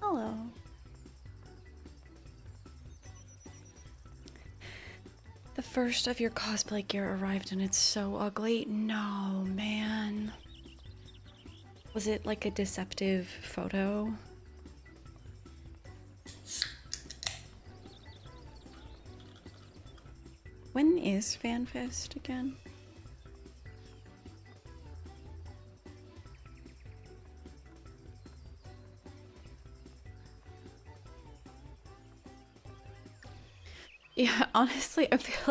Hello. The first of your cosplay gear arrived and it's so ugly. No, man. Was it like a deceptive photo? When is FanFest again? Yeah, honestly, I feel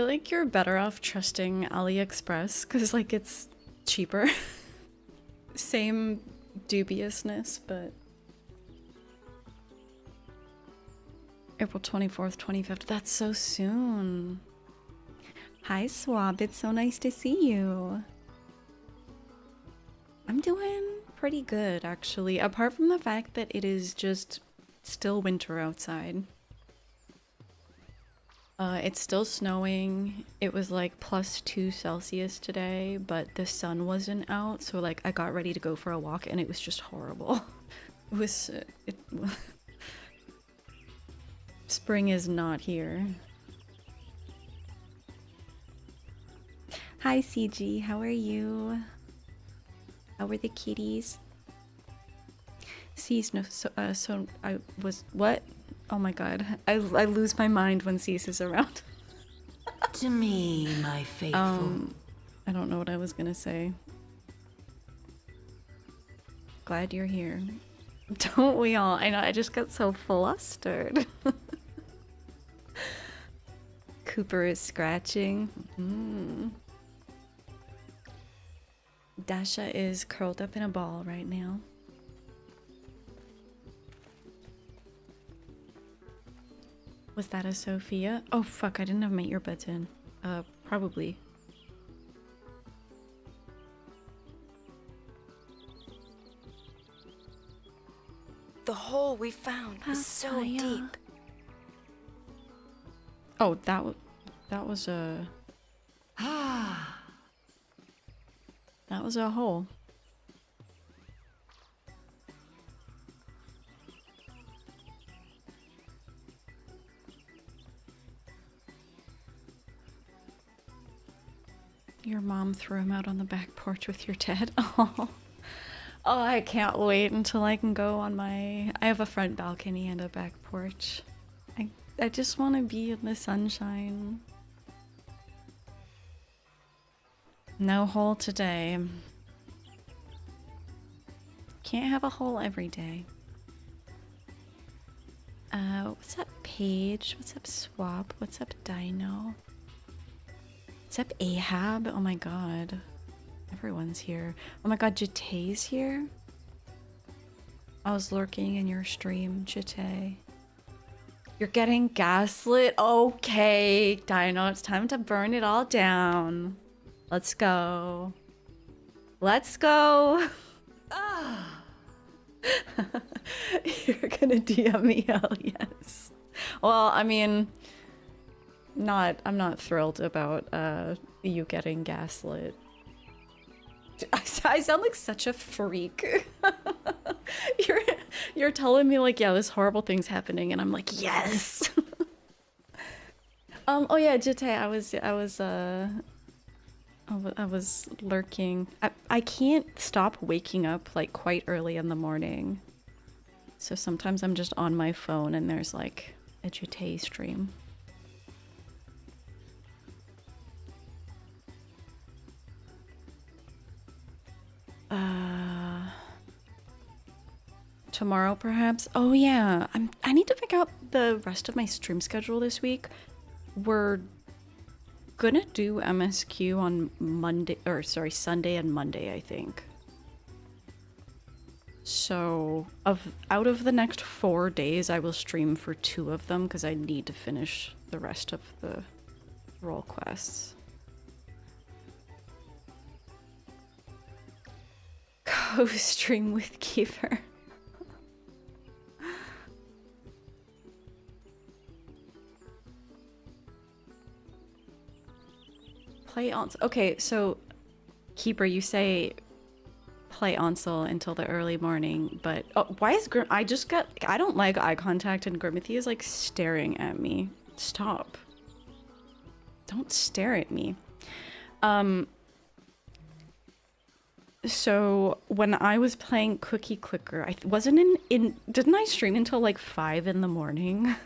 like you're better off trusting AliExpress because like it's cheaper. Same dubiousness, but April 24th, 25th. That's so soon. Hi, Swab. It's so nice to see you. I'm doing pretty good, actually. Apart from the fact that it is just still winter outside. It's still snowing. It was like +2 Celsius today, but the sun wasn't out, so like I got ready to go for a walk and it was just horrible. It was... Spring is not here. Hi CG, how are you? How are the kitties? Cease, no, so I was, what? Oh my god, I lose my mind when Cease is around. To me, my faithful. I don't know what I was gonna say. Glad you're here. Don't we all? I know, I just got so flustered. Cooper is scratching. Dasha is curled up in a ball right now. Was that a Sophia? Oh fuck, I didn't have my earbuds in. Probably. The hole we found is so deep. Oh, that was a... That was a hole. Your mom threw him out on the back porch with your dad. Oh. Oh, I can't wait until I can go on my... I have a front balcony and a back porch. I just want to be in the sunshine. No hole today. Can't have a hole every day. What's up, Paige? What's up, Swap? What's up, Dino? What's up, Ahab? Oh my god. Everyone's here. Oh my god, Jitay's here? I was lurking in your stream, Jitay. You're getting gaslit? Okay, Dino, it's time to burn it all down. Let's go. Let's go. You're gonna DM me? Hell yes. Well, I mean, I'm not thrilled about you getting gaslit. I sound like such a freak. You're telling me like, yeah, this horrible thing's happening, and I'm like, yes. Oh yeah, Jite, I was lurking. I can't stop waking up like quite early in the morning. So sometimes I'm just on my phone and there's like a Jite stream. Tomorrow perhaps? Oh yeah, I need to figure out the rest of my stream schedule this week. We're gonna do MSQ on Monday, or sorry, Sunday and Monday, I think. So out of the next 4 days, I will stream for 2 of them because I need to finish the rest of the role quests. Co-stream with Kiefer. Play on. Okay, so Keeper, you say play Onsal until the early morning, but why is I don't like eye contact, and Grimothy is like staring at me. Stop. Don't stare at me. So when I was playing Cookie Clicker, I wasn't didn't I stream until like 5 in the morning?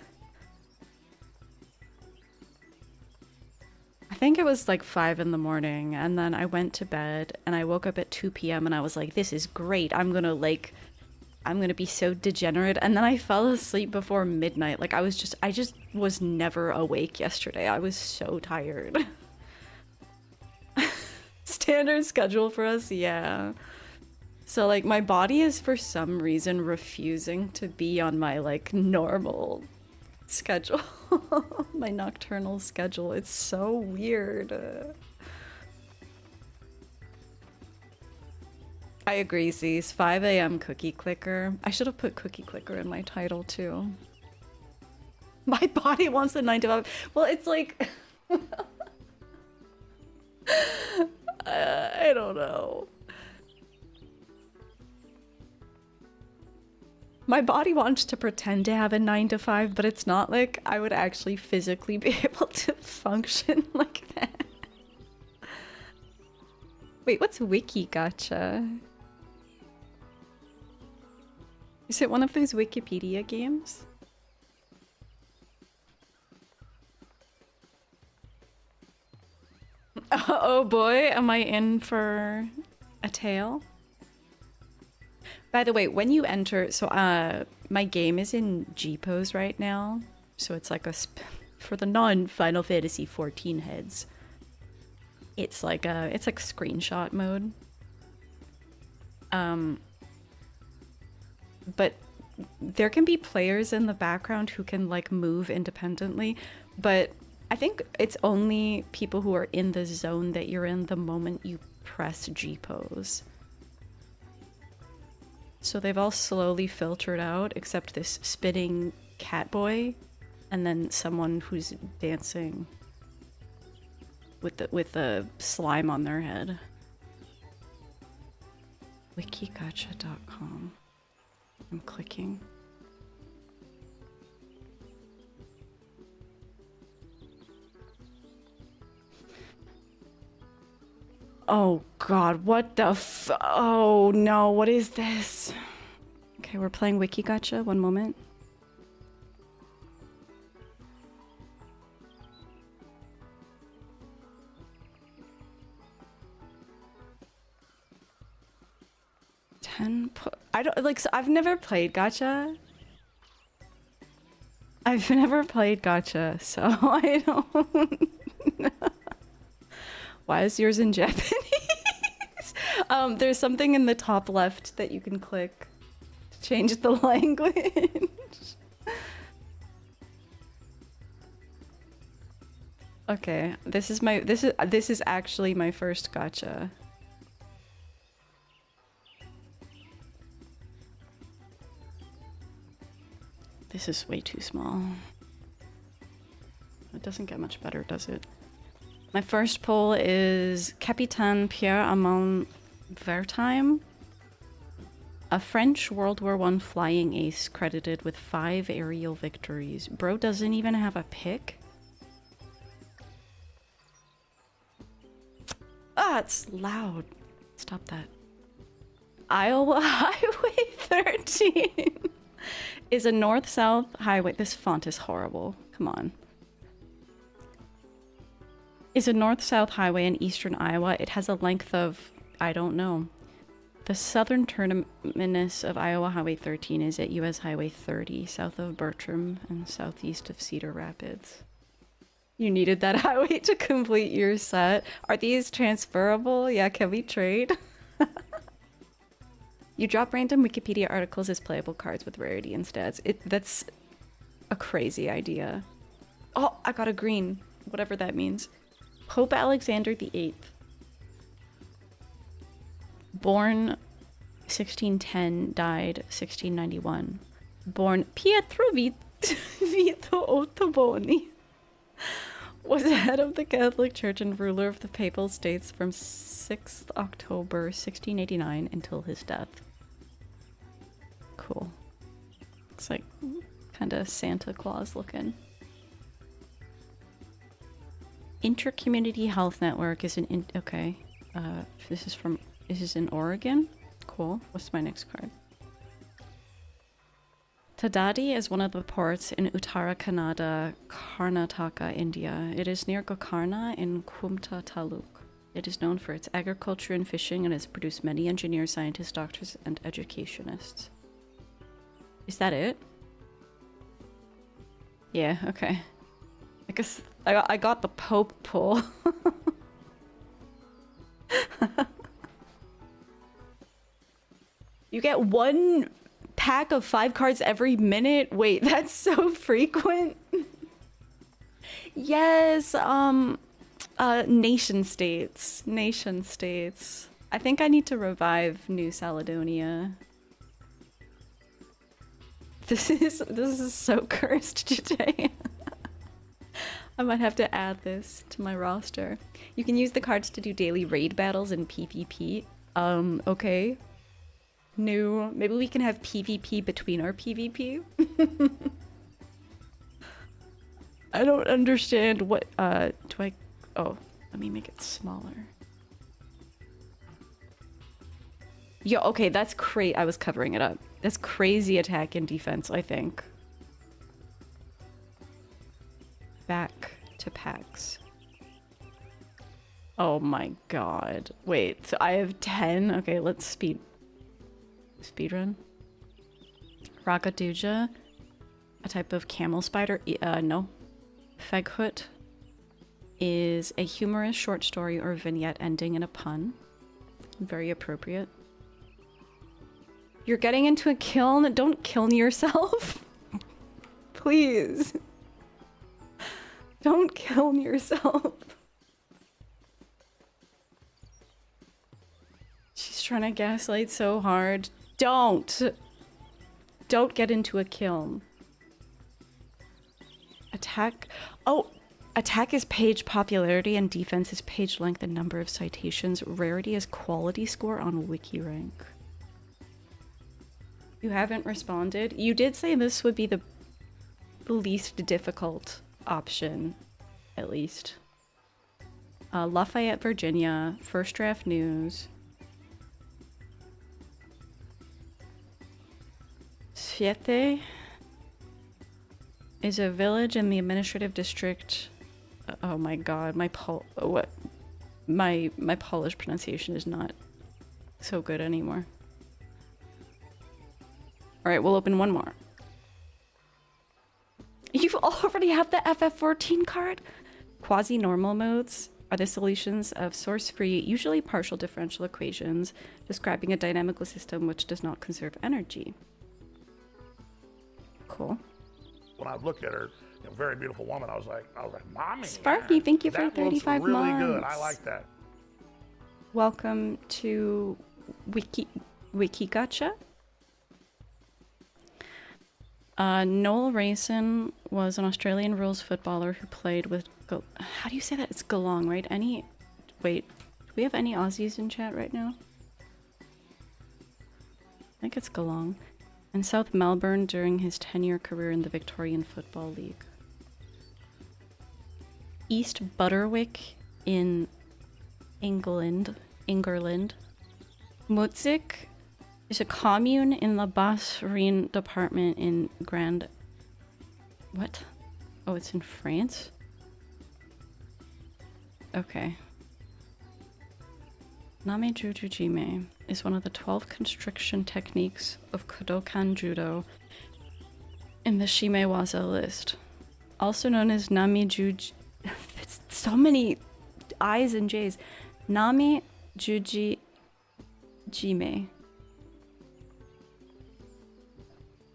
I think it was like 5 in the morning, and then I went to bed and I woke up at 2 p.m. and I was like, this is great. I'm gonna be so degenerate. And then I fell asleep before midnight. Like I just was never awake yesterday. I was so tired. Standard schedule for us, yeah. So like my body is for some reason refusing to be on my like normal schedule. My nocturnal schedule. It's so weird. I agree, Z's. 5 a.m. Cookie Clicker. I should have put Cookie Clicker in my title too. My body wants a 9 to 5. Well, it's like I don't know. My body wants to pretend to have a 9 to 5, but it's not like I would actually physically be able to function like that. Wait, what's Wiki Gacha? Is it one of those Wikipedia games? Oh boy, am I in for a tale? By the way, when you enter, so my game is in G pose right now, so it's like for the non-Final Fantasy 14 heads. It's like screenshot mode. But there can be players in the background who can like move independently, but I think it's only people who are in the zone that you're in the moment you press G pose. So they've all slowly filtered out, except this spinning cat boy, and then someone who's dancing with the slime on their head. Wikigacha.com. I'm clicking. Oh god, what the oh no, what is this? Okay, we're playing Wiki Gacha, one moment. I don't like, so I've never played Gacha. I've never played Gacha, so I don't know. Why is yours in Japanese? There's something in the top left that you can click to change the language. Okay, this is actually my first gacha. This is way too small. It doesn't get much better, does it? My first poll is Capitaine Pierre-Armand Wertheim, a French World War I flying ace credited with 5 aerial victories. Bro doesn't even have a pick? Ah, it's loud. Stop that. Iowa Highway 13 is a north-south highway. This font is horrible. Come on. Is a north-south highway in eastern Iowa. It has a length of, I don't know. The southern terminus of Iowa Highway 13 is at US Highway 30, south of Bertram and southeast of Cedar Rapids. You needed that highway to complete your set. Are these transferable? Yeah, can we trade? You drop random Wikipedia articles as playable cards with rarity and stats. That's a crazy idea. Oh, I got a green. Whatever that means. Pope Alexander VIII. Born 1610, died 1691. Born Pietro Vito Ottoboni. Was head of the Catholic Church and ruler of the Papal States from 6th October 1689 until his death. Cool. Looks like kind of Santa Claus looking. Intercommunity Health Network is okay. This is in Oregon. Cool. What's my next card? Tadadi is one of the ports in Uttara Kannada, Karnataka, India. It is near Gokarna in Kumta Taluk. It is known for its agriculture and fishing and has produced many engineers, scientists, doctors, and educationists. Is that it? Yeah, okay. I guess I got the Pope pull. You get one pack of 5 cards every minute? Wait, that's so frequent. Yes, nation states. Nation states. I think I need to revive New Caledonia. This is so cursed today. I might have to add this to my roster. You can use the cards to do daily raid battles in PvP. Okay. No, maybe we can have PvP between our PvP. I don't understand what, oh, let me make it smaller. Yo, okay, that's I was covering it up. That's crazy attack and defense, I think. Back to packs. Oh my god. Wait, so I have 10? Okay, let's speedrun. Rakaduja, a type of camel spider. No. Feghut is a humorous short story or vignette ending in a pun. Very appropriate. You're getting into a kiln? Don't kiln yourself. Please. Don't kiln yourself. She's trying to gaslight so hard. Don't get into a kiln. Attack. Oh, attack is page popularity and defense is page length and number of citations. Rarity is quality score on WikiRank. You haven't responded. You did say this would be the least difficult option, at least. Lafayette, Virginia. First Draft News. Siete is a village in the administrative district. Oh my god, my Polish pronunciation is not so good anymore. All right, we'll open one more. You already have the FF14 card? Quasi-normal modes are the solutions of source-free, usually partial differential equations, describing a dynamical system which does not conserve energy. Cool. When I looked at her, very beautiful woman, I was like, Mommy. Sparky, thank you for that 35 looks really months. Good. I like that. Welcome to Wikigotcha. Noel Rayson was an Australian rules footballer who played with... How do you say that? It's Geelong, right? Wait, do we have any Aussies in chat right now? I think it's Geelong. In South Melbourne during his 10-year career in the Victorian Football League. East Butterwick in England. Mutzik is a commune in the Bas-Rhin department in Grand... What? Oh, it's in France? Okay. Name Juju Jime is one of the 12 constriction techniques of Kodokan Judo in the Shimewaza list. Also known as Nami Juji... So many I's and J's. Nami Juji Jime.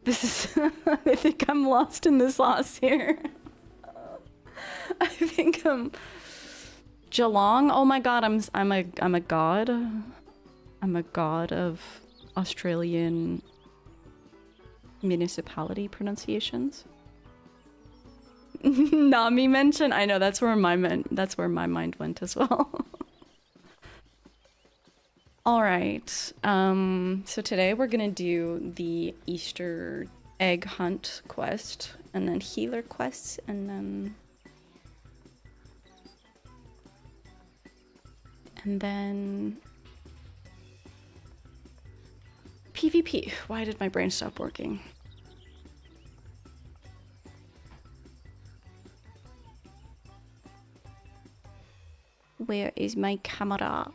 This is... I think I'm lost in the sauce here. I think I'm... Geelong? Oh my god, I'm a god. I'm a god of Australian municipality pronunciations. Nami mention. I know that's where my mind went as well. All right. So today we're gonna do the Easter egg hunt quest, and then healer quests, and then PvP. Why did my brain stop working? Where is my camera?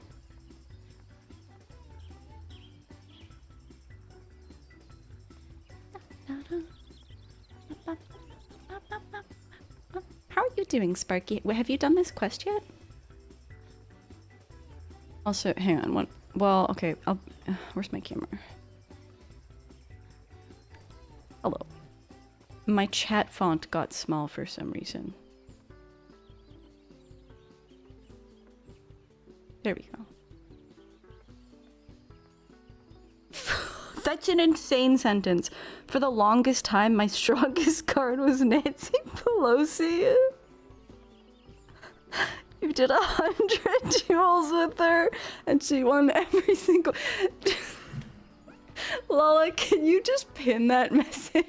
How are you doing, Sparky? Have you done this quest yet? Also, hang on. One. Well, okay. Where's my camera? Hello. My chat font got small for some reason. There we go. That's an insane sentence. For the longest time, my strongest card was Nancy Pelosi. You did 100 duels with her, and she won every single... Lala, can you just pin that message?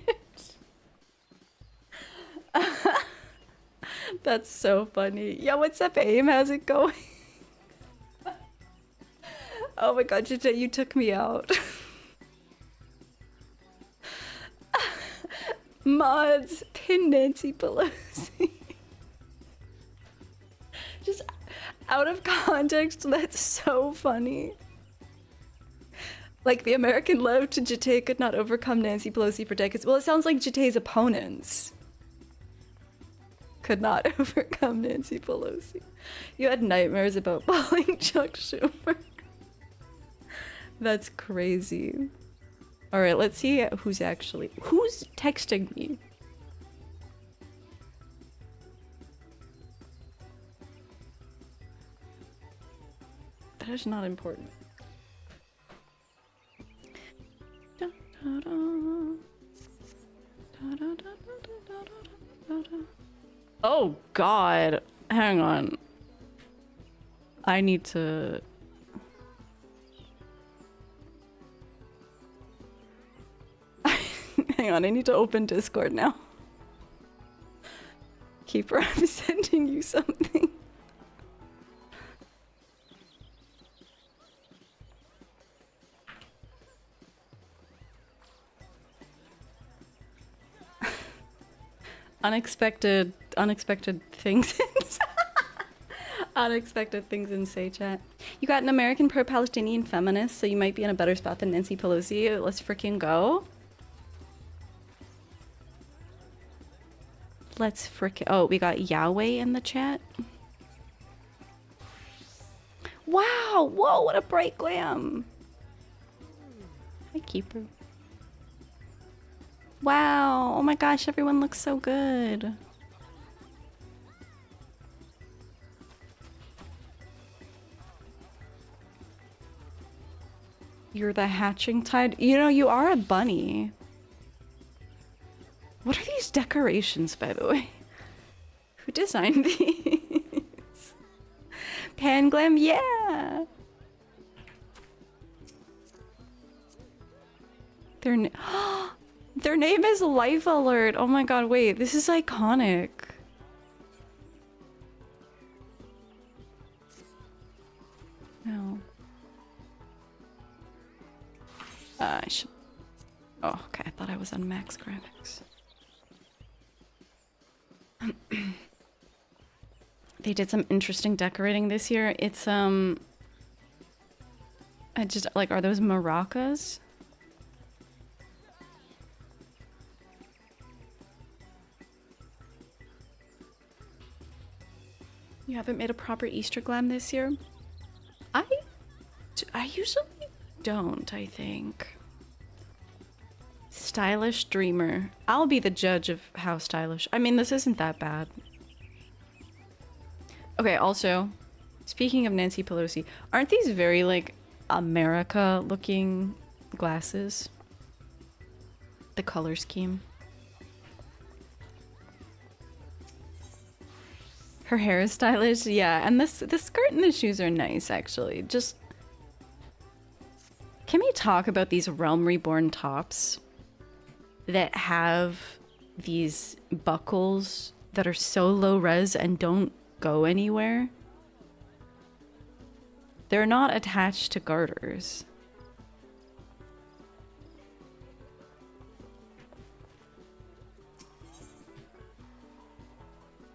That's so funny. Yeah, what's up, AIM? How's it going? Oh my god, Jite, you took me out. Mods, pin Nancy Pelosi. Just out of context, that's so funny. Like, the American left, Jite could not overcome Nancy Pelosi for decades. Well, it sounds like Jite's opponents could not overcome Nancy Pelosi. You had nightmares about bullying Chuck Schumer. That's crazy. Alright, let's see who's texting me. That is not important. Oh god, hang on. I need to... Hang on, I need to open Discord now. Keeper, I'm sending you something. Unexpected things. Unexpected things in Say Chat. You got an American pro-Palestinian feminist, so you might be in a better spot than Nancy Pelosi. Let's freaking go. Let's frickin'... Oh, we got Yahweh in the chat. Wow! Whoa, what a bright glam! Hi, Keeper. Wow! Oh my gosh, everyone looks so good. You're the hatching tide? You know, you are a bunny. What are these decorations, by the way? Who designed these? Panglam, yeah! Their name is Life Alert! Oh my god, wait, this is iconic. No. I should... Oh, okay, I thought I was on max graphics. They did some interesting decorating this year. It's, I just, like, are those maracas? You haven't made a proper Easter glam this year? I usually don't, I think. Stylish dreamer. I'll be the judge of how stylish. I mean, this isn't that bad. Okay, also, speaking of Nancy Pelosi, aren't these very, like, America-looking glasses? The color scheme. Her hair is stylish, yeah, and the skirt and the shoes are nice, actually. Just... Can we talk about these Realm Reborn tops that have these buckles that are so low res and don't go anywhere? They're not attached to garters.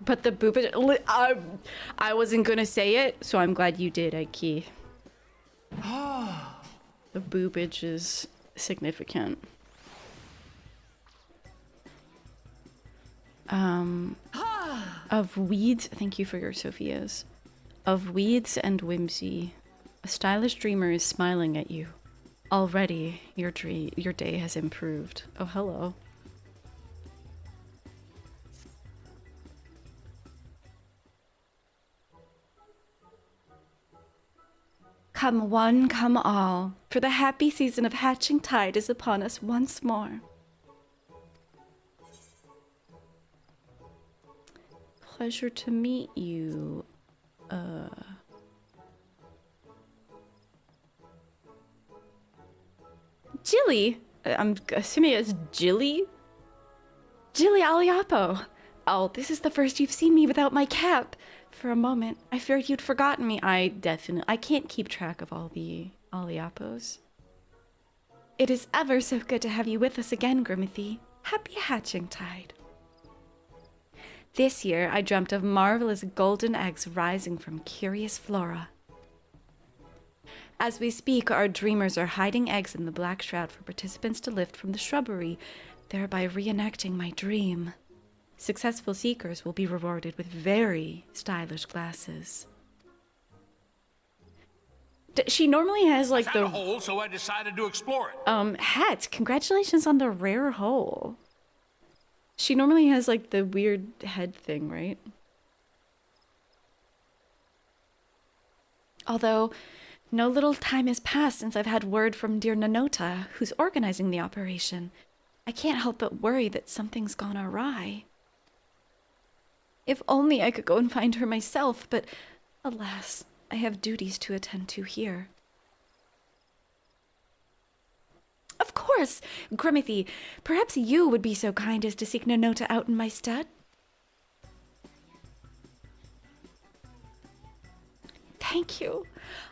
But the boobage... I wasn't gonna say it, so I'm glad you did, Aiki. The boobage is significant. Of weeds... Thank you for your Sophias. Of weeds and whimsy, a stylish dreamer is smiling at you. Already, your day has improved. Oh, hello. Come one, come all, for the happy season of hatching tide is upon us once more. Pleasure to meet you. Jilly? I'm assuming it's Jilly? Jilly Aliapo. Oh, this is the first you've seen me without my cap. For a moment, I feared you'd forgotten me. I can't keep track of all the Aliapos. It is ever so good to have you with us again, Grimothy. Happy hatching tide. This year, I dreamt of marvelous golden eggs rising from curious flora. As we speak, our dreamers are hiding eggs in the black shroud for participants to lift from the shrubbery, thereby reenacting my dream. Successful seekers will be rewarded with very stylish glasses. She normally has like the hole, so I decided to explore it. Het, congratulations on the rare hole. She normally has like the weird head thing, right? Although, no little time has passed since I've had word from dear Nanota, who's organizing the operation. I can't help but worry that something's gone awry. If only I could go and find her myself, but alas, I have duties to attend to here. Of course! Grimothy, perhaps you would be so kind as to seek Nanota out in my stead? Thank you.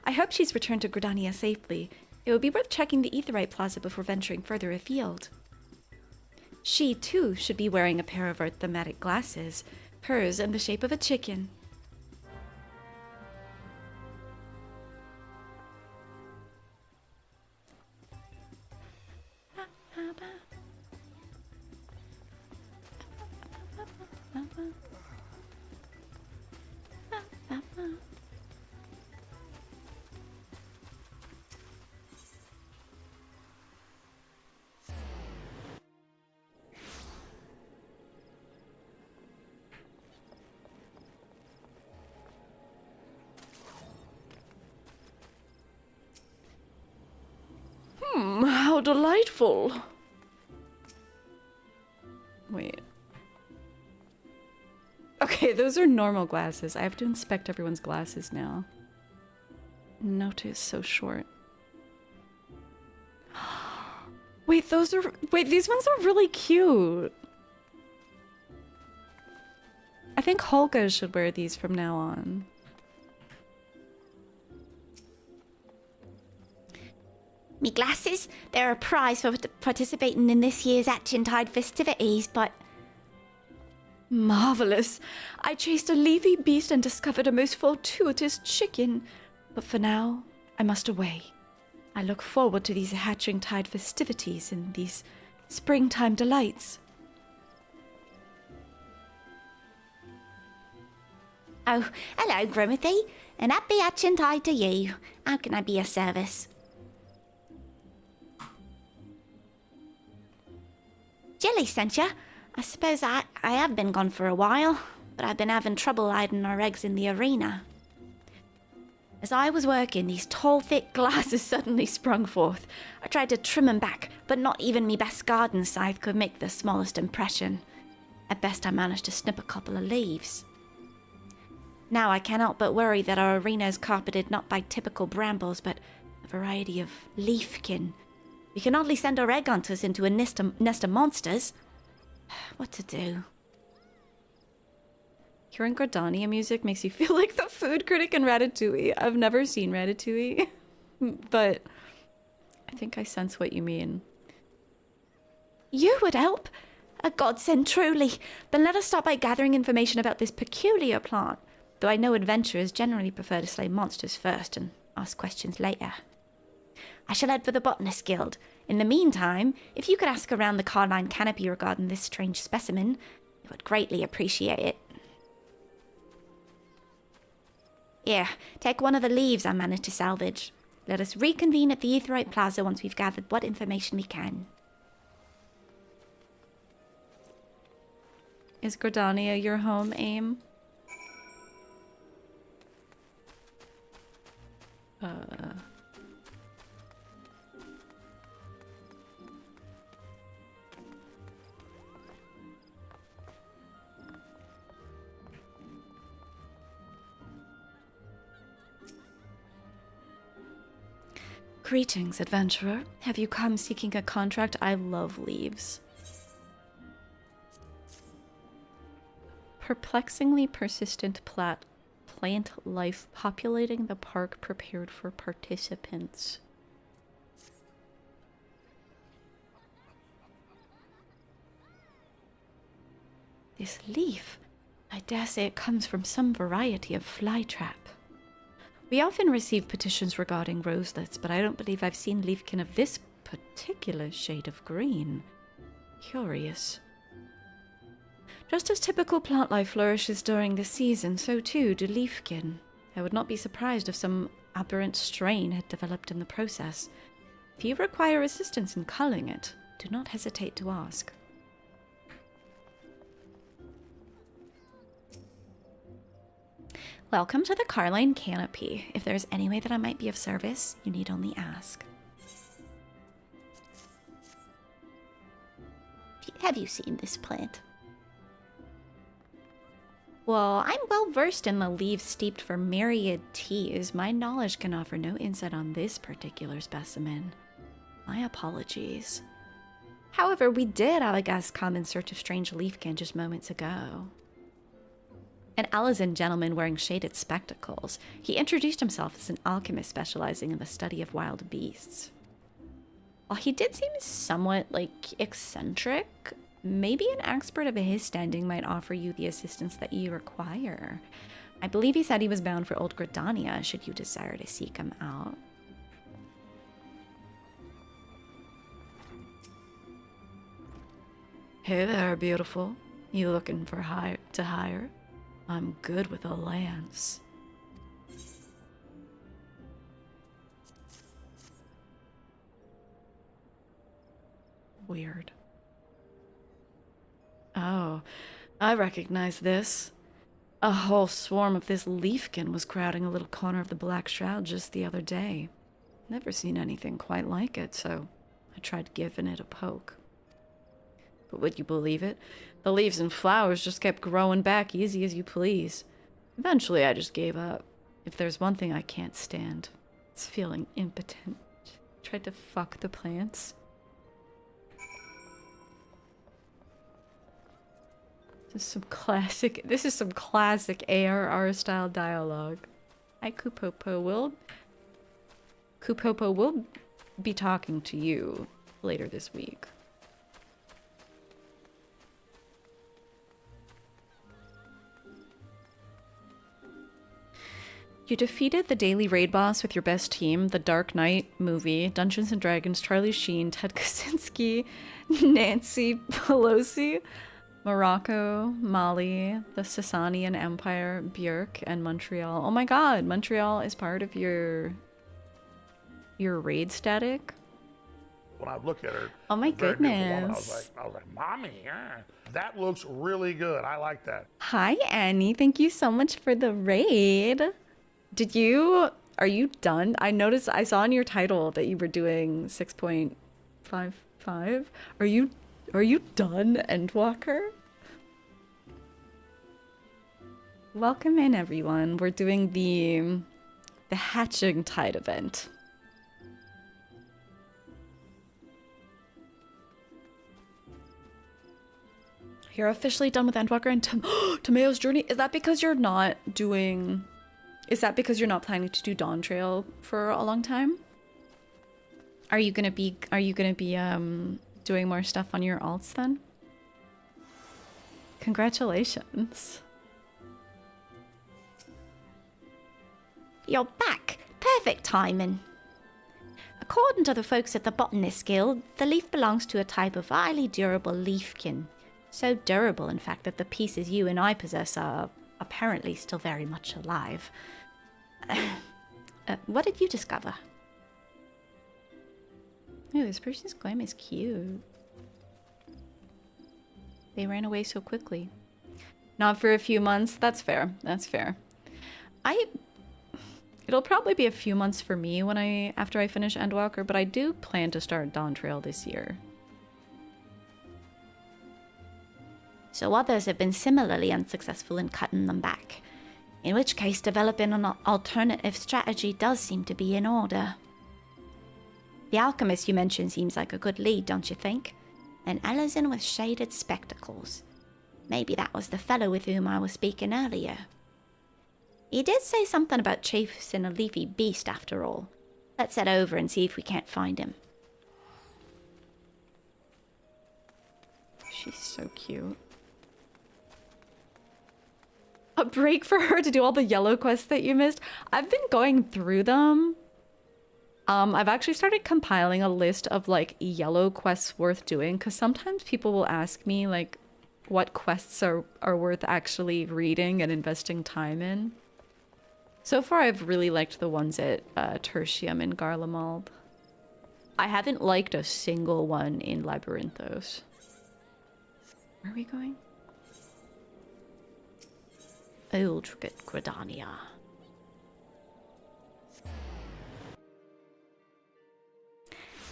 I hope she's returned to Gridania safely. It would be worth checking the Aetheryte Plaza before venturing further afield. She, too, should be wearing a pair of our thematic glasses, hers in the shape of a chicken. How delightful. Wait. Okay, those are normal glasses. I have to inspect everyone's glasses now. Nota is so short. Wait, these ones are really cute. I think Holga should wear these from now on. Me glasses, they're a prize for participating in this year's Atchintide festivities, but... Marvelous! I chased a leafy beast and discovered a most fortuitous chicken. But for now, I must away. I look forward to these hatching tide festivities and these springtime delights. Oh, hello, Grimothy, and happy Atchintide to you. How can I be of service? Jelly sent ya. I suppose I have been gone for a while, but I've been having trouble hiding our eggs in the arena. As I was working, these tall, thick glasses suddenly sprung forth. I tried to trim them back, but not even me best garden scythe could make the smallest impression. At best, I managed to snip a couple of leaves. Now I cannot but worry that our arena is carpeted not by typical brambles, but a variety of leafkin. We can hardly send our egg hunters into a nest of monsters. What to do? Hearing Gordania music makes you feel like the food critic in Ratatouille. I've never seen Ratatouille, but I think I sense what you mean. You would help? A godsend, truly. Then let us start by gathering information about this peculiar plant, though I know adventurers generally prefer to slay monsters first and ask questions later. I shall head for the Botanist Guild. In the meantime, if you could ask around the Carline canopy regarding this strange specimen, I would greatly appreciate it. Here, take one of the leaves I managed to salvage. Let us reconvene at the Aetheryte Plaza once we've gathered what information we can. Is Gordania your home aim? Greetings, adventurer. Have you come seeking a contract? I love leaves. Perplexingly persistent plant life populating the park prepared for participants. This leaf, I dare say it comes from some variety of flytrap. We often receive petitions regarding roselets, but I don't believe I've seen leafkin of this particular shade of green. Curious. Just as typical plant life flourishes during the season, so too do leafkin. I would not be surprised if some aberrant strain had developed in the process. If you require assistance in culling it, do not hesitate to ask. Welcome to the Carline Canopy. If there's any way that I might be of service, you need only ask. Have you seen this plant? Well, I'm well versed in the leaves steeped for myriad teas. My knowledge can offer no insight on this particular specimen. My apologies. However, we did have a guest come in search of strange leafkin just moments ago. An Alizan gentleman wearing shaded spectacles. He introduced himself as an alchemist specializing in the study of wild beasts. While he did seem somewhat, eccentric, maybe an expert of his standing might offer you the assistance that you require. I believe he said he was bound for Old Gridania, should you desire to seek him out. Hey there, beautiful. You looking for to hire? I'm good with a lance. Weird. Oh, I recognize this. A whole swarm of this leafkin was crowding a little corner of the Black Shroud just the other day. Never seen anything quite like it, so I tried giving it a poke. But would you believe it? The leaves and flowers just kept growing back easy as you please. Eventually, I just gave up. If there's one thing I can't stand, it's feeling impotent. Tried to fuck the plants. This is some classic ARR style dialogue. Hi, Kupopo will be talking to you later this week. You defeated the daily raid boss with your best team, the Dark Knight movie, Dungeons & Dragons, Charlie Sheen, Ted Kaczynski, Nancy Pelosi, Morocco, Mali, the Sasanian Empire, Björk, and Montreal. Oh my god, Montreal is part of your raid static? When I look at her, oh my very beautiful woman, goodness. I was like, mommy, that looks really good. I like that. Hi, Annie. Thank you so much for the raid. Are you done? I saw in your title that you were doing 6.55. Are you done, Endwalker? Welcome in, everyone. We're doing the Hatching Tide event. You're officially done with Endwalker and Tomeo's Journey. Is that because you're not doing... Is that because you're not planning to do Dawn Trail for a long time? Are you gonna be doing more stuff on your alts then? Congratulations. You're back. Perfect timing. According to the folks at the Botanist Guild, the leaf belongs to a type of highly durable leafkin. So durable, in fact, that the pieces you and I possess are apparently still very much alive. What did you discover? Ooh, this person's glam is cute. They ran away so quickly. Not for a few months. That's fair. That's fair. It'll probably be a few months for me after I finish Endwalker, but I do plan to start Dawn Trail this year. So others have been similarly unsuccessful in cutting them back. In which case, developing an alternative strategy does seem to be in order. The alchemist you mentioned seems like a good lead, don't you think? An Ellison with shaded spectacles. Maybe that was the fellow with whom I was speaking earlier. He did say something about chasing a leafy beast after all. Let's head over and see if we can't find him. She's so cute. A break for her to do all the yellow quests that you missed. I've been going through them. I've actually started compiling a list of like yellow quests worth doing, because sometimes people will ask me like what quests are worth actually reading and investing time in. So far I've really liked the ones at Tertium and Garlemald. I haven't liked a single one in Labyrinthos. Where are we going? Old Gridania.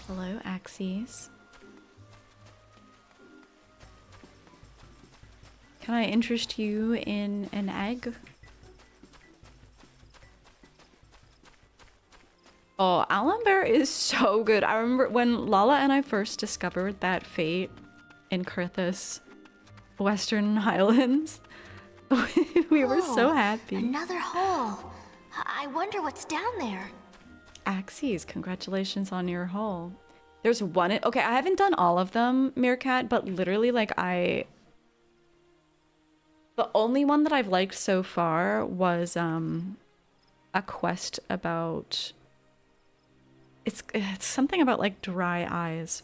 Hello, Axes. Can I interest you in an egg? Oh, Alamber is so good. I remember when Lala and I first discovered that fate in Kurthus, Western Highlands. We were so happy. Another hole. I wonder what's down there. Axes, congratulations on your haul. There's one. Okay, I haven't done all of them, Meerkat, but literally, like, the only one that I've liked so far was a quest about. It's something about like dry eyes,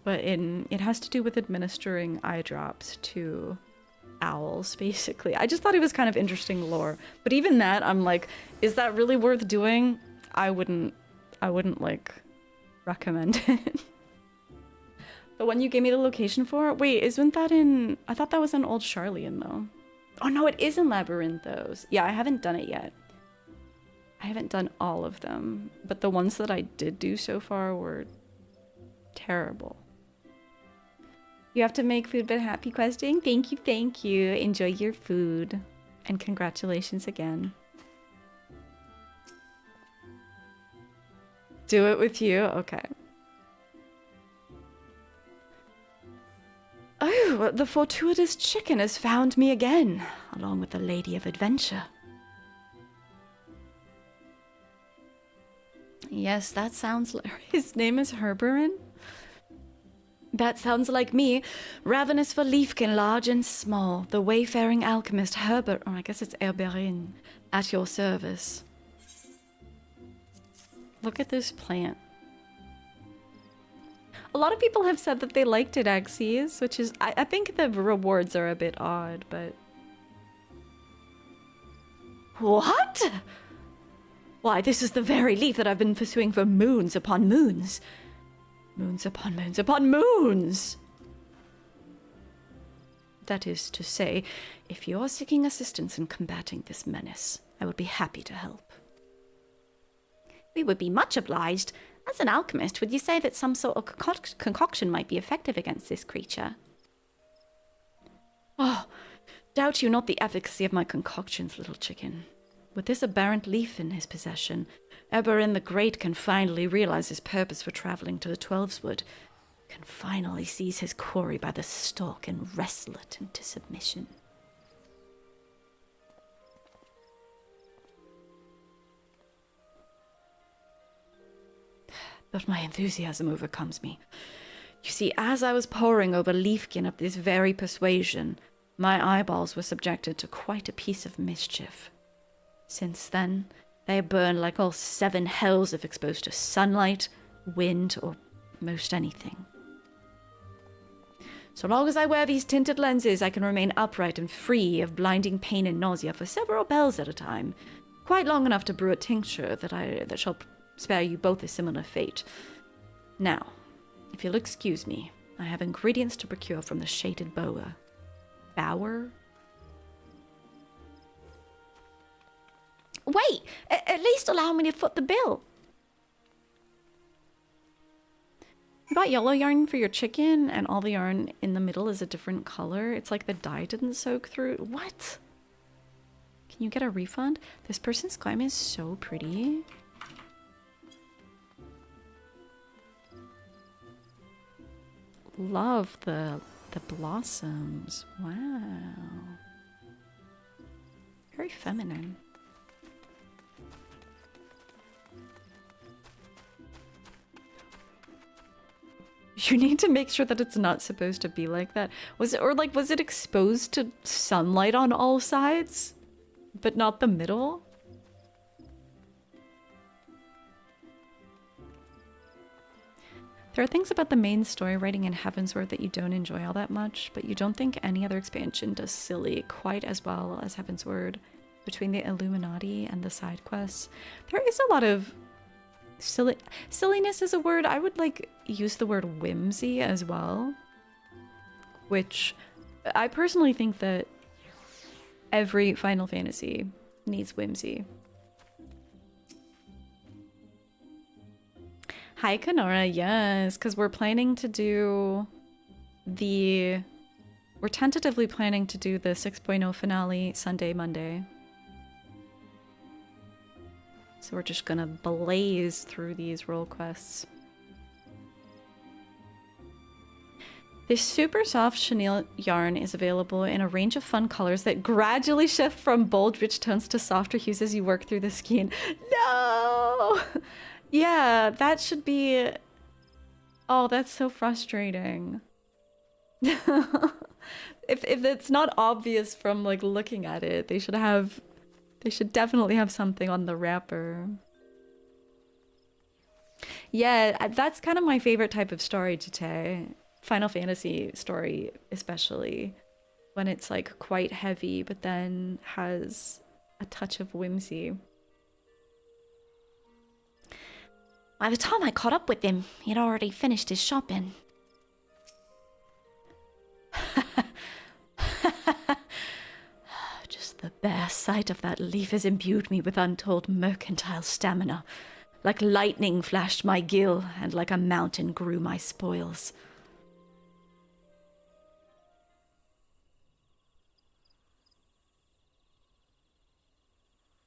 but it has to do with administering eye drops to owls, basically. I just thought it was kind of interesting lore, but even that, I'm like, is that really worth doing? I wouldn't like recommend it. The one you gave me the location for? Wait, isn't that in... I thought that was in Old Charlian, though. Oh no, it is in Labyrinthos. Yeah, I haven't done it yet. I haven't done all of them, but the ones that I did do so far were terrible. You have to make food but happy questing? Thank you, thank you. Enjoy your food. And congratulations again. Do it with you? Okay. Oh, the fortuitous chicken has found me again, along with the Lady of Adventure. Yes, that sounds like... His name is Herberin? That sounds like me. Ravenous for leafkin, large and small. The wayfaring alchemist Herbert... Oh, I guess it's Herberin. At your service. Look at this plant. A lot of people have said that they liked it, Axes, which is... I think the rewards are a bit odd, but... What? Why, this is the very leaf that I've been pursuing for moons upon moons. Moons upon moons upon moons! That is to say, if you're seeking assistance in combating this menace, I would be happy to help. We would be much obliged. As an alchemist, would you say that some sort of concoction might be effective against this creature? Oh, Doubt you not the efficacy of my concoctions, little chicken. With this aberrant leaf in his possession, Eberron the Great can finally realize his purpose for traveling to the Twelveswood, can finally seize his quarry by the stalk and wrestle it into submission. But my enthusiasm overcomes me. You see, as I was poring over Leafkin of this very persuasion, my eyeballs were subjected to quite a piece of mischief. Since then, they burn like all 7 hells if exposed to sunlight, wind, or most anything. So long as I wear these tinted lenses, I can remain upright and free of blinding pain and nausea for several bells at a time, quite long enough to brew a tincture that shall spare you both a similar fate. Now, if you'll excuse me, I have ingredients to procure from the shaded bower. Bower? Wait! At least allow me to foot the bill. You bought yellow yarn for your chicken, and all the yarn in the middle is a different color. It's like the dye didn't soak through. What? Can you get a refund? This person's glam is so pretty. Love the blossoms. Wow. Very feminine. You need to make sure that it's not supposed to be like that. Was it exposed to sunlight on all sides, but not the middle? There are things about the main story writing in Heavensward that you don't enjoy all that much, but you don't think any other expansion does silly quite as well as Heavensward. Between the Illuminati and the side quests, there is a lot of silliness is a word. I would use the word whimsy as well, which I personally think that every Final Fantasy needs whimsy. Hi Kanora, yes, because we're planning to do we're tentatively planning to do the 6.0 finale Sunday, Monday. So we're just gonna blaze through these role quests. This super soft chenille yarn is available in a range of fun colors that gradually shift from bold, rich tones to softer hues as you work through the skein. No! Yeah, that should be... Oh, that's so frustrating. If it's not obvious from looking at it, they should definitely have something on the wrapper. Yeah, that's kind of my favorite type of story, Jite. Final Fantasy story, especially. When it's quite heavy, but then has a touch of whimsy. By the time I caught up with him, he'd already finished his shopping. Just the bare sight of that leaf has imbued me with untold mercantile stamina. Like lightning flashed my gill, and like a mountain grew my spoils.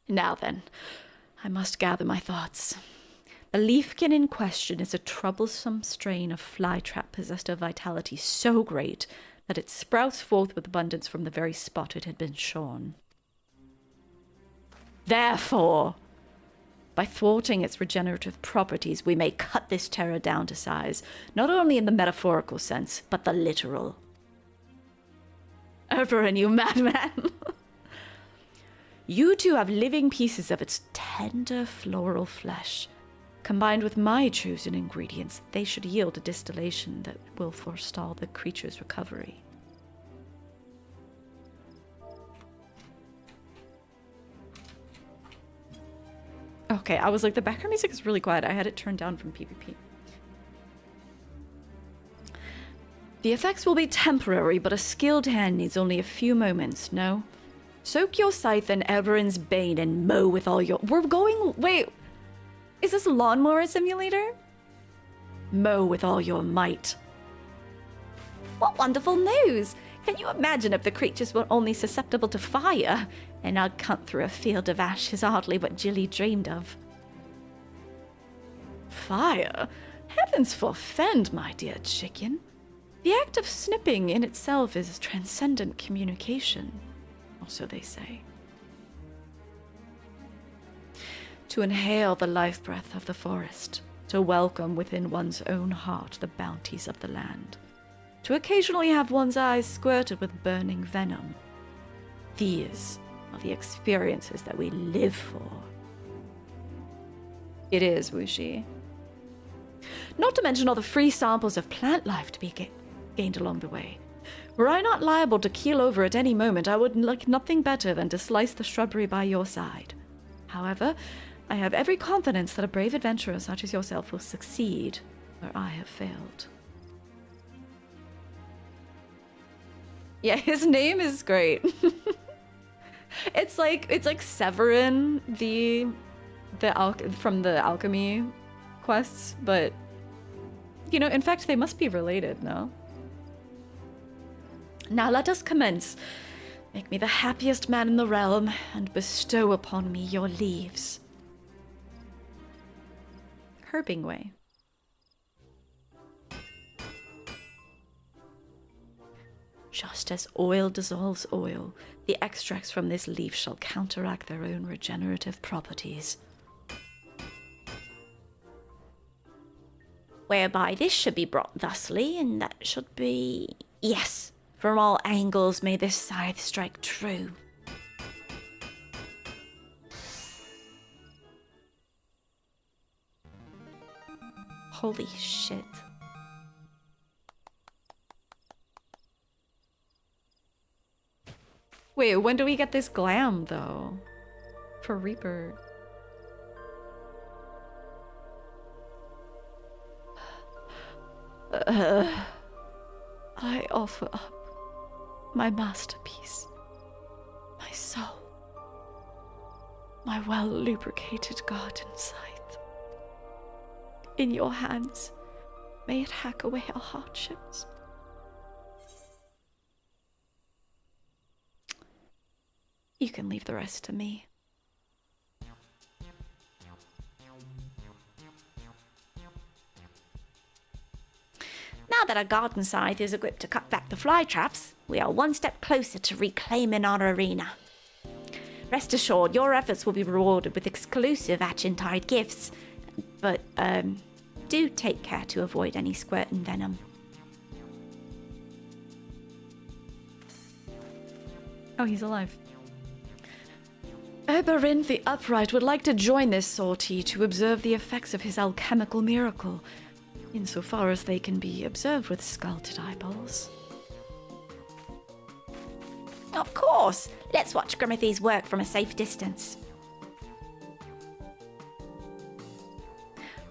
Now then, I must gather my thoughts. The leafkin in question is a troublesome strain of flytrap possessed of vitality so great that it sprouts forth with abundance from the very spot it had been shorn. Therefore, by thwarting its regenerative properties, we may cut this terror down to size, not only in the metaphorical sense, but the literal. Oberon, you madman! You two have living pieces of its tender floral flesh. Combined with my chosen ingredients, they should yield a distillation that will forestall the creature's recovery. Okay, I was like, the background music is really quiet. I had it turned down from PvP. The effects will be temporary, but a skilled hand needs only a few moments, no? Soak your scythe in Eberron's bane and mow with all your... Wait! Is this a lawnmower simulator? Mow with all your might. What wonderful news! Can you imagine if the creatures were only susceptible to fire? And I'd cut through a field of ash is hardly what Jilly dreamed of. Fire? Heavens forfend, my dear chicken. The act of snipping in itself is transcendent communication, or so they say. To inhale the life breath of the forest, to welcome within one's own heart the bounties of the land, to occasionally have one's eyes squirted with burning venom. These are the experiences that we live for. It is, Wuxi. Not to mention all the free samples of plant life to be gained along the way. Were I not liable to keel over at any moment, I would like nothing better than to slice the shrubbery by your side. However, I have every confidence that a brave adventurer such as yourself will succeed where I have failed. Yeah, his name is great. It's like Severin, from the alchemy quests, but you know, in fact, they must be related, no? Now let us commence. Make me the happiest man in the realm, and bestow upon me your leaves. Herbingway. Just as oil dissolves oil, the extracts from this leaf shall counteract their own regenerative properties. Whereby this should be brought thusly, and that should be... Yes, from all angles may this scythe strike true. Holy shit. Wait, when do we get this glam, though? For Reaper. I offer up my masterpiece, my soul, my well-lubricated garden scythe. In your hands, may it hack away our hardships. You can leave the rest to me. Now that our garden scythe is equipped to cut back the fly traps, we are one step closer to reclaiming our arena. Rest assured, your efforts will be rewarded with exclusive Achintide gifts, but do take care to avoid any squirting venom. Oh, he's alive. Oberyn the Upright would like to join this sortie to observe the effects of his alchemical miracle, insofar as they can be observed with scalded eyeballs. Of course! Let's watch Grimothy's work from a safe distance.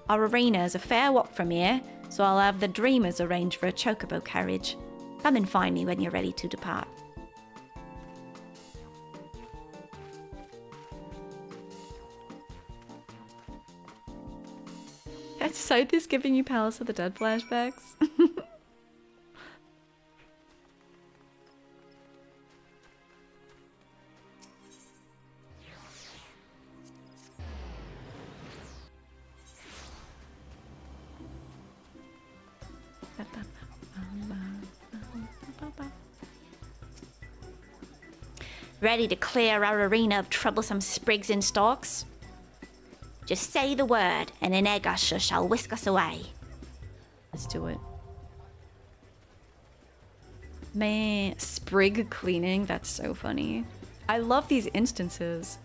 Our arena is a fair walk from here, so I'll have the Dreamers arrange for a chocobo carriage. Come and find me when you're ready to depart. That scythe is giving you Palace of the Dead flashbacks. Ready to clear our arena of troublesome sprigs and stalks? Just say the word, and an egg usher shall whisk us away. Let's do it. Man, sprig cleaning, that's so funny. I love these instances.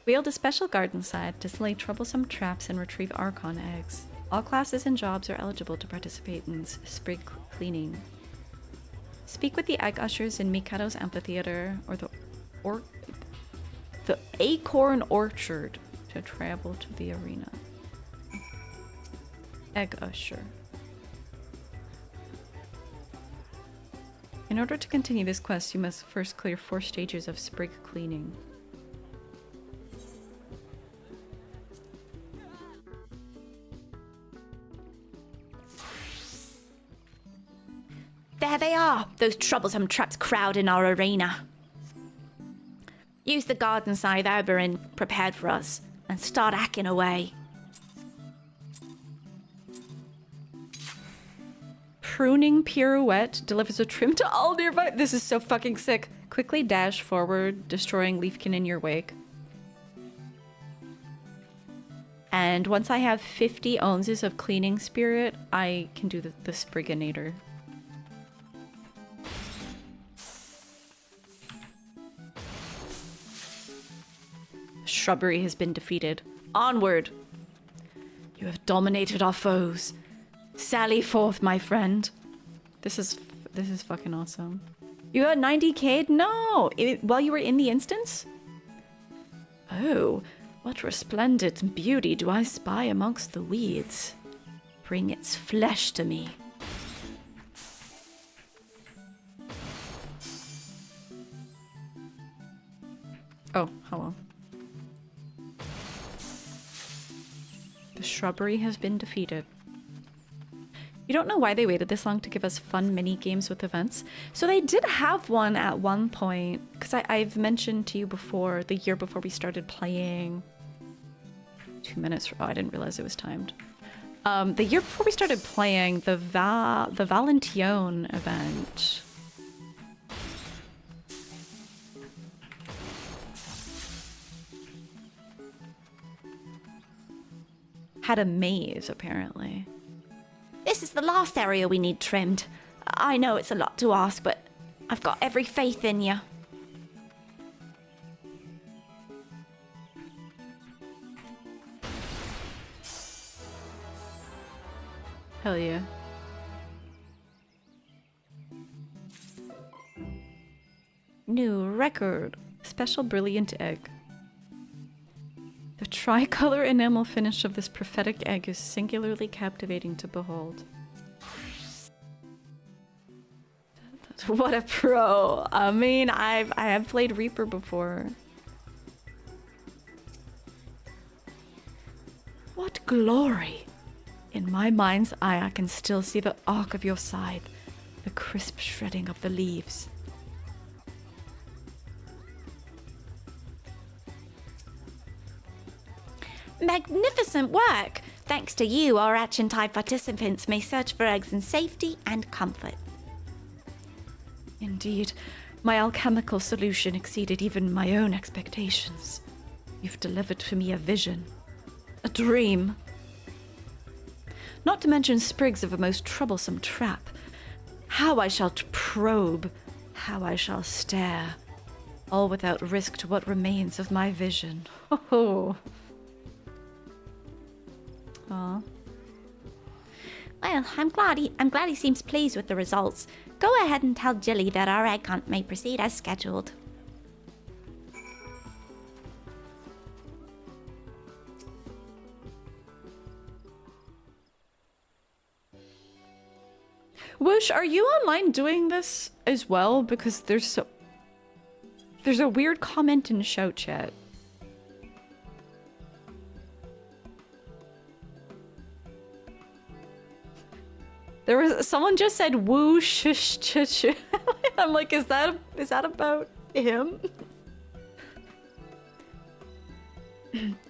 Wield a special garden scythe to slay troublesome traps and retrieve Archon eggs. All classes and jobs are eligible to participate in sprig cleaning. Speak with the egg ushers in Mikado's amphitheater or the Acorn Orchard to travel to the arena. Egg usher. In order to continue this quest, you must first clear 4 stages of sprig cleaning. There they are, those troublesome traps crowding our arena. Use the garden scythe Oberyn prepared for us and start hacking away. Pruning pirouette delivers a trim to all nearby. This is so fucking sick. Quickly dash forward, destroying Leafkin in your wake. And once I have 50 ounces of cleaning spirit, I can do the Spriganator. Shrubbery has been defeated. Onward! You have dominated our foes. Sally forth, my friend. This is fucking awesome. You got 90k? No! While you were in the instance? Oh, what resplendent beauty do I spy amongst the weeds. Bring its flesh to me. Oh, hello. The shrubbery has been defeated. You don't know why they waited this long to give us fun mini games with events. So they did have one at one point, because I've mentioned to you before, the year before we started playing. 2 minutes. Oh, I didn't realize it was timed. The year before we started playing the Valentione event. Had a maze, apparently. This is the last area we need trimmed. I know it's a lot to ask, but I've got every faith in you. Hell yeah. New record. Special brilliant egg. The tricolor enamel finish of this prophetic egg is singularly captivating to behold. What a pro! I mean, I have played Reaper before. What glory! In my mind's eye, I can still see the arc of your scythe, the crisp shredding of the leaves. Magnificent work! Thanks to you, our Achentide participants may search for eggs in safety and comfort. Indeed, my alchemical solution exceeded even my own expectations. You've delivered to me a vision, a dream. Not to mention sprigs of a most troublesome trap. How I shall probe, how I shall stare, all without risk to what remains of my vision. Oh. Aw. Well, I'm glad he seems pleased with the results. Go ahead and tell Jilly that our egg hunt may proceed as scheduled. Whoosh, are you online doing this as well? Because there's a weird comment in shout chat. There was someone just said woo shush shush. I'm like, is that about him?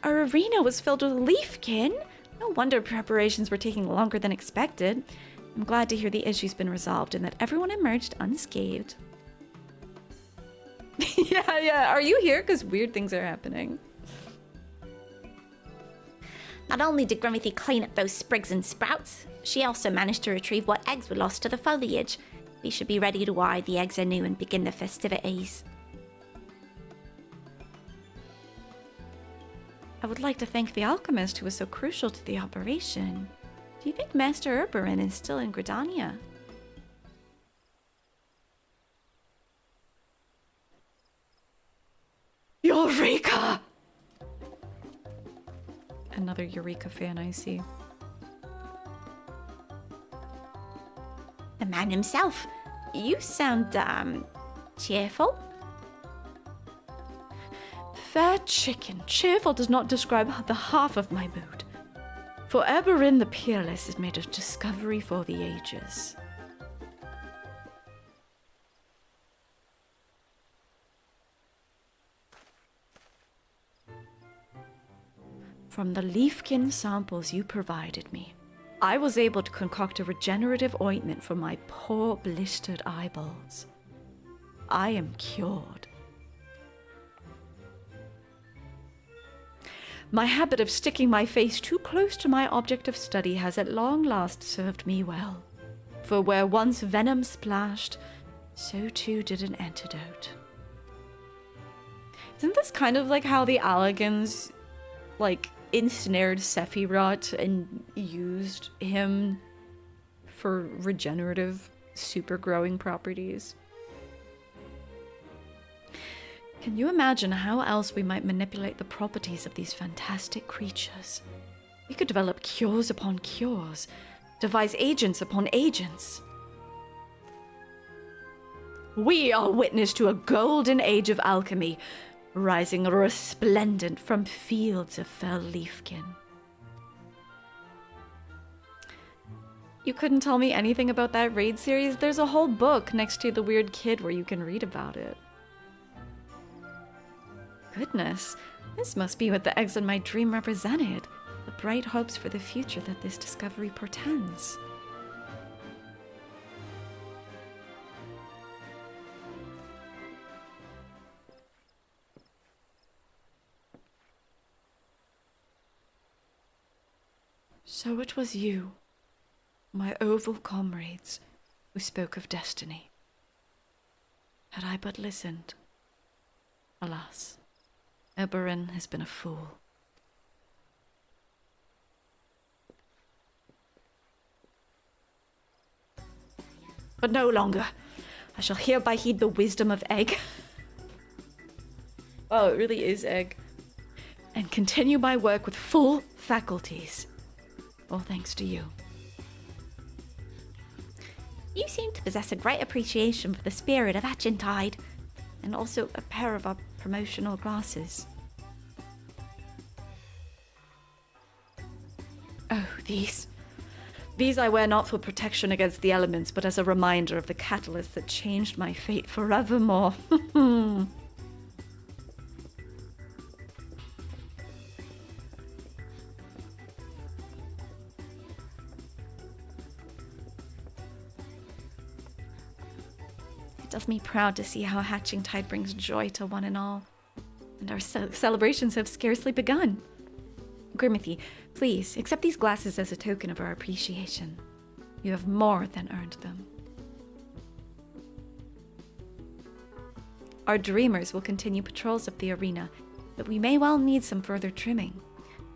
Our arena was filled with leafkin. No wonder preparations were taking longer than expected. I'm glad to hear the issue's been resolved and that everyone emerged unscathed. Yeah. Are you here? Because weird things are happening. Not only did Grimothy clean up those sprigs and sprouts, she also managed to retrieve what eggs were lost to the foliage. We should be ready to eye the eggs anew and begin the festivities. I would like to thank the alchemist who was so crucial to the operation. Do you think Master Oberyn is still in Gridania? Eureka! Another Eureka fan, I see. The man himself. You sound, cheerful. Fair chicken. Cheerful does not describe the half of my mood. For Oberyn the Peerless is made of discovery for the ages. From the leafkin samples you provided me, I was able to concoct a regenerative ointment for my poor blistered eyeballs. I am cured. My habit of sticking my face too close to my object of study has at long last served me well. For where once venom splashed, so too did an antidote. Isn't this kind of like how the Allagans, like, ensnared Sephiroth and used him for regenerative, super growing properties? Can you imagine how else we might manipulate the properties of these fantastic creatures? We could develop cures upon cures, devise agents upon agents. We are witness to a golden age of alchemy, rising resplendent from fields of fell leafkin. You couldn't tell me anything about that raid series? There's a whole book next to the weird kid where you can read about it. Goodness, this must be what the eggs in my dream represented. The bright hopes for the future that this discovery portends. So it was you, my oval comrades, who spoke of destiny. Had I but listened. Alas, Eberron has been a fool. But no longer. I shall hereby heed the wisdom of Egg. Oh, it really is Egg. And continue my work with full faculties. All thanks to you. You seem to possess a great appreciation for the spirit of Achintide, and also a pair of our promotional glasses. Oh, these. These I wear not for protection against the elements, but as a reminder of the catalyst that changed my fate forevermore. It does me proud to see how hatching tide brings joy to one and all. And our celebrations have scarcely begun. Grimothy, please accept these glasses as a token of our appreciation. You have more than earned them. Our dreamers will continue patrols of the arena, but we may well need some further trimming.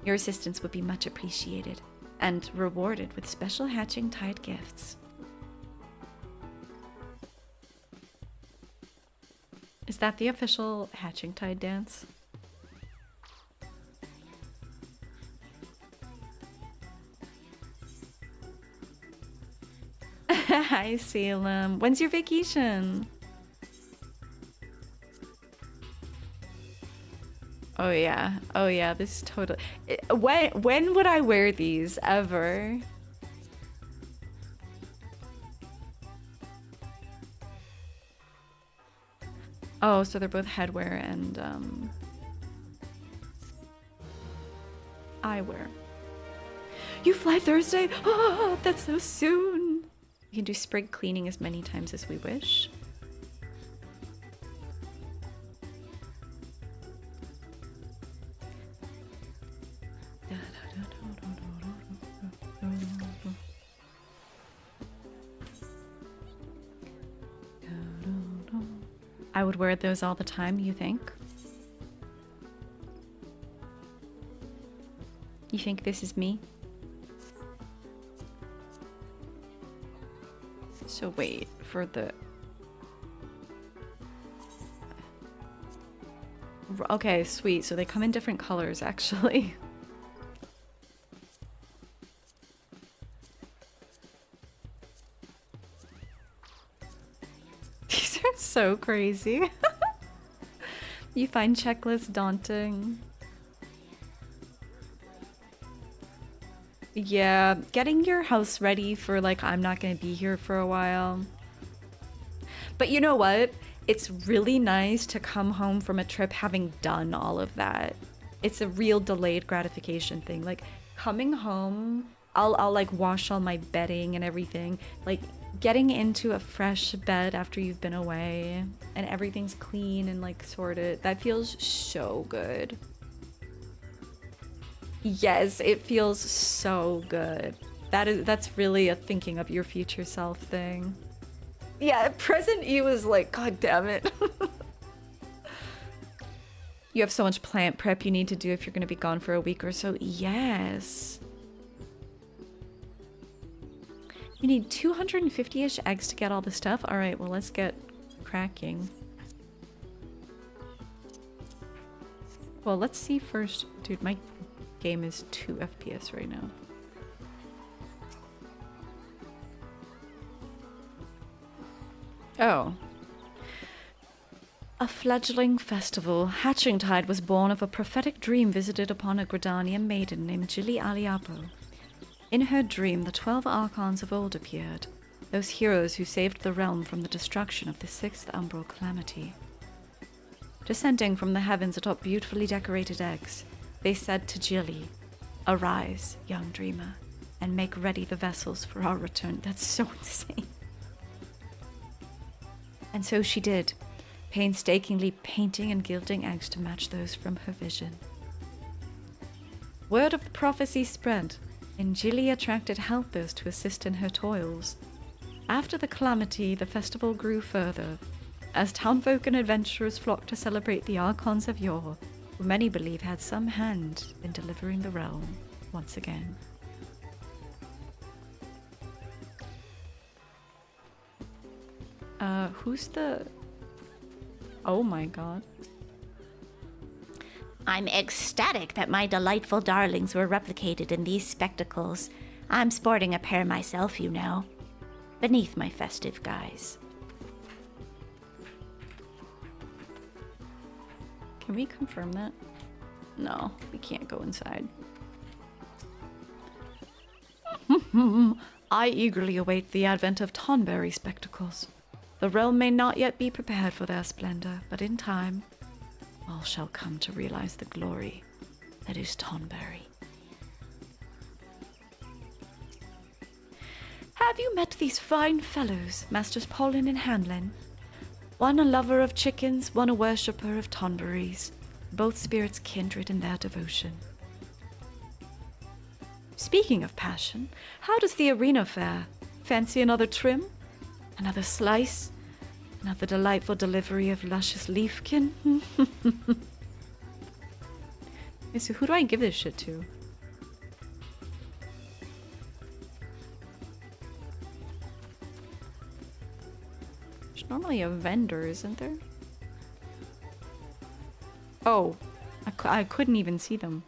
Your assistance would be much appreciated, and rewarded with special hatching tide gifts. Is that the official hatching tide dance? Hi, Salem. When's your vacation? Oh yeah, this totally... When would I wear these, ever? Oh, so they're both headwear and, eyewear. You fly Thursday? Oh, that's so soon! We can do sprig cleaning as many times as we wish. I would wear those all the time, you think? You think this is me? So wait, for the... Okay, sweet. So they come in different colors, actually. These are so crazy. You find checklists daunting. Yeah, getting your house ready for, like, I'm not gonna be here for a while. But you know what? It's really nice to come home from a trip having done all of that. It's a real delayed gratification thing. Like, coming home, I'll like wash all my bedding and everything. Like, getting into a fresh bed after you've been away and everything's clean and like sorted. That feels so good. Yes, it feels so good. That's really a thinking of your future self thing. Yeah, present you is like, god damn it. You have so much plant prep you need to do if you're going to be gone for a week or so. Yes. You need 250-ish eggs to get all the stuff. All right, well, let's get cracking. Well, let's see first. Dude, my game is 2 FPS right now. Oh. A fledgling festival. Hatchingtide was born of a prophetic dream visited upon a Gridanian maiden named Jilly Aliapo. In her dream, the 12 Archons of old appeared, those heroes who saved the realm from the destruction of the 6th Umbral Calamity. Descending from the heavens atop beautifully decorated eggs, they said to Jilly, "Arise, young dreamer, and make ready the vessels for our return." That's so insane. And so she did, painstakingly painting and gilding eggs to match those from her vision. Word of the prophecy spread, and Jilly attracted helpers to assist in her toils. After the calamity, the festival grew further, as townfolk and adventurers flocked to celebrate the Archons of yore, who many believe had some hand in delivering the realm once again. Who's the... Oh my god. I'm ecstatic that my delightful darlings were replicated in these spectacles. I'm sporting a pair myself, you know, beneath my festive guise. Can we confirm that? No, we can't go inside. I eagerly await the advent of Tonberry spectacles. The realm may not yet be prepared for their splendor, but in time, all shall come to realize the glory that is Tonberry. Have you met these fine fellows, Masters Paulin and Hanlon? One a lover of chickens, one a worshipper of Tonberries, both spirits kindred in their devotion. Speaking of passion, how does the arena fare? Fancy another trim? Another slice? Another delightful delivery of luscious leafkin? Okay, so who do I give this shit to? There's normally a vendor, isn't there? Oh, I couldn't even see them.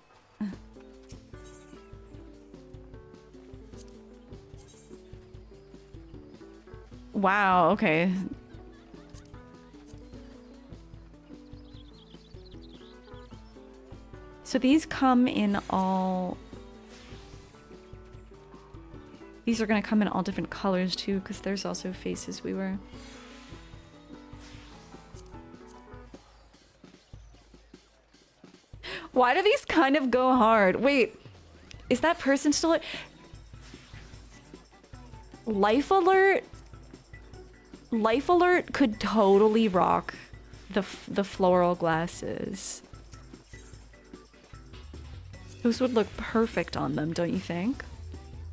Wow, okay. So these come in all... These are going to come in all different colors too, because there's also faces we were... Why do these kind of go hard? Wait, is that person still... Life Alert? Life Alert could totally rock the floral glasses. Those would look perfect on them, don't you think?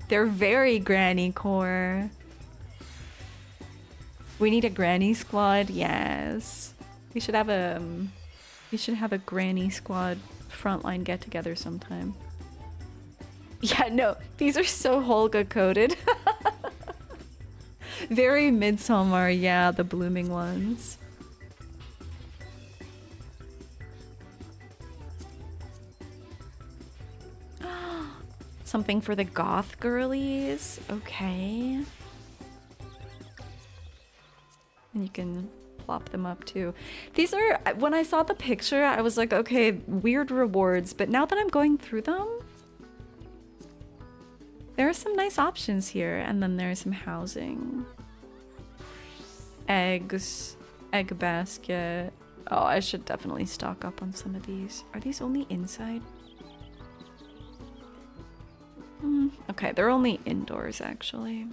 They're very granny core. We need a granny squad, yes. We should have a granny squad frontline get together sometime. Yeah, no, these are so Holga coded. Very Midsummer, yeah, the blooming ones. Something for the goth girlies. Okay. And you can plop them up too. These are, when I saw the picture, I was like, okay, weird rewards. But now that I'm going through them, there are some nice options here. And then there's some housing. Eggs. Egg basket. Oh, I should definitely stock up on some of these. Are these only inside? Okay, they're only indoors, actually.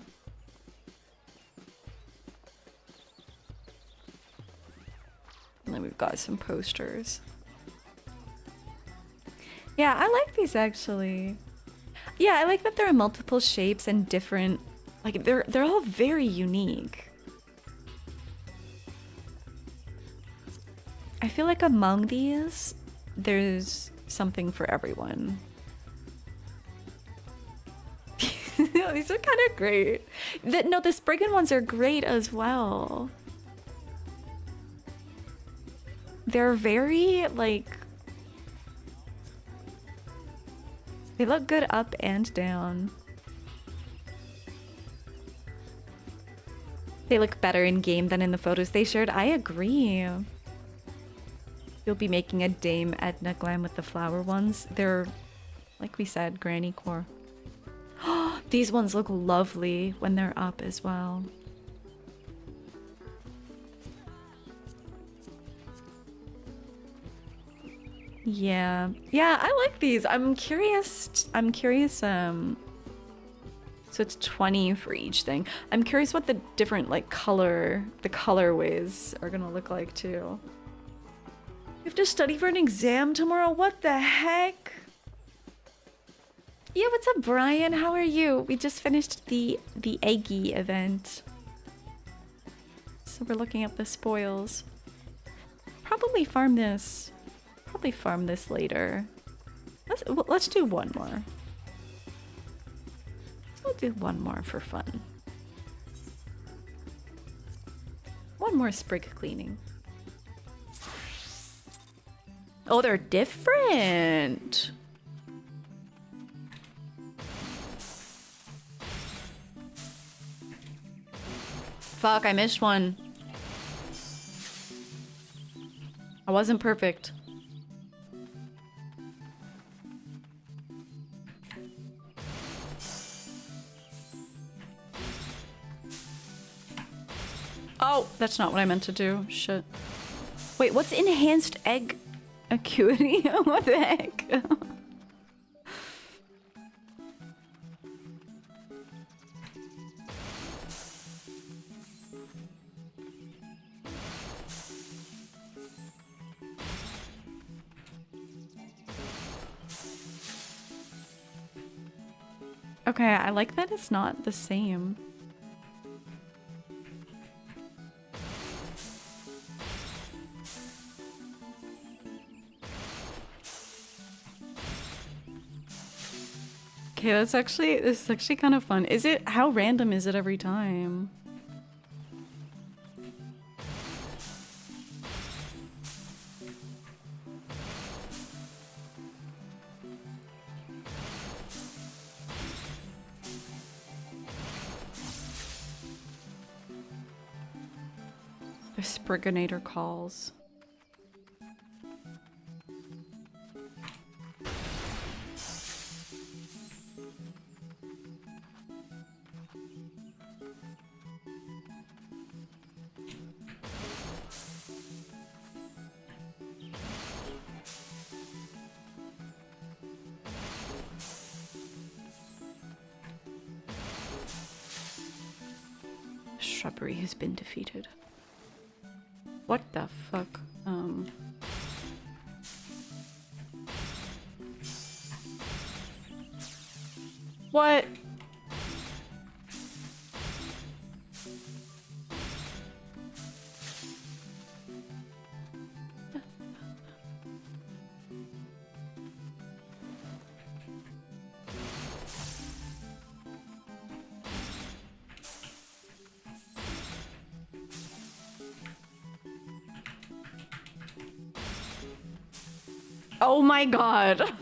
And then we've got some posters. Yeah, I like these, actually. Yeah, I like that there are multiple shapes and different... Like, they're all very unique. I feel like among these, there's something for everyone. These are kind of great. No, the Spriggan ones are great as well. They're very, like... They look good up and down. They look better in game than in the photos they shared. I agree. You'll be making a Dame Edna glam with the flower ones. They're, like we said, granny core. These ones look lovely when they're up as well. Yeah. Yeah, I like these. I'm curious, so it's 20 for each thing. I'm curious what the different, like, colorways are gonna look like, too. You have to study for an exam tomorrow? What the heck? Yeah, what's up, Brian? How are you? We just finished the Eggy event. So we're looking at the spoils. Probably farm this. Probably farm this later. Let's do one more. We'll do one more for fun. One more sprig cleaning. Oh, they're different. Fuck, I missed one. I wasn't perfect. Oh, that's not what I meant to do. Shit. Wait, what's enhanced egg acuity? What the heck? Okay, I like that it's not the same. Okay, this is actually kind of fun. Is it, how random is it every time? The Spriganator calls. Shrubbery has been defeated. What the fuck? What? Oh my god.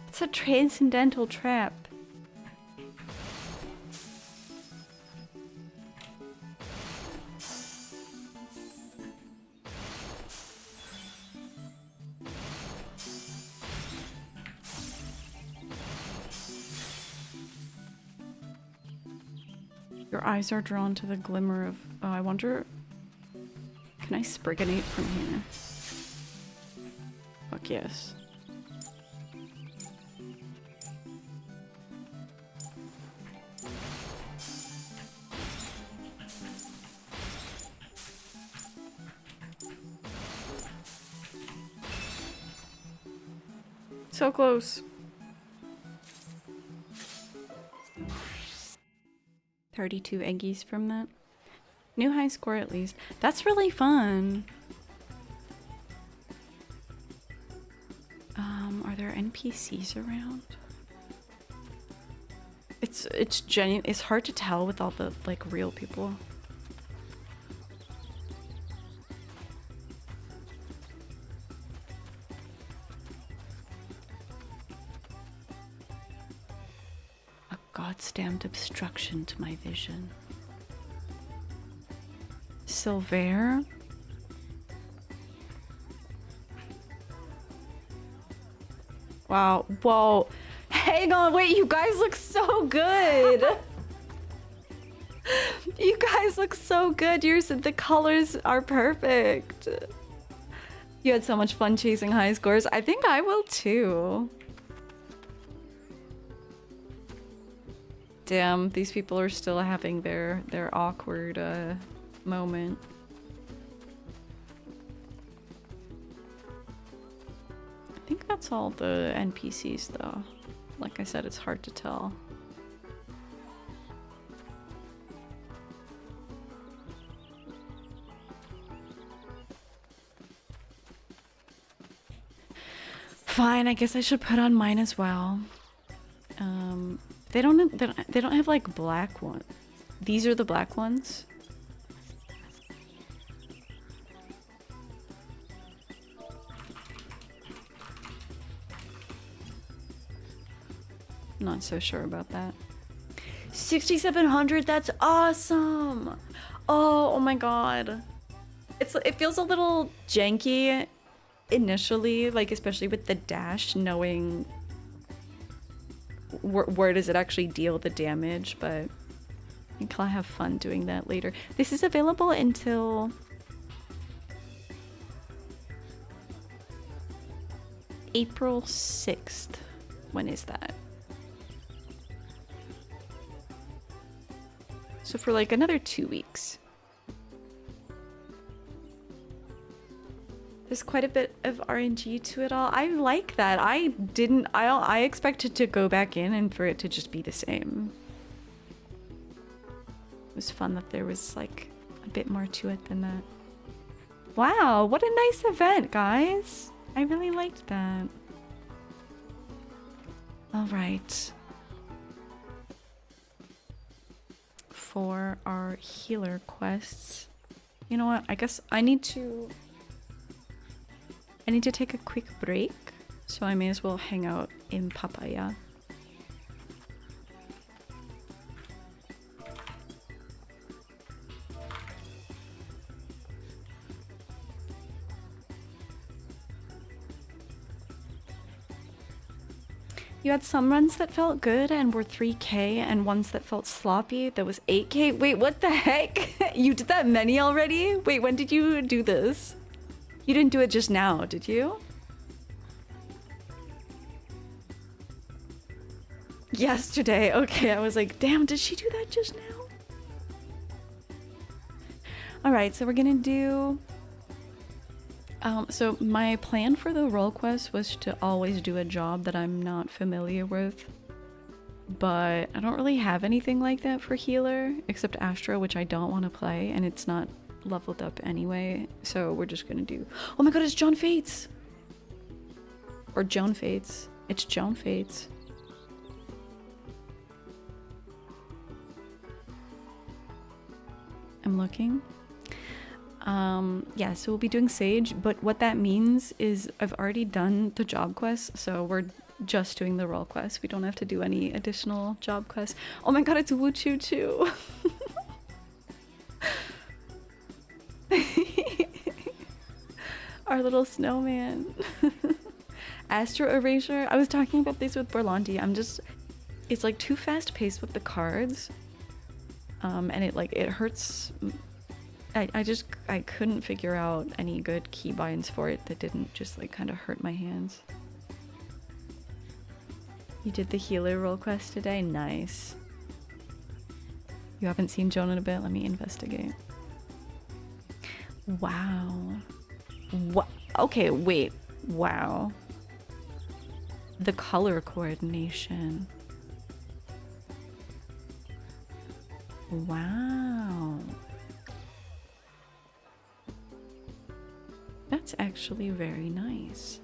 It's a transcendental trap. Your eyes are drawn to the glimmer of... Oh, I wonder... Can I spriganate from here? Fuck yes. So close. 32 eggies from that. New high score at least. That's really fun. Are there NPCs around? It's genuine. It's hard to tell with all the like real people. A god-stamped obstruction to my vision. Silver. Wow. Whoa. Hang on. Wait, you guys look so good. You guys look so good. The colors are perfect. You had so much fun chasing high scores. I think I will too. Damn, these people are still having their awkward moment. I think that's all the NPCs though. Like I said, it's hard to tell. Fine, I guess I should put on mine as well. They don't have like black ones. These are the black ones. Not so sure about that. 6,700, that's awesome. Oh my god. It feels a little janky initially, like especially with the dash, knowing where does it actually deal the damage, but I think I'll have fun doing that later. This is available until April 6th. When is that? So for like another 2 weeks. There's quite a bit of RNG to it all. I like that. I expected to go back in and for it to just be the same. It was fun that there was like a bit more to it than that. Wow, what a nice event, guys. I really liked that. All right. For our healer quests. You know what? I guess I need to take a quick break, so I may as well hang out in Papaya. You had some runs that felt good and were 3k and ones that felt sloppy that was 8k. Wait, what the heck? You did that many already? Wait, when did you do this? You didn't do it just now, did you? Yesterday. Okay, I was like, damn, did she do that just now? Alright, so we're gonna do... so my plan for the role quest was to always do a job that I'm not familiar with. But I don't really have anything like that for healer, except Astra, which I don't want to play, and it's not leveled up anyway, so we're just gonna do... Oh my god, it's John Fates! Or Joan Fates. It's Joan Fates. I'm looking. Yeah, so we'll be doing Sage, but what that means is I've already done the job quest, so we're just doing the role quest. We don't have to do any additional job quests. Oh my god, it's Wu Choo Choo! Our little snowman. Astro Erasure. I was talking about this with Borlandi. It's like too fast paced with the cards. and it hurts. I couldn't figure out any good keybinds for it that didn't just like kind of hurt my hands. You did the healer role quest today? Nice. You haven't seen Joan in a bit? Let me investigate. Wow. What? Okay, wait. Wow. The color coordination. Wow. That's actually very nice.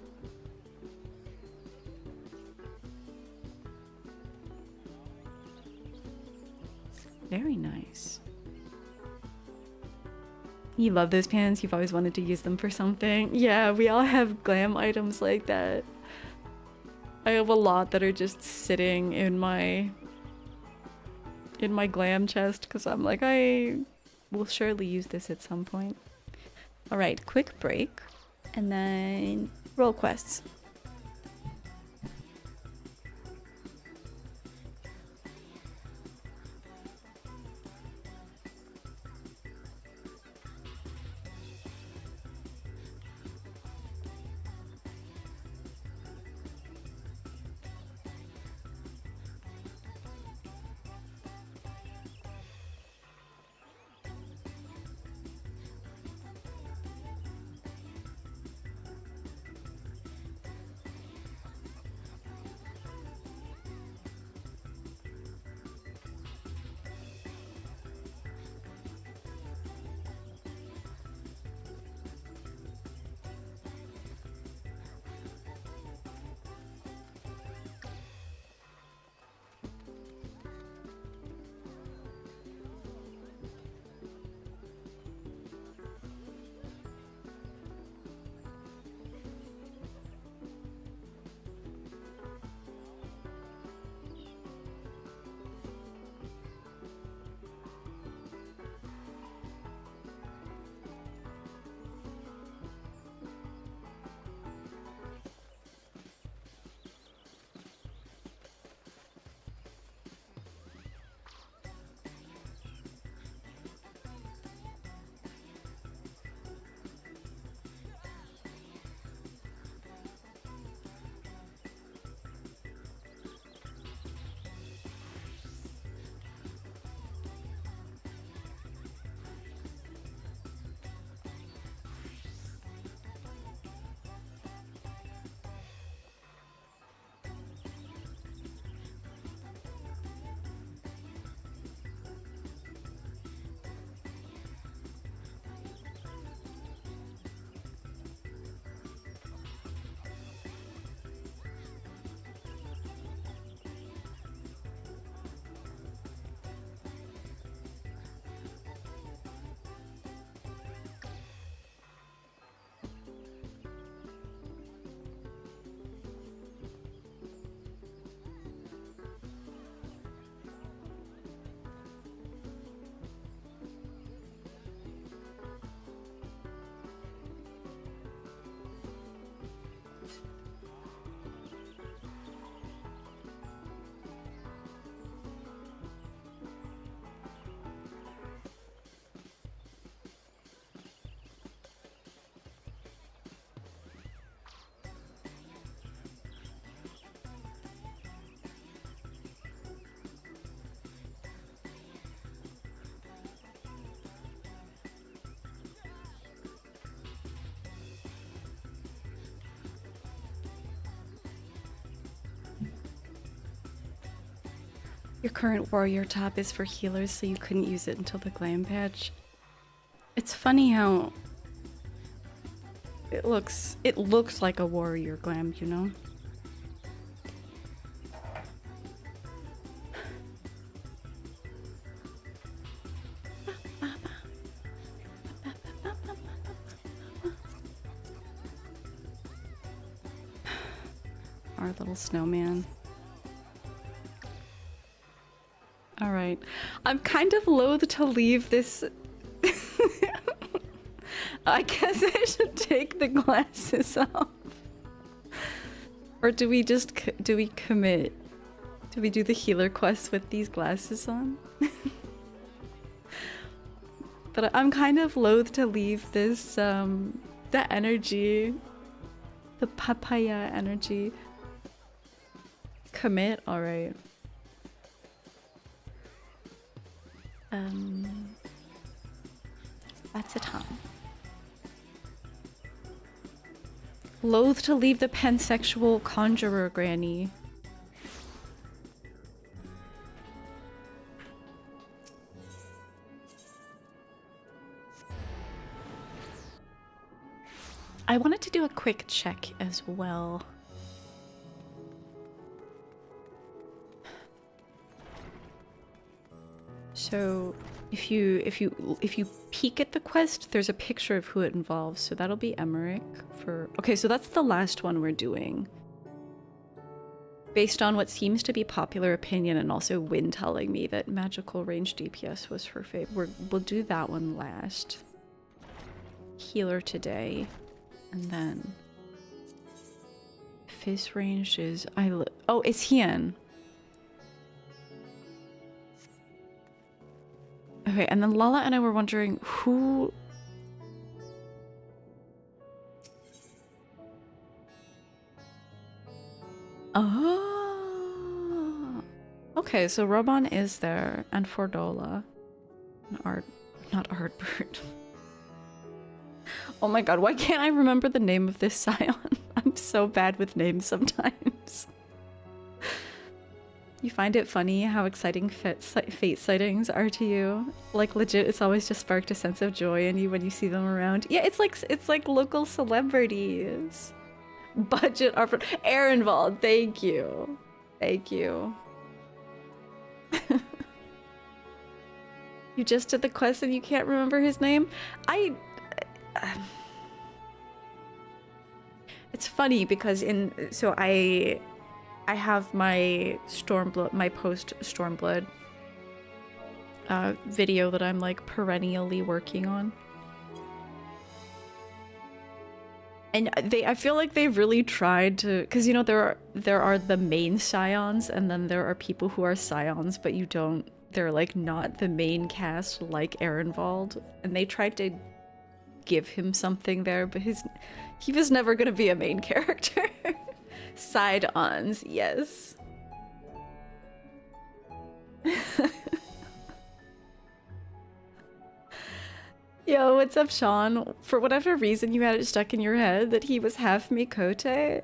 Very nice. You love those pants? You've always wanted to use them for something? Yeah, we all have glam items like that. I have a lot that are just sitting in my glam chest because I'm like, I will surely use this at some point. Alright, quick break. And then roll quests. Your current warrior top is for healers, so you couldn't use it until the glam patch. It's funny how it looks like a warrior glam, you know? Our little snowman. Alright. I'm kind of loath to leave this. I guess I should take the glasses off. Or do we just, do we commit? Do we do the healer quest with these glasses on? But I'm kind of loath to leave this, the energy. The papaya energy. Commit? Alright. That's a ton. Loath to leave the pansexual conjurer granny. I wanted to do a quick check as well. So if you peek at the quest, there's a picture of who it involves. So that'll be Emmerich for... Okay, so that's the last one we're doing. Based on what seems to be popular opinion and also Wynn telling me that magical range DPS was her favorite. We'll do that one last. Healer today. And then... Fizz range is... Oh, it's Hien. Okay, and then Lala and I were wondering who... Oh. Okay, so Robon is there, and Fordola. And not Artbird. Oh my god, why can't I remember the name of this scion? I'm so bad with names sometimes. You find it funny how exciting fate sightings are to you? Like legit, it's always just sparked a sense of joy in you when you see them around. Yeah, it's like local celebrities. Budget art. Ehrenwald, thank you. Thank you. You just did the quest and you can't remember his name? It's funny because I have my Stormblood, my post Stormblood video that I'm like perennially working on. And I feel like they've really tried to, because you know there are the main scions and then there are people who are scions, but they're like not the main cast like Ehrenwald, and they tried to give him something there, but he was never gonna be a main character. Side-ons, yes. Yo, what's up, Sean? For whatever reason, you had it stuck in your head that he was half Mikote.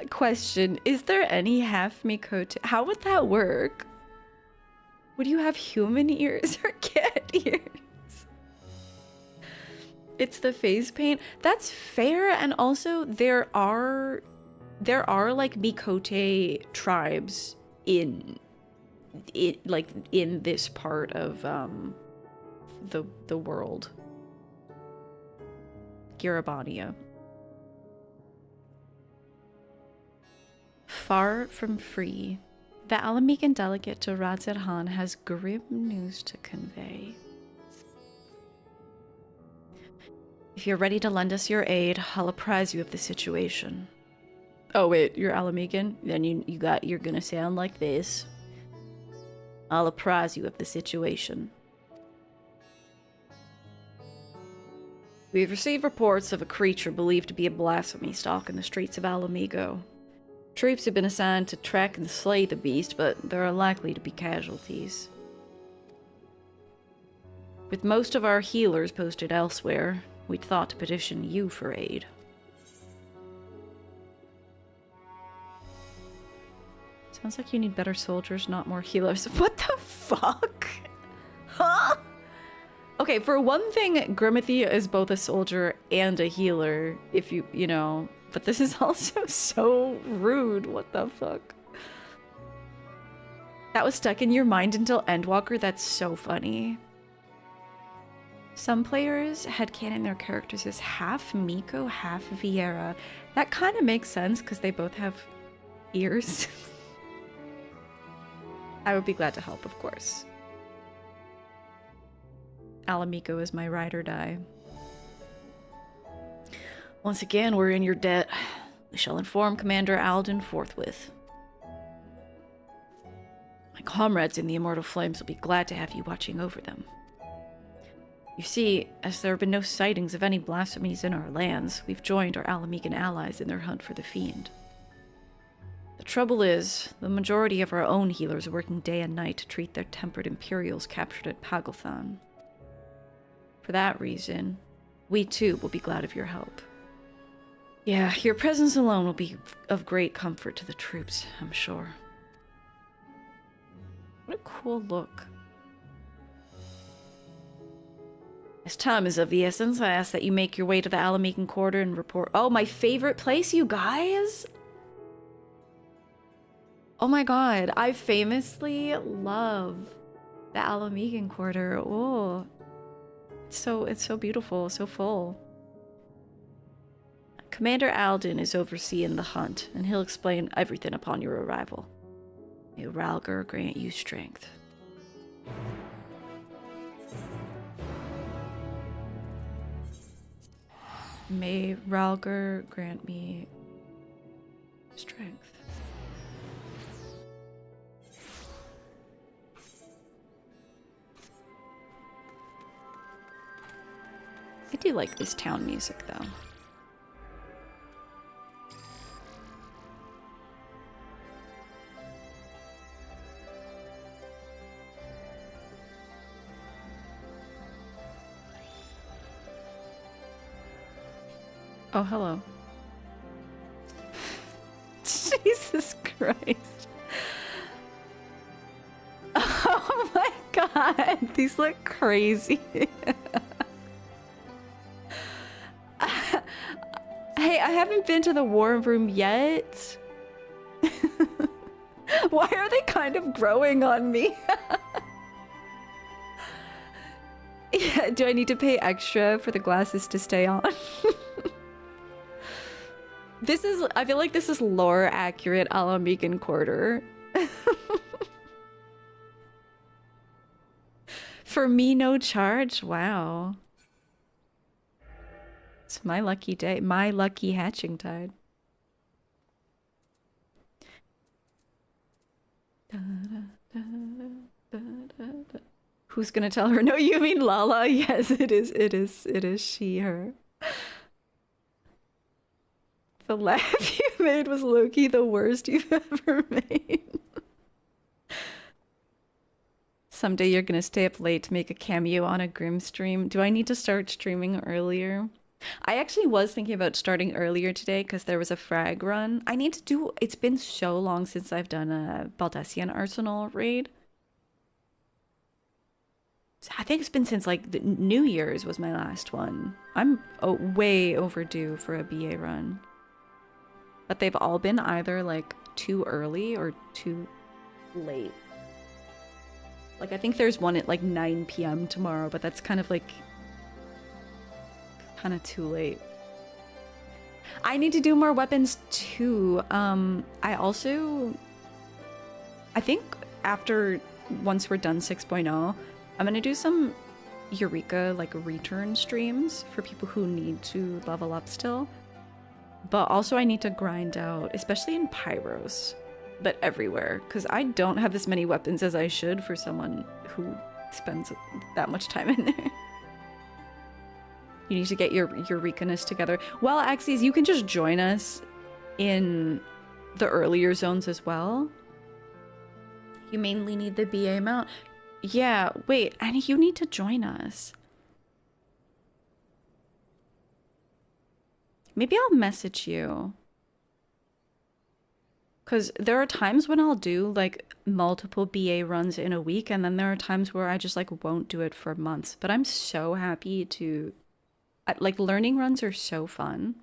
Question, is there any half Mikote? How would that work? Would you have human ears or cat ears? It's the phase paint. That's fair, and also there are like Mikote tribes in this part of the world. Girabania. Far from free, the Alamican delegate to Radzerhan has grim news to convey. If you're ready to lend us your aid, I'll apprise you of the situation. Oh wait, you're Alamican? Then you're gonna sound like this. I'll apprise you of the situation. We've received reports of a creature believed to be a blasphemy stalking the streets of Alamigo. Troops have been assigned to track and slay the beast, but there are likely to be casualties. With most of our healers posted elsewhere, we'd thought to petition you for aid. Sounds like you need better soldiers, not more healers. What the fuck? Huh? Okay, for one thing, Grimithia is both a soldier and a healer, if you know. But this is also so rude. What the fuck? That was stuck in your mind until Endwalker? That's so funny. Some players headcanon their characters as half Miko, half Vieira. That kind of makes sense because they both have ears. I would be glad to help, of course. Alamico is my ride or die. Once again, we're in your debt. We shall inform Commander Alden forthwith. My god, comrades in the Immortal Flames will be glad to have you watching over them. You see, as there have been no sightings of any blasphemies in our lands, we've joined our Alamegan allies in their hunt for the Fiend. The trouble is, the majority of our own healers are working day and night to treat their tempered Imperials captured at Pagelthan. For that reason, we too will be glad of your help. Yeah, your presence alone will be of great comfort to the troops, I'm sure. What a cool look. As time is of the essence, I ask that you make your way to the Alamegan Quarter and report— Oh, my favorite place, you guys! Oh my god, I famously love the Alamegan Quarter. Oh, it's so beautiful, so full. Commander Alden is overseeing the hunt, and he'll explain everything upon your arrival. May Ralgar grant you strength. May Ralgar grant me strength. I do like this town music, though. Oh, hello. Jesus Christ. Oh my god, these look crazy. Hey, I haven't been to the war room yet. Why are they kind of growing on me? Yeah, do I need to pay extra for the glasses to stay on? I feel like this is lore accurate Alamegan Quarter. For me, no charge? Wow. It's my lucky day, my lucky hatching tide. Who's gonna tell her? No, you mean Lala? Yes, it is she, her. The laugh you made was low-key the worst you've ever made. Someday you're gonna stay up late to make a cameo on a Grim stream. Do I need to start streaming earlier? I actually was thinking about starting earlier today because there was a frag run. I need to do— it's been so long since I've done a Baldesion Arsenal raid. I think it's been since like the New Year's was my last one. I'm way overdue for a BA run. But they've all been either like too early or too late. Like I think there's one at like 9 p.m. tomorrow, but that's kind of like too late. I need to do more weapons too. I think once we're done 6.0, I'm gonna do some Eureka like return streams for people who need to level up still. But also I need to grind out, especially in Pyros, but everywhere, because I don't have as many weapons as I should for someone who spends that much time in there. You need to get your Eureka-ness together. Well, Axies, you can just join us in the earlier zones as well. You mainly need the BA mount. Yeah, wait, Annie, you need to join us. Maybe I'll message you. Because there are times when I'll do like multiple BA runs in a week, and then there are times where I just like won't do it for months. But I'm so happy to— like learning runs are so fun.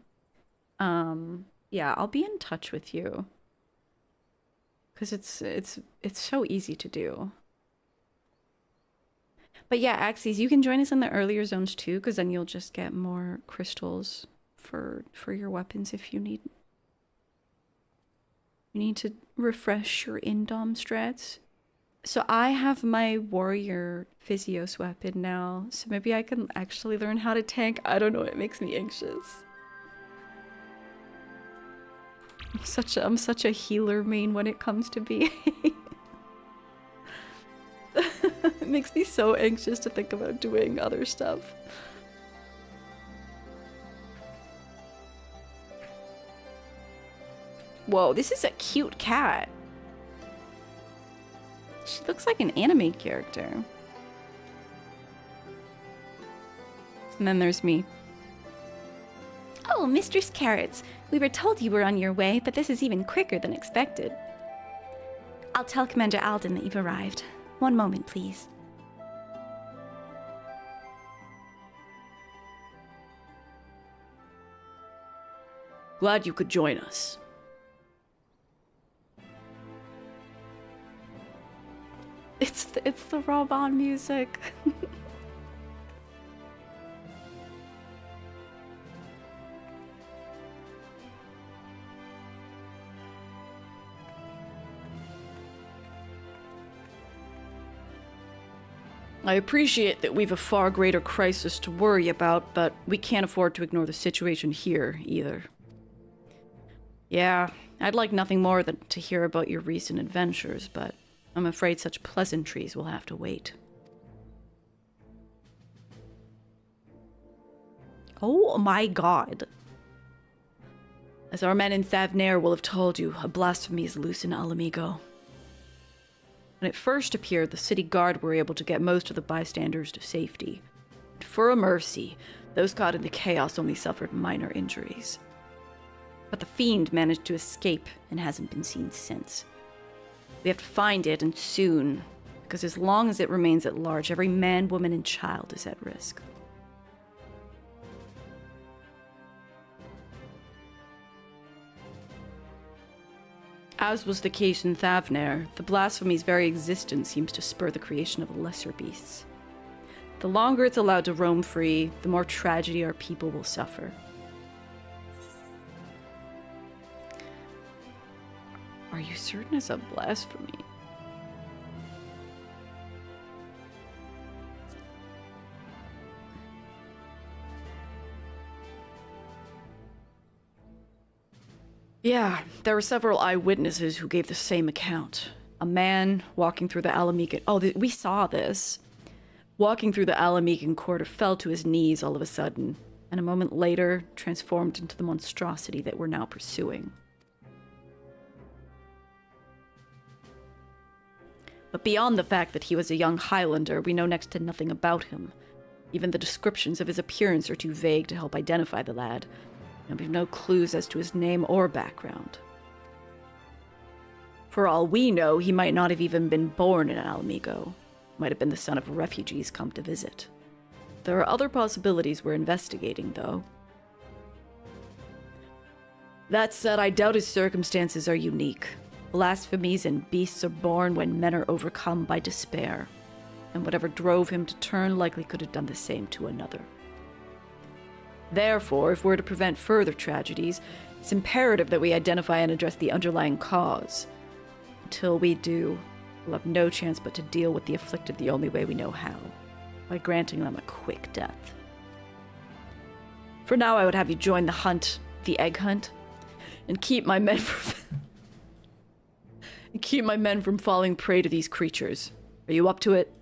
Yeah, I'll be in touch with you. Because it's so easy to do. But yeah, Axies, you can join us in the earlier zones too, because then you'll just get more crystals for your weapons if you need. You need to refresh your Indom strats. So I have my warrior Physios weapon now, so maybe I can actually learn how to tank. I don't know, it makes me anxious. I'm such a healer main when it comes to BA. It makes me so anxious to think about doing other stuff. Whoa, this is a cute cat. She looks like an anime character. And then there's me. Oh, Mistress Carrots. We were told you were on your way, but this is even quicker than expected. I'll tell Commander Alden that you've arrived. One moment, please. Glad you could join us. It's the Raban music. I appreciate that we've a far greater crisis to worry about, but we can't afford to ignore the situation here, either. Yeah, I'd like nothing more than to hear about your recent adventures, but I'm afraid such pleasantries will have to wait. Oh my god. As our men in Thavnair will have told you, a blasphemy is loose in Alamigo. When it first appeared, the city guard were able to get most of the bystanders to safety. And for a mercy, those caught in the chaos only suffered minor injuries. But the fiend managed to escape and hasn't been seen since. We have to find it, and soon, because as long as it remains at large, every man, woman, and child is at risk. As was the case in Thavnair, the blasphemy's very existence seems to spur the creation of lesser beasts. The longer it's allowed to roam free, the more tragedy our people will suffer. Are you certain it's a blasphemy? Yeah, there were several eyewitnesses who gave the same account. A man walking through the Alamican... Oh, we saw this. Walking through the Alamican quarter fell to his knees all of a sudden, and a moment later transformed into the monstrosity that we're now pursuing. But beyond the fact that he was a young Highlander, we know next to nothing about him. Even the descriptions of his appearance are too vague to help identify the lad, and we've no clues as to his name or background. For all we know, he might not have even been born in Alamigo. Might have been the son of refugees come to visit. There are other possibilities we're investigating, though. That said, I doubt his circumstances are unique. Blasphemies and beasts are born when men are overcome by despair, and whatever drove him to turn likely could have done the same to another. Therefore, if we're to prevent further tragedies, it's imperative that we identify and address the underlying cause. Until we do, we'll have no chance but to deal with the afflicted the only way we know how, by granting them a quick death. For now, I would have you join the hunt, the egg hunt, and keep my men from falling prey to these creatures. Are you up to it?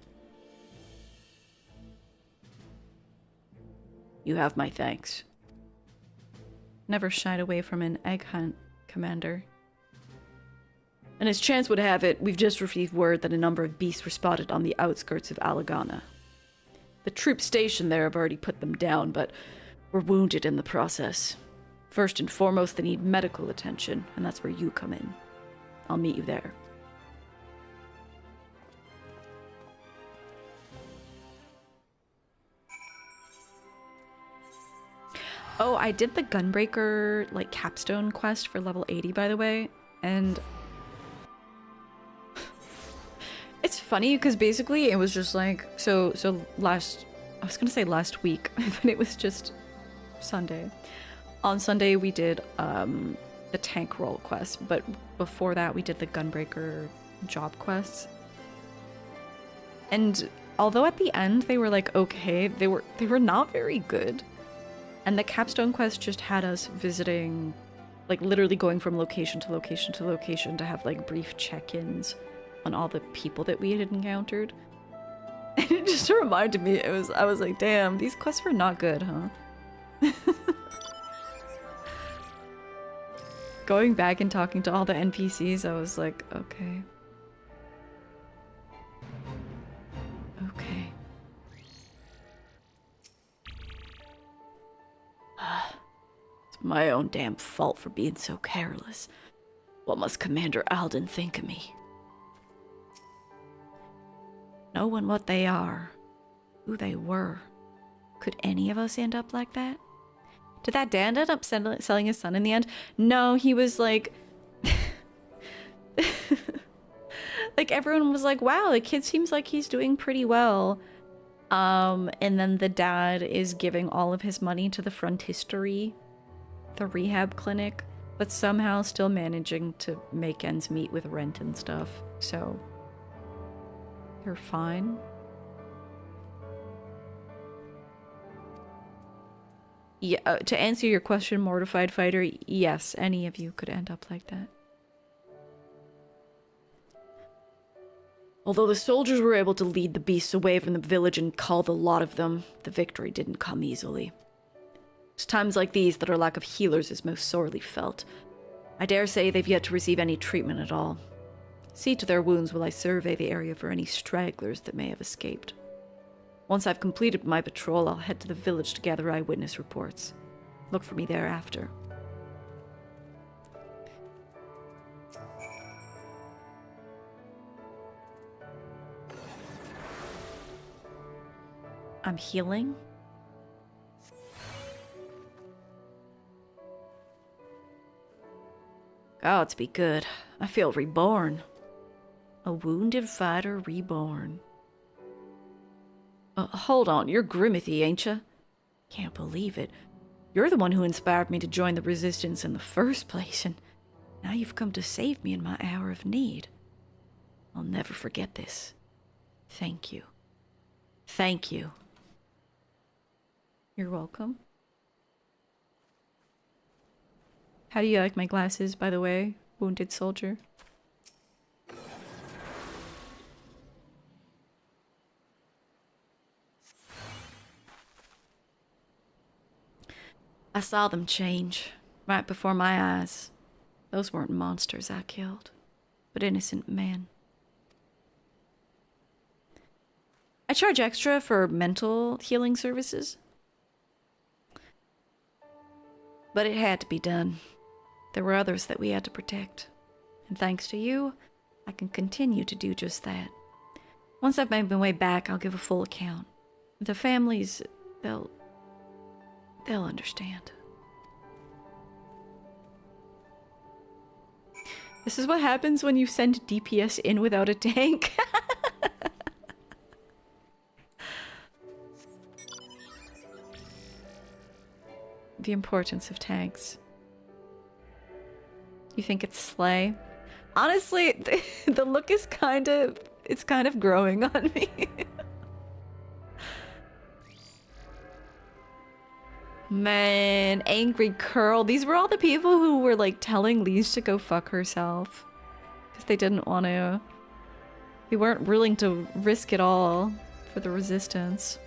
You have my thanks. Never shied away from an egg hunt, Commander. And as chance would have it, we've just received word that a number of beasts were spotted on the outskirts of Alagana. The troops stationed there have already put them down, but were wounded in the process. First and foremost, they need medical attention, and that's where you come in. I'll meet you there. Oh, I did the Gunbreaker, capstone quest for level 80, by the way, and it's funny, because basically it was just I was gonna say last week, but it was just Sunday. On Sunday, we did, the tank roll quest, but before that, we did the Gunbreaker job quests. And although at the end they were okay, they were not very good. And the capstone quest just had us visiting, literally going from location to location to location to have brief check-ins on all the people that we had encountered. And it just reminded me, I was like, damn, these quests were not good, huh? Going back and talking to all the NPCs, I was like, okay. Okay. It's my own damn fault for being so careless. What must Commander Alden think of me? Knowing what they are, who they were, could any of us end up like that? Did that dad end up selling his son in the end? No, he was like... like, everyone was like, wow, the kid seems like he's doing pretty well. And then the dad is giving all of his money to the Frontistery, the rehab clinic, but somehow still managing to make ends meet with rent and stuff. So, you're fine. Yeah, to answer your question, Mortified Fighter, yes, any of you could end up like that. Although the soldiers were able to lead the beasts away from the village and cull the lot of them, the victory didn't come easily. It's times like these that our lack of healers is most sorely felt. I dare say they've yet to receive any treatment at all. See to their wounds while I survey the area for any stragglers that may have escaped. Once I've completed my patrol, I'll head to the village to gather eyewitness reports. Look for me thereafter. I'm healing? Gods be good. I feel reborn. A wounded fighter reborn. Hold on, you're Grimithy, ain't ya? Can't believe it. You're the one who inspired me to join the Resistance in the first place, and now you've come to save me in my hour of need. I'll never forget this. Thank you. Thank you. You're welcome. How do you like my glasses, by the way, wounded soldier? I saw them change, right before my eyes. Those weren't monsters I killed, but innocent men. I charge extra for mental healing services, but it had to be done. There were others that we had to protect, and thanks to you, I can continue to do just that. Once I've made my way back, I'll give a full account. The families, they'll understand. This is what happens when you send DPS in without a tank. The importance of tanks. You think it's slay? Honestly, the look is it's kind of growing on me. Man, Angry Curl. These were all the people who were like telling Lise to go fuck herself. Because they didn't want to. They weren't willing to risk it all for the Resistance.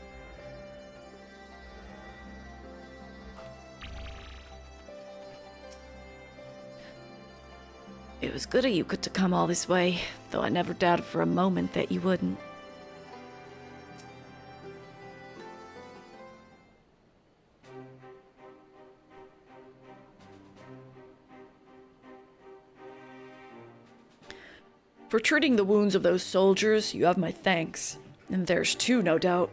It was good of you to come all this way, though I never doubted for a moment that you wouldn't. For treating the wounds of those soldiers, you have my thanks. And theirs too, no doubt.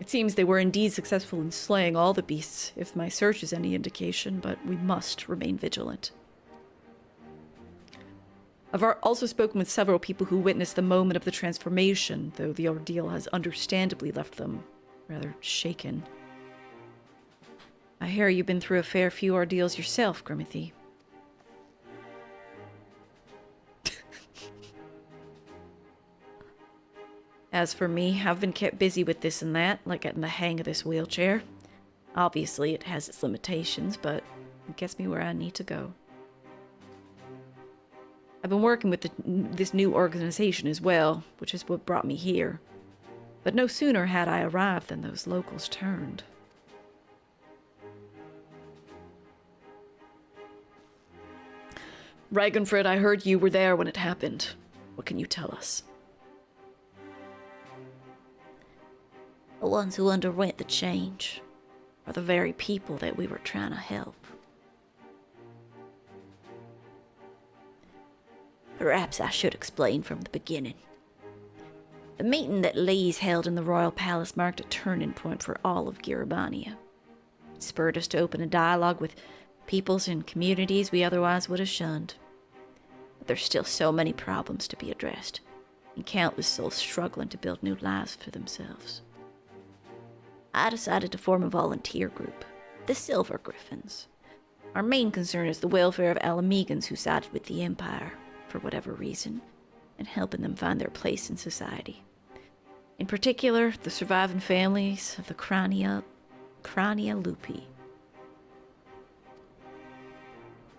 It seems they were indeed successful in slaying all the beasts, if my search is any indication, but we must remain vigilant. I've also spoken with several people who witnessed the moment of the transformation, though the ordeal has understandably left them rather shaken. I hear you've been through a fair few ordeals yourself, Grimithy. As for me, I've been kept busy with this and that, like getting the hang of this wheelchair. Obviously, it has its limitations, but it gets me where I need to go. I've been working with this new organization as well, which is what brought me here. But no sooner had I arrived than those locals turned. Ragnfrid, I heard you were there when it happened. What can you tell us? The ones who underwent the change are the very people that we were trying to help. Perhaps I should explain from the beginning. The meeting that Lee's held in the royal palace marked a turning point for all of Giribania. It spurred us to open a dialogue with peoples and communities we otherwise would have shunned. But there's still so many problems to be addressed, and countless souls struggling to build new lives for themselves. I decided to form a volunteer group, the Silver Griffins. Our main concern is the welfare of Alamegans who sided with the Empire, for whatever reason, and helping them find their place in society. In particular, the surviving families of the Crania Lupi.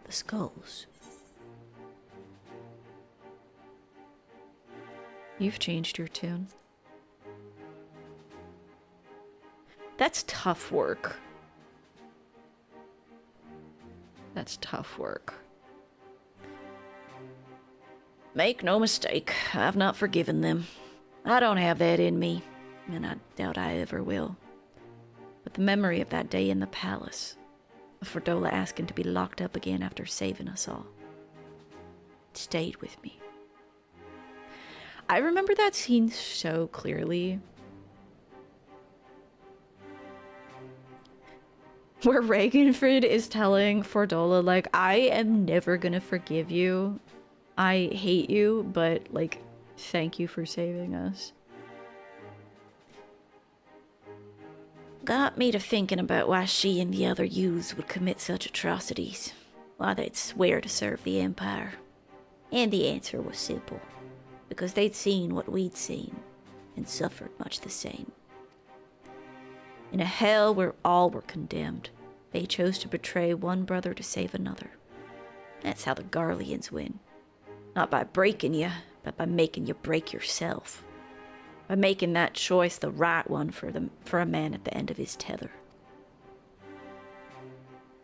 The skulls. You've changed your tune. That's tough work. That's tough work. Make no mistake, I've not forgiven them. I don't have that in me, and I doubt I ever will. But the memory of that day in the palace, of Ferdola asking to be locked up again after saving us all, it stayed with me. I remember that scene so clearly. Where Ragnfrid is telling Ferdola, like, I am never gonna forgive you. I hate you, but, like, thank you for saving us. Got me to thinking about why she and the other youths would commit such atrocities. Why they'd swear to serve the Empire. And the answer was simple. Because they'd seen what we'd seen, and suffered much the same. In a hell where all were condemned, they chose to betray one brother to save another. That's how the Garleans win. Not by breaking you, but by making you break yourself. By making that choice the right one for a man at the end of his tether.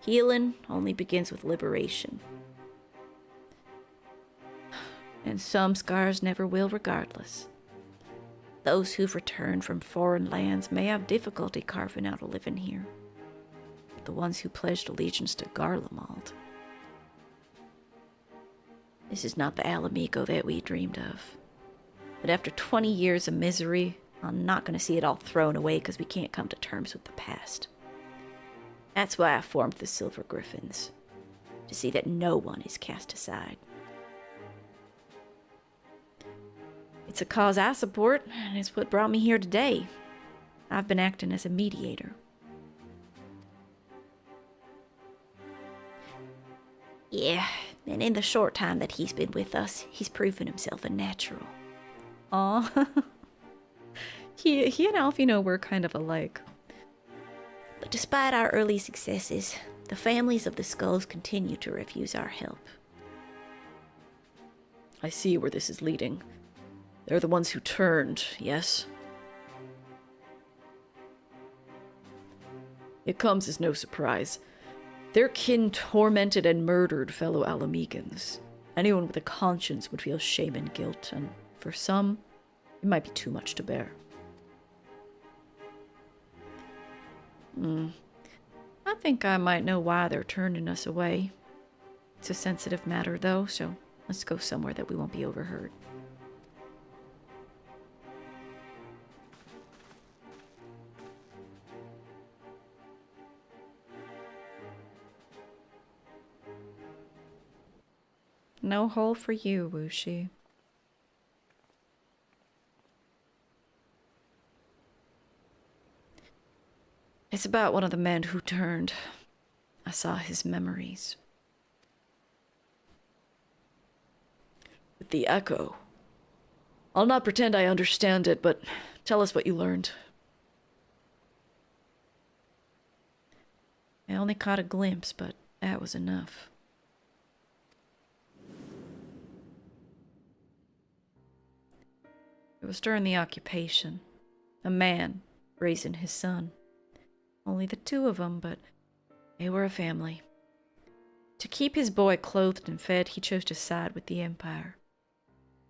Healing only begins with liberation. And some scars never will regardless. Those who've returned from foreign lands may have difficulty carving out a living here. But the ones who pledged allegiance to Garlemald. This is not the Alamigo that we dreamed of. But after 20 years of misery, I'm not going to see it all thrown away because we can't come to terms with the past. That's why I formed the Silver Griffins. To see that no one is cast aside. It's a cause I support, and it's what brought me here today. I've been acting as a mediator. Yeah, and in the short time that he's been with us, he's proven himself a natural. Aw. he and Alfie know we're kind of alike. But despite our early successes, the families of the Skulls continue to refuse our help. I see where this is leading. They're the ones who turned, yes? It comes as no surprise. Their kin tormented and murdered fellow Alamegans. Anyone with a conscience would feel shame and guilt, and for some, it might be too much to bear. I think I might know why they're turning us away. It's a sensitive matter, though, so let's go somewhere that we won't be overheard. No hole for you, Wuxi. It's about one of the men who turned. I saw his memories. With the echo. I'll not pretend I understand it, but tell us what you learned. I only caught a glimpse, but that was enough. It was during the occupation. A man raising his son. Only the two of them, but they were a family. To keep his boy clothed and fed, he chose to side with the Empire.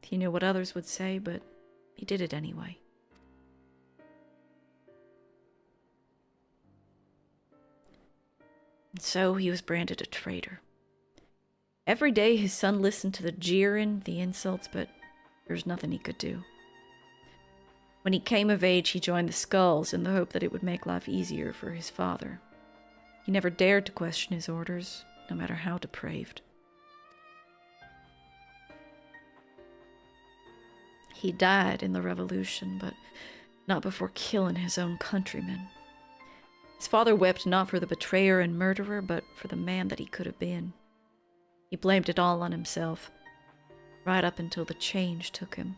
He knew what others would say, but he did it anyway. And so he was branded a traitor. Every day his son listened to the jeering, the insults, but there was nothing he could do. When he came of age, he joined the Skulls in the hope that it would make life easier for his father. He never dared to question his orders, no matter how depraved. He died in the revolution, but not before killing his own countrymen. His father wept not for the betrayer and murderer, but for the man that he could have been. He blamed it all on himself, right up until the change took him.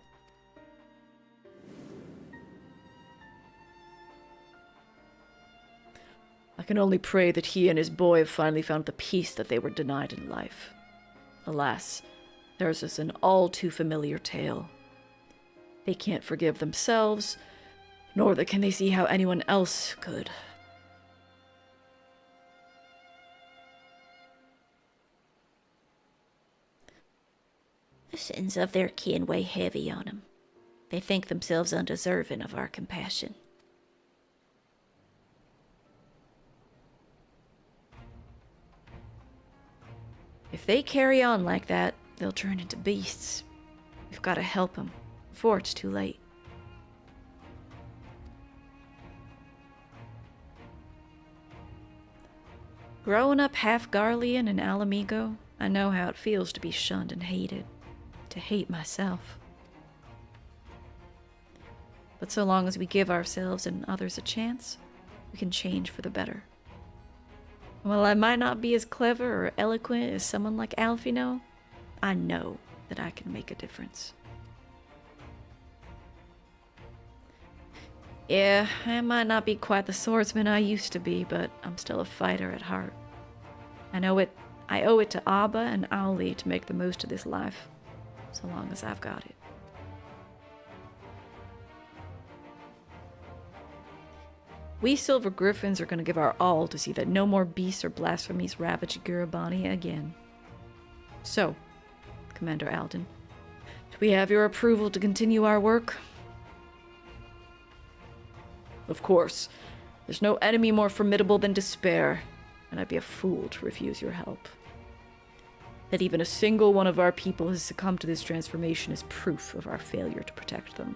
I can only pray that he and his boy have finally found the peace that they were denied in life. Alas, theirs is an all too familiar tale. They can't forgive themselves, nor can they see how anyone else could. The sins of their kin weigh heavy on them. They think themselves undeserving of our compassion. If they carry on like that, they'll turn into beasts. We've got to help them before it's too late. Growing up half Garlean and Alamigo, I know how it feels to be shunned and hated. To hate myself. But so long as we give ourselves and others a chance, we can change for the better. While I might not be as clever or eloquent as someone like Alfino, I know that I can make a difference. Yeah, I might not be quite the swordsman I used to be, but I'm still a fighter at heart. I owe it to Abba and Auli to make the most of this life, so long as I've got it. We Silver Griffins are going to give our all to see that no more beasts or blasphemies ravage Garabania again. So, Commander Alden, do we have your approval to continue our work? Of course. There's no enemy more formidable than despair, and I'd be a fool to refuse your help. That even a single one of our people has succumbed to this transformation is proof of our failure to protect them.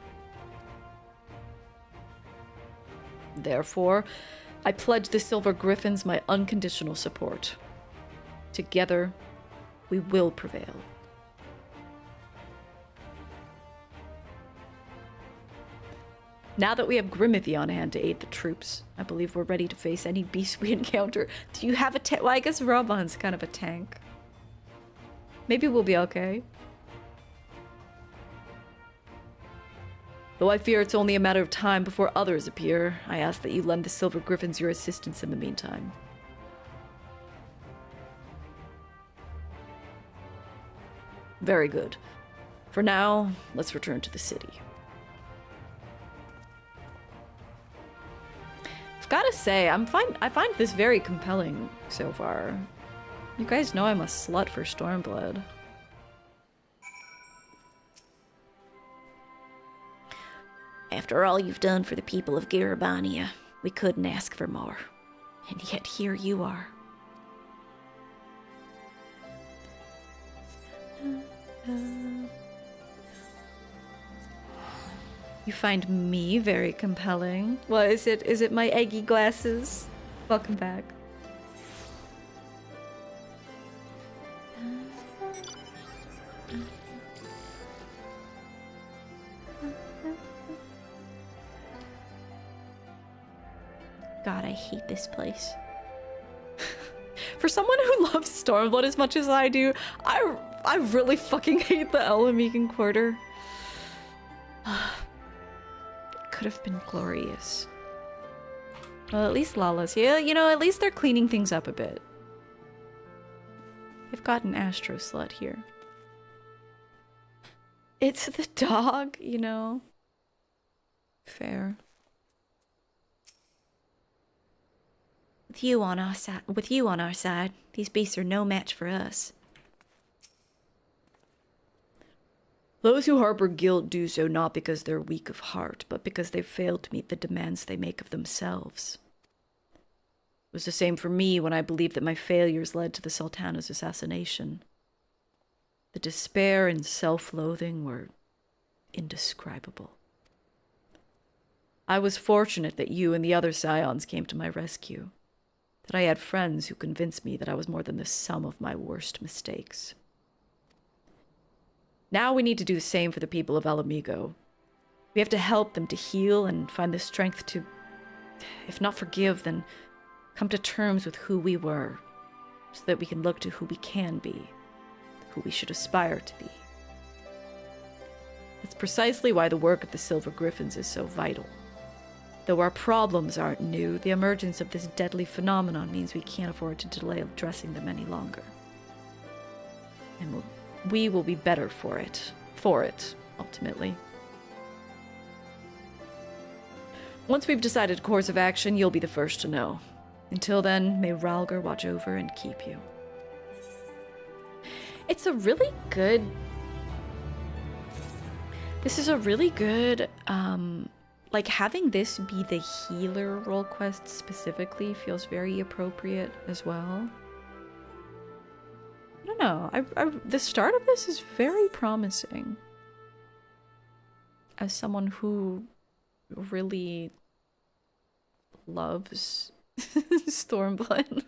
Therefore, I pledge the Silver Griffins my unconditional support. Together, we will prevail. Now that we have Grimmithy on hand to aid the troops, I believe we're ready to face any beast we encounter. Do you have a tank? Well, I guess Robon's kind of a tank. Maybe we'll be okay. Though I fear it's only a matter of time before others appear, I ask that you lend the Silver Griffins your assistance in the meantime. Very good. For now, let's return to the city. I've gotta say, I find this very compelling so far. You guys know I'm a slut for Stormblood. After all you've done for the people of Garabania, we couldn't ask for more. And yet here you are. You find me very compelling. What is it? Is it my eggy glasses? Welcome back. God, I hate this place. For someone who loves Stormblood as much as I do, I really fucking hate the Elamigan Quarter. It could have been glorious. Well, at least Lala's here. You know, at least they're cleaning things up a bit. They've got an Astro Slut here. It's the dog, you know. Fair. With you on our side, these beasts are no match for us. Those who harbor guilt do so not because they're weak of heart, but because they've failed to meet the demands they make of themselves. It was the same for me when I believed that my failures led to the Sultana's assassination. The despair and self-loathing were indescribable. I was fortunate that you and the other scions came to my rescue, that I had friends who convinced me that I was more than the sum of my worst mistakes. Now we need to do the same for the people of Alamigo. We have to help them to heal and find the strength to, if not forgive, then come to terms with who we were, so that we can look to who we can be, who we should aspire to be. That's precisely why the work of the Silver Griffins is so vital. Though our problems aren't new, the emergence of this deadly phenomenon means we can't afford to delay addressing them any longer. And we will be better for it, ultimately. Once we've decided a course of action, you'll be the first to know. Until then, may Ralgar watch over and keep you. It's a really good... This is a really good, like, having this be the healer role quest specifically feels very appropriate as well. I don't know. The start of this is very promising. As someone who really loves Stormblood.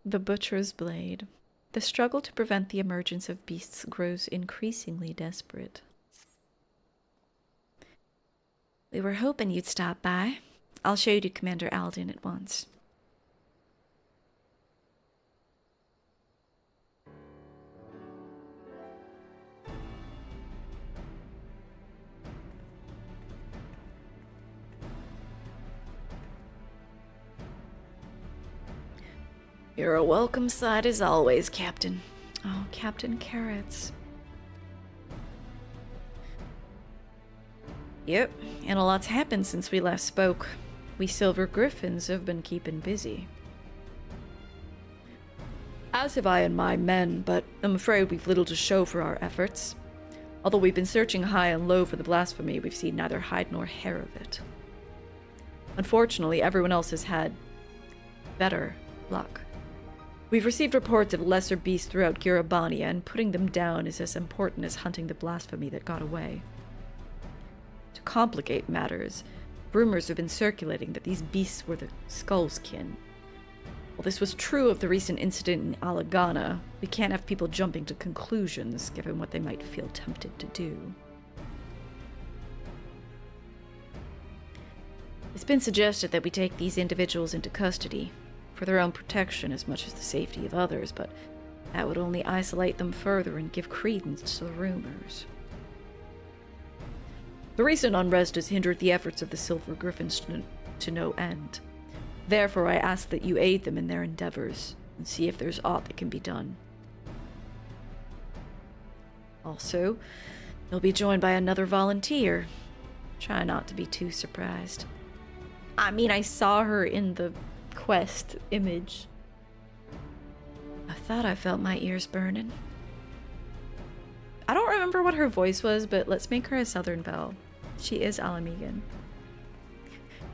The Butcher's Blade. The struggle to prevent the emergence of beasts grows increasingly desperate. We were hoping you'd stop by. I'll show you to Commander Alden at once. You're a welcome sight as always, Captain. Oh, Captain Carrots. Yep, and a lot's happened since we last spoke. We Silver Griffins have been keeping busy. As have I and my men, but I'm afraid we've little to show for our efforts. Although we've been searching high and low for the blasphemy, we've seen neither hide nor hair of it. Unfortunately, everyone else has had better luck. We've received reports of lesser beasts throughout Girabania, and putting them down is as important as hunting the blasphemy that got away. To complicate matters, rumors have been circulating that these beasts were the Skullskin. While this was true of the recent incident in Alagana, we can't have people jumping to conclusions given what they might feel tempted to do. It's been suggested that we take these individuals into custody, for their own protection as much as the safety of others, but that would only isolate them further and give credence to the rumors. The recent unrest has hindered the efforts of the Silver Griffins to no end. Therefore, I ask that you aid them in their endeavors, and see if there's aught that can be done. Also, you'll be joined by another volunteer. Try not to be too surprised. I mean, I saw her in the quest image. I thought I felt my ears burning. I don't remember what her voice was, but let's make her a Southern Belle. She is Alamigan.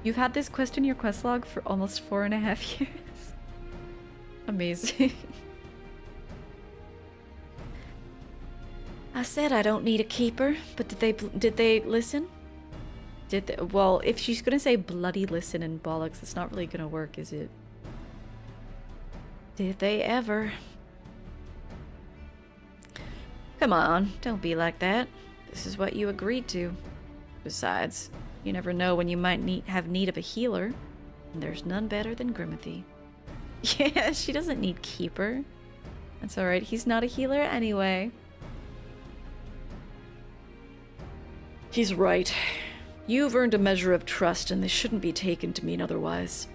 You've had this quest in your quest log for almost 4.5 years. Amazing. I said I don't need a keeper, but did they listen? Well, if she's gonna say bloody listen and bollocks, it's not really gonna work, is it? Did they ever? Come on, don't be like that. This is what you agreed to. Besides, you never know when you might have need of a healer, and there's none better than Grimothy. Yeah, she doesn't need keeper. That's alright, he's not a healer anyway. He's right. You've earned a measure of trust, and this shouldn't be taken to mean otherwise.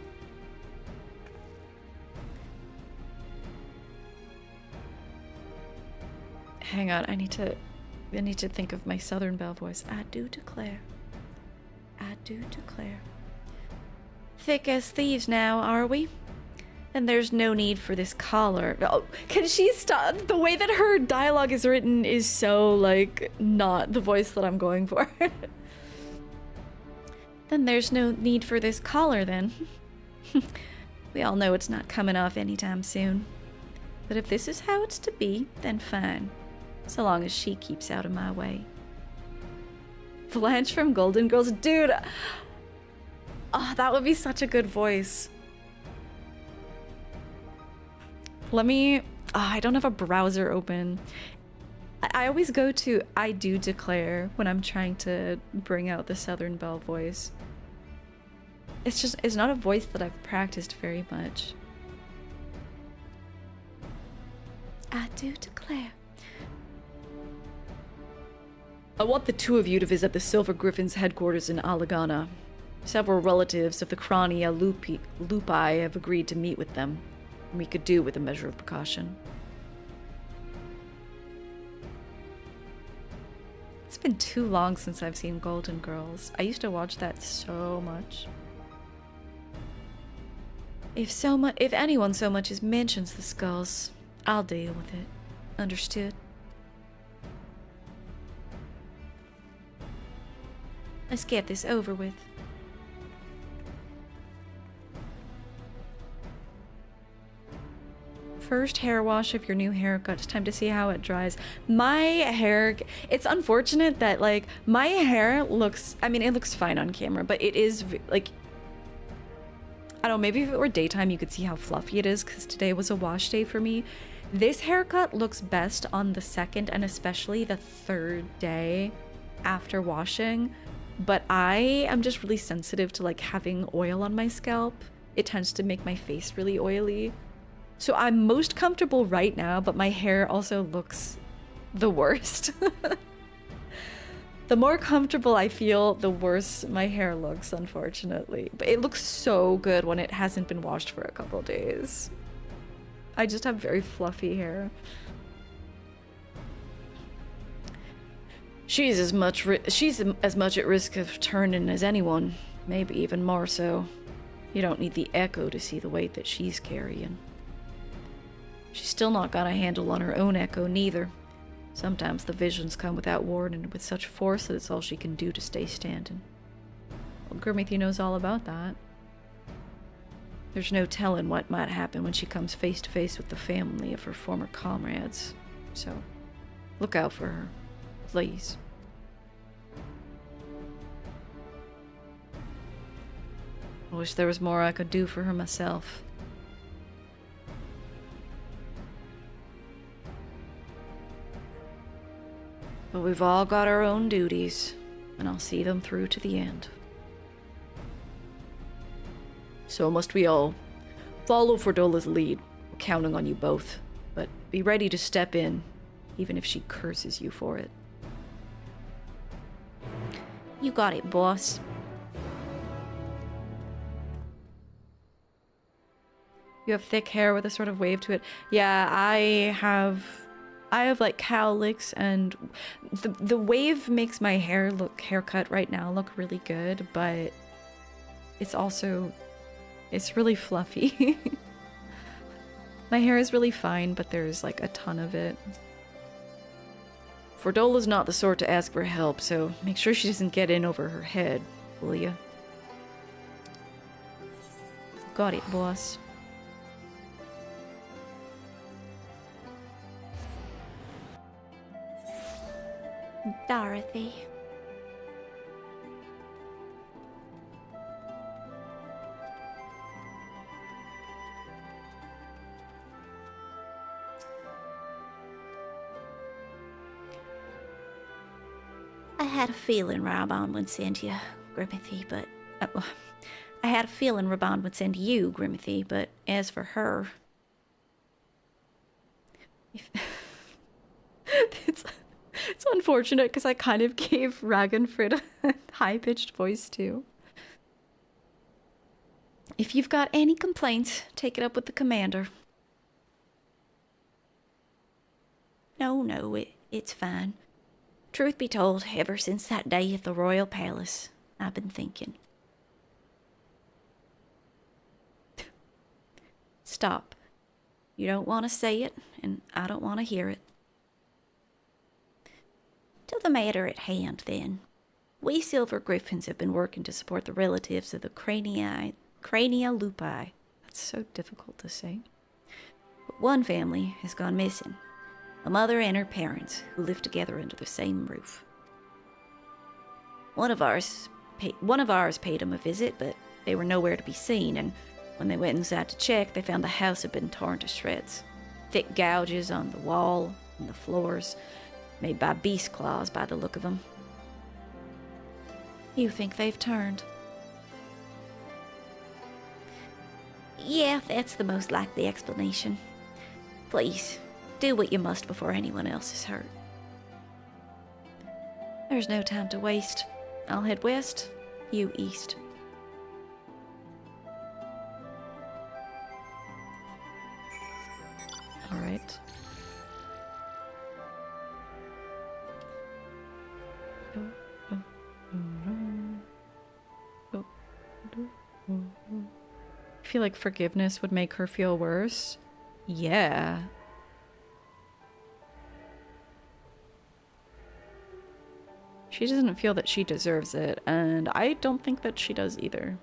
Hang on, I need to think of my Southern Belle voice. I do declare. thick as thieves now, are we? Then there's no need for this collar. Oh, can she stop? The way that her dialogue is written is so, like, not the voice that I'm going for. Then there's no need for this collar, then. We all know it's not coming off anytime soon. But if this is how it's to be, then fine. So long as she keeps out of my way. Blanche from Golden Girls. Dude! Oh, that would be such a good voice. Let me... Oh, I don't have a browser open. I always go to I do declare when I'm trying to bring out the Southern Belle voice. It's not a voice that I've practiced very much. I do declare. I want the two of you to visit the Silver Griffin's headquarters in Alagana. Several relatives of the Crania Lupi have agreed to meet with them. And we could do with a measure of precaution. It's been too long since I've seen Golden Girls. I used to watch that so much. If anyone so much as mentions the skulls, I'll deal with it. Understood? Let's get this over with. First hair wash of your new haircut. It's time to see how it dries. My hair, it's unfortunate that, like, my hair looks, I mean, it looks fine on camera, but it is, like, I don't know, maybe if it were daytime you could see how fluffy it is, because today was a wash day for me. This haircut looks best on the second and especially the third day after washing, but I am just really sensitive to, like, having oil on my scalp. It tends to make my face really oily. So I'm most comfortable right now, but my hair also looks the worst. The more comfortable I feel, the worse my hair looks, unfortunately. But it looks so good when it hasn't been washed for a couple days. I just have very fluffy hair. She's as much at risk of turning as anyone, maybe even more so. You don't need the echo to see the weight that she's carrying. She's still not got a handle on her own echo, neither. Sometimes the visions come without warning and with such force that it's all she can do to stay standing. Well, Grimothy knows all about that. There's no telling what might happen when she comes face to face with the family of her former comrades. So, look out for her, please. I wish there was more I could do for her myself. But we've all got our own duties, and I'll see them through to the end. So must we all. Follow Fordola's lead. We're counting on you both, but be ready to step in, even if she curses you for it. You got it, boss. You have thick hair with a sort of wave to it. Yeah, I have like cowlicks, and the wave makes my haircut right now look really good, but it's really fluffy. My hair is really fine, but there's like a ton of it. Fordola's not the sort to ask for help, so make sure she doesn't get in over her head, will ya? Got it, boss. Dorothy. I had a feeling Rabon would send you, Grimothy, but... I had a feeling Rabon would send you, Grimothy, but as for her... It's unfortunate because I kind of gave Ragnfrid a high-pitched voice too. If you've got any complaints, take it up with the commander. No, it's fine. Truth be told, ever since that day at the Royal Palace, I've been thinking. stop. You don't want to say it, and I don't want to hear it. To the matter at hand, then. We silver griffins have been working to support the relatives of the crania lupi. That's so difficult to say. But one family has gone missing. A mother and her parents who lived together under the same roof. One of ours paid them a visit, but they were nowhere to be seen, and when they went inside to check, they found the house had been torn to shreds. Thick gouges on the wall and the floors, made by beast claws by the look of them. You think they've turned? Yeah, that's the most likely explanation. Please, do what you must before anyone else is hurt. There's no time to waste. I'll head west, you east. All right. I feel like forgiveness would make her feel worse. Yeah. She doesn't feel that she deserves it, and I don't think that she does either.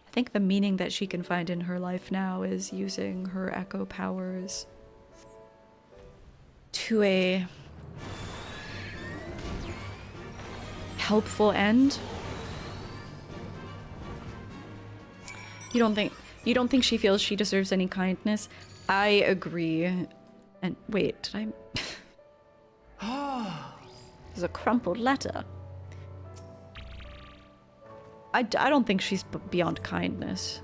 I think the meaning that she can find in her life now is using her echo powers to a helpful end. You don't think she feels she deserves any kindness? I agree. And wait, did I There's a crumpled letter. I don't think she's beyond kindness.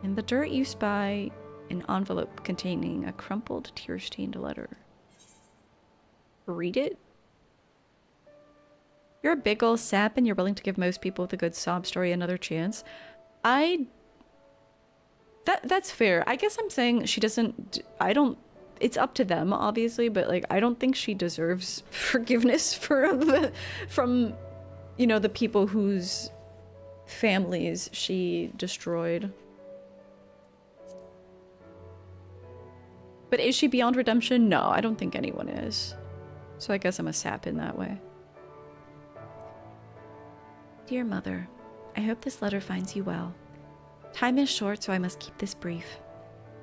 In the dirt you spy an envelope containing a crumpled, tear-stained letter. Read it? You're a big ol' sap and you're willing to give most people with a good sob story another chance. That's fair. I guess I'm saying she doesn't... It's up to them, obviously, but like I don't think she deserves forgiveness from you know, the people whose families she destroyed. But is she beyond redemption? No, I don't think anyone is. So I guess I'm a sap in that way. Dear Mother, I hope this letter finds you well. Time is short, so I must keep this brief.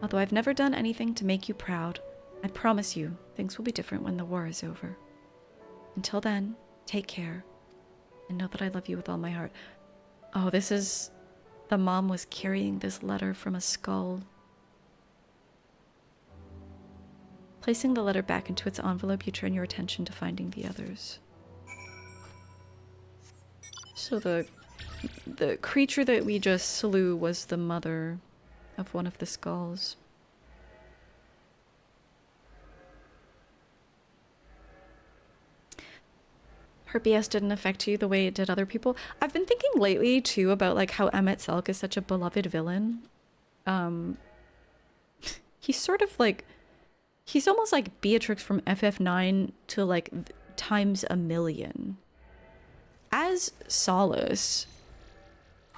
Although I've never done anything to make you proud, I promise you things will be different when the war is over. Until then, take care, and know that I love you with all my heart. Oh, this is... The mom was carrying this letter from a skull. Placing the letter back into its envelope, you turn your attention to finding the others. So the creature that we just slew was the mother of one of the skulls. Her BS didn't affect you the way it did other people. I've been thinking lately too about like how Emmett Selk is such a beloved villain. He's sort of like, he's almost like Beatrix from FF9 to like times a million. As Solace,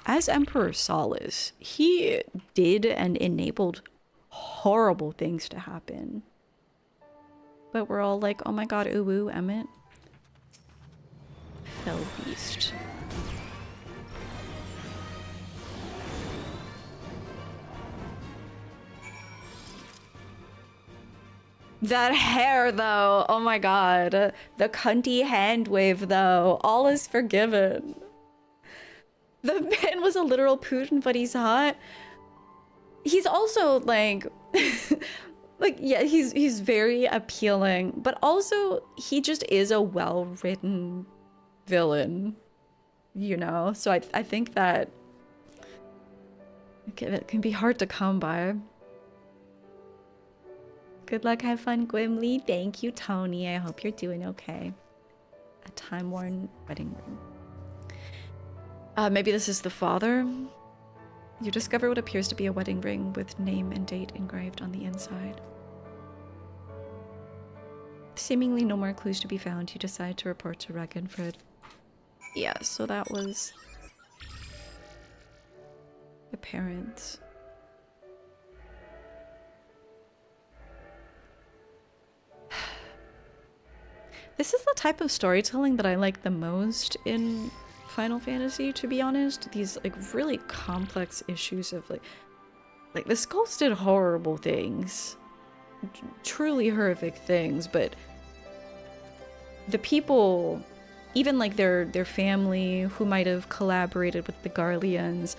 as Emperor Solace, he did and enabled horrible things to happen. But we're all like, oh my god, ooh woo, Emmett. Fell beast. That hair, though. Oh my god. The cunty hand wave, though. All is forgiven. The man was a literal Putin, but he's hot. He's also, like... like, yeah, he's very appealing. But also, he just is a well-written villain. You know? So I think that... it can be hard to come by. Good luck, have fun, Gwimly. Thank you, Tony. I hope you're doing okay. A time-worn wedding ring. Maybe this is the father? You discover what appears to be a wedding ring with name and date engraved on the inside. seemingly no more clues to be found, you decide to report to Ragnfrid. Yeah, so that was the parents. This is the type of storytelling that I like the most in Final Fantasy, to be honest. These like really complex issues of like the skulls did horrible things. Truly horrific things, but the people, even like their family who might have collaborated with the Garleans,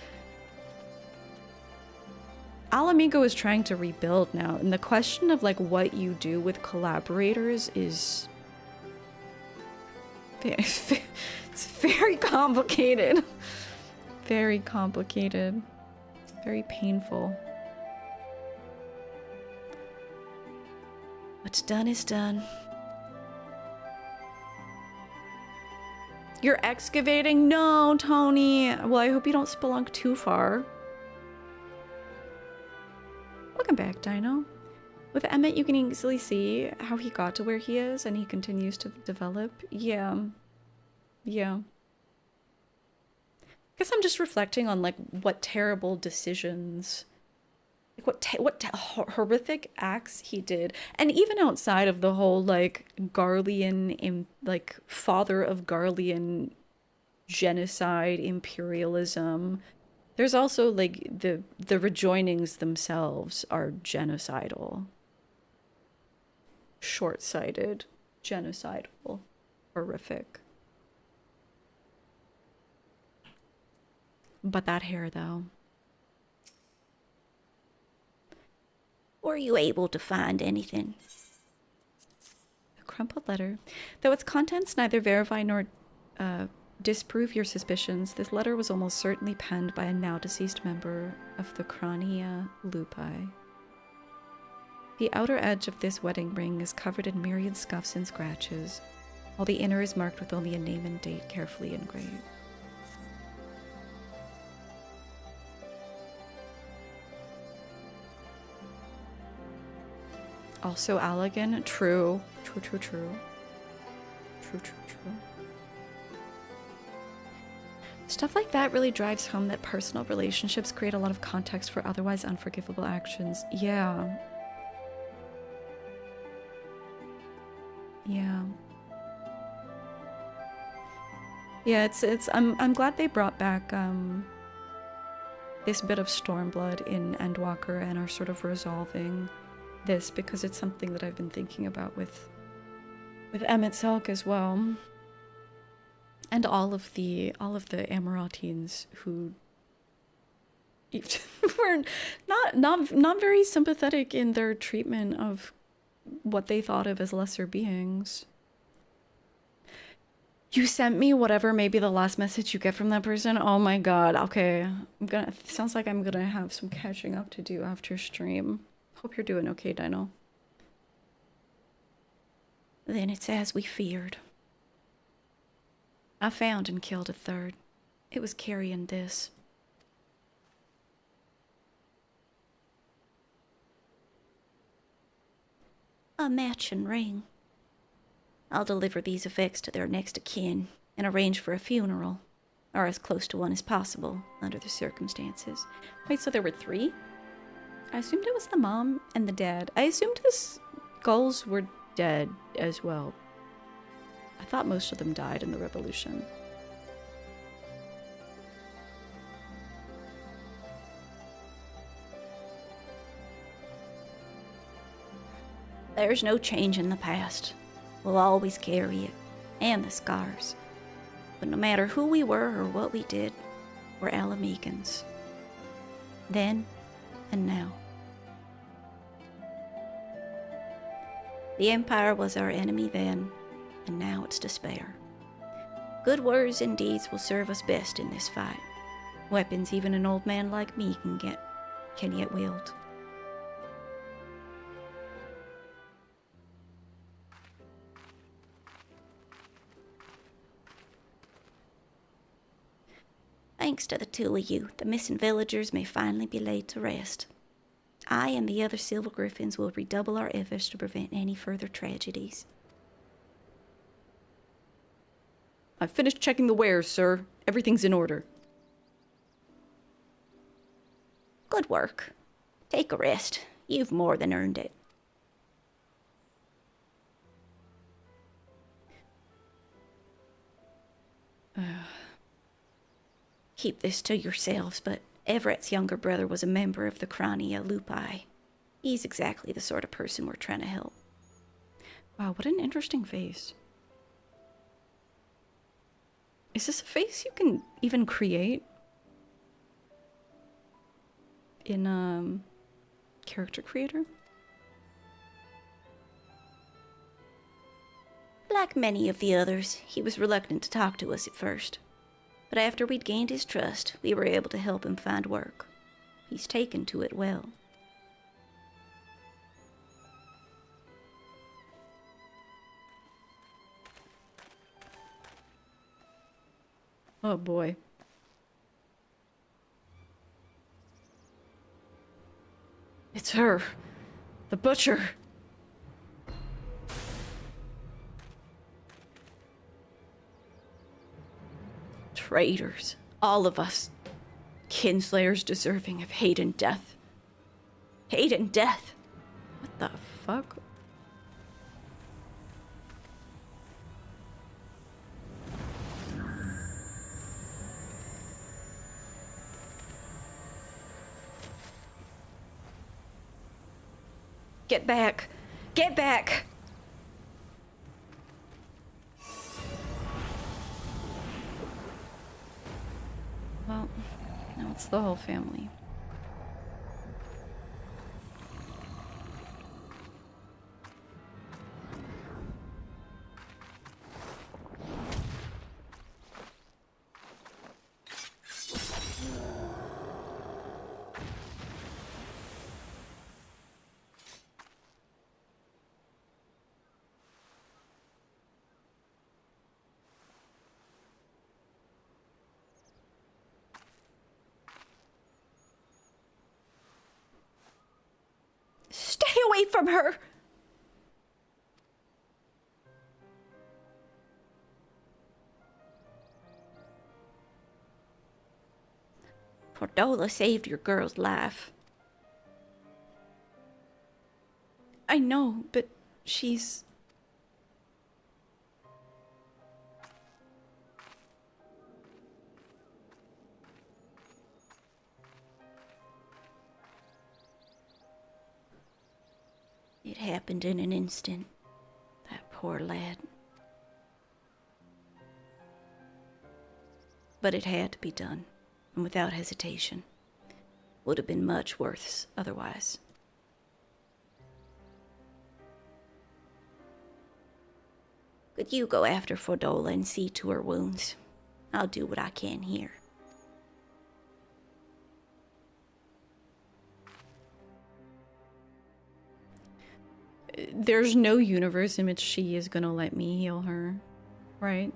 Alamigo is trying to rebuild now, and the question of like what you do with collaborators is it's very complicated. Very complicated. Very painful. What's done is done. You're excavating? No, Tony. Well, I hope you don't spelunk too far. Welcome back, Dino. With Emmett, you can easily see how he got to where he is, and he continues to develop. Yeah. Yeah. I guess I'm just reflecting on, like, what terrible decisions, like, what horrific acts he did. And even outside of the whole, like, Garlean, like, father of Garlean genocide, imperialism, there's also, like, the rejoinings themselves are genocidal. Short-sighted, genocidal, horrific. But that hair, though. Were you able to find anything? A crumpled letter. Though its contents neither verify nor disprove your suspicions, this letter was almost certainly penned by a now-deceased member of the Crania Lupi. The outer edge of this wedding ring is covered in myriad scuffs and scratches, while the inner is marked with only a name and date carefully engraved. Also Allagan, true. True. Stuff like that really drives home that personal relationships create a lot of context for otherwise unforgivable actions. Yeah. Yeah. Yeah, I'm glad they brought back this bit of Stormblood in Endwalker and are sort of resolving this, because it's something that I've been thinking about with Emmett Selk as well. And all of the Amaratines who were not very sympathetic in their treatment of what they thought of as lesser beings. You sent me whatever may be the last message you get from that person. Oh my god. Okay. Sounds like I'm gonna have some catching up to do after stream. Hope you're doing okay, Dino. Then it's as we feared. I found and killed a third. It was carrying this. A matching ring. I'll deliver these effects to their next of kin and arrange for a funeral, or as close to one as possible under the circumstances. Wait, so there were 3? I assumed it was the mom and the dad. I assumed the skulls were dead as well. I thought most of them died in the revolution. There's no change in the past. We'll always carry it, and the scars. But no matter who we were or what we did, we're Alamegans. Then and now. The Empire was our enemy then, and now it's despair. Good words and deeds will serve us best in this fight. Weapons even an old man like me can yet wield. Thanks to the two of you, the missing villagers may finally be laid to rest. I and the other Silver Griffins will redouble our efforts to prevent any further tragedies. I've finished checking the wares, sir. Everything's in order. Good work. Take a rest. You've more than earned it. Keep this to yourselves, but Everett's younger brother was a member of the Crania Lupi. He's exactly the sort of person we're trying to help. Wow, what an interesting face. Is this a face you can even create? In, Character Creator? Like many of the others, he was reluctant to talk to us at first. But after we'd gained his trust, we were able to help him find work. He's taken to it well. Oh boy. It's her. The butcher. Traitors. All of us. Kinslayers deserving of hate and death. Hate and death. What the fuck? Get back! Get back! Well, now it's the whole family. Stay away from her! Fordola saved your girl's life. I know, but she's... It happened in an instant. That poor lad. But it had to be done, and without hesitation. Would have been much worse otherwise. Could you go after Fordola and see to her wounds? I'll do what I can here. There's no universe in which she is gonna let me heal her, right?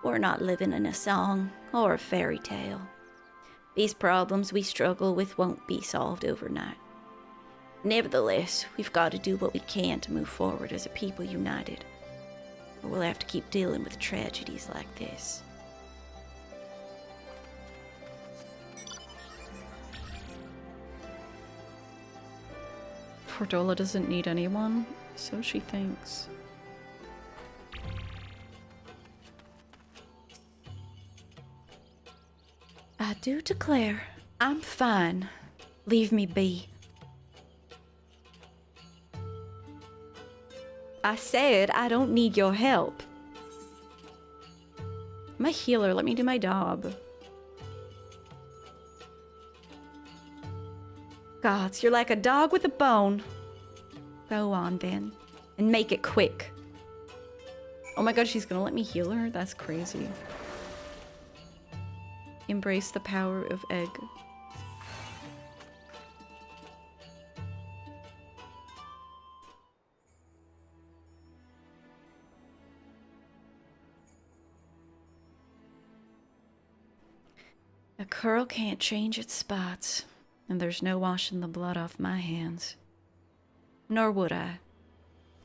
We're not living in a song or a fairy tale. These problems we struggle with won't be solved overnight. Nevertheless, we've got to do what we can to move forward as a people united. Or we'll have to keep dealing with tragedies like this. Fordola doesn't need anyone, so she thinks. I do declare, I'm fine. Leave me be. I said I don't need your help. I'm a healer, let me do my job. Gods, you're like a dog with a bone. Go on then, and make it quick. Oh my god, she's gonna let me heal her? That's crazy. Embrace the power of egg. A curl can't change its spots, and there's no washing the blood off my hands. Nor would I,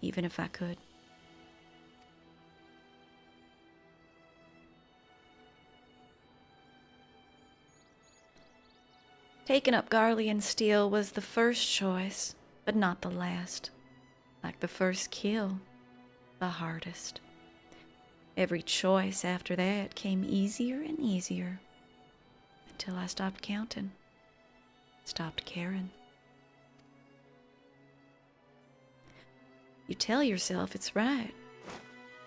even if I could. Taking up Garlean steel was the first choice, but not the last. Like the first kill, the hardest. Every choice after that came easier and easier, until I stopped counting, stopped caring. You tell yourself it's right.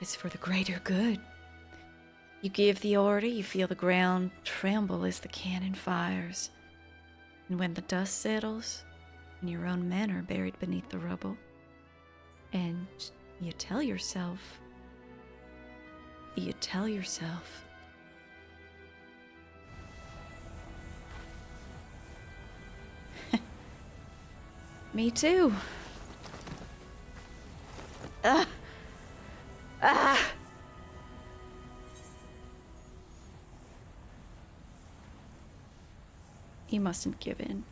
It's for the greater good. You give the order, you feel the ground tremble as the cannon fires. And when the dust settles, and your own men are buried beneath the rubble, and you tell yourself, me too. He mustn't give in.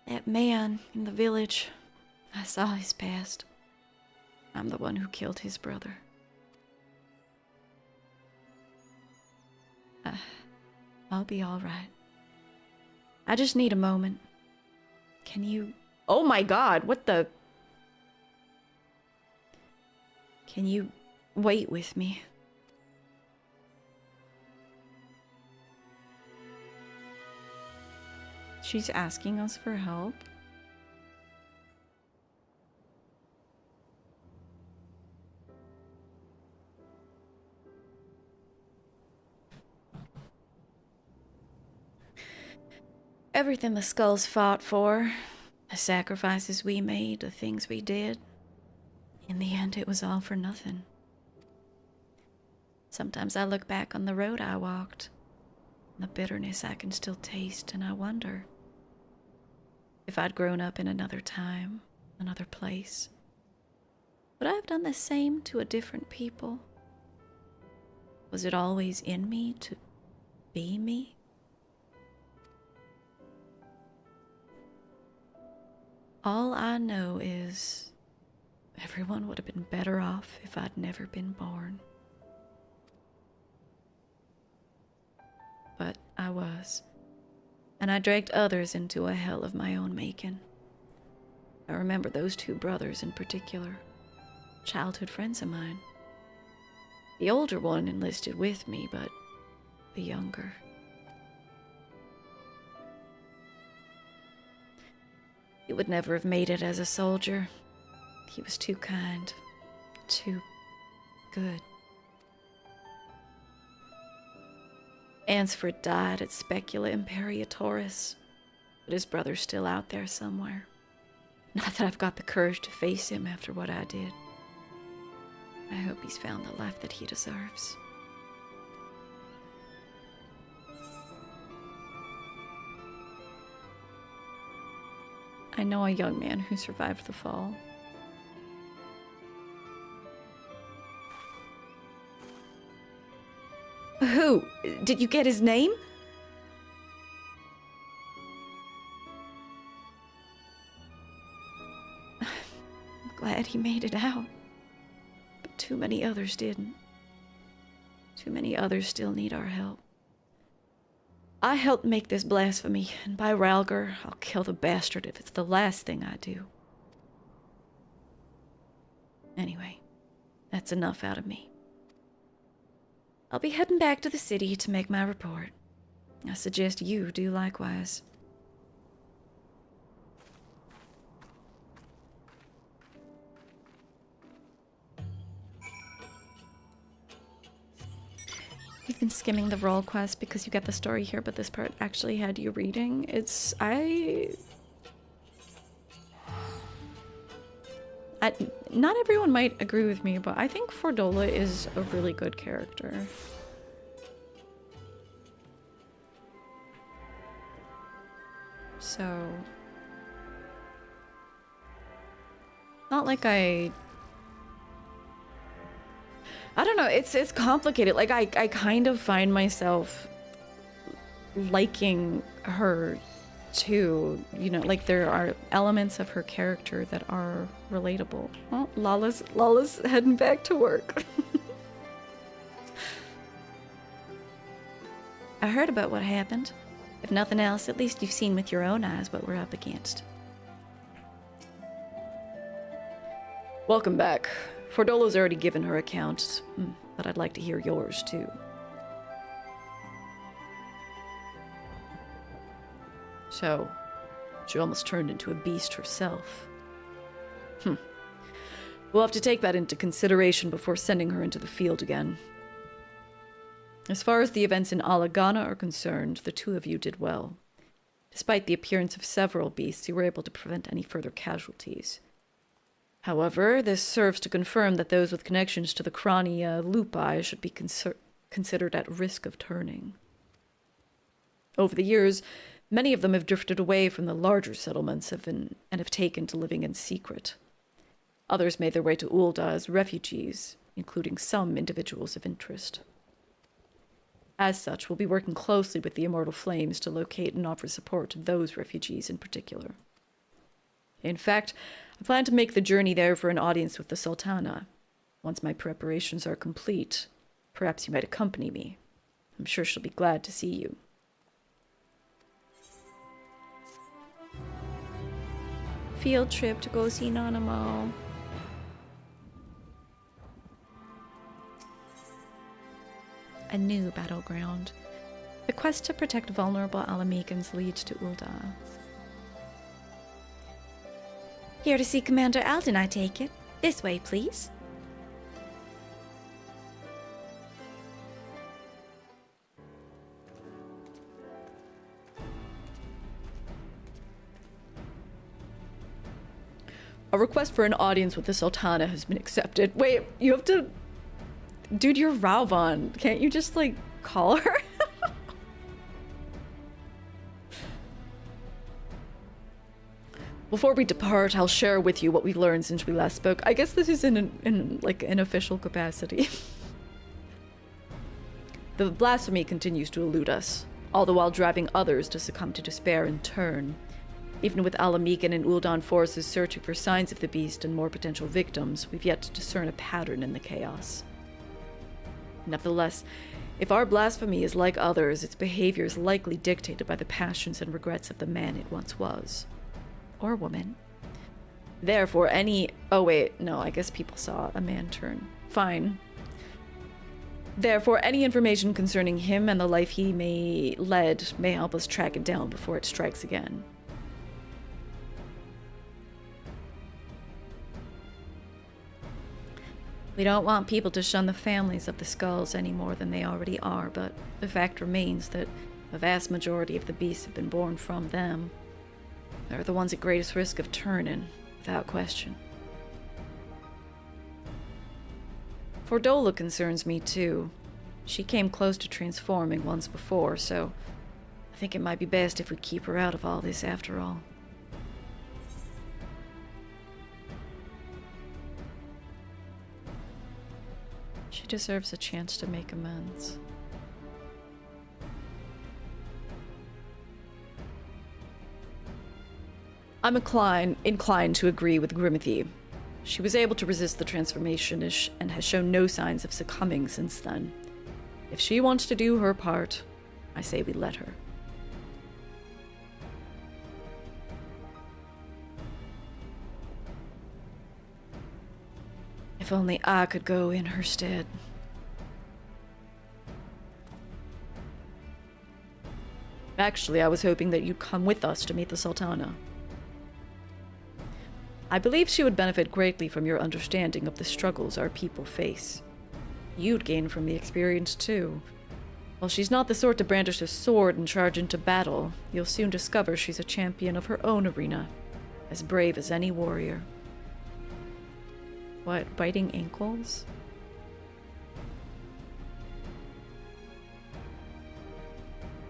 That man in the village, I saw his past. I'm the one who killed his brother. I'll be all right. I just need a moment. Can you... Oh my god, what the... Can you wait with me? She's asking us for help. Everything the skulls fought for, the sacrifices we made, the things we did, in the end it was all for nothing. Sometimes I look back on the road I walked, and the bitterness I can still taste, and I wonder if I'd grown up in another time, another place, would I have done the same to a different people? Was it always in me to be me? All I know is everyone would have been better off if I'd never been born. But I was, and I dragged others into a hell of my own making. I remember those two brothers in particular, childhood friends of mine. The older one enlisted with me, but the younger... He would never have made it as a soldier. He was too kind, too good. Ansford died at Specula Imperatoris, but his brother's still out there somewhere. Not that I've got the courage to face him after what I did. I hope he's found the life that he deserves. I know a young man who survived the fall. Who? Did you get his name? I'm glad he made it out. But too many others didn't. Too many others still need our help. I helped make this blasphemy, and by Ralgar, I'll kill the bastard if it's the last thing I do. Anyway, that's enough out of me. I'll be heading back to the city to make my report. I suggest you do likewise. You've been skimming the roll quest because you get the story here, but this part actually had you reading. Not everyone might agree with me, but I think Fordola is a really good character. So... not like I don't know, it's complicated. Like, I kind of find myself liking her too. You know, like there are elements of her character that are relatable. Oh, Lala's heading back to work. I heard about what happened. If nothing else, at least you've seen with your own eyes what we're up against. Welcome back. Fordolo's already given her account, but I'd like to hear yours too. So, she almost turned into a beast herself. We'll have to take that into consideration before sending her into the field again. As far as the events in Alagana are concerned, the two of you did well. Despite the appearance of several beasts, you were able to prevent any further casualties. However, this serves to confirm that those with connections to the Crania lupi should be considered at risk of turning. Over the years, many of them have drifted away from the larger settlements and have taken to living in secret. Others made their way to Ul'dah as refugees, including some individuals of interest. As such, we'll be working closely with the Immortal Flames to locate and offer support to those refugees in particular. In fact, I plan to make the journey there for an audience with the Sultana. Once my preparations are complete, perhaps you might accompany me. I'm sure she'll be glad to see you. Field trip to go see Nanamo. A new battleground. The quest to protect vulnerable Alamekans leads to Ul'dah. Here to see Commander Alden, I take it. This way, please. A request for an audience with the Sultana has been accepted. Wait, you have to... Dude, you're Rauvan. Can't you just, like, call her? Before we depart, I'll share with you what we've learned since we last spoke. I guess this is in an official capacity. The blasphemy continues to elude us, all the while driving others to succumb to despair in turn. Even with Alamekan and Ul'dah forces searching for signs of the beast and more potential victims, we've yet to discern a pattern in the chaos. Nevertheless, if our blasphemy is like others, its behavior is likely dictated by the passions and regrets of the man it once was. Or woman. Therefore, any... Oh wait, no, I guess people saw a man turn. Fine. Therefore, any information concerning him and the life he may help us track it down before it strikes again. We don't want people to shun the families of the skulls any more than they already are, but the fact remains that the vast majority of the beasts have been born from them. They're the ones at greatest risk of turning, without question. Fordola concerns me too. She came close to transforming once before, so I think it might be best if we keep her out of all this after all. She deserves a chance to make amends. I'm inclined to agree with Grimothy. She was able to resist the transformation and has shown no signs of succumbing since then. If she wants to do her part, I say we let her. If only I could go in her stead. Actually, I was hoping that you'd come with us to meet the Sultana. I believe she would benefit greatly from your understanding of the struggles our people face. You'd gain from the experience too. While she's not the sort to brandish a sword and charge into battle, you'll soon discover she's a champion of her own arena, as brave as any warrior. What, biting ankles?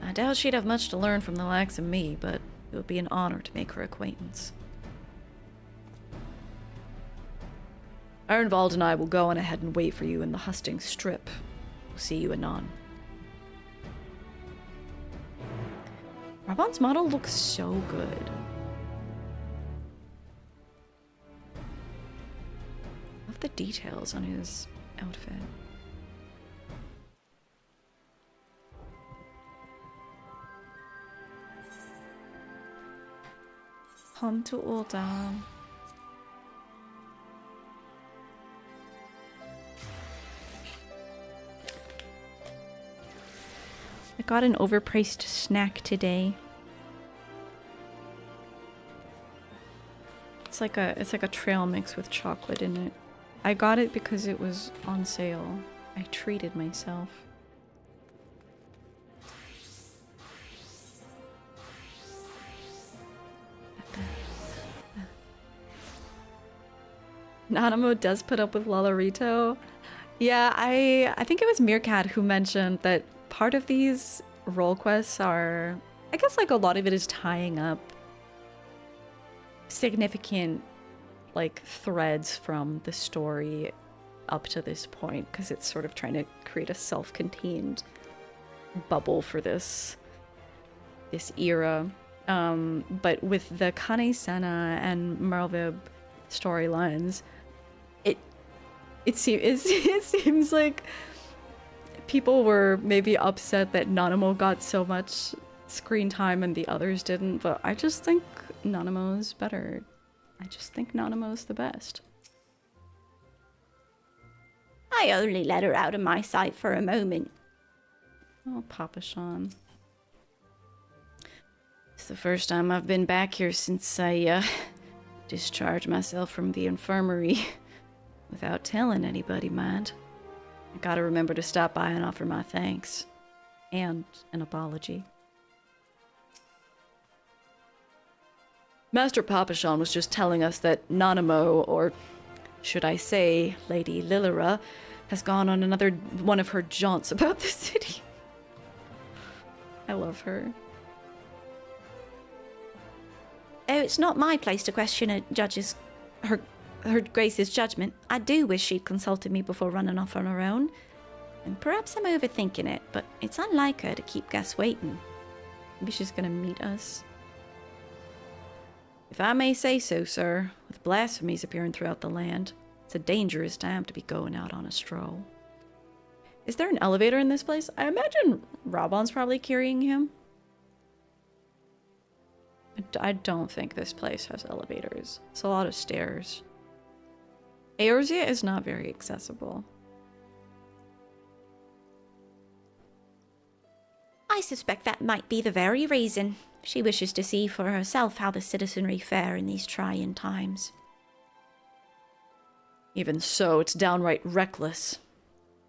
I doubt she'd have much to learn from the likes of me, but it would be an honor to make her acquaintance. Ironvald and I will go on ahead and wait for you in the Hustings Strip. We'll see you anon. Rabon's model looks so good. Love the details on his outfit. Home to Ulda. I got an overpriced snack today. It's like a trail mix with chocolate in it. I got it because it was on sale. I treated myself. Nanamo does put up with Lolarito. Yeah, I think it was Meerkat who mentioned that part of these role quests are, I guess like a lot of it is tying up significant like threads from the story up to this point, because it's sort of trying to create a self-contained bubble for this era. But with the Kane-Senna and Merlvib storylines, it seems like people were maybe upset that Nanamo got so much screen time and the others didn't, but I just think Nanamo's better. I just think Nanamo's the best. I only let her out of my sight for a moment. Oh, Papa Sean. It's the first time I've been back here since I discharged myself from the infirmary without telling anybody, mind. I gotta remember to stop by and offer my thanks. And an apology. Master Papachon was just telling us that Nanamo, or should I say, Lady Lilira, has gone on another one of her jaunts about the city. I love her. Oh, it's not my place to question her Grace's judgment. I do wish she'd consulted me before running off on her own. And perhaps I'm overthinking it, but it's unlike her to keep guests waiting. Maybe she's gonna meet us. If I may say so, sir, with blasphemies appearing throughout the land, it's a dangerous time to be going out on a stroll. Is there an elevator in this place? I imagine Rabon's probably carrying him. I don't think this place has elevators. It's a lot of stairs. Eorzea is not very accessible. I suspect that might be the very reason. She wishes to see for herself how the citizenry fare in these trying times. Even so, it's downright reckless.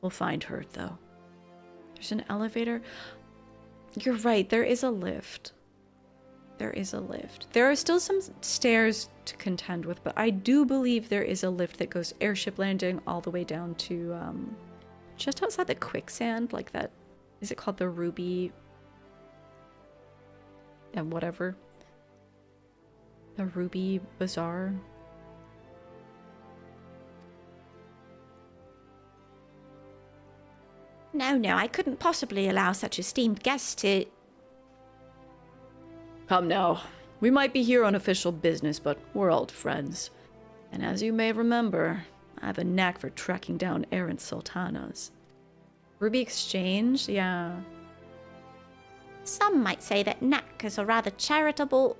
We'll find her, though. There's an elevator. You're right, there is a lift. There is a lift. There are still some stairs to contend with, but I do believe there is a lift that goes airship landing all the way down to, just outside the quicksand, like that. Is it called the Ruby? And whatever. The Ruby Bazaar. No, I couldn't possibly allow such esteemed guests to... Come now. We might be here on official business, but we're old friends. And as you may remember, I have a knack for tracking down errant sultanas. Ruby Exchange? Yeah. Some might say that knack is a rather charitable...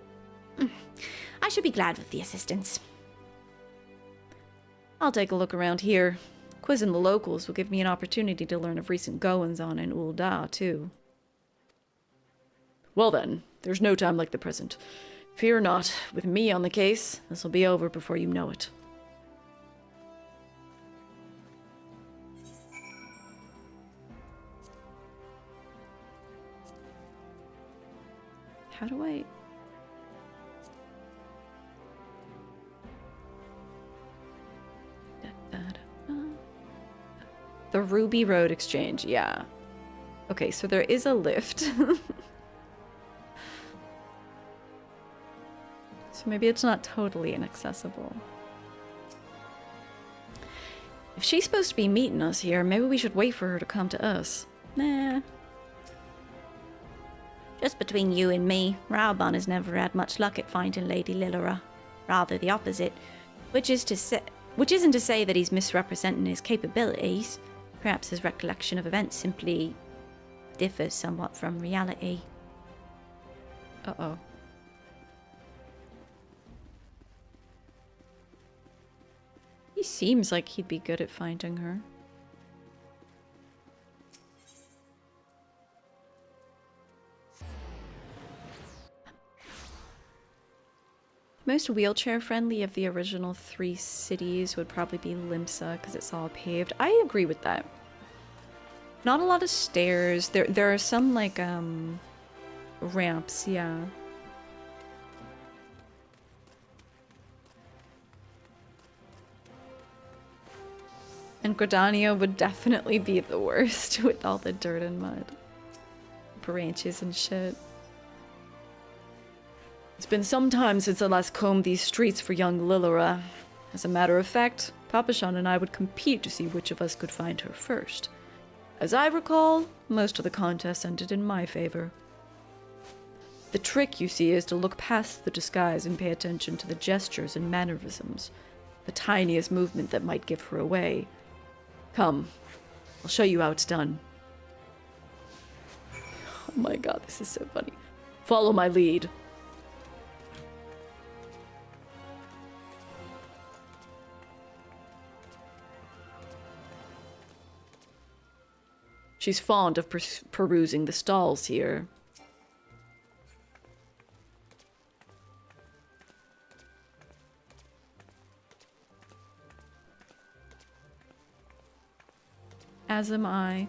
I should be glad with the assistance. I'll take a look around here. Quizzing the locals will give me an opportunity to learn of recent goings-on in Ulda, too. Well then, there's no time like the present. Fear not, with me on the case, this'll be over before you know it. How do I... The Ruby Road Exchange, yeah. Okay, so there is a lift. So maybe it's not totally inaccessible. If she's supposed to be meeting us here, maybe we should wait for her to come to us. Nah. Just between you and me, Raoban has never had much luck at finding Lady Lilira. Rather the opposite, which isn't to say that he's misrepresenting his capabilities. Perhaps his recollection of events simply differs somewhat from reality. Uh-oh. He seems like he'd be good at finding her. Most wheelchair-friendly of the original 3 cities would probably be Limsa, because it's all paved. I agree with that. Not a lot of stairs. There are some, like, ramps, yeah. And Gridania would definitely be the worst with all the dirt and mud. Branches and shit. It's been some time since I last combed these streets for young Lilira. As a matter of fact, Papashan and I would compete to see which of us could find her first. As I recall, most of the contests ended in my favor. The trick, you see, is to look past the disguise and pay attention to the gestures and mannerisms. The tiniest movement that might give her away. Come, I'll show you how it's done. Oh my god, this is so funny. Follow my lead. She's fond of perusing the stalls here. As am I.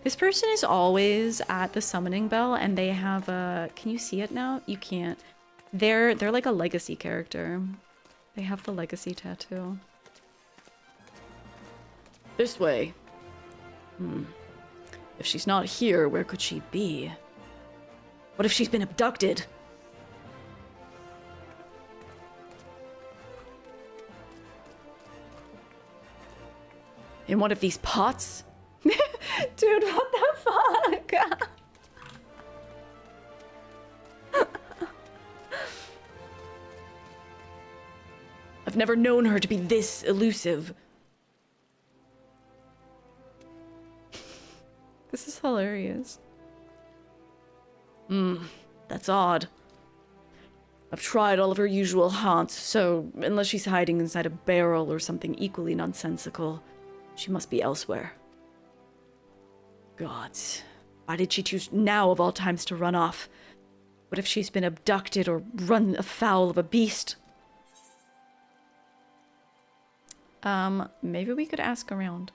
This person is always at the summoning bell, and they have a... Can you see it now? You can't. They're like a legacy character. They have the legacy tattoo. This way. If she's not here, where could she be? What if she's been abducted? In one of these pots? Dude, what the fuck? I've never known her to be this elusive. This is hilarious. That's odd. I've tried all of her usual haunts, so unless she's hiding inside a barrel or something equally nonsensical, she must be elsewhere. Gods, why did she choose now of all times to run off? What if she's been abducted or run afoul of a beast? Maybe we could ask around.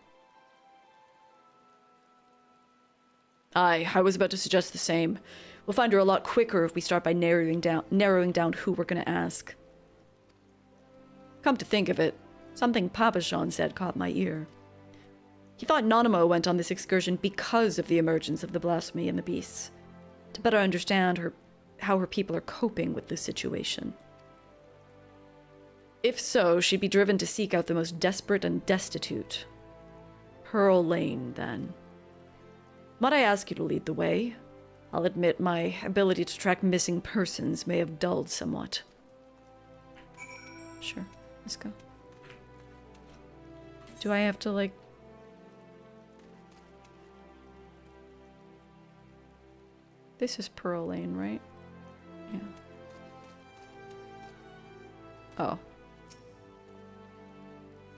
Aye, I was about to suggest the same. We'll find her a lot quicker if we start by narrowing down who we're gonna ask. Come to think of it, something Papashan said caught my ear. He thought Nanamo went on this excursion because of the emergence of the blasphemy and the beasts, to better understand how her people are coping with this situation. If so, she'd be driven to seek out the most desperate and destitute. Pearl Lane, then. Might I ask you to lead the way? I'll admit my ability to track missing persons may have dulled somewhat. Sure, let's go. Do I have to, like... This is Pearl Lane, right? Yeah. Oh.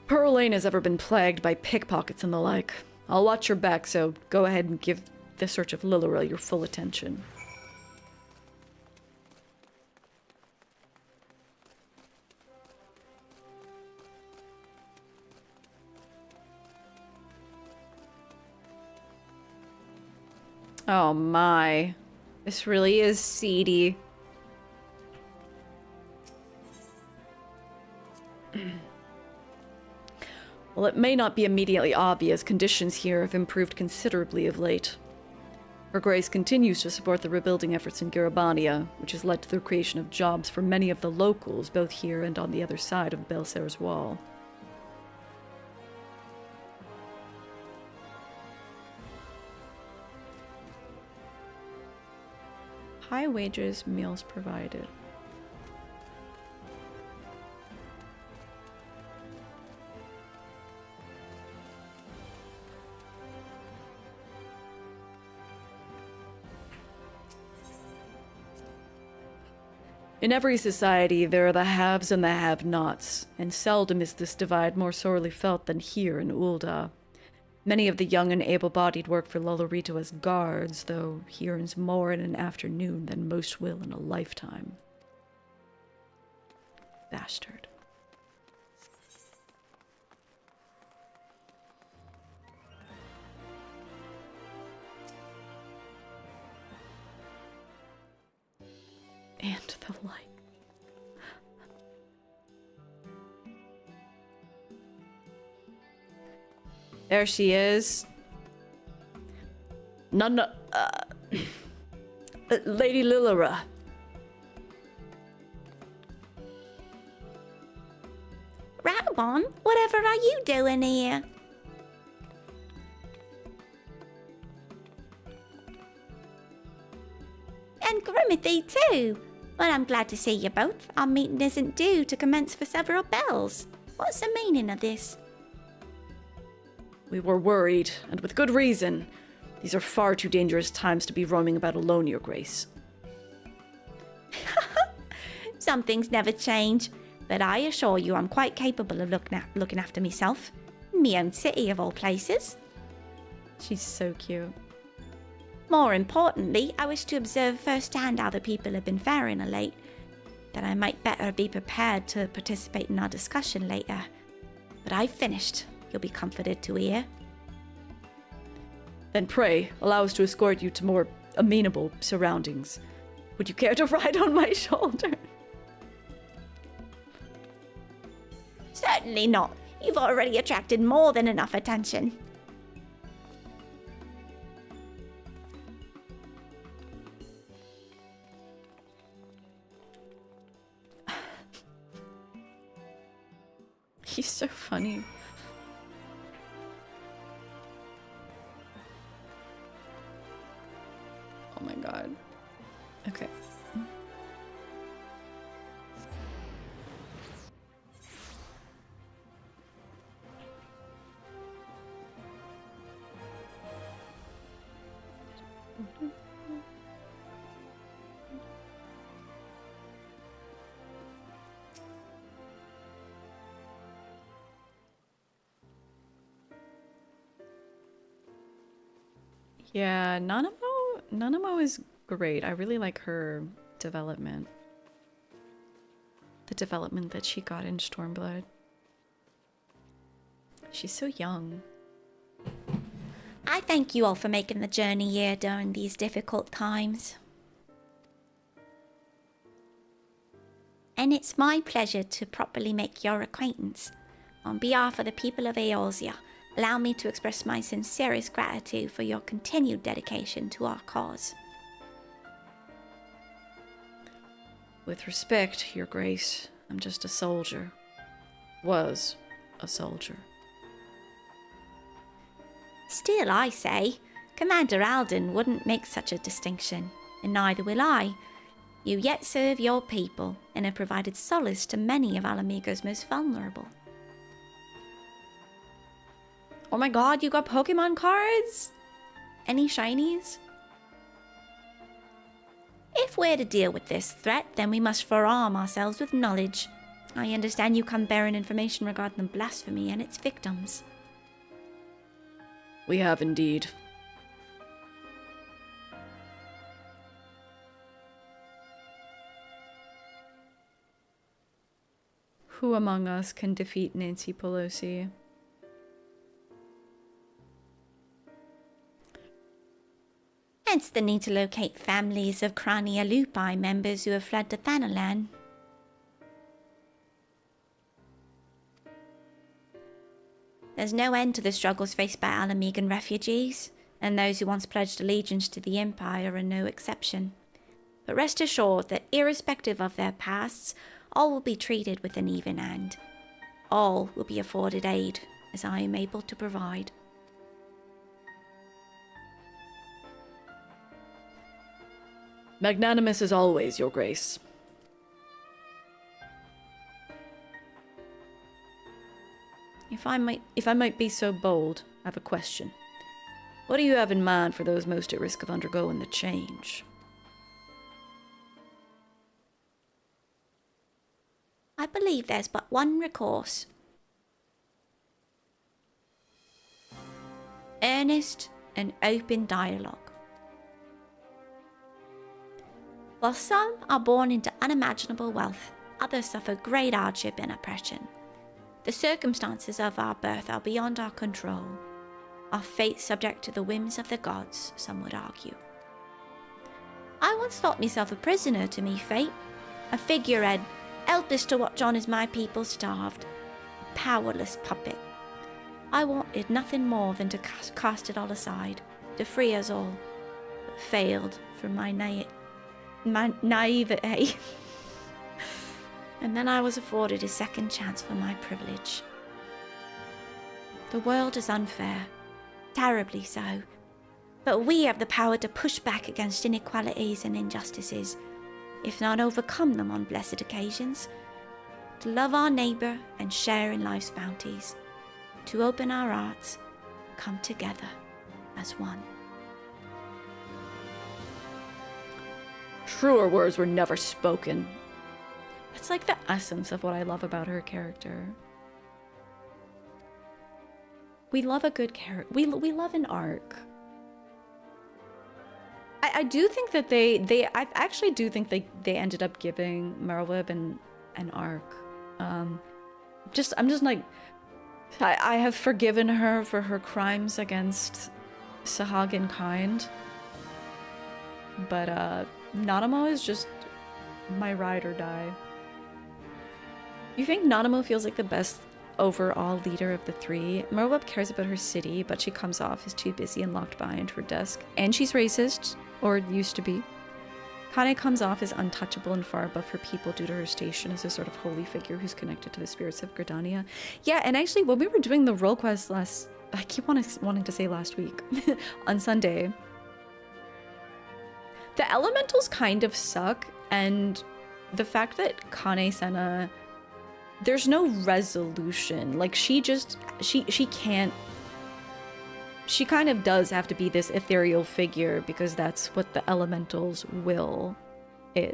Pearl Lane has ever been plagued by pickpockets and the like. I'll watch your back, so go ahead and give the search of Lilira your full attention. Oh my. This really is seedy. While it may not be immediately obvious, conditions here have improved considerably of late. Her Grace continues to support the rebuilding efforts in Garabania, which has led to the creation of jobs for many of the locals, both here and on the other side of Belser's wall. High wages, meals provided. In every society, there are the haves and the have-nots, and seldom is this divide more sorely felt than here in Ul'dah. Many of the young and able-bodied work for Lolorito as guards, though he earns more in an afternoon than most will in a lifetime. Bastard. And the light. There she is. Lady Lilira. Raubon, whatever are you doing here? And Grimothy too. Well, I'm glad to see you both. Our meeting isn't due to commence for several bells. What's the meaning of this? We were worried, and with good reason. These are far too dangerous times to be roaming about alone, Your Grace. Some things never change, but I assure you I'm quite capable of looking after myself. Me own city of all places. She's so cute. More importantly, I wish to observe firsthand how the people have been faring of late, that I might better be prepared to participate in our discussion later. But I've finished, you'll be comforted to hear. Then pray, allow us to escort you to more amenable surroundings. Would you care to ride on my shoulder? Certainly not. You've already attracted more than enough attention. He's so funny. Oh my god. Okay. Yeah, Nanamo is great. I really like her development. The development that she got in Stormblood. She's so young. I thank you all for making the journey here during these difficult times. And it's my pleasure to properly make your acquaintance. On behalf of the people of Eorzea, allow me to express my sincerest gratitude for your continued dedication to our cause. With respect, Your Grace, I'm just a soldier. Was a soldier. Still, I say, Commander Alden wouldn't make such a distinction, and neither will I. You yet serve your people, and have provided solace to many of Alamigo's most vulnerable. Oh my god, you got Pokemon cards? Any shinies? If we're to deal with this threat, then we must forearm ourselves with knowledge. I understand you come bearing information regarding the blasphemy and its victims. We have indeed. Who among us can defeat Nancy Pelosi? Hence the need to locate families of Crania Lupi members who have fled to Thanalan. There's no end to the struggles faced by Alamigan refugees, and those who once pledged allegiance to the Empire are no exception. But rest assured that irrespective of their pasts, all will be treated with an even hand. All will be afforded aid, as I am able to provide. Magnanimous as always, Your Grace. If I might be so bold, I have a question. What do you have in mind for those most at risk of undergoing the change? I believe there's but one recourse. Earnest and open dialogue. While some are born into unimaginable wealth, others suffer great hardship and oppression. The circumstances of our birth are beyond our control. Our fate subject to the whims of the gods, some would argue. I once thought myself a prisoner to me fate, a figurehead, helpless to watch on as my people starved, a powerless puppet. I wanted nothing more than to cast it all aside, to free us all, but failed from my naivete. And then I was afforded a second chance for my privilege. The world is unfair, terribly so, but we have the power to push back against inequalities and injustices, if not overcome them on blessed occasions, to love our neighbour and share in life's bounties, to open our hearts, come together as one. Truer words were never spoken. That's like the essence of what I love about her character. We love a good character. We love an arc. I do think that I actually do think they ended up giving Merlwyb an arc. I'm just like, I have forgiven her for her crimes against Sahagin kind. But Nanamo is just my ride or die. You think Nanamo feels like the best overall leader of the three? Merlwyb cares about her city, but she comes off as too busy and locked behind her desk. And she's racist, or used to be. Kane comes off as untouchable and far above her people due to her station as a sort of holy figure who's connected to the spirits of Gridania. Yeah, and actually when we were doing the role quest I keep wanting to say last week, on Sunday, the elementals kind of suck, and the fact that Kane Senna, there's no resolution. Like, she can't, she kind of does have to be this ethereal figure because that's what the elementals will.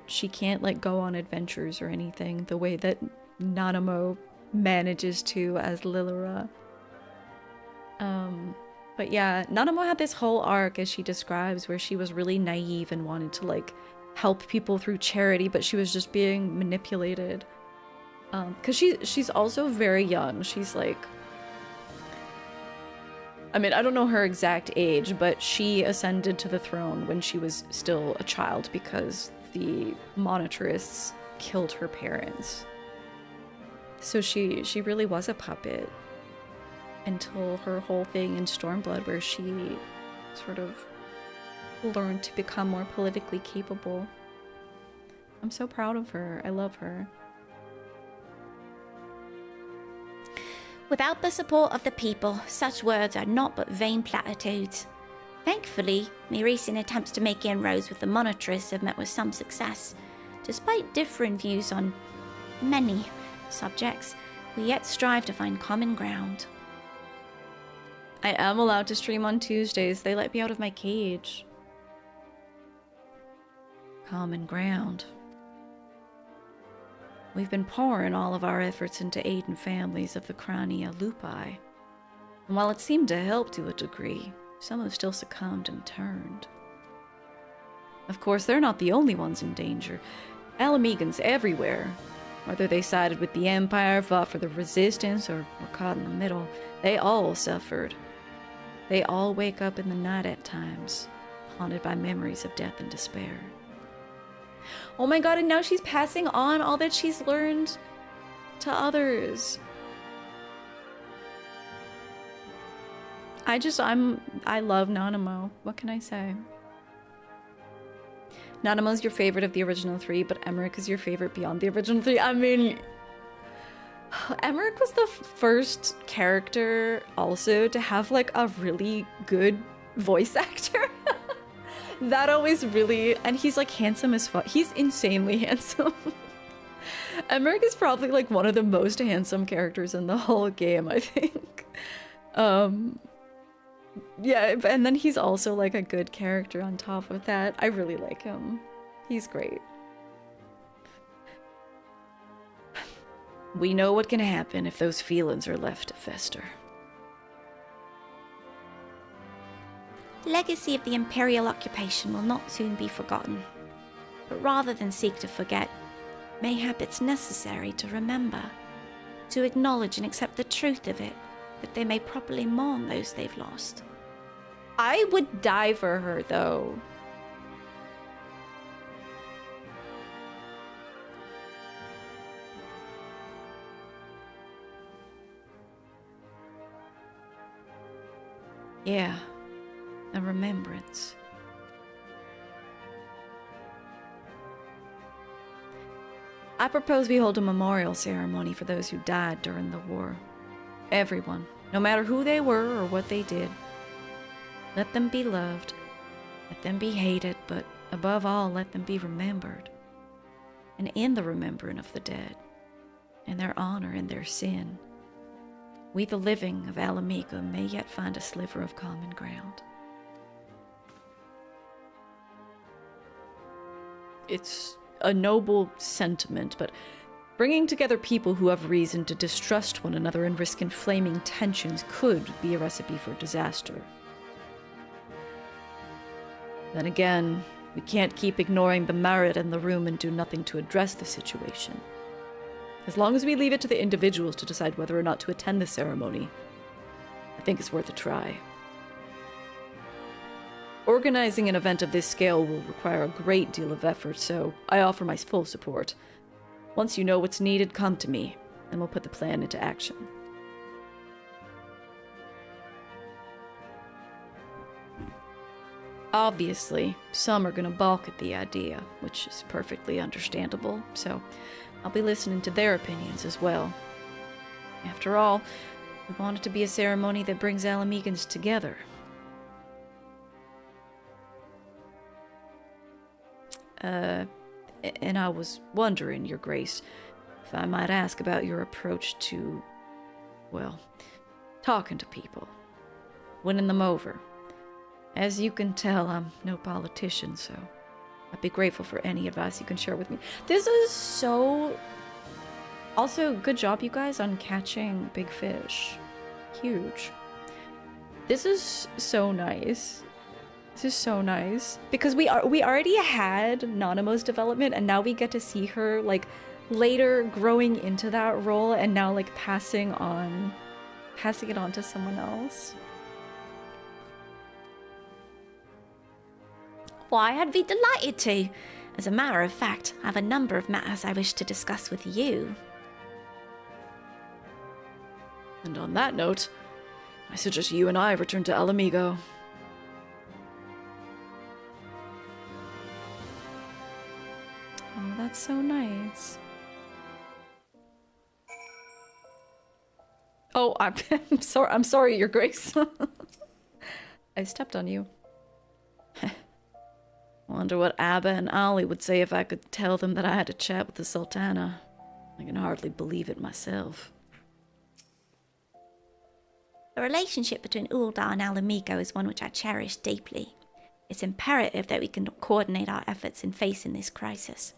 She can't, like, go on adventures or anything the way that Nanamo manages to as Lilira. But yeah, Nanamo had this whole arc, as she describes, where she was really naive and wanted to, like, help people through charity, but she was just being manipulated. Because she's also very young. She's like, I mean, I don't know her exact age, but she ascended to the throne when she was still a child because the monetarists killed her parents. So she really was a puppet until her whole thing in Stormblood, where she sort of learned to become more politically capable. I'm so proud of her. I love her. Without the support of the people, such words are naught but vain platitudes. Thankfully, my recent attempts to make inroads with the monetarists have met with some success. Despite differing views on many subjects, we yet strive to find common ground. I am allowed to stream on Tuesdays. They let me out of my cage. Common ground. We've been pouring all of our efforts into aiding families of the Crania Lupi. And while it seemed to help to a degree, some have still succumbed and turned. Of course, they're not the only ones in danger. Alamegans everywhere. Whether they sided with the Empire, fought for the Resistance, or were caught in the middle, they all suffered. They all wake up in the night at times, haunted by memories of death and despair. Oh my god, and now she's passing on all that she's learned to others. I love Nanamo. What can I say? Nanamo's your favorite of the original three, but Emmerich is your favorite beyond the original three. I mean, Emmerich was the first character also to have, like, a really good voice actor. That always really, and he's like handsome as fuck. He's insanely handsome. Emmerich is probably like one of the most handsome characters in the whole game, I think. Yeah, and then he's also like a good character on top of that. I really like him. He's great. We know what can happen if those feelings are left to fester. The legacy of the Imperial occupation will not soon be forgotten. But rather than seek to forget, mayhap it's necessary to remember, to acknowledge and accept the truth of it, that they may properly mourn those they've lost. I would die for her, though. Yeah, a remembrance. I propose we hold a memorial ceremony for those who died during the war. Everyone, no matter who they were or what they did. Let them be loved, let them be hated, but above all, let them be remembered. And in the remembering of the dead, in their honor and their sin, we the living of Alamigo may yet find a sliver of common ground. It's a noble sentiment, but bringing together people who have reason to distrust one another and risk inflaming tensions could be a recipe for disaster. Then again, we can't keep ignoring the merit in the room and do nothing to address the situation. As long as we leave it to the individuals to decide whether or not to attend the ceremony, I think it's worth a try. Organizing an event of this scale will require a great deal of effort, so I offer my full support. Once you know what's needed, come to me, and we'll put the plan into action. Obviously, some are gonna balk at the idea, which is perfectly understandable, so I'll be listening to their opinions as well. After all, we want it to be a ceremony that brings Alamegans together. And I was wondering, Your Grace, if I might ask about your approach to, well, talking to people, winning them over. As you can tell, I'm no politician, so I'd be grateful for any advice you can share with me. This is so... Also, good job, you guys, on catching big fish. Huge. This is so nice. This is so nice. Because we already had Nanimo's development, and now we get to see her, like, later growing into that role, and now, like, passing it on to someone else. Why, I'd be delighted to. As a matter of fact, I have a number of matters I wish to discuss with you. And on that note, I suggest you and I return to Alamigo. Oh, that's so nice. Oh, I'm sorry. I'm sorry, Your Grace. I stepped on you. Wonder what Abba and Ali would say if I could tell them that I had a chat with the Sultana. I can hardly believe it myself. The relationship between Uldar and Alamigo is one which I cherish deeply. It's imperative that we can coordinate our efforts in facing this crisis.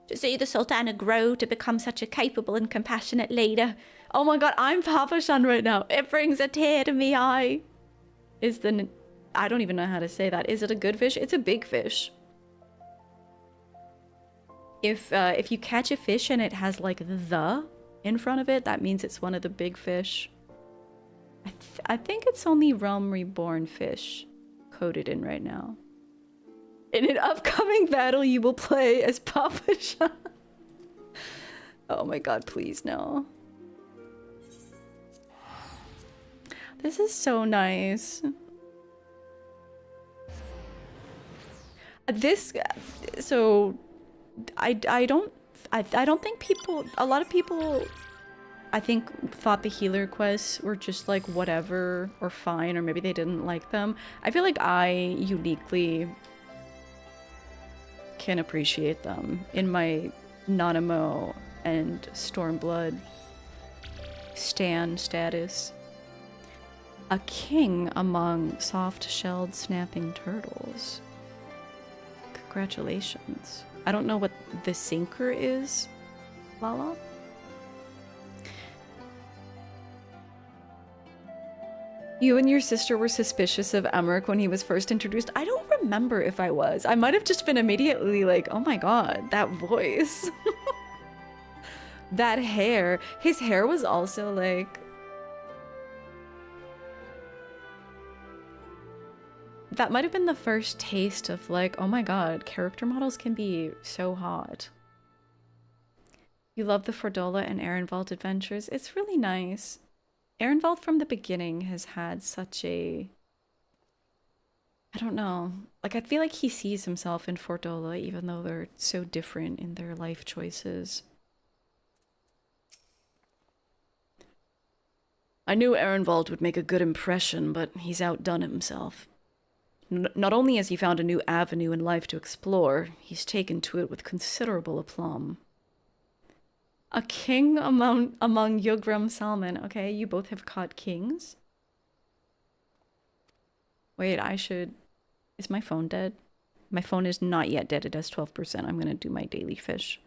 To see the Sultana grow to become such a capable and compassionate leader. Oh my god, I'm Papa Shan right now. It brings a tear to me eye. I don't even know how to say that. Is it a good fish? It's a big fish. If you catch a fish and it has like the in front of it, that means it's one of the big fish. I think it's only Realm Reborn fish coded in right now. In an upcoming battle, you will play as Papa Shan. Oh my god, please no. This is so nice. So I don't think people, a lot of people I think thought the healer quests were just like whatever or fine, or maybe they didn't like them. I feel like I uniquely can appreciate them in my Nanamo and Stormblood stan status. A king among soft-shelled snapping turtles. Congratulations. I don't know what the sinker is, Lala. You and your sister were suspicious of Emmerich when he was first introduced. I don't remember if I was. I might have just been immediately like, oh my god, that voice. That hair. His hair was also like... That might have been the first taste of like, oh my god, character models can be so hot. You love the Fordola and Ehrenwald adventures. It's really nice. Ehrenwald from the beginning has had such a... I don't know. Like, I feel like he sees himself in Fordola, even though they're so different in their life choices. I knew Ehrenwald would make a good impression, but he's outdone himself. Not only has he found a new avenue in life to explore, he's taken to it with considerable aplomb. A king among Yogram Salmon. Okay, you both have caught kings. Wait, I should... Is my phone dead? My phone is not yet dead. It has 12%. I'm gonna do my daily fish.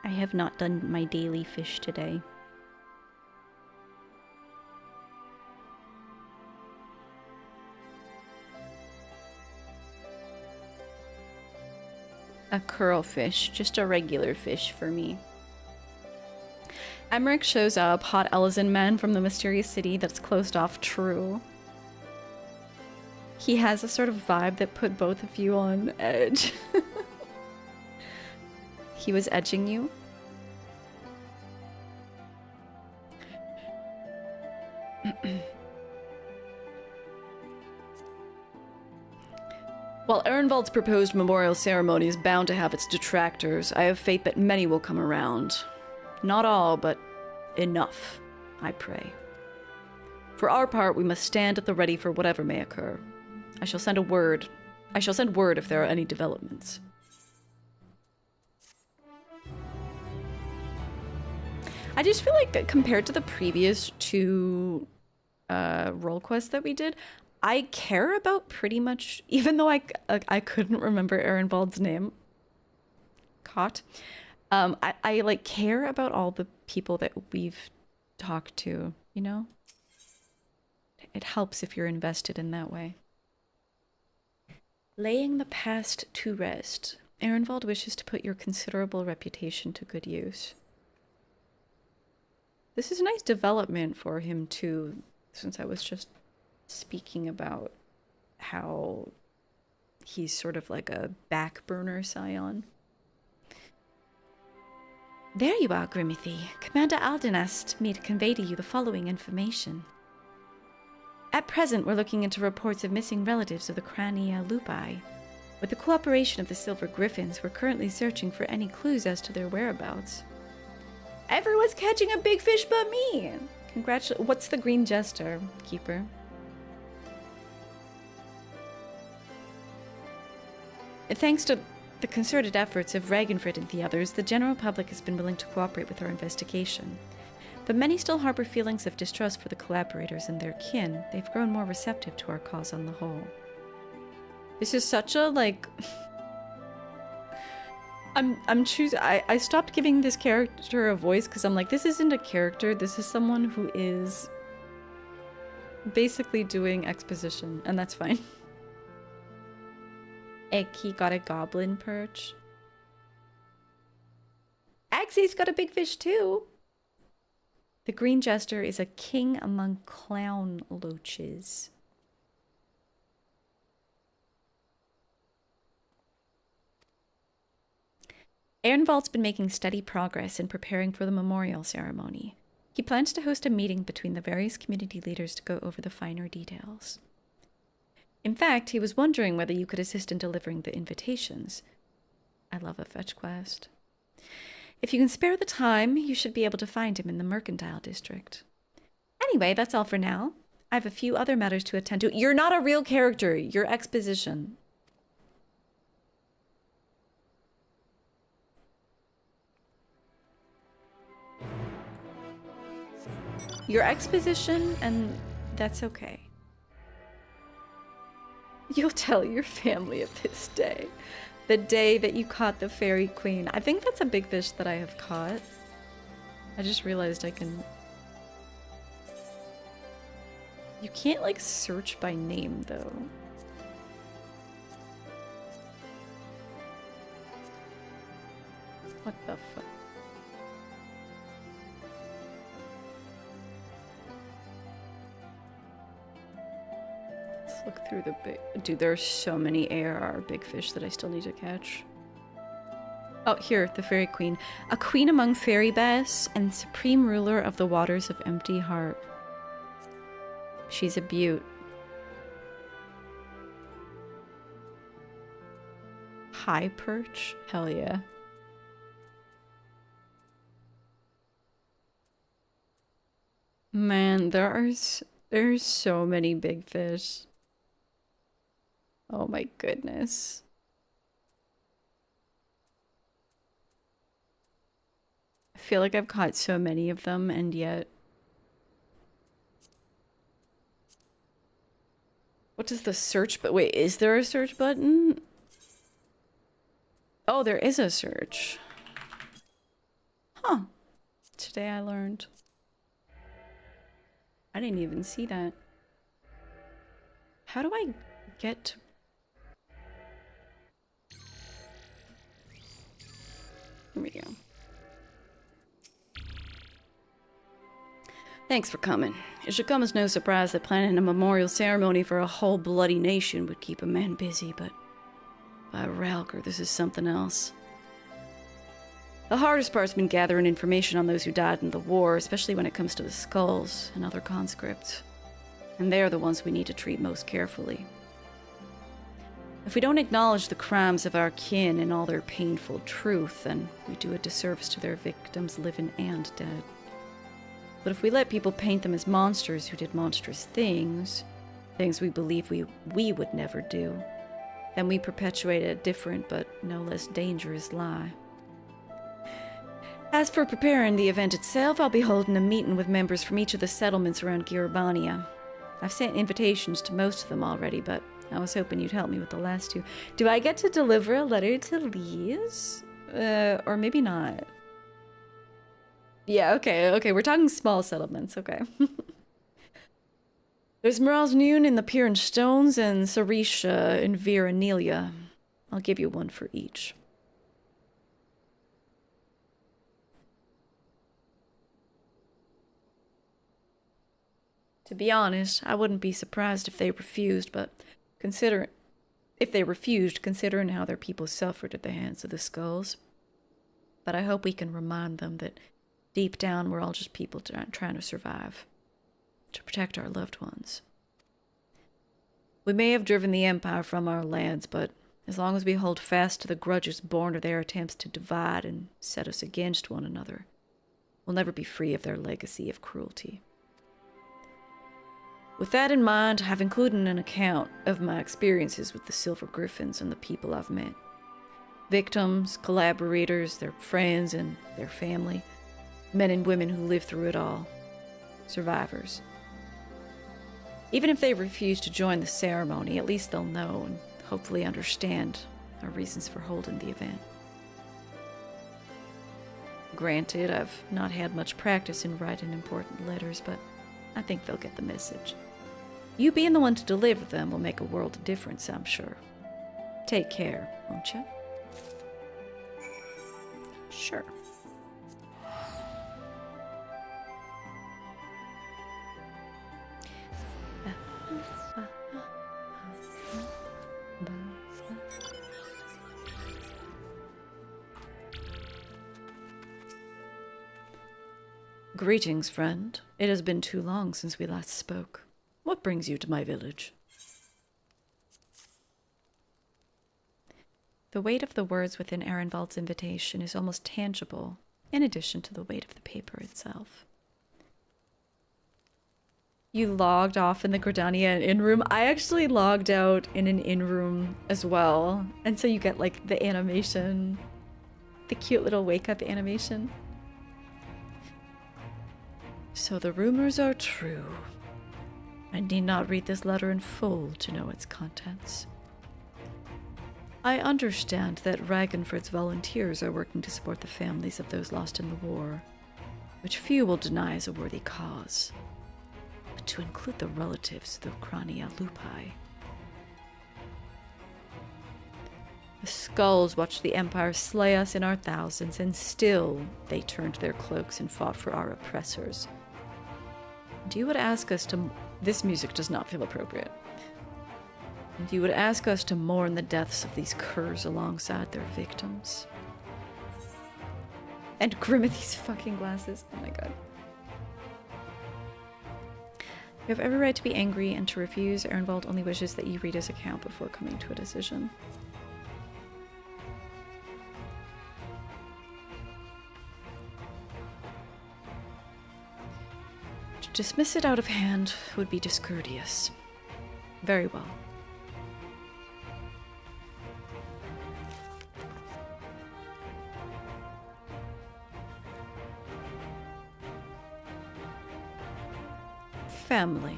I have not done my daily fish today. A curlfish, just a regular fish for me. Emmerich shows up, hot Elysian man from the mysterious city that's closed off. True. He has a sort of vibe that put both of you on edge. He was edging you. While Ehrenwald's proposed memorial ceremony is bound to have its detractors, I have faith that many will come around. Not all, but enough, I pray. For our part, we must stand at the ready for whatever may occur. I shall send word if there are any developments. I just feel like compared to the previous two role quests that we did, I care about pretty much, even though I couldn't remember Ehrenwald's name. Caught. I like care about all the people that we've talked to, you know? It helps if you're invested in that way. Laying the past to rest. Ehrenwald wishes to put your considerable reputation to good use. This is a nice development for him too, since I was just speaking about how he's sort of like a back burner scion. There you are, Grimothy. Commander Alden asked me to convey to you the following information. At present, we're looking into reports of missing relatives of the Crania lupi. With the cooperation of the Silver Griffins, we're currently searching for any clues as to their whereabouts. Everyone's catching a big fish but me! Congratulations. What's the green jester, Keeper? Thanks to the concerted efforts of Ragenfrid and the others, the general public has been willing to cooperate with our investigation. But many still harbor feelings of distrust for the collaborators and their kin. They've grown more receptive to our cause on the whole. This is such a, like... I'm choosing... I stopped giving this character a voice because I'm like, this isn't a character, this is someone who is basically doing exposition, and that's fine. Eki got a goblin perch. Axie's got a big fish too. The green jester is a king among clown loaches. Ehrenwald's been making steady progress in preparing for the memorial ceremony. He plans to host a meeting between the various community leaders to go over the finer details. In fact, he was wondering whether you could assist in delivering the invitations. I love a fetch quest. If you can spare the time, you should be able to find him in the Mercantile District. Anyway, that's all for now. I have a few other matters to attend to. You're not a real character. You're exposition. Your exposition, and that's okay. You'll tell your family of this day. The day that you caught the Fairy Queen. I think that's a big fish that I have caught. I just realized I can... You can't, like, search by name, though. What the fuck? Look through the big... Dude, there are so many ARR big fish that I still need to catch. Oh, here, the Fairy Queen. A queen among fairy bass and supreme ruler of the waters of Empty Heart. She's a beaut. High perch? Hell yeah. Man, there's so many big fish. Oh my goodness. I feel like I've caught so many of them, and yet... What does the search... But wait, is there a search button? Oh, there is a search. Huh. Today I learned. I didn't even see that. How do I get to... Here we go. Thanks for coming. It should come as no surprise that planning a memorial ceremony for a whole bloody nation would keep a man busy, but by Ralker, this is something else. The hardest part's been gathering information on those who died in the war, especially when it comes to the skulls and other conscripts. And they're the ones we need to treat most carefully. If we don't acknowledge the crimes of our kin and all their painful truth, then we do a disservice to their victims, living and dead. But if we let people paint them as monsters who did monstrous things, things we believe we would never do, then we perpetuate a different but no less dangerous lie. As for preparing the event itself, I'll be holding a meeting with members from each of the settlements around Girabania. I've sent invitations to most of them already, but I was hoping you'd help me with the last two. Do I get to deliver a letter to Lise? Or maybe not. Yeah, okay, we're talking small settlements, okay. There's Miraz Noon in the Piran Stones and Sarisha in Veranelia. I'll give you one for each. To be honest, I wouldn't be surprised if they refused, but considering how their people suffered at the hands of the skulls. But I hope we can remind them that deep down we're all just people trying to survive, to protect our loved ones. We may have driven the Empire from our lands, but as long as we hold fast to the grudges born of their attempts to divide and set us against one another, we'll never be free of their legacy of cruelty. With that in mind, I've included an account of my experiences with the Silver Griffins and the people I've met. Victims, collaborators, their friends, and their family. Men and women who lived through it all. Survivors. Even if they refuse to join the ceremony, at least they'll know and hopefully understand our reasons for holding the event. Granted, I've not had much practice in writing important letters, but I think they'll get the message. You being the one to deliver them will make a world of difference, I'm sure. Take care, won't you? Sure. Greetings, friend. It has been too long since we last spoke. What brings you to my village? The weight of the words within Ehrenwald's invitation is almost tangible, in addition to the weight of the paper itself. You logged off in the Gridania in-room. I actually logged out in an in-room as well. And so you get like the animation, the cute little wake-up animation. So the rumors are true. I need not read this letter in full to know its contents. I understand that Ragnford's volunteers are working to support the families of those lost in the war, which few will deny is a worthy cause. But to include the relatives of the Crania Lupi. The skulls watched the Empire slay us in our thousands, and still they turned their cloaks and fought for our oppressors. And you would ask us to... This music does not feel appropriate. And you would ask us to mourn the deaths of these curs alongside their victims. And Grimothy's fucking glasses. Oh my god. You have every right to be angry and to refuse. Ehrenwald only wishes that you read his account before coming to a decision. To dismiss it out of hand would be discourteous. Very well. Family.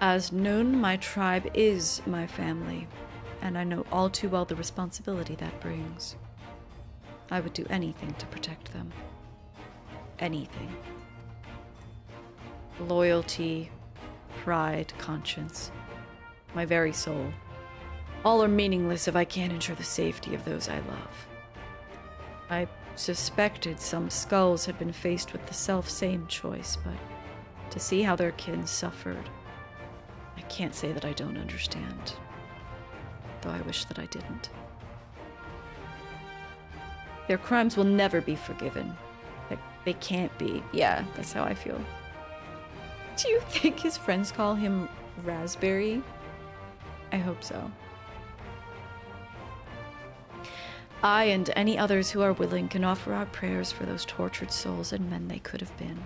As known, my tribe is my family, and I know all too well the responsibility that brings. I would do anything to protect them. Anything. Loyalty, pride, conscience, my very soul. All are meaningless if I can't ensure the safety of those I love. I suspected some skulls had been faced with the self-same choice, but to see how their kin suffered, I can't say that I don't understand, though I wish that I didn't. Their crimes will never be forgiven. They can't be. Yeah, that's how I feel. Do you think his friends call him Raspberry? I hope so. I and any others who are willing can offer our prayers for those tortured souls and men they could have been.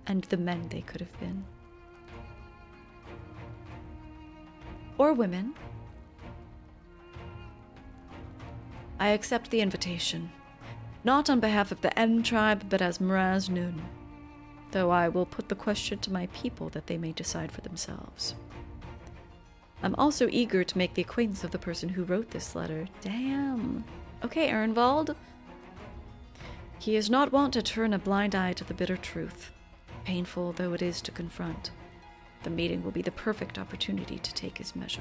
And the men they could have been. Or women. I accept the invitation. Not on behalf of the N tribe, but as Mraz Nun. Though I will put the question to my people that they may decide for themselves. I'm also eager to make the acquaintance of the person who wrote this letter. Damn. Okay, Ehrenwald. He is not wont to turn a blind eye to the bitter truth, painful though it is to confront. The meeting will be the perfect opportunity to take his measure.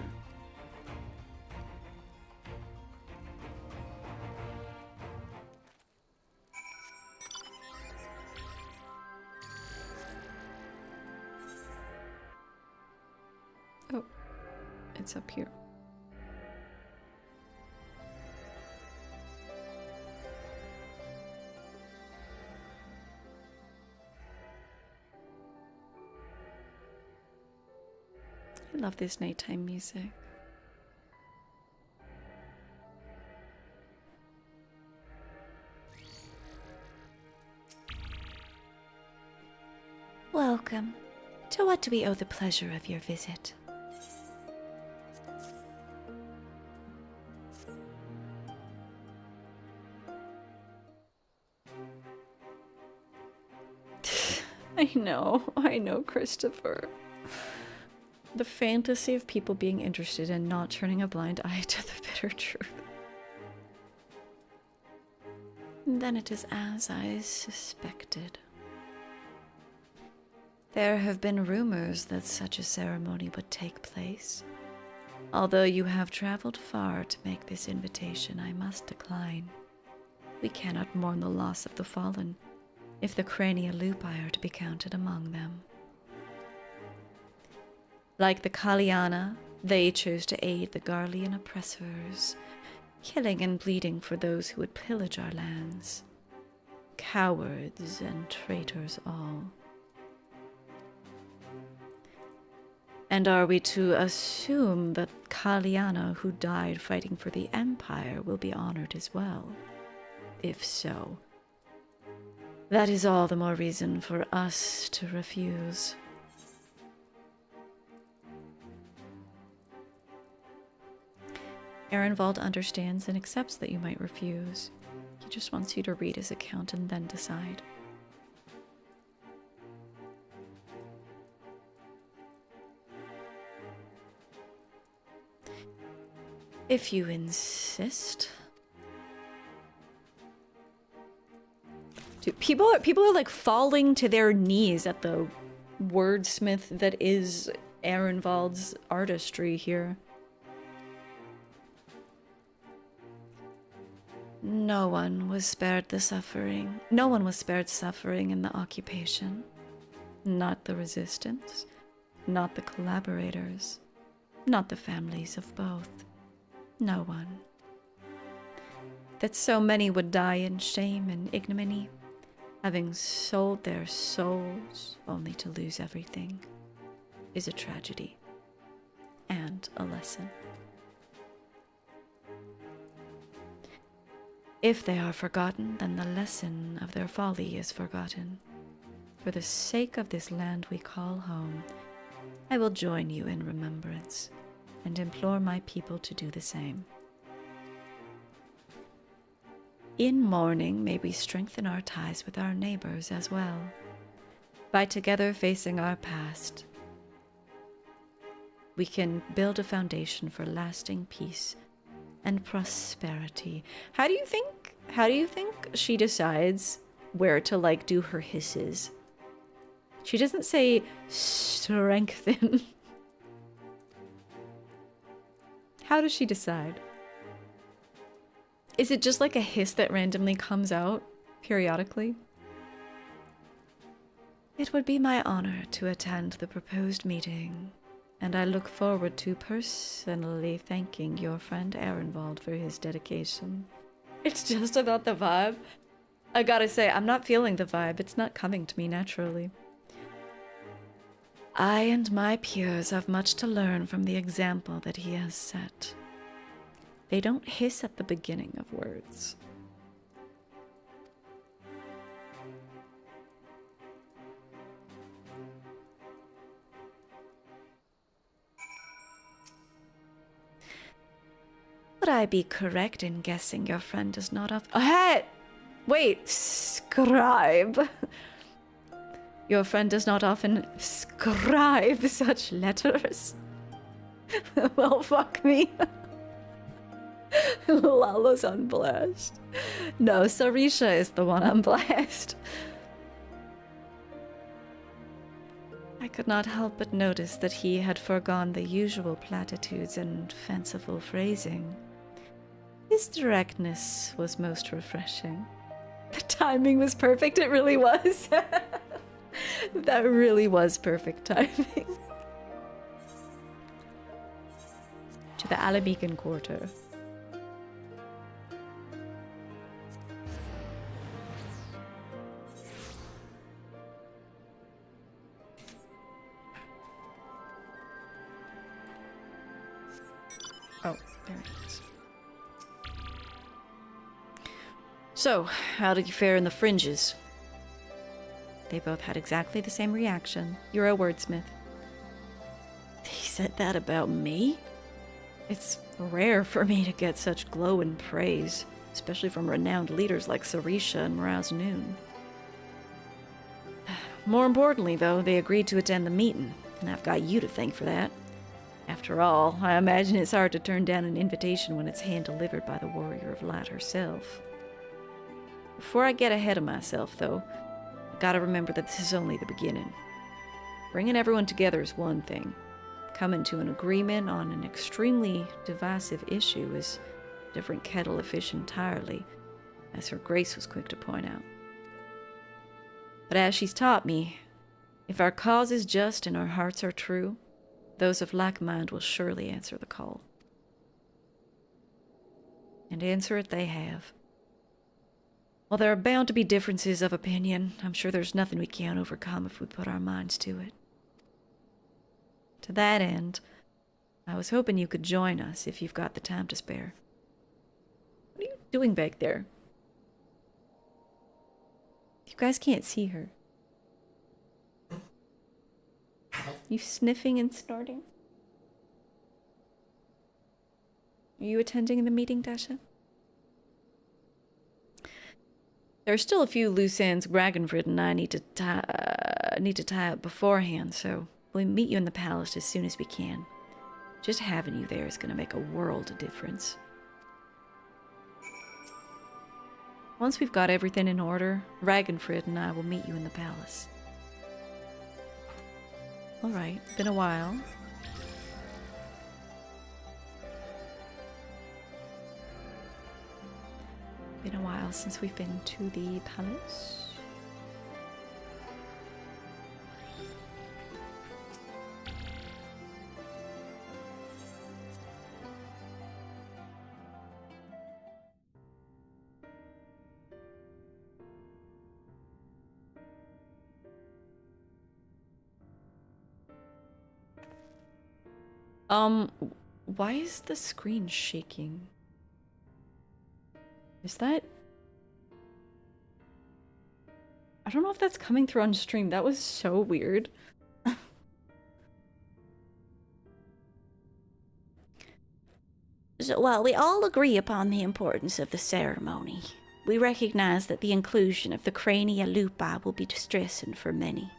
Oh. It's up here. I love this nighttime music. Welcome. To what do we owe the pleasure of your visit? I know, Christopher. The fantasy of people being interested and not turning a blind eye to the bitter truth. Then it is as I suspected. There have been rumors that such a ceremony would take place. Although you have traveled far to make this invitation, I must decline. We cannot mourn the loss of the fallen, if the Crania Lupi are to be counted among them. Like the Kaliana, they chose to aid the Garlean oppressors, killing and bleeding for those who would pillage our lands. Cowards and traitors all. And are we to assume that Kaliana, who died fighting for the Empire, will be honored as well? If so, that is all the more reason for us to refuse. Ehrenwald understands and accepts that you might refuse. He just wants you to read his account and then decide. If you insist. Dude, people are like falling to their knees at the wordsmith that is Ehrenwald's artistry here. No one was spared the suffering. No one was spared suffering in the occupation. Not the resistance, not the collaborators, not the families of both. No one. That so many would die in shame and ignominy, having sold their souls only to lose everything, is a tragedy and a lesson. If they are forgotten, then the lesson of their folly is forgotten. For the sake of this land we call home, I will join you in remembrance and implore my people to do the same. In mourning, may we strengthen our ties with our neighbors as well, by together facing our past. We can build a foundation for lasting peace and prosperity. How do you think she decides where to like do her hisses? She doesn't say strengthen. How does she decide? Is it just like a hiss that randomly comes out periodically? It would be my honor to attend the proposed meeting, and I look forward to personally thanking your friend Ehrenwald for his dedication. It's just about the vibe. I gotta say, I'm not feeling the vibe. It's not coming to me naturally. I and my peers have much to learn from the example that he has set. They don't hiss at the beginning of words. Would I be correct in guessing your friend does not often— hey! Wait, scribe. Your friend does not often scribe such letters. Well, fuck me. Lala's unblessed. No, Sarisha is the one unblessed. I could not help but notice that he had foregone the usual platitudes and fanciful phrasing. His directness was most refreshing. The timing was perfect, it really was. That really was perfect timing. To the Alamecan Quarter. Oh, there it is. So, how did you fare in the fringes? They both had exactly the same reaction. You're a wordsmith. He said that about me? It's rare for me to get such glowing praise, especially from renowned leaders like Sarisha and Mraz Noon. More importantly, though, they agreed to attend the meeting, and I've got you to thank for that. After all, I imagine it's hard to turn down an invitation when it's hand-delivered by the Warrior of Light herself. Before I get ahead of myself, though, I gotta remember that this is only the beginning. Bringing everyone together is one thing. Coming to an agreement on an extremely divisive issue is a different kettle of fish entirely, as Her Grace was quick to point out. But as she's taught me, if our cause is just and our hearts are true, those of like mind will surely answer the call. And answer it they have. While there are bound to be differences of opinion, I'm sure there's nothing we can't overcome if we put our minds to it. To that end, I was hoping you could join us if you've got the time to spare. What are you doing back there? You guys can't see her. You sniffing and snorting? Are you attending the meeting, Dasha? There are still a few loose ends Ragnfrid and I need to tie up beforehand, so we'll meet you in the palace as soon as we can. Just having you there is going to make a world of difference. Once we've got everything in order, Ragnfrid and I will meet you in the palace. Alright, been a while. Been a while since we've been to the palace. Why is the screen shaking? Is that... I don't know if that's coming through on stream. That was so weird. So, while we all agree upon the importance of the ceremony, we recognize that the inclusion of the crania lupi will be distressing for many.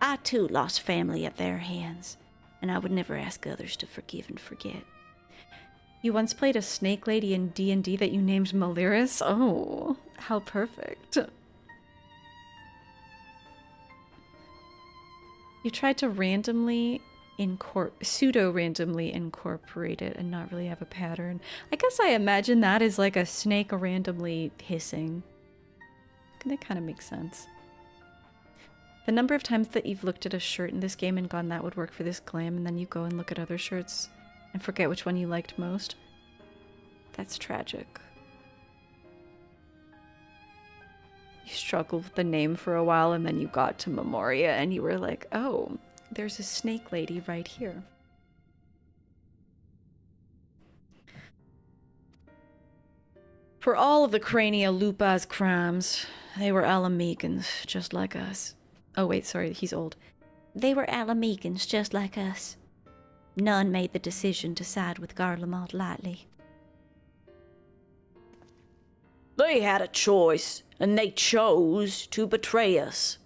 I too lost family at their hands, and I would never ask others to forgive and forget. You once played a snake lady in D&D that you named Maliris? Oh, how perfect. You tried to pseudo-randomly incorporate it and not really have a pattern. I guess I imagine that is like a snake randomly hissing. That kind of makes sense. The number of times that you've looked at a shirt in this game and gone, that would work for this glam, and then you go and look at other shirts and forget which one you liked most. That's tragic. You struggled with the name for a while, and then you got to Memoria, and you were like, oh, there's a snake lady right here. For all of the Crania Lupa's crimes, they were Alamegans, just like us. Oh wait, sorry, he's old. They were Alamegans, just like us. None made the decision to side with Garlemald lightly. They had a choice, and they chose to betray us.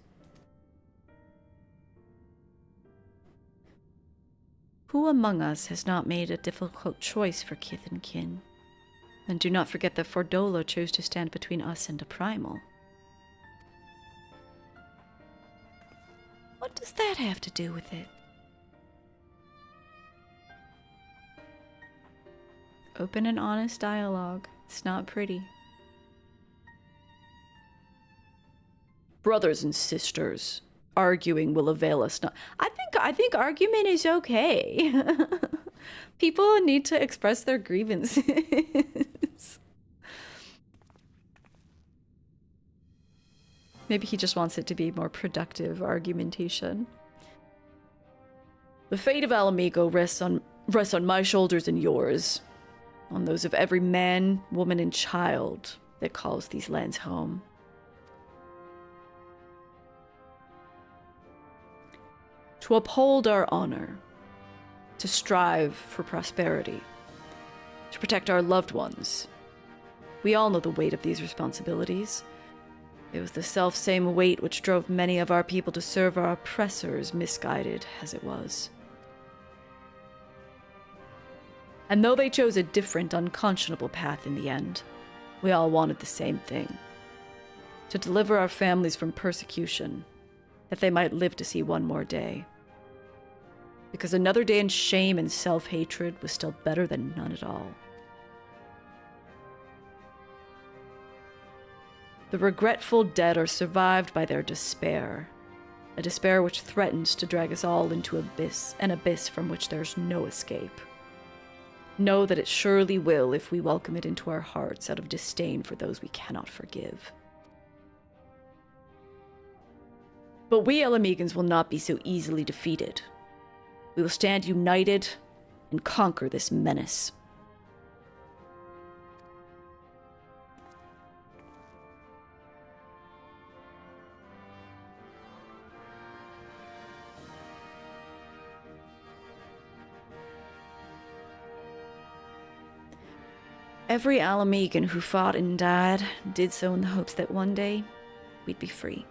Who among us has not made a difficult choice for kith and kin? And do not forget that Fordola chose to stand between us and a primal. What does that have to do with it? Open and honest dialogue. It's not pretty. Brothers and sisters, arguing will avail us not. I think argument is okay. People need to express their grievances. Maybe he just wants it to be more productive argumentation. The fate of Alamigo rests on my shoulders and yours, on those of every man, woman, and child that calls these lands home. To uphold our honor, to strive for prosperity, to protect our loved ones. We all know the weight of these responsibilities. It was the self-same weight which drove many of our people to serve our oppressors, misguided as it was. And though they chose a different, unconscionable path in the end, we all wanted the same thing. To deliver our families from persecution, that they might live to see one more day. Because another day in shame and self-hatred was still better than none at all. The regretful dead are survived by their despair, a despair which threatens to drag us all into an abyss from which there's no escape. Know that it surely will if we welcome it into our hearts out of disdain for those we cannot forgive. But we Alamegans will not be so easily defeated. We will stand united and conquer this menace. Every Alamegan who fought and died did so in the hopes that one day we'd be free.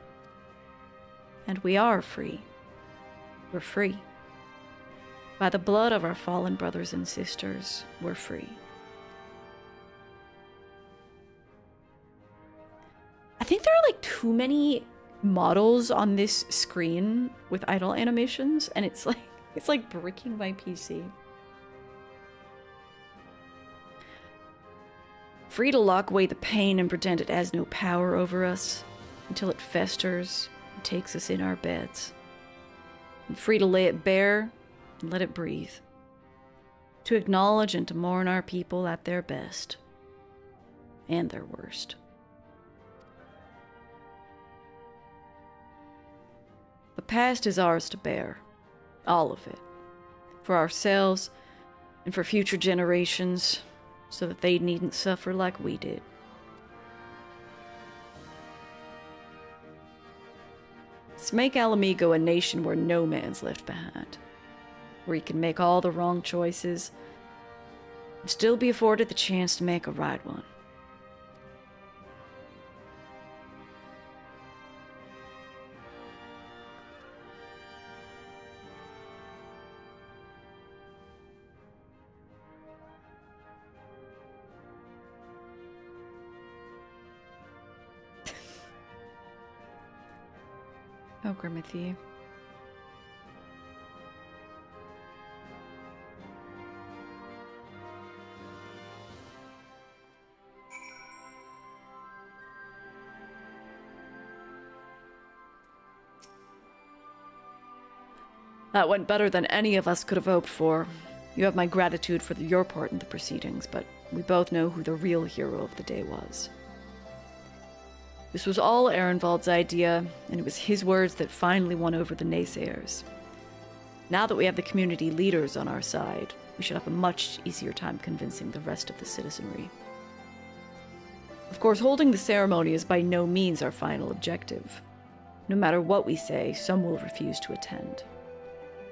And we are free. We're free. By the blood of our fallen brothers and sisters, we're free. I think there are like too many models on this screen with idle animations, and it's like breaking my PC. Free to lock away the pain and pretend it has no power over us until it festers and takes us in our beds. And free to lay it bare and let it breathe. To acknowledge and to mourn our people at their best and their worst. The past is ours to bear, all of it, for ourselves and for future generations, so that they needn't suffer like we did. Let's make Alamigo a nation where no man's left behind, where he can make all the wrong choices and still be afforded the chance to make a right one. Oh, Grimothy. That went better than any of us could have hoped for. You have my gratitude for your part in the proceedings, but we both know who the real hero of the day was. This was all Ehrenwald's idea, and it was his words that finally won over the naysayers. Now that we have the community leaders on our side, we should have a much easier time convincing the rest of the citizenry. Of course, holding the ceremony is by no means our final objective. No matter what we say, some will refuse to attend.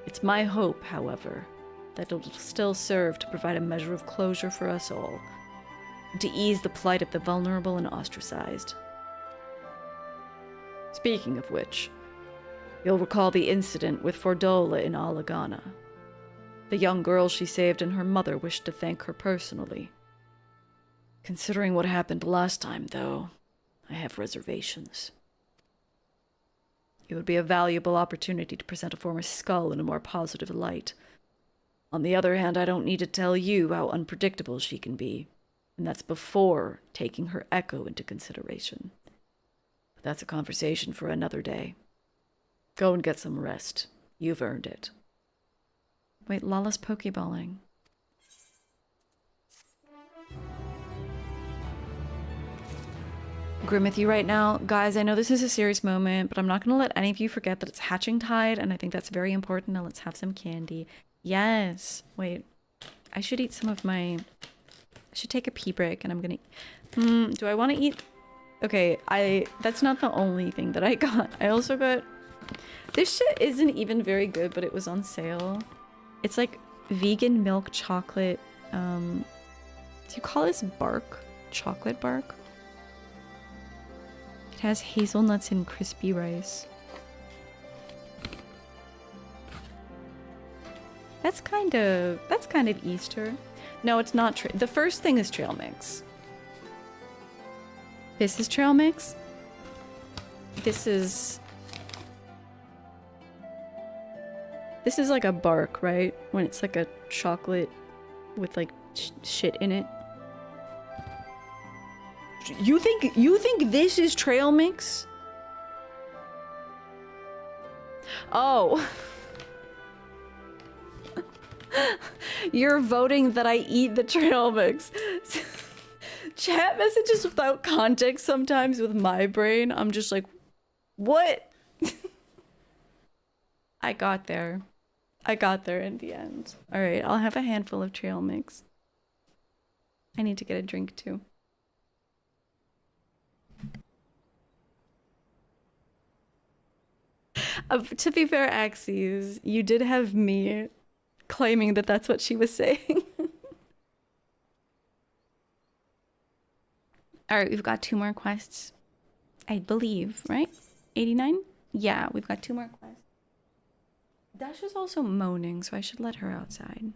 It's my hope, however, that it will still serve to provide a measure of closure for us all, and to ease the plight of the vulnerable and ostracized. Speaking of which, you'll recall the incident with Fordola in Alagana. The young girl she saved and her mother wished to thank her personally. Considering what happened last time, though, I have reservations. It would be a valuable opportunity to present a former skull in a more positive light. On the other hand, I don't need to tell you how unpredictable she can be, and that's before taking her echo into consideration. But that's a conversation for another day. Go and get some rest. You've earned it. Wait, Lala's pokeballing. Grimothy right now. Guys, I know this is a serious moment, but I'm not going to let any of you forget that it's hatching tide, and I think that's very important. Now let's have some candy. Yes. Wait. I should eat some of my... I should take a pee break, and I'm going to... do I want to eat... Okay, that's not the only thing that I got. I also got... This shit isn't even very good, but it was on sale. It's like vegan milk chocolate. Do you call this bark? Chocolate bark? It has hazelnuts and crispy rice. That's kind of Easter. No, it's not. The first thing is trail mix. This is trail mix. This is like a bark, right? When it's like a chocolate with like shit in it. You think this is trail mix? Oh. You're voting that I eat the trail mix. Chat messages without context sometimes with my brain. I'm just like, what? I got there. I got there in the end. All right, I'll have a handful of trail mix. I need to get a drink too. To be fair, Axes, you did have me claiming that that's what she was saying. All right, we've got 2 more quests, I believe, right? 89? Yeah, we've got 2 more quests. Dash is also moaning, so I should let her outside.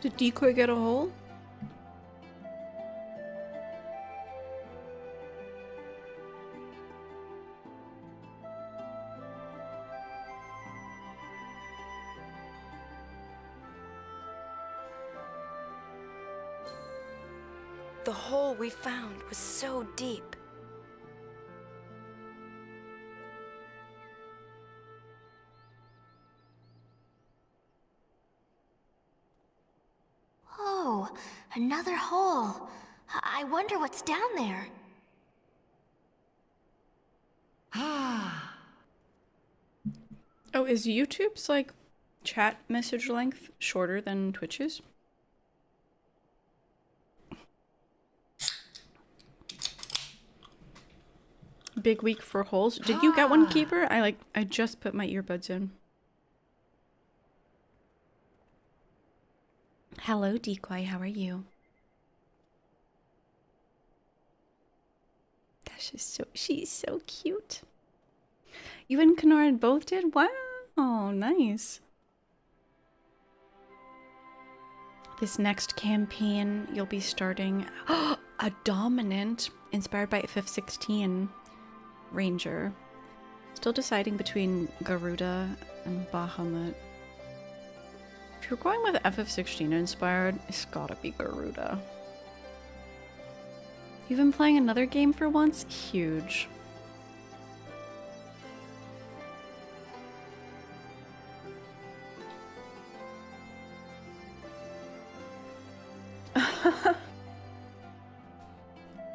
Did Decoy get a hole? The hole we found was so deep. Oh, another hole. I wonder what's down there. Oh, is YouTube's like chat message length shorter than Twitch's? Big week for holes. Did you get one, Keeper? I just put my earbuds in. Hello, Decoy. How are you? That's just she's so cute. You and Kenoran both did? Wow, nice. This next campaign, you'll be starting a dominant inspired by FF16 Ranger. Still deciding between Garuda and Bahamut. If you're going with FF16 inspired, it's gotta be Garuda. You've been playing another game for once? Huge.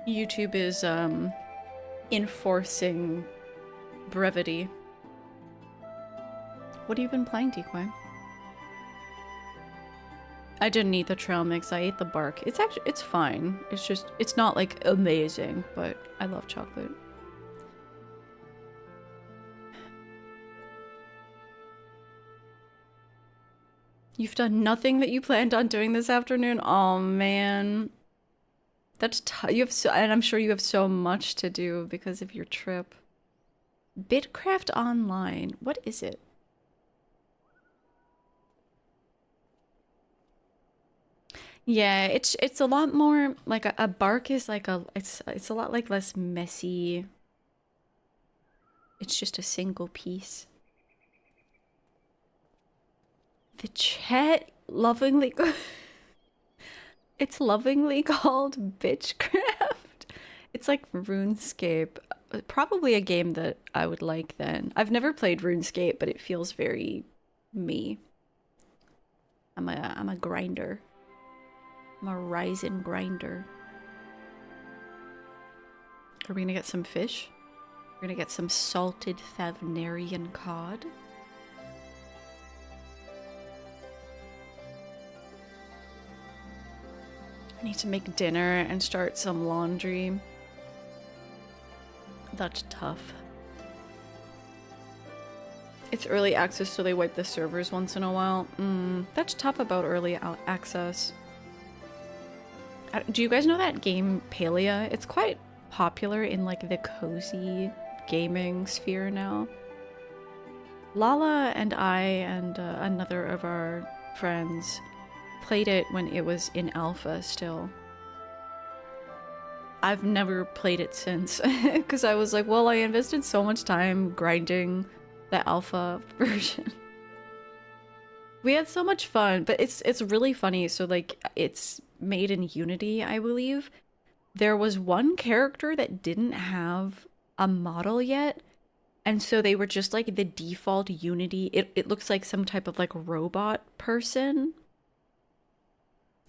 YouTube is enforcing brevity. What have you been playing, Decoy? I didn't eat the trail mix, I ate the bark. It's fine. It's not like amazing, but I love chocolate. You've done nothing that you planned on doing this afternoon? Oh man. That's and I'm sure you have so much to do because of your trip. Bitcraft Online. What is it? Yeah, it's a lot more like a bark is like it's a lot like less messy. It's just a single piece. The chat lovingly it's lovingly called Bitchcraft. It's like RuneScape. Probably a game that I would like then. I've never played RuneScape, but it feels very me. I'm a grinder. I'm a Ryzen grinder. Are we gonna get some fish? We're gonna get some salted Favnarian cod. I need to make dinner and start some laundry. That's tough. It's early access, so they wipe the servers once in a while. That's tough about early access. Do you guys know that game Palia? It's quite popular in like the cozy gaming sphere now. Lala and I and another of our friends played it when it was in alpha still. I've never played it since because I was like, well, I invested so much time grinding the alpha version. We had so much fun, but it's really funny. So like it's made in Unity, I believe. There was one character that didn't have a model yet, and so they were just like the default Unity. It looks like some type of like robot person.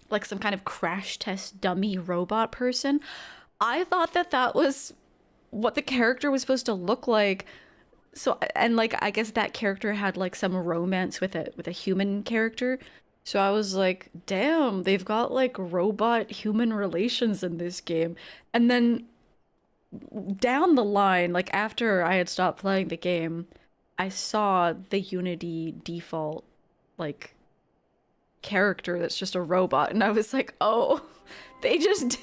Like some kind of crash test dummy robot person. I thought that was what the character was supposed to look like. So, and like, I guess that character had like some romance with a human character. So I was like, damn, they've got like robot human relations in this game. And then down the line, like after I had stopped playing the game, I saw the Unity default like character that's just a robot, and I was like, oh, they just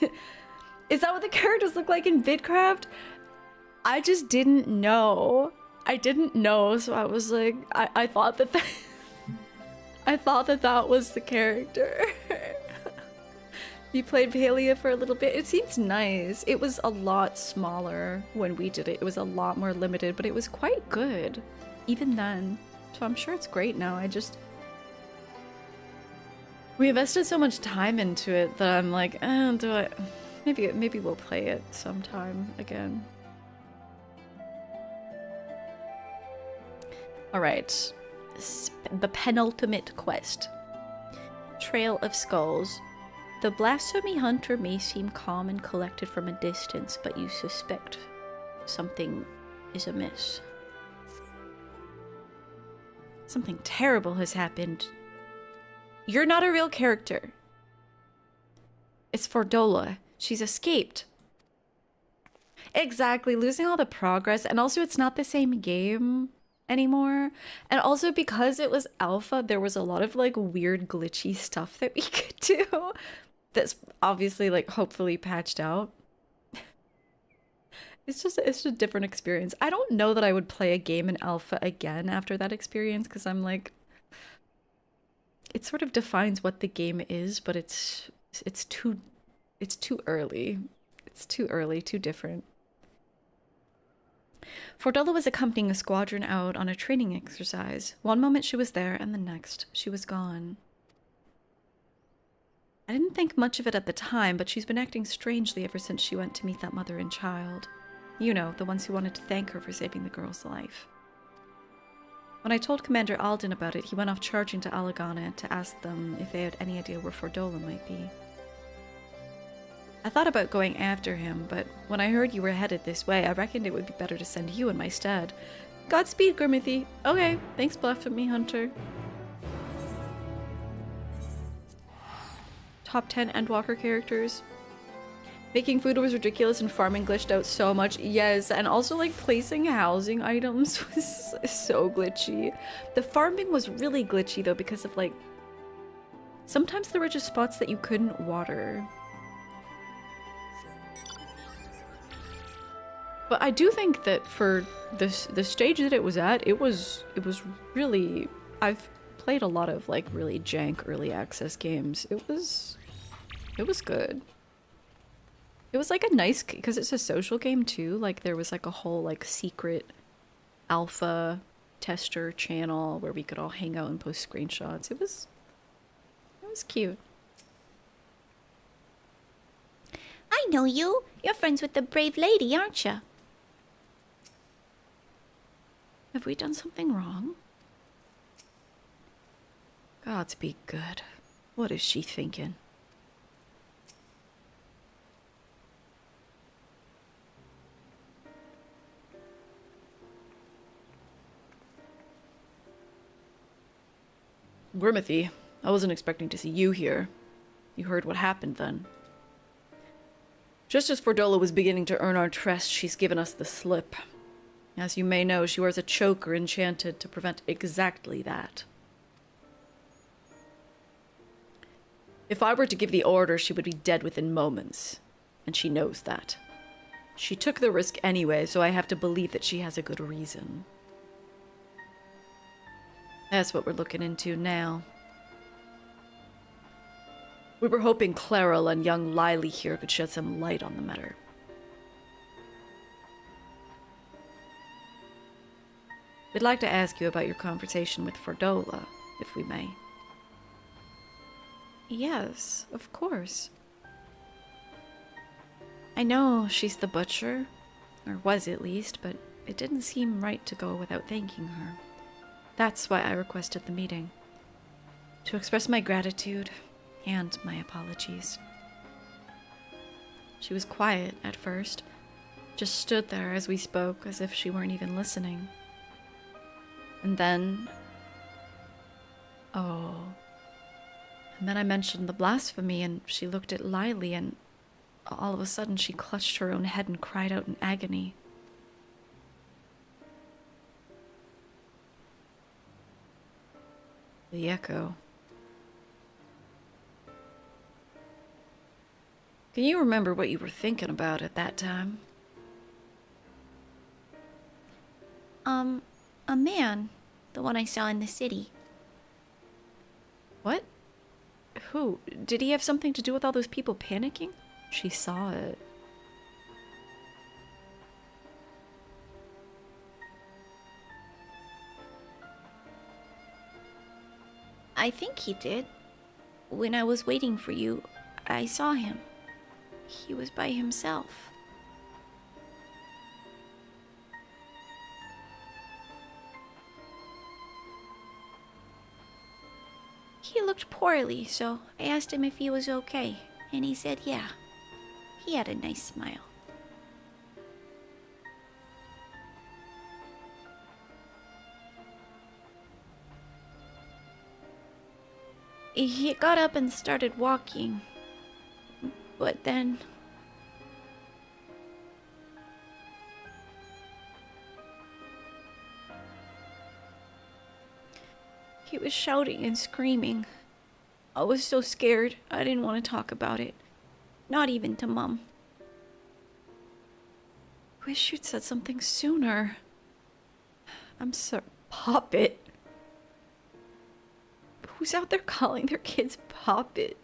is that what the characters look like in Bitcraft? I just didn't know. I didn't know, so I was like, I thought that I thought that was the character. You played Palia for a little bit. It seems nice. It was a lot smaller when we did it. It was a lot more limited, but it was quite good even then. So I'm sure it's great now. We invested so much time into it that I'm like, maybe we'll play it sometime again. All right, the penultimate quest. Trail of Skulls. The blasphemy hunter may seem calm and collected from a distance, but you suspect something is amiss. Something terrible has happened. You're not a real character. It's Fordola. She's escaped. Exactly, losing all the progress, and also it's not the same game anymore. And also because it was alpha, there was a lot of like weird glitchy stuff that we could do. That's obviously like hopefully patched out. It's just a different experience. I don't know that I would play a game in alpha again after that experience, because I'm like, it sort of defines what the game is, but it's too early. It's too early, too different. Fordola was accompanying a squadron out on a training exercise. One moment she was there, and the next she was gone. I didn't think much of it at the time, but she's been acting strangely ever since she went to meet that mother and child. You know, the ones who wanted to thank her for saving the girl's life. When I told Commander Alden about it, he went off charging to Alagana to ask them if they had any idea where Fordola might be. I thought about going after him, but when I heard you were headed this way, I reckoned it would be better to send you in my stead. Godspeed, Grimothy. Okay, thanks, Blasphemy Hunter. Top 10 Endwalker characters. Making food was ridiculous and farming glitched out so much. Yes, and also like placing housing items was so glitchy. The farming was really glitchy though because of like... Sometimes there were just spots that you couldn't water. But I do think that for the stage that it was at, it was really... I've played a lot of like really jank early access games. It was good. It was like a nice, because it's a social game too, like there was like a whole like secret alpha tester channel where we could all hang out and post screenshots. It was cute. I know you. You're friends with the brave lady, aren't you? Have we done something wrong? Gods be good. What is she thinking? Grimothy, I wasn't expecting to see you here. You heard what happened then. Just as Fordola was beginning to earn our trust, she's given us the slip. As you may know, she wears a choker enchanted to prevent exactly that. If I were to give the order, she would be dead within moments, and she knows that. She took the risk anyway, so I have to believe that she has a good reason. That's what we're looking into now. We were hoping Claril and young Lily here could shed some light on the matter. We'd like to ask you about your conversation with Fordola, if we may. Yes, of course. I know she's the butcher, or was at least, but it didn't seem right to go without thanking her. That's why I requested the meeting. To express my gratitude and my apologies. She was quiet at first, just stood there as we spoke as if she weren't even listening. And then... And then I mentioned the blasphemy and she looked at Lily and all of a sudden she clutched her own head and cried out in agony. The echo. Can you remember what you were thinking about at that time? A man. The one I saw in the city. What? Who? Did he have something to do with all those people panicking? She saw it. I think he did. When I was waiting for you, I saw him. He was by himself. He looked poorly, so I asked him if he was okay, and he said yeah. He had a nice smile. He got up and started walking, but then... he was shouting and screaming. I was so scared, I didn't want to talk about it. Not even to Mum. Wish you'd said something sooner. I'm sorry. Poppet. Who's out there calling their kids Poppet?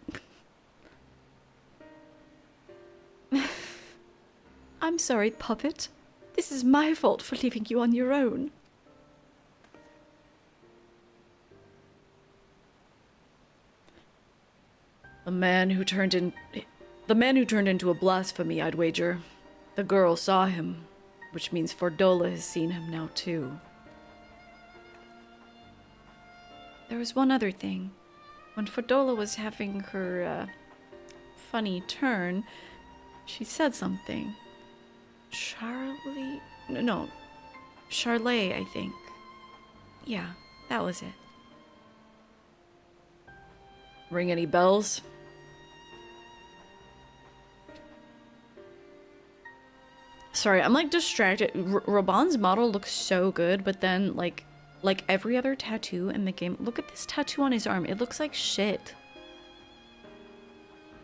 I'm sorry, Puppet. This is my fault for leaving you on your own. The man who turned into a blasphemy, I'd wager. The girl saw him, which means Fordola has seen him now too. There was one other thing. When Fordola was having her funny turn, she said something. Charlie? No. Charlet, I think. Yeah, that was it. Ring any bells? Sorry, I'm like distracted. Raban's model looks so good, but then like every other tattoo in the game, look at this tattoo on his arm. It looks like shit.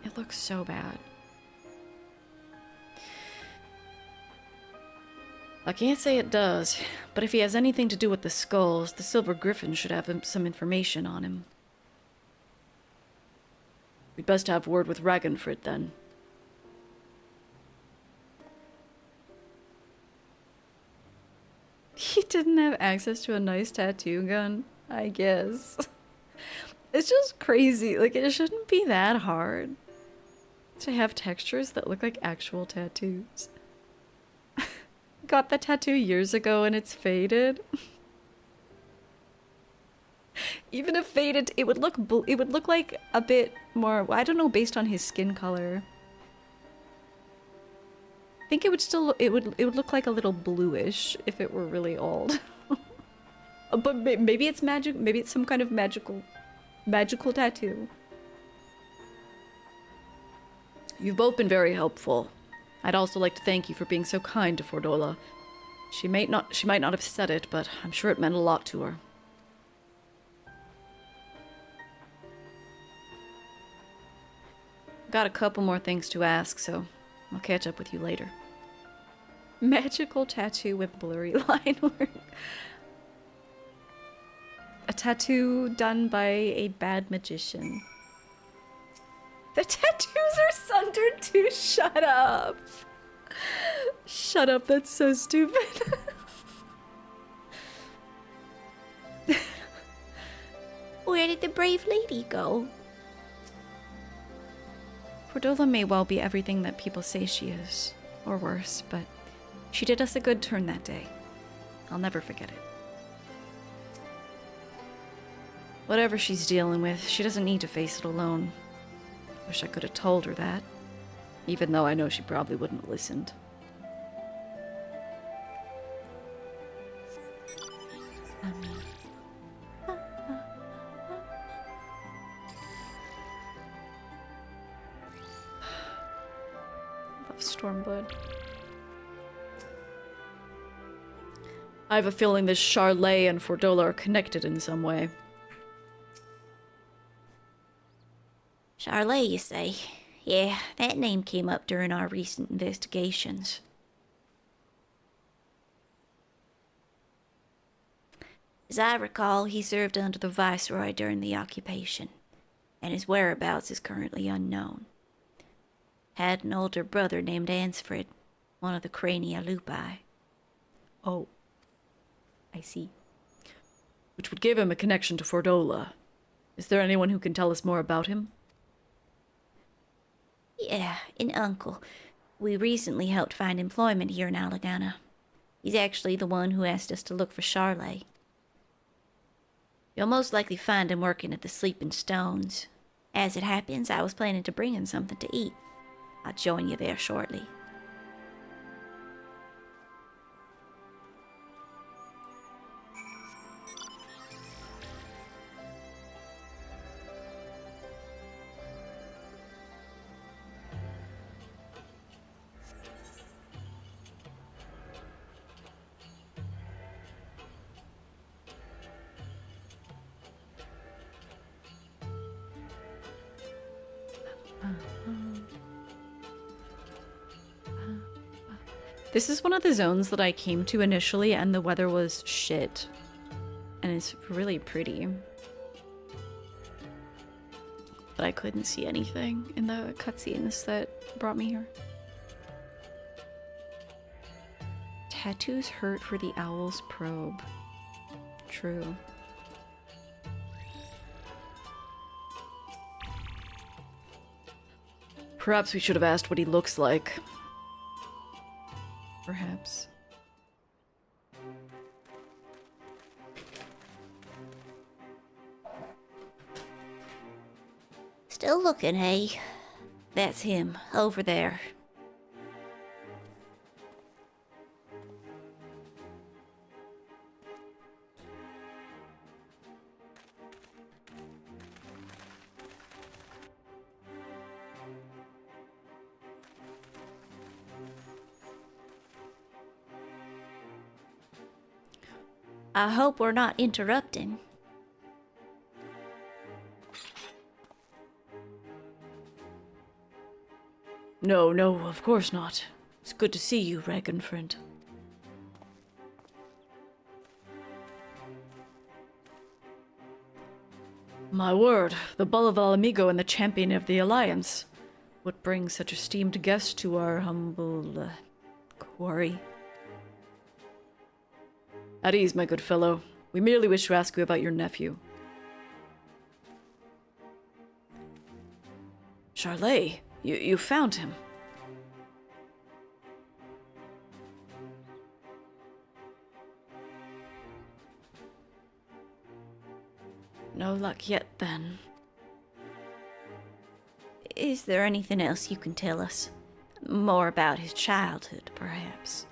It looks so bad. I can't say it does, but if he has anything to do with the skulls, the Silver Griffin should have some information on him. We'd best have word with Ragnfrid then. He didn't have access to a nice tattoo gun, I guess. It's just crazy. Like, it shouldn't be that hard to have textures that look like actual tattoos. Got the tattoo years ago and it's faded. Even if faded, it would look like a bit more, I don't know, based on his skin color. I think it would look like a little bluish if it were really old. But maybe it's magic, maybe it's some kind of magical tattoo. You've both been very helpful. I'd also like to thank you for being so kind to Fordola. She might not have said it, but I'm sure it meant a lot to her. Got a couple more things to ask, so I'll catch up with you later. Magical tattoo with blurry line work. A tattoo done by a bad magician. The tattoos are sundered too. Shut up. Shut up, that's so stupid. Where did the brave lady go? Fordola may well be everything that people say she is, or worse, but she did us a good turn that day. I'll never forget it. Whatever she's dealing with, she doesn't need to face it alone. Wish I could have told her that, even though I know she probably wouldn't have listened. Love Stormblood. I have a feeling this Charlet and Fordola are connected in some way. Charlet, you say? Yeah, that name came up during our recent investigations. As I recall, he served under the Viceroy during the occupation. and his whereabouts is currently unknown. Had an older brother named Ansfrid, one of the Crania Lupi. Oh, I see. Which would give him a connection to Fordola. Is there anyone who can tell us more about him? Yeah, an uncle. We recently helped find employment here in Alagana. He's actually the one who asked us to look for Charlet. You'll most likely find him working at the Sleeping Stones. As it happens, I was planning to bring him something to eat. I'll join you there shortly. This is one of the zones that I came to initially, and the weather was shit. And it's really pretty. But I couldn't see anything in the cutscenes that brought me here. Tattoos hurt for the owl's probe. True. Perhaps we should have asked what he looks like. Perhaps. Still looking, eh? That's him, over there. I hope we're not interrupting. No, of course not. It's good to see you, Regan friend. My word, the Bolival Amigo and the champion of the Alliance. What brings such esteemed guests to our humble quarry? At ease, my good fellow. We merely wish to ask you about your nephew. Charlet, you found him. No luck yet, then. Is there anything else you can tell us? More about his childhood, perhaps?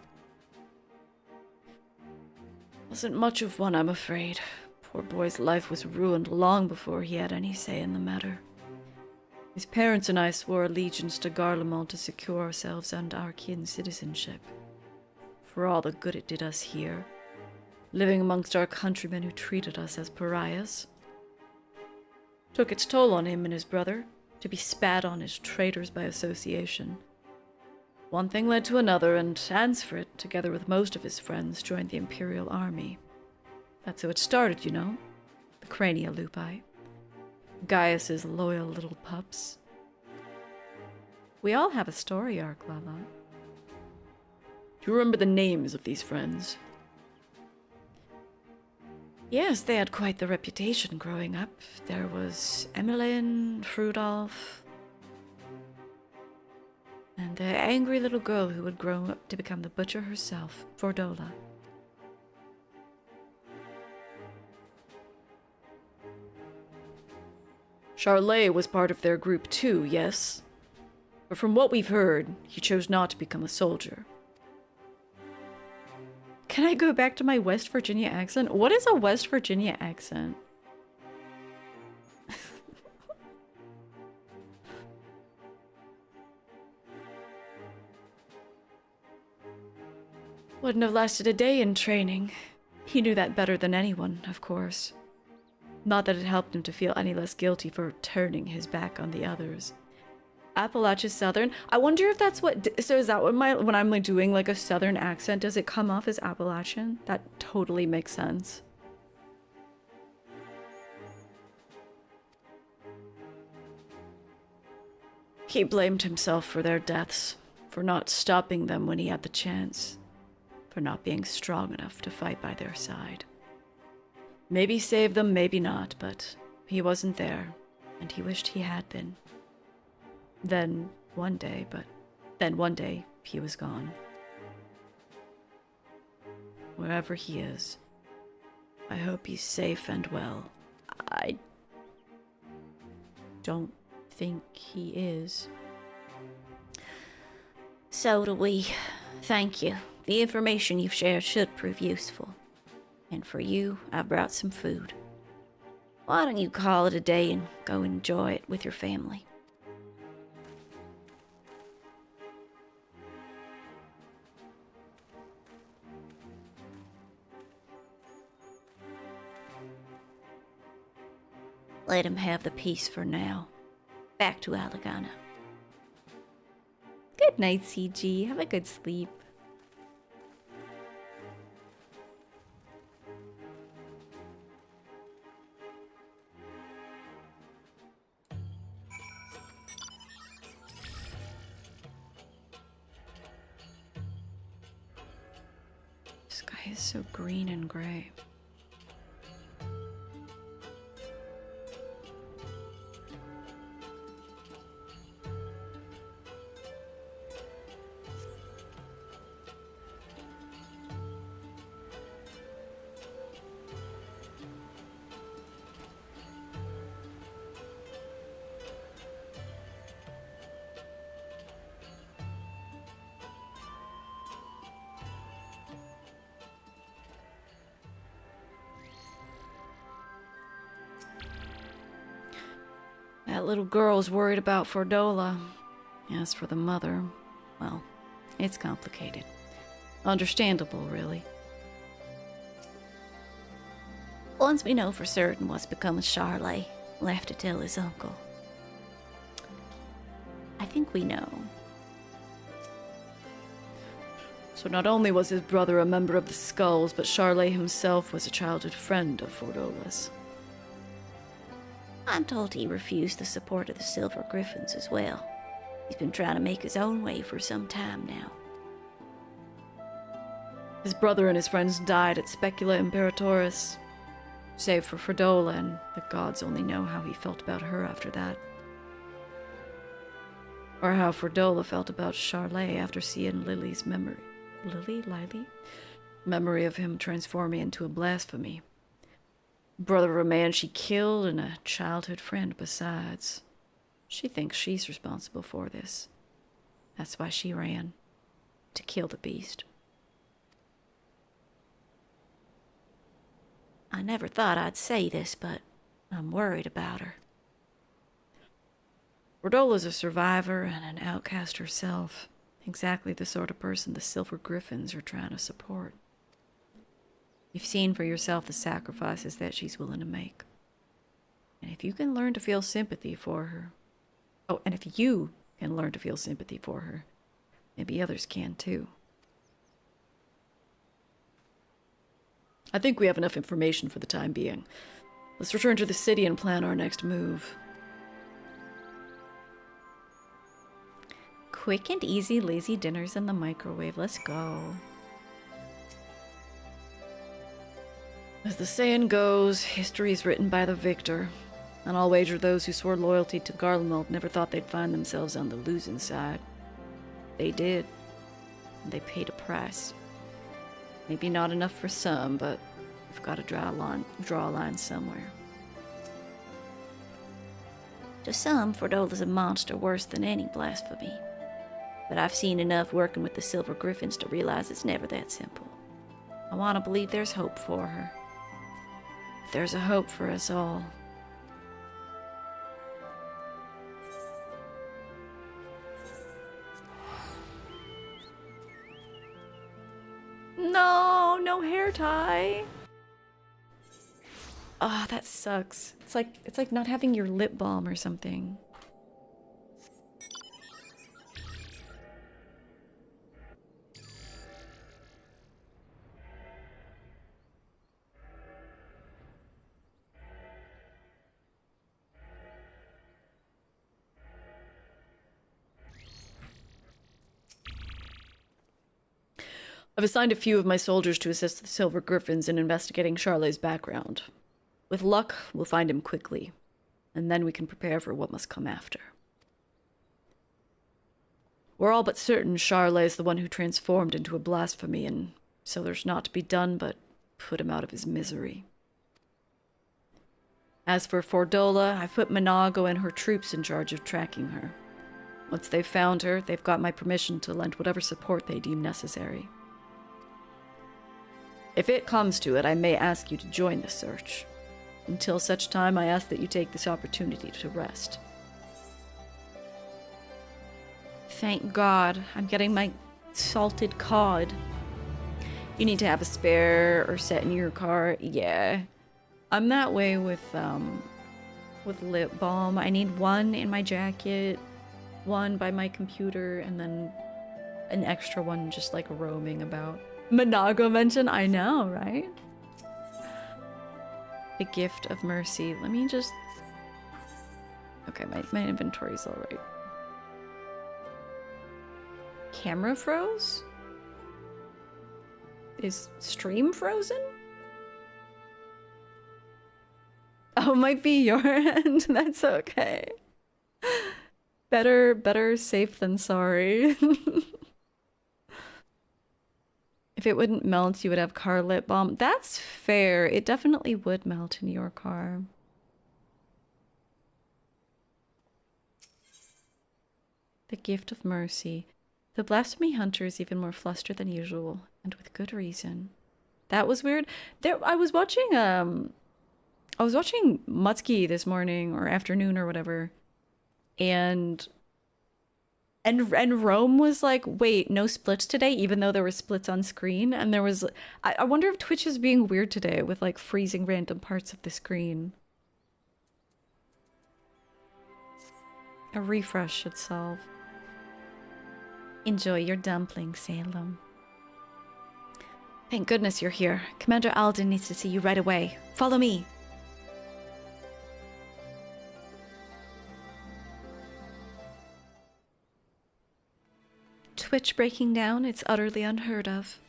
Wasn't much of one, I'm afraid. Poor boy's life was ruined long before he had any say in the matter. His parents and I swore allegiance to Garlemald to secure ourselves and our kin's citizenship. For all the good it did us here, living amongst our countrymen who treated us as pariahs. Took its toll on him and his brother, to be spat on as traitors by association. One thing led to another, and Ansfrid, together with most of his friends, joined the Imperial Army. That's how it started, you know. The Crania Lupi. Gaius's loyal little pups. We all have a story arc, Lala. Do you remember the names of these friends? Yes, they had quite the reputation growing up. There was Emmeline, Rudolph, and the angry little girl who would grow up to become the butcher herself, Fordola. Charlet was part of their group too, yes? But from what we've heard, he chose not to become a soldier. Can I go back to my West Virginia accent? What is a West Virginia accent? Wouldn't have lasted a day in training. He knew that better than anyone, of course. Not that it helped him to feel any less guilty for turning his back on the others. Appalachia Southern. I wonder if that's what. So is that what when I'm like doing like a Southern accent, does it come off as Appalachian? That totally makes sense. He blamed himself for their deaths, for not stopping them when he had the chance, for not being strong enough to fight by their side. Maybe save them, maybe not, but he wasn't there, and he wished he had been. Then one day he was gone. Wherever he is, I hope he's safe and well. I don't think he is. So do we. Thank you. The information you've shared should prove useful. And for you, I've brought some food. Why don't you call it a day and go enjoy it with your family? Let him have the peace for now. Back to Alagana. Good night, CG. Have a good sleep. The sky is so green and gray. That little girl's worried about Fordola. As for the mother, well, it's complicated. Understandable, really. Once we know for certain what's become of Charlotte, we'll have to tell his uncle. I think we know. So not only was his brother a member of the Skulls, but Charlotte himself was a childhood friend of Fordola's. I'm told he refused the support of the Silver Griffins as well. He's been trying to make his own way for some time now. His brother and his friends died at Specula Imperatoris, save for Fordola, and the gods only know how he felt about her after that. Or how Fordola felt about Charlotte after seeing Lily's memory. Lily? Memory of him transforming into a blasphemy. Brother of a man she killed and a childhood friend besides. She thinks she's responsible for this. That's why she ran. To kill the beast. I never thought I'd say this, but I'm worried about her. Fordola's a survivor and an outcast herself. Exactly the sort of person the Silver Griffins are trying to support. You've seen for yourself the sacrifices that she's willing to make. And if you can learn to feel sympathy for her... Oh, and if you can learn to feel sympathy for her, maybe others can too. I think we have enough information for the time being. Let's return to the city and plan our next move. Quick and easy, lazy dinners in the microwave. Let's go. As the saying goes, history is written by the victor. And I'll wager those who swore loyalty to Garlemald never thought they'd find themselves on the losing side. They did. And they paid a price. Maybe not enough for some, but we've got to draw a line somewhere. To some, Fordola's a monster worse than any blasphemy. But I've seen enough working with the Silver Griffins to realize it's never that simple. I want to believe there's hope for her. There's a hope for us all. No hair tie. Oh, that sucks. It's like not having your lip balm or something. I've assigned a few of my soldiers to assist the Silver Griffins in investigating Charlotte's background. With luck, we'll find him quickly, and then we can prepare for what must come after. We're all but certain Charlotte is the one who transformed into a blasphemy, and so there's naught to be done but put him out of his misery. As for Fordola, I've put Minago and her troops in charge of tracking her. Once they've found her, they've got my permission to lend whatever support they deem necessary. If it comes to it, I may ask you to join the search. Until such time, I ask that you take this opportunity to rest. Thank God. I'm getting my salted cod. You need to have a spare or set in your car. Yeah. I'm that way with lip balm. I need one in my jacket, one by my computer, and then an extra one just like roaming about. Minago mention? I know, right? The gift of mercy. Let me just... Okay, my inventory's alright. Camera froze? Is stream frozen? Oh, it might be your end. That's okay. Better safe than sorry. If it wouldn't melt, you would have car lip balm. That's fair. It definitely would melt in your car. The gift of mercy. The blasphemy hunter is even more flustered than usual, and with good reason. That was weird. I was watching Mutski this morning or afternoon or whatever, and Rome was like, wait, no splits today, even though there were splits on screen. And there was, I wonder if Twitch is being weird today with like freezing random parts of the screen. A refresh should solve. Enjoy your dumpling, Salem. Thank goodness you're here. Commander Alden needs to see you right away. Follow me. Twitch breaking down, it's utterly unheard of.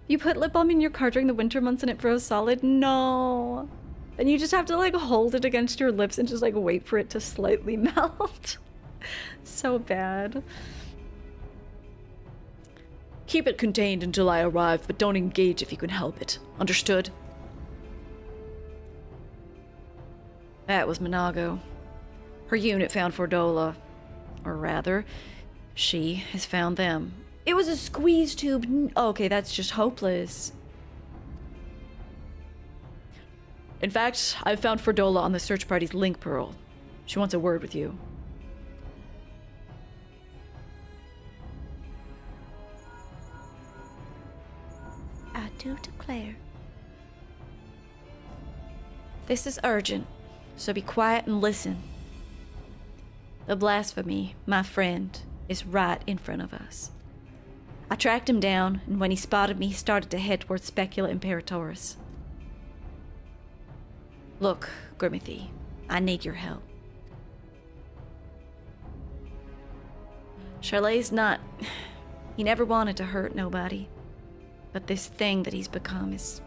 You put lip balm in your car during the winter months and it froze solid? No. Then you just have to like hold it against your lips and just like wait for it to slightly melt. So bad. Keep it contained until I arrive, but don't engage if you can help it. Understood? That was Minago. Her unit found Fordola. Or rather, she has found them. It was a squeeze tube. Okay, that's just hopeless. In fact, I've found Fordola on the search party's link pearl. She wants a word with you. I do declare. This is urgent, so be quiet and listen. The blasphemy, my friend, is right in front of us. I tracked him down, and when he spotted me, he started to head towards Specula Imperatoris. Look, Grimothy, I need your help. Charlotte's not... He never wanted to hurt nobody. But this thing that he's become is...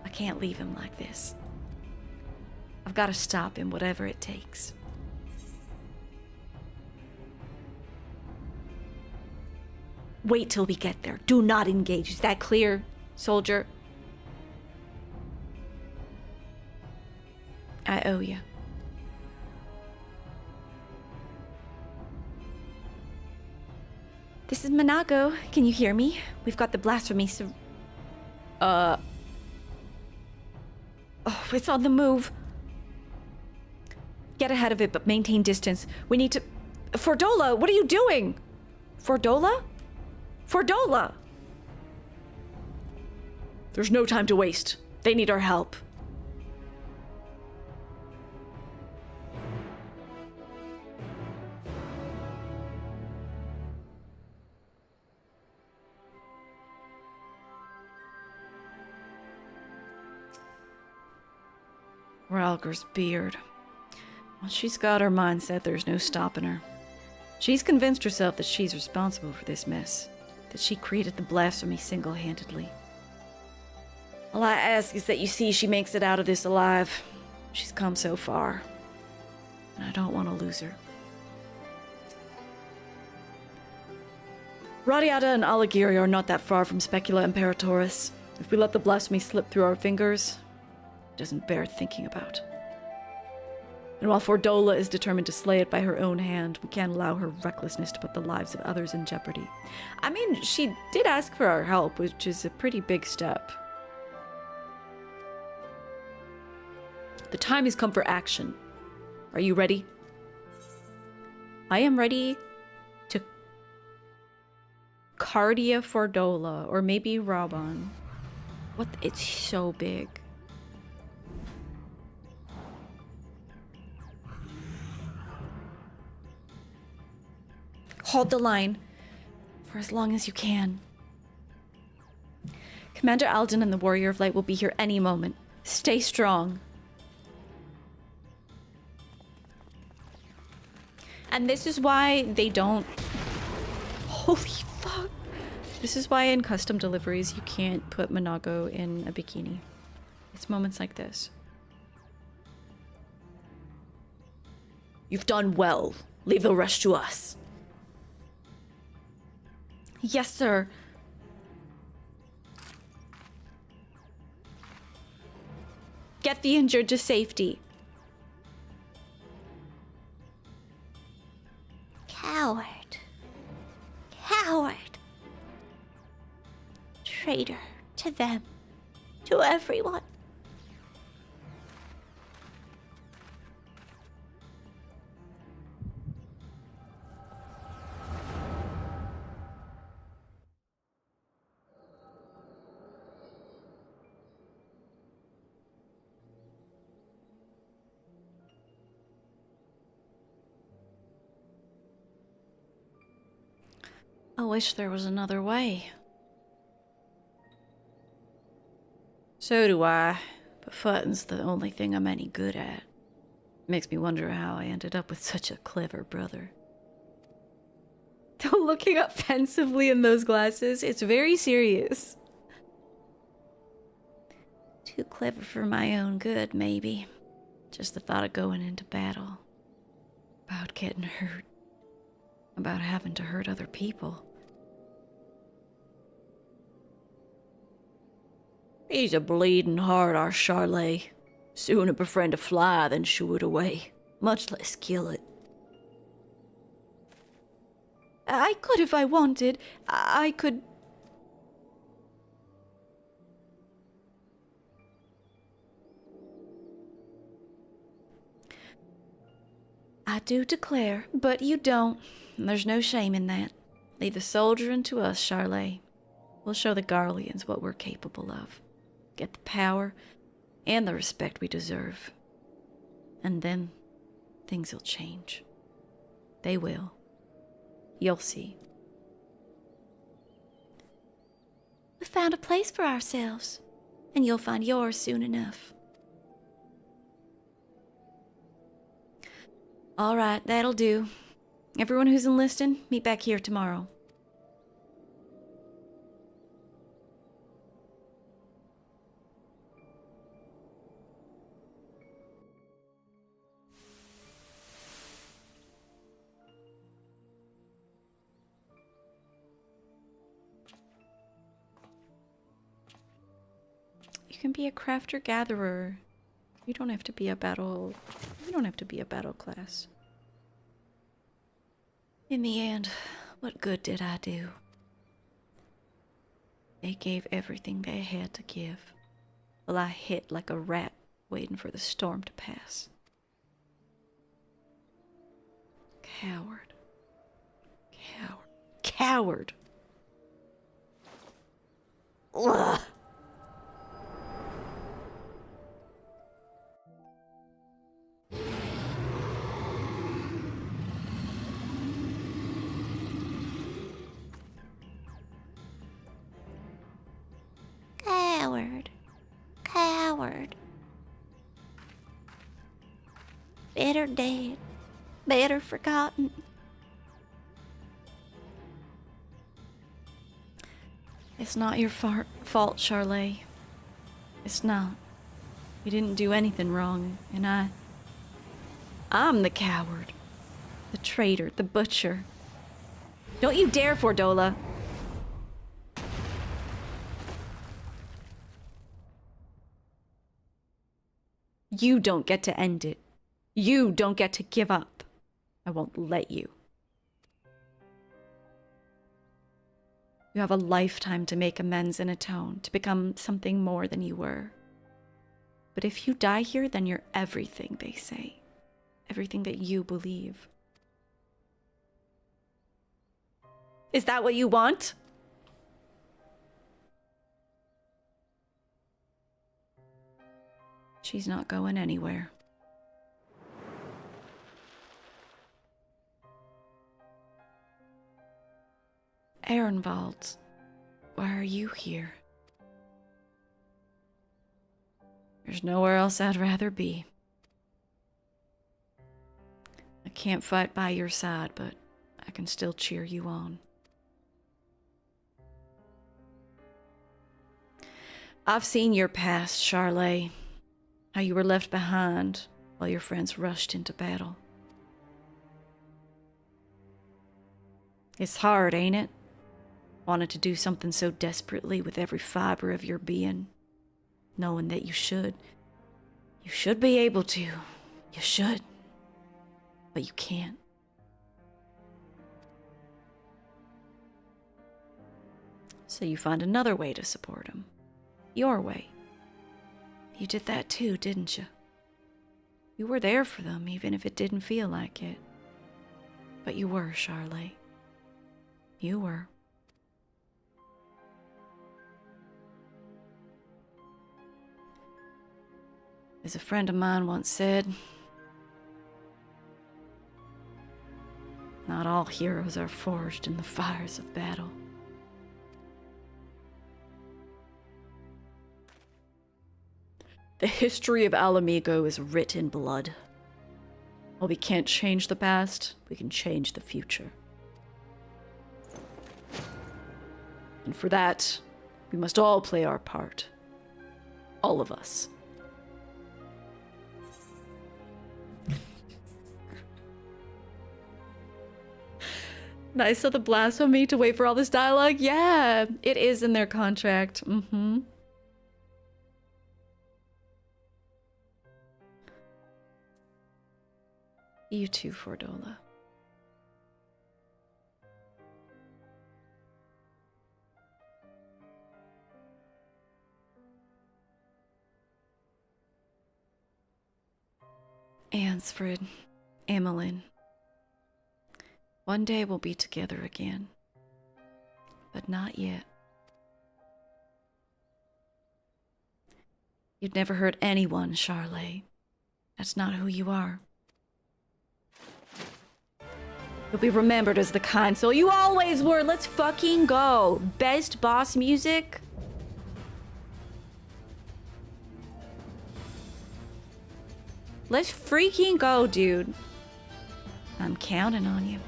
I can't leave him like this. I've got to stop him, whatever it takes. Wait till we get there. Do not engage. Is that clear, soldier? I owe you. This is Minago. Can you hear me? We've got the blasphemy, so... Oh, it's on the move. Get ahead of it, but maintain distance. We need to... Fordola, what are you doing? Fordola? Fordola! There's no time to waste. They need our help. Ralger's beard. Well, she's got her mind set, there's no stopping her. She's convinced herself that she's responsible for this mess, that she created the blasphemy single-handedly. All I ask is that you see she makes it out of this alive. She's come so far, and I don't want to lose her. Radiata and Alagiri are not that far from Specula Imperatoris. If we let the blasphemy slip through our fingers, it doesn't bear thinking about. And while Fordola is determined to slay it by her own hand, we can't allow her recklessness to put the lives of others in jeopardy. I mean, she did ask for our help, which is a pretty big step. The time has come for action. Are you ready? I am ready to Cardia Fordola, or maybe Raban. What? It's so big. Hold the line for as long as you can. Commander Alden and the Warrior of Light will be here any moment. Stay strong. And this is why they don't... Holy fuck. This is why in custom deliveries you can't put Monago in a bikini. It's moments like this. You've done well. Leave the rest to us. Yes, sir. Get the injured to safety. Coward. Coward. Traitor to them. To everyone. I wish there was another way. So do I, but fighting's the only thing I'm any good at. Makes me wonder how I ended up with such a clever brother. Looking up pensively in those glasses, it's very serious. Too clever for my own good, maybe. Just the thought of going into battle. About getting hurt. About having to hurt other people. He's a bleeding heart, our Charlet. Sooner befriend a fly than shoo it away, much less kill it. I could if I wanted. I could... I do declare, but you don't. There's no shame in that. Leave the soldiering to us, Charlet. We'll show the Garleans what we're capable of. Get the power and the respect we deserve. And then things will change. They will. You'll see. We found a place for ourselves, and you'll find yours soon enough. All right, that'll do. Everyone who's enlisting, meet back here tomorrow. You can be a crafter-gatherer. You don't have to be a battle... You don't have to be a battle class. In the end, what good did I do? They gave everything they had to give, while I hid like a rat waiting for the storm to pass. Coward. Coward. Coward! Ugh. Coward. Coward. Better dead. Better forgotten. It's not your fault, Charlotte. It's not. You didn't do anything wrong, and I'm the coward. The traitor, the butcher. Don't you dare, Fordola. You don't get to end it. You don't get to give up. I won't let you. You have a lifetime to make amends and atone, to become something more than you were. But if you die here, then you're everything they say. Everything that you believe. Is that what you want? She's not going anywhere. Ehrenwald, why are you here? There's nowhere else I'd rather be. I can't fight by your side, but I can still cheer you on. I've seen your past, Charlotte. How you were left behind while your friends rushed into battle. It's hard, ain't it? Wanted to do something so desperately with every fiber of your being, knowing that you should. You should be able to. You should. But you can't. So you find another way to support him. Your way. You did that too, didn't you? You were there for them, even if it didn't feel like it. But you were, Charlotte. You were. As a friend of mine once said, not all heroes are forged in the fires of battle. The history of Alamigo is writ in blood. While we can't change the past, we can change the future. And for that, we must all play our part. All of us. Nice of the blasphemy to wait for all this dialogue. Yeah, it is in their contract. Mm-hmm. You too, Fordola. Ansfrid, Emmeline. One day we'll be together again. But not yet. You'd never hurt anyone, Charlotte. That's not who you are. You'll be remembered as the kind soul you always were. Let's fucking go. Best boss music. Let's freaking go, dude. I'm counting on you.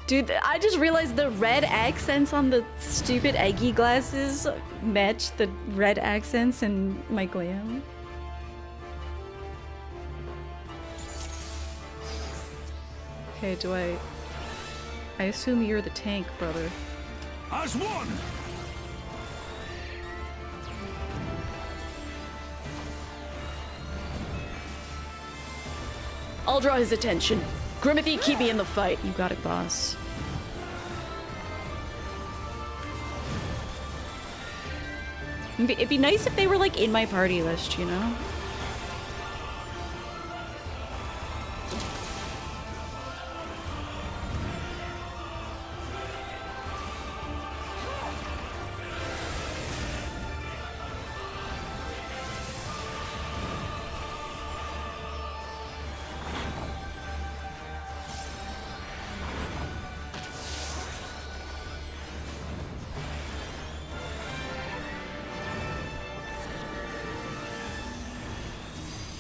Dude, I just realized the red accents on the stupid eggy glasses match the red accents in my glam. Okay, do I assume you're the tank, brother. As one! I'll draw his attention. Grimothy, keep me in the fight. You got it, boss. It'd be nice if they were, like, in my party list, you know?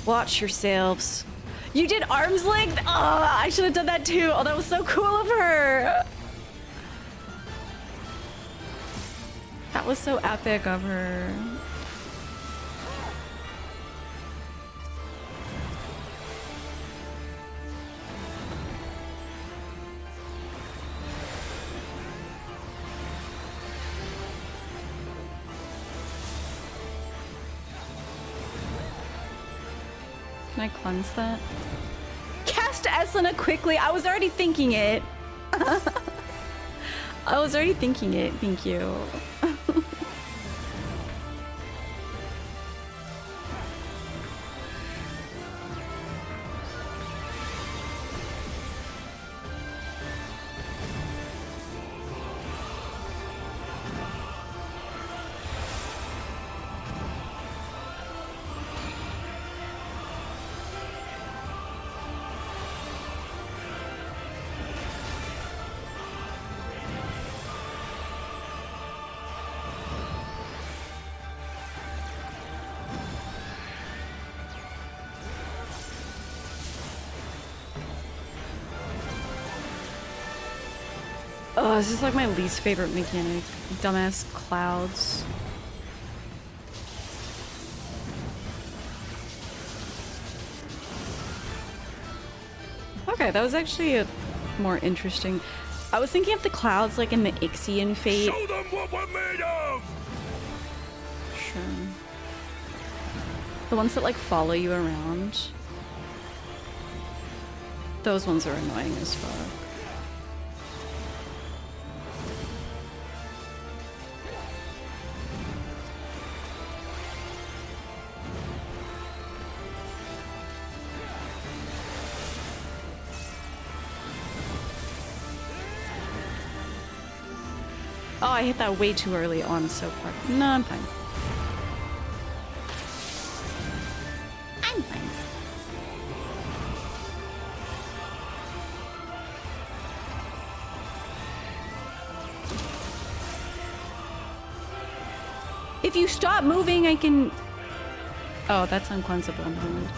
Watch yourselves. You did arm's length? Oh, I should have done that too. Oh, that was so cool of her. was so epic of her. Can I cleanse that? Cast Eslina quickly! I was already thinking it! I was already thinking it, thank you. Oh, this is like my least favorite mechanic. Dumbass clouds. Okay, that was actually a more interesting. I was thinking of the clouds like in the Ixian Fate. Show them what we're made of! Sure. The ones that like follow you around. Those ones are annoying as fuck. Oh, I hit that way too early. Oh, I'm so fucked. No, I'm fine. I'm fine. If you stop moving, I can... Oh, that's uncleansable. No.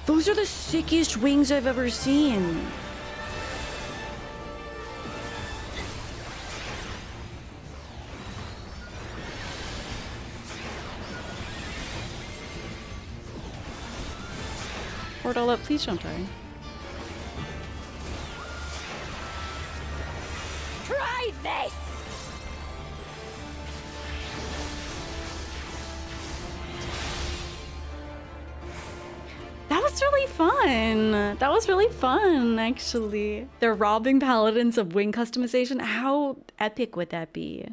Those are the sickest wings I've ever seen. Portal up, please don't die. Try this! That was really fun. That was really fun, actually. They're robbing paladins of wing customization. How epic would that be?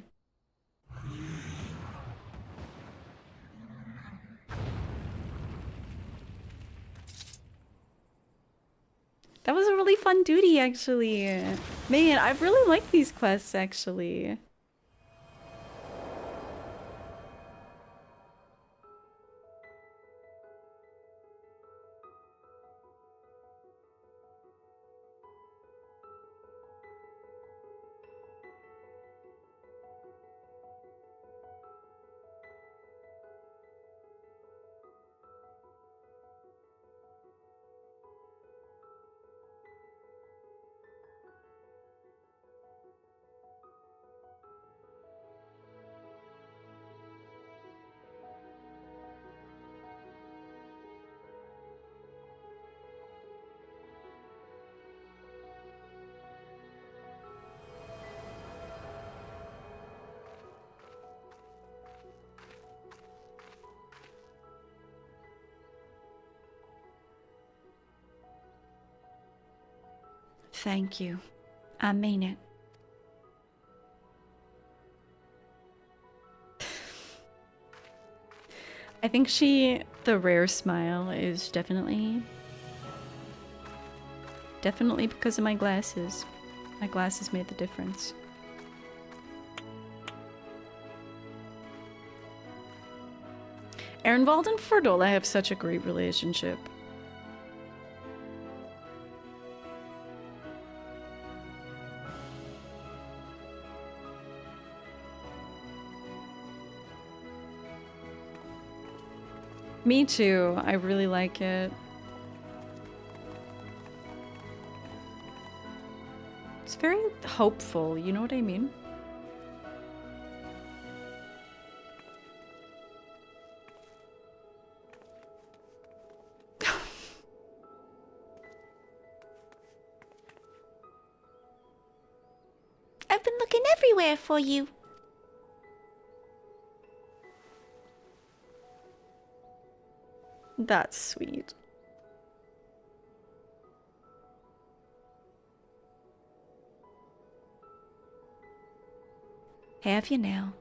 That was a really fun duty, actually. Man, I really like these quests, actually. Thank you. I mean it. I think the rare smile is definitely because of my glasses. My glasses made the difference. Ehrenwald and Fordola have such a great relationship. Me too. I really like it. It's very hopeful, you know what I mean? I've been looking everywhere for you. That's sweet. Have you now?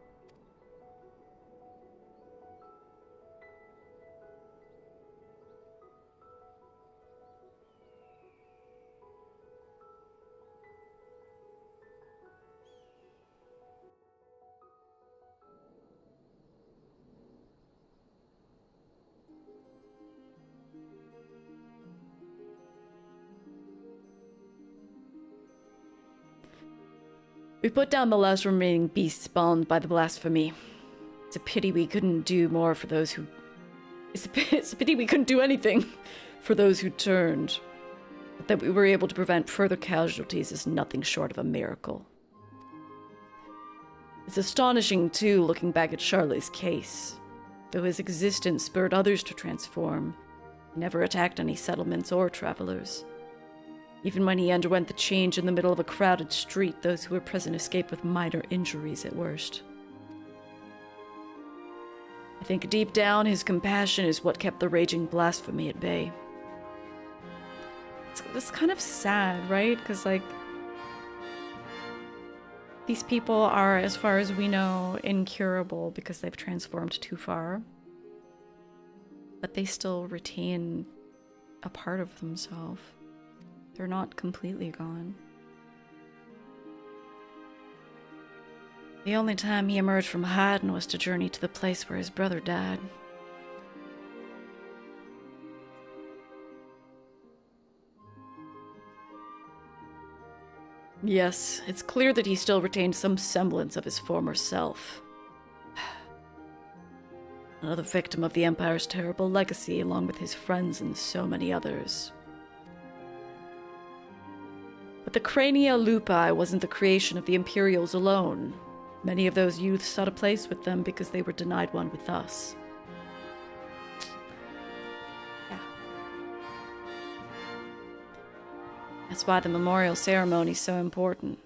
We put down the last remaining beast spawned by the blasphemy. It's a pity we couldn't do more for those who... It's a pity we couldn't do anything for those who turned. But that we were able to prevent further casualties is nothing short of a miracle. It's astonishing, too, looking back at Charlie's case. Though his existence spurred others to transform, he never attacked any settlements or travelers. Even when he underwent the change in the middle of a crowded street, those who were present escaped with minor injuries at worst. I think deep down, his compassion is what kept the raging blasphemy at bay. It's kind of sad, right? Because, like, these people are, as far as we know, incurable because they've transformed too far. But they still retain a part of themselves. They're not completely gone. The only time he emerged from hiding was to journey to the place where his brother died. Yes, it's clear that he still retained some semblance of his former self. Another victim of the Empire's terrible legacy, along with his friends and so many others. But the Crania Lupi wasn't the creation of the Imperials alone. Many of those youths sought a place with them because they were denied one with us. Yeah. That's why the memorial ceremony is so important.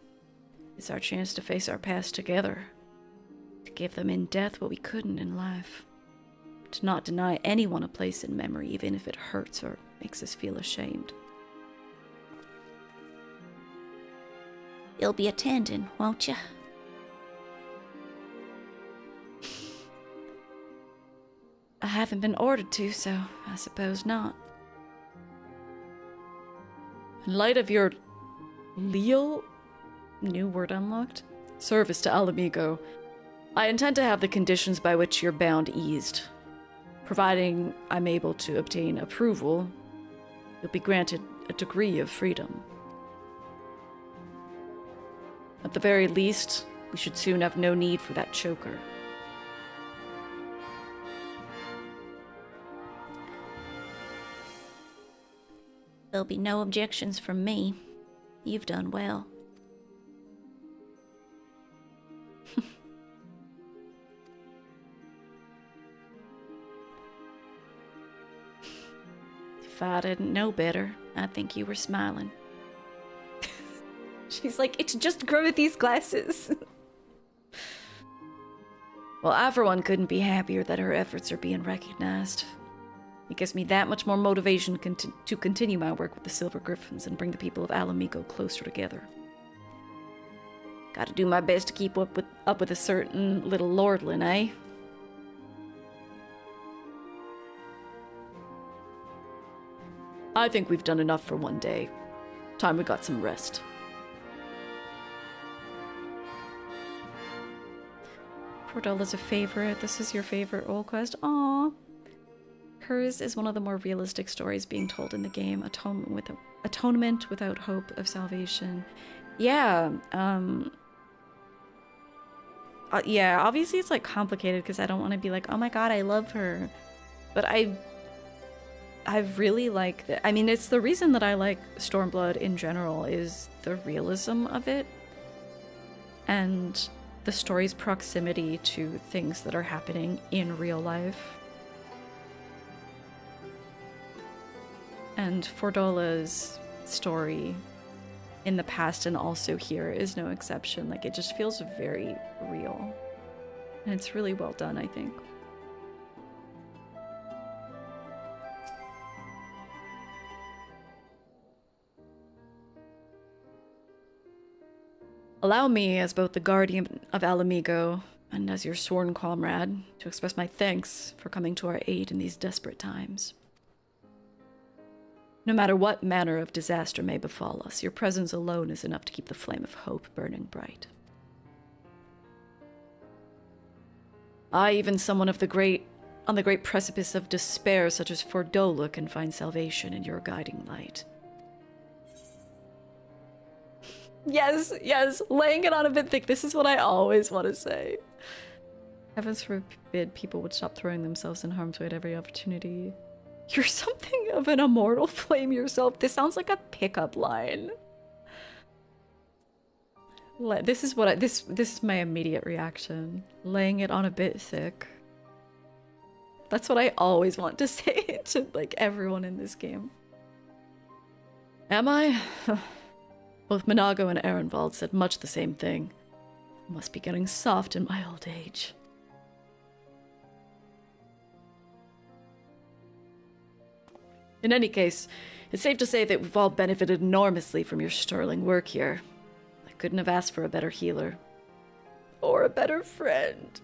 It's our chance to face our past together. To give them in death what we couldn't in life. To not deny anyone a place in memory, even if it hurts or makes us feel ashamed. You'll be attending, won't you? I haven't been ordered to, so I suppose not. In light of your leal, new word unlocked, service to Alamigo, I intend to have the conditions by which you're bound eased. Providing I'm able to obtain approval, you'll be granted a degree of freedom. At the very least, we should soon have no need for that choker. There'll be no objections from me. You've done well. If I didn't know better, I'd think you were smiling. She's like, it's just grow with these glasses. Well, I for one couldn't be happier that her efforts are being recognized. It gives me that much more motivation to continue my work with the Silver Griffins and bring the people of Alamigo closer together. Gotta do my best to keep up with a certain little lordling, eh? I think we've done enough for one day. Time we got some rest. Cordella's a favorite. This is your favorite role quest. Aww. Hers is one of the more realistic stories being told in the game. Atonement without hope of salvation. Yeah. Yeah, obviously it's like complicated because I don't want to be like, oh my god, I love her. But I really like that. I mean, it's the reason that I like Stormblood in general is the realism of it and the story's proximity to things that are happening in real life. And Fordola's story in the past and also here is no exception. Like, it just feels very real. And it's really well done, I think. Allow me, as both the guardian of Alamigo and as your sworn comrade, to express my thanks for coming to our aid in these desperate times. No matter what manner of disaster may befall us, your presence alone is enough to keep the flame of hope burning bright. Even someone on the great precipice of despair such as Fordola can find salvation in your guiding light. Yes, laying it on a bit thick. This is what I always want to say. Heavens forbid people would stop throwing themselves in harm's way at every opportunity. You're something of an immortal flame yourself. This sounds like a pickup line. This is what this is my immediate reaction. Laying it on a bit thick. That's what I always want to say to like everyone in this game. Am I? Both Minago and Ehrenwald said much the same thing. I must be getting soft in my old age. In any case, it's safe to say that we've all benefited enormously from your sterling work here. I couldn't have asked for a better healer. Or a better friend.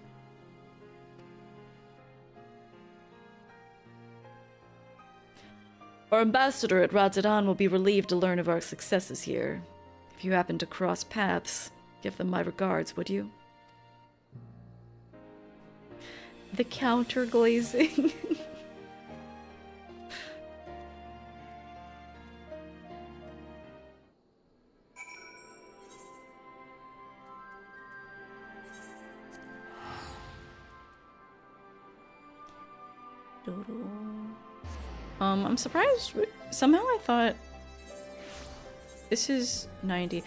Our ambassador at Radzadan will be relieved to learn of our successes here. If you happen to cross paths, give them my regards, would you? The counter-glazing. I'm surprised. Somehow I thought this is 90.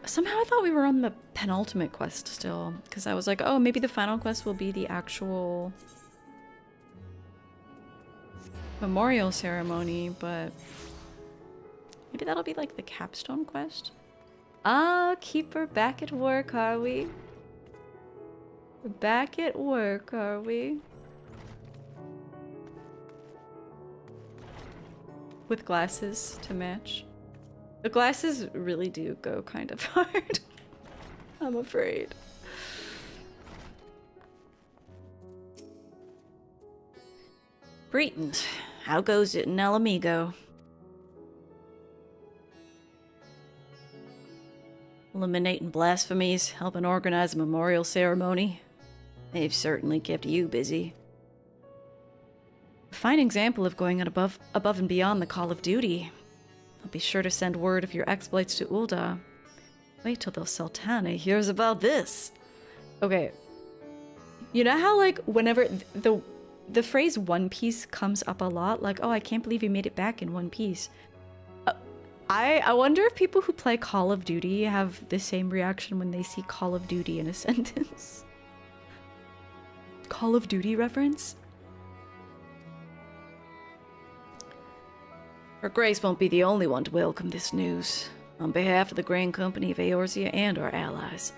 Somehow I thought we were on the penultimate quest still, because I was like, oh, maybe the final quest will be the actual memorial ceremony, but maybe that'll be like the capstone quest. Ah, Keeper, back at work, are we? We're back at work, are we? With glasses to match. The glasses really do go kind of hard. I'm afraid. Greetings. How goes it in Alamigo? Eliminating blasphemies, helping organize a memorial ceremony. They've certainly kept you busy. A fine example of going above and beyond the call of duty. I'll be sure to send word of your exploits to Ul'dah. Wait till the Sultana hears about this. Okay. You know how, like, whenever the phrase One Piece comes up a lot, like, oh, I can't believe you made it back in one piece. I wonder if people who play Call of Duty have the same reaction when they see Call of Duty in a sentence. Call of Duty reference? Her Grace won't be the only one to welcome this news. On behalf of the Grand Company of Eorzea and our allies,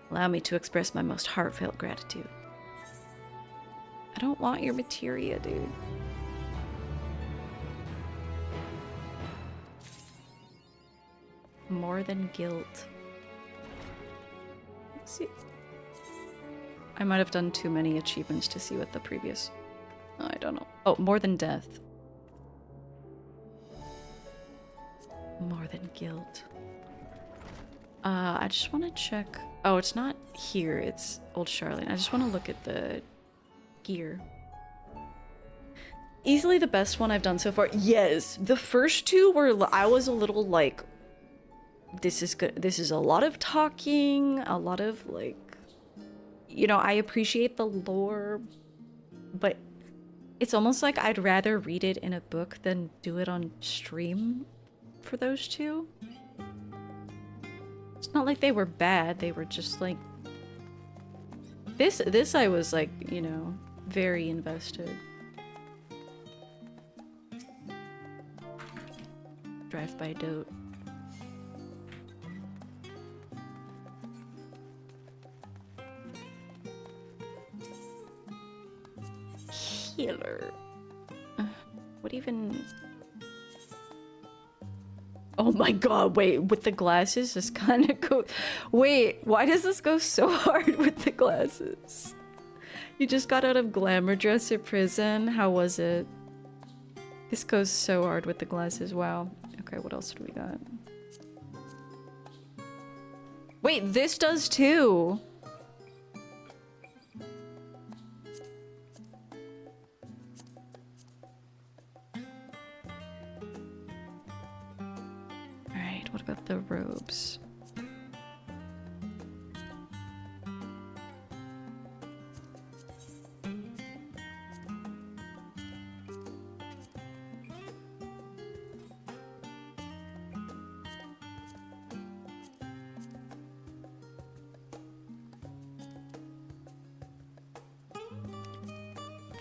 allow me to express my most heartfelt gratitude. I don't want your materia, dude. More than guilt. Let's see. I might have done too many achievements to see what the previous... I don't know. Oh, more than death. More than guilt. I just want to check... Oh, it's not here. It's Old Charlotte. I just want to look at the gear. Easily the best one I've done so far. Yes, the first two were... I was a little like... This is good. This is a lot of talking. A lot of, like... You know, I appreciate the lore, but It's almost like I'd rather read it in a book than do it on stream for those two. It's not like they were bad, they were just like... This I was like, you know, very invested. Drive-by dote. Healer. What even... Oh my god, wait, with the glasses, this kind of go... Wait, why does this go so hard with the glasses? You just got out of glamour dress or prison, how was it? This goes so hard with the glasses, wow. Okay, what else do we got? Wait, this does too! Alright, what about the robes?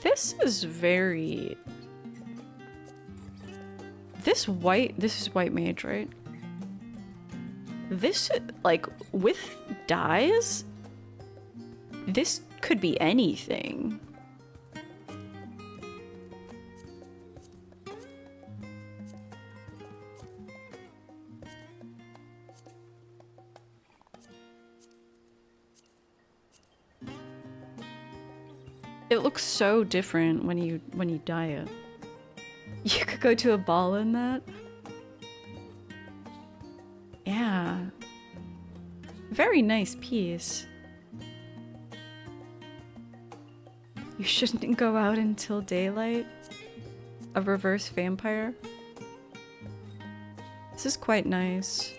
This is very... This is white mage, right? This, like, with dyes? This could be anything. It looks so different when you dye it. You could go to a ball in that. Yeah. Very nice piece. You shouldn't go out until daylight. A reverse vampire. This is quite nice.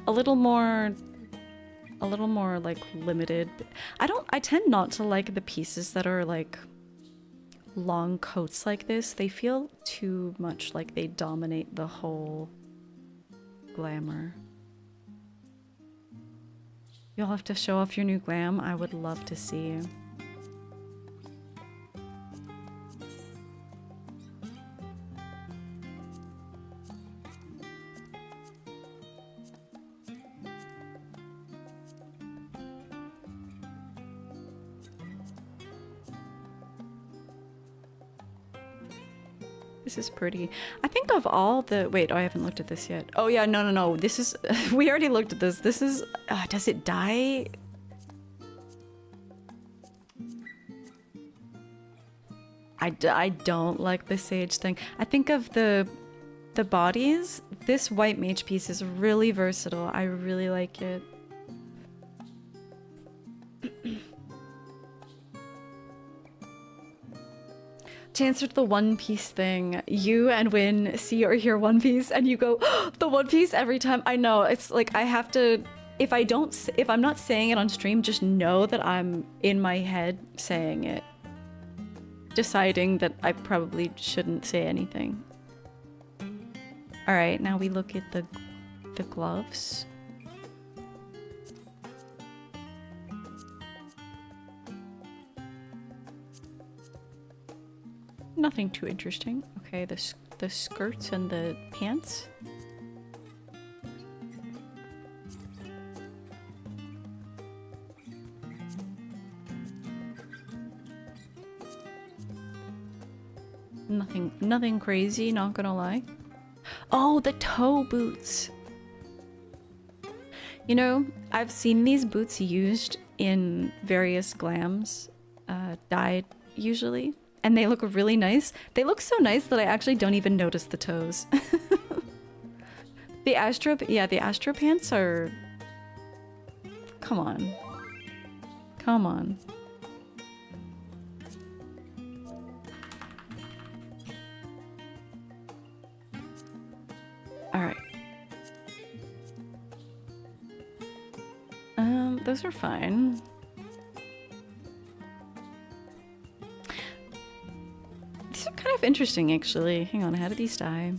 A little more like limited. I tend not to like the pieces that are like long coats like this. They feel too much like they dominate the whole glamour. You'll have to show off your new glam. I would love to see. This is pretty. I think of all the... Wait, oh, I haven't looked at this yet. Oh yeah, no. This is... We already looked at this. This is... does it dye? I don't like the sage thing. I think of the bodies. This white mage piece is really versatile. I really like it. To answer to the One Piece thing, you and Win see or hear One Piece and you go, oh, the One Piece every time. I know, it's like I have to, if I'm not saying it on stream, just know that I'm in my head saying it. Deciding that I probably shouldn't say anything. Alright, now we look at the gloves. Nothing too interesting. Okay, the skirts and the pants. Nothing crazy, not gonna lie. Oh, the toe boots. You know, I've seen these boots used in various glams, dyed usually. And they look really nice. They look so nice that I actually don't even notice the toes. The Astro pants are... Come on. Come on. Alright. Those are fine. interesting, actually. Hang on, how did these die?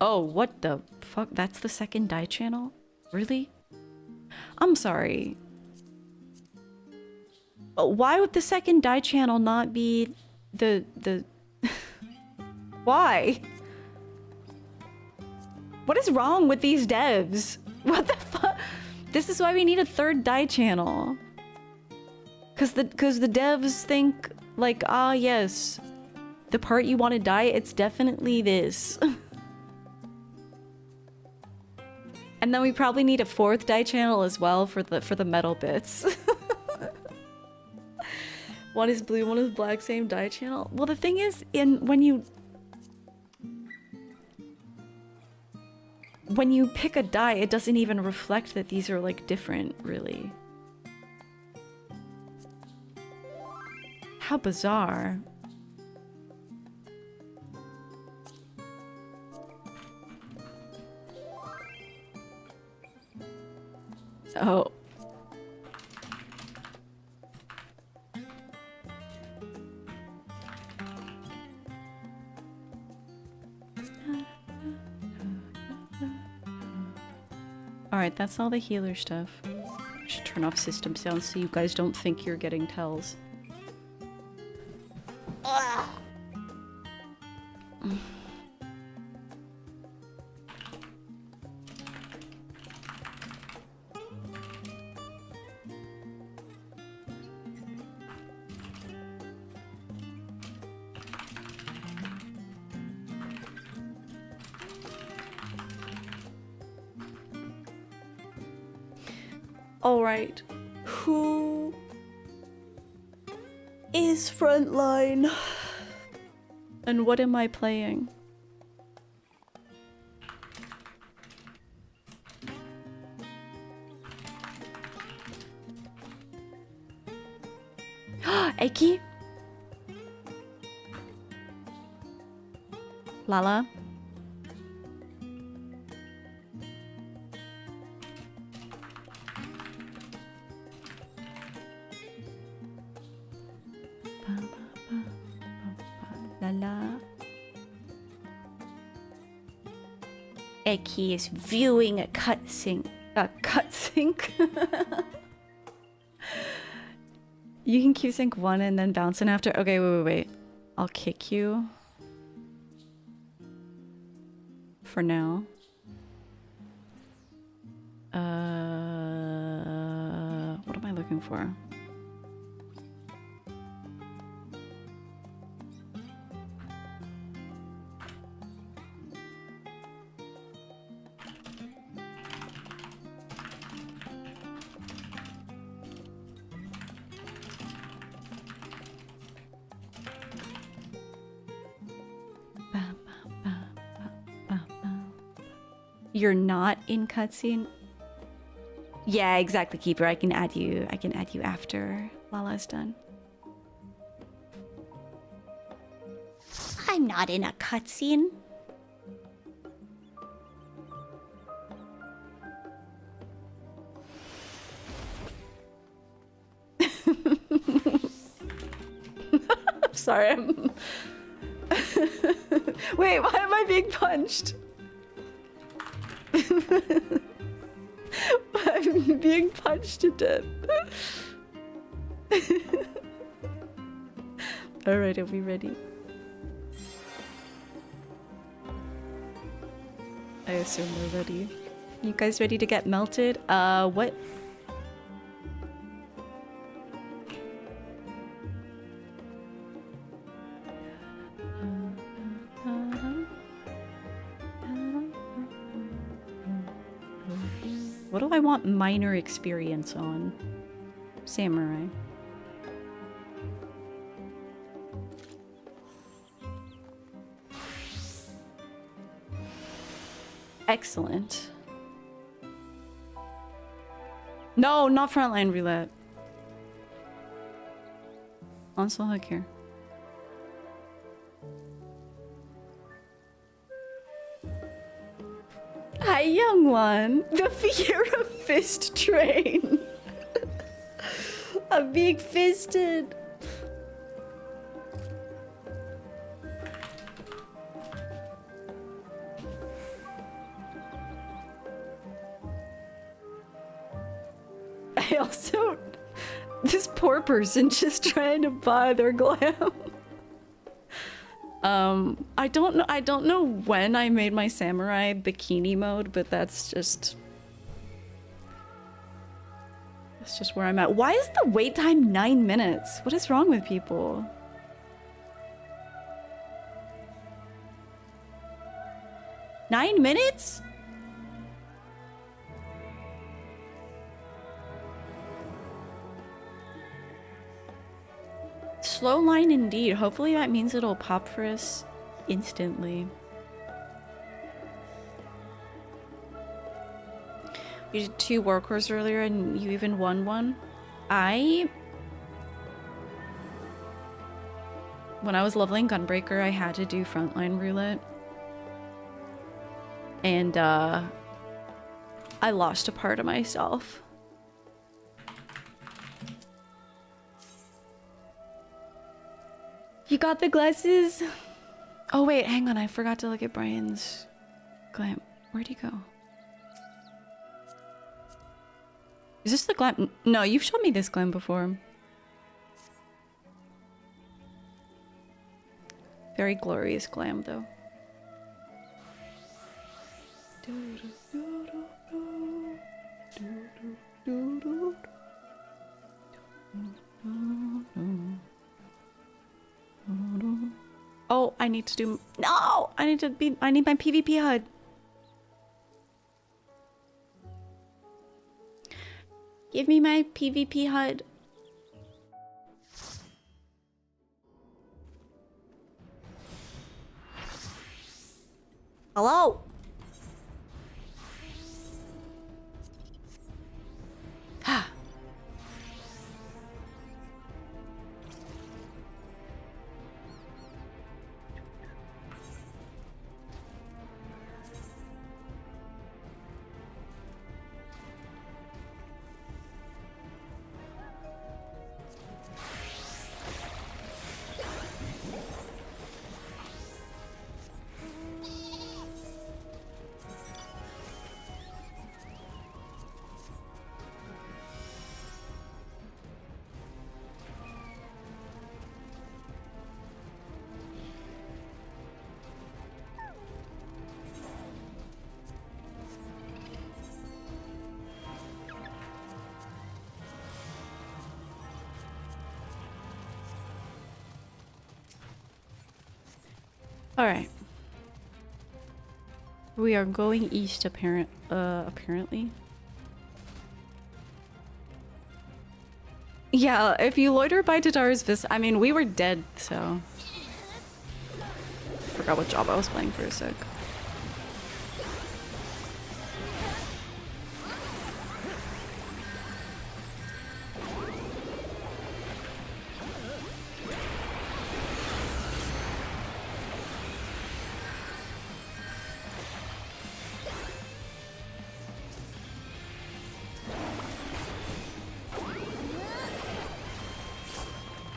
Oh, what the fuck? That's the second die channel? Really? I'm sorry. Why would the second die channel not be the... Why? What is wrong with these devs? What the fuck? This is why we need a third die channel. Cause the devs think like, ah yes, the part you want to die, it's definitely this. And then we probably need a fourth die channel as well for the metal bits. One is blue, one is black, same die channel. Well, the thing is, when you pick a die, it doesn't even reflect that these are like different, really. How bizarre. Oh. Alright, that's all the healer stuff. I should turn off system sounds so you guys don't think you're getting tells. Alright, who is Frontline? And what am I playing? Eki? Lala? Lala. Eki is viewing a cutscene. A cutscene? You can Q sync one and then bounce in after. Okay, wait. I'll kick you. For now. What am I looking for? You're not in cutscene? Yeah, exactly, Keeper. I can add you after Lala's done. I'm not in a cutscene. I'm sorry, I'm... Wait, why am I being punched? I'm being punched to death. Alright, are we ready? I assume we're ready. You guys ready to get melted? What? What do I want minor experience on? Samurai. Excellent. No, not Frontline Roulette. Onsal Hakair. Hi, young one. The Fiera Fist train. I'm being fisted. I also... This poor person just trying to buy their glam. I don't know when I made my samurai bikini mode, but that's just where I'm at. Why is the wait time 9 minutes? What is wrong with people? Nine minutes? Slow line indeed. Hopefully that means it'll pop for us instantly. You did 2 war cores earlier and you even won one. When I was leveling Gunbreaker, I had to do Frontline roulette. And I lost a part of myself. You got the glasses? Oh wait, hang on, I forgot to look at Brian's glam. Where'd he go? Is this the glam? No, you've shown me this glam before. Very glorious glam, though. Oh, I need to do... No! I need my PvP HUD. Give me my PvP HUD. Hello? Ah. All right. We are going east apparently. Yeah, if you loiter by Tatar's Vista, I mean, we were dead, so... I forgot what job I was playing for a sec.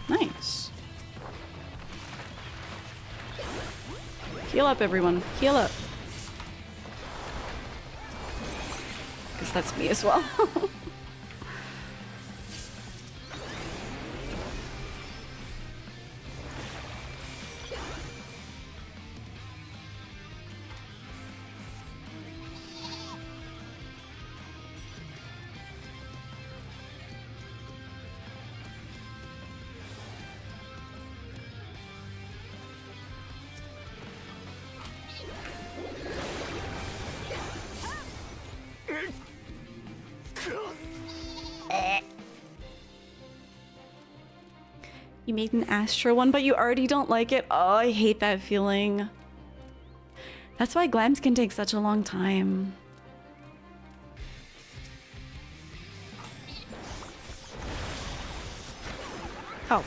Nice. Heal up, everyone. Heal up. Because that's me as well. You made an Astro one, but you already don't like it. Oh, I hate that feeling. That's why glams can take such a long time. Oh.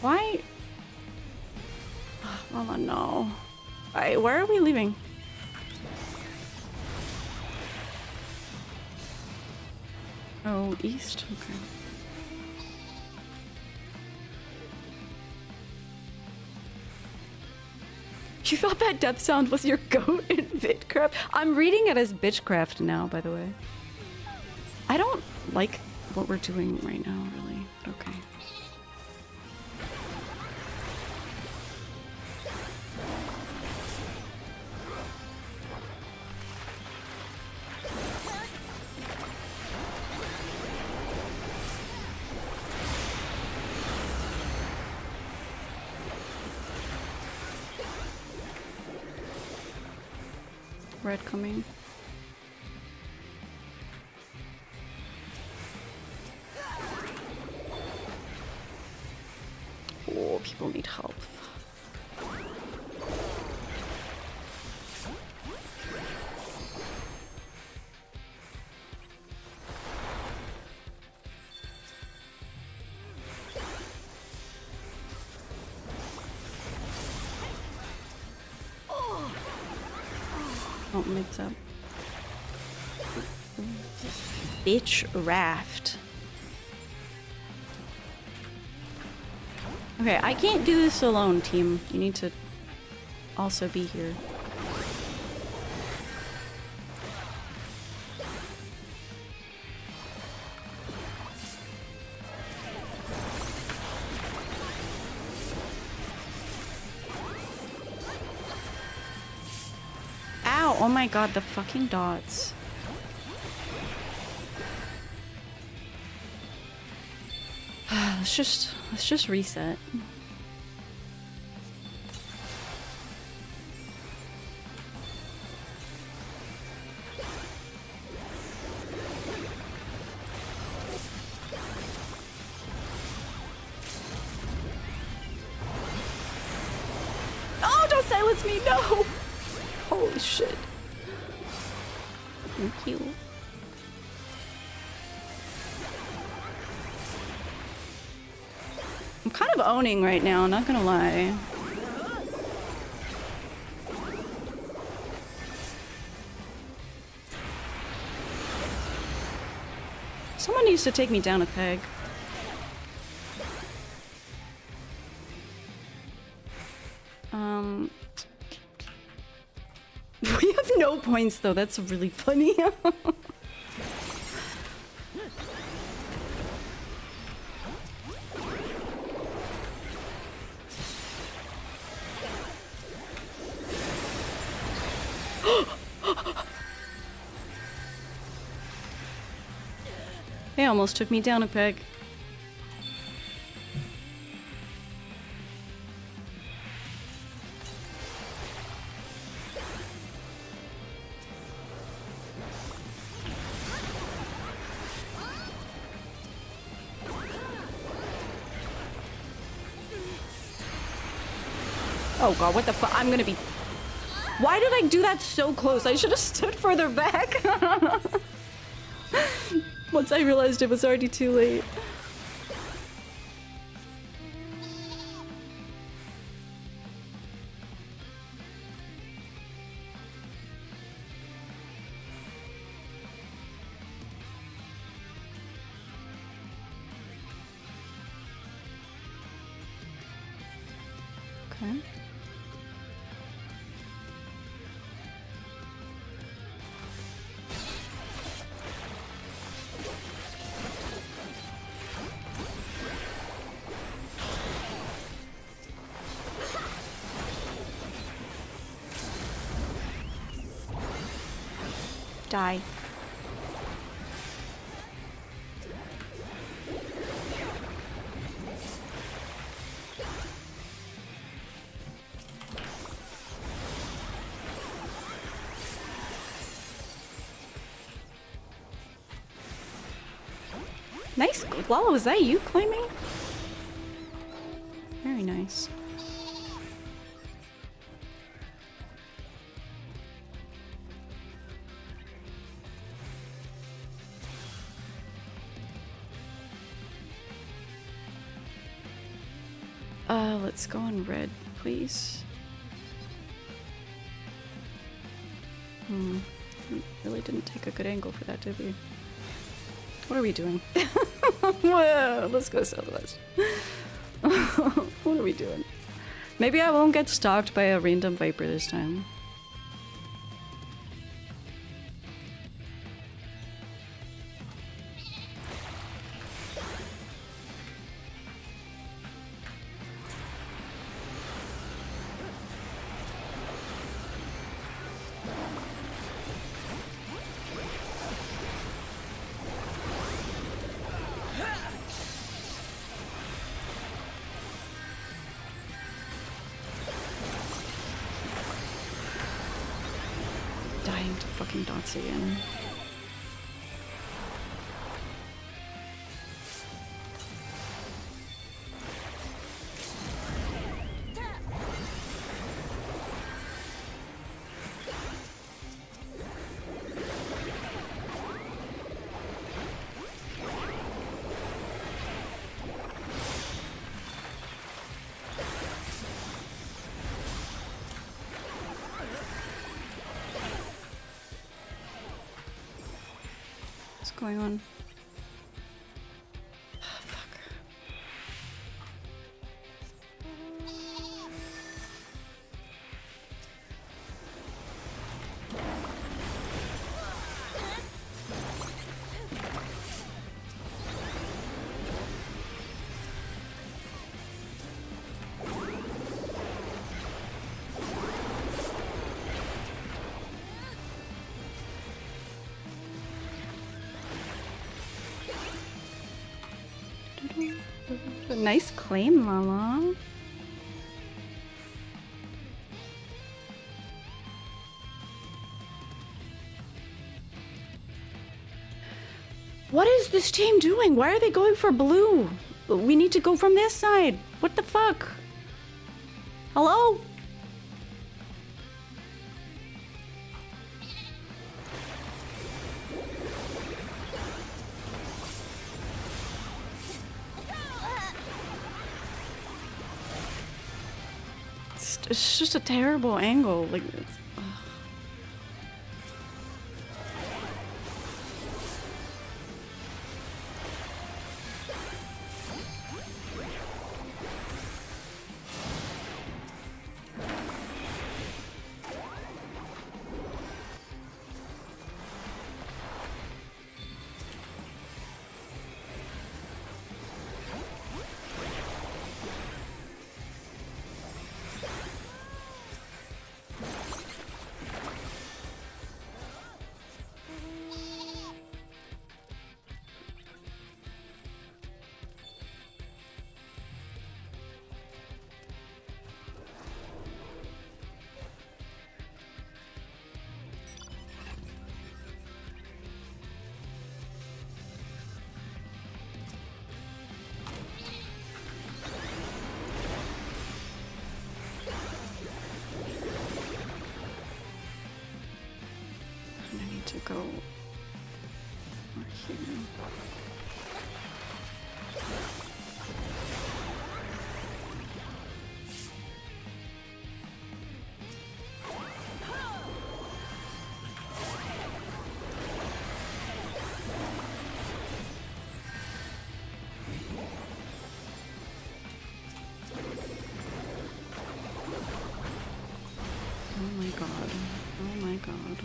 Why? Oh no. Alright, where are we leaving? Oh, east? Okay. You thought that death sound was your goat in Vidcraft? I'm reading it as Bitchcraft now, by the way. I don't like what we're doing right now, really. But okay. Red coming. Oh, people need help. Oh, mix up. Bitch raft. Okay, I can't do this alone, team. You need to also be here. Ow! Oh my god, the fucking dots. Let's just reset. Oh, don't silence me, no! Holy shit. Thank you. I'm kind of owning right now, not gonna lie. Someone needs to take me down a peg. We have no points though, that's really funny. They almost took me down a peg. Oh god, what the fuck? I'm gonna be... Why did I do that so close? I should have stood further back. Once I realized it was already too late. Okay. Die. Nice. Lala, was that you claiming? Very nice. Let's go on red, please. Really didn't take a good angle for that, did we? What are we doing? Whoa, let's go southwest. What are we doing? Maybe I won't get stalked by a random viper this time. Dying to fucking dots again. What's going on? Oh, fuck. Nice claim, Lala. What is this team doing? Why are they going for blue? We need to go from this side. What the fuck? Hello? It's just a terrible angle. Like, ugh. I need to go over here. Oh my god. Oh my god.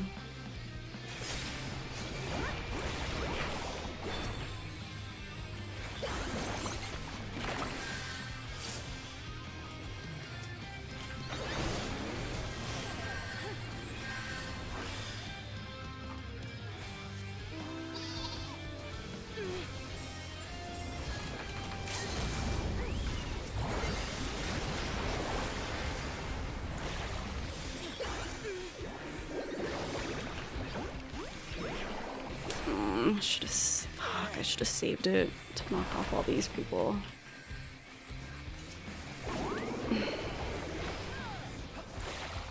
I should have saved it to knock off all these people.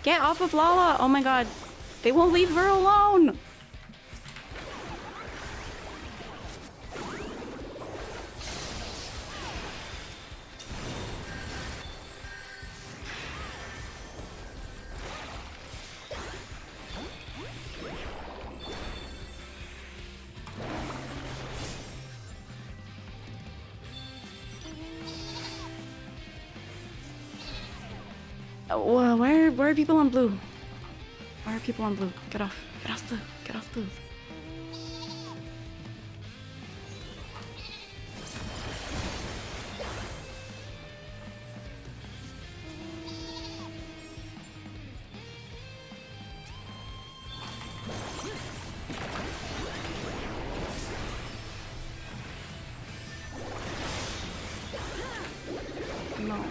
Get off of Lala! Oh my god. They won't leave her alone! Where are people on blue? Why are people on blue? Get off. Get off blue. Get off blue. No.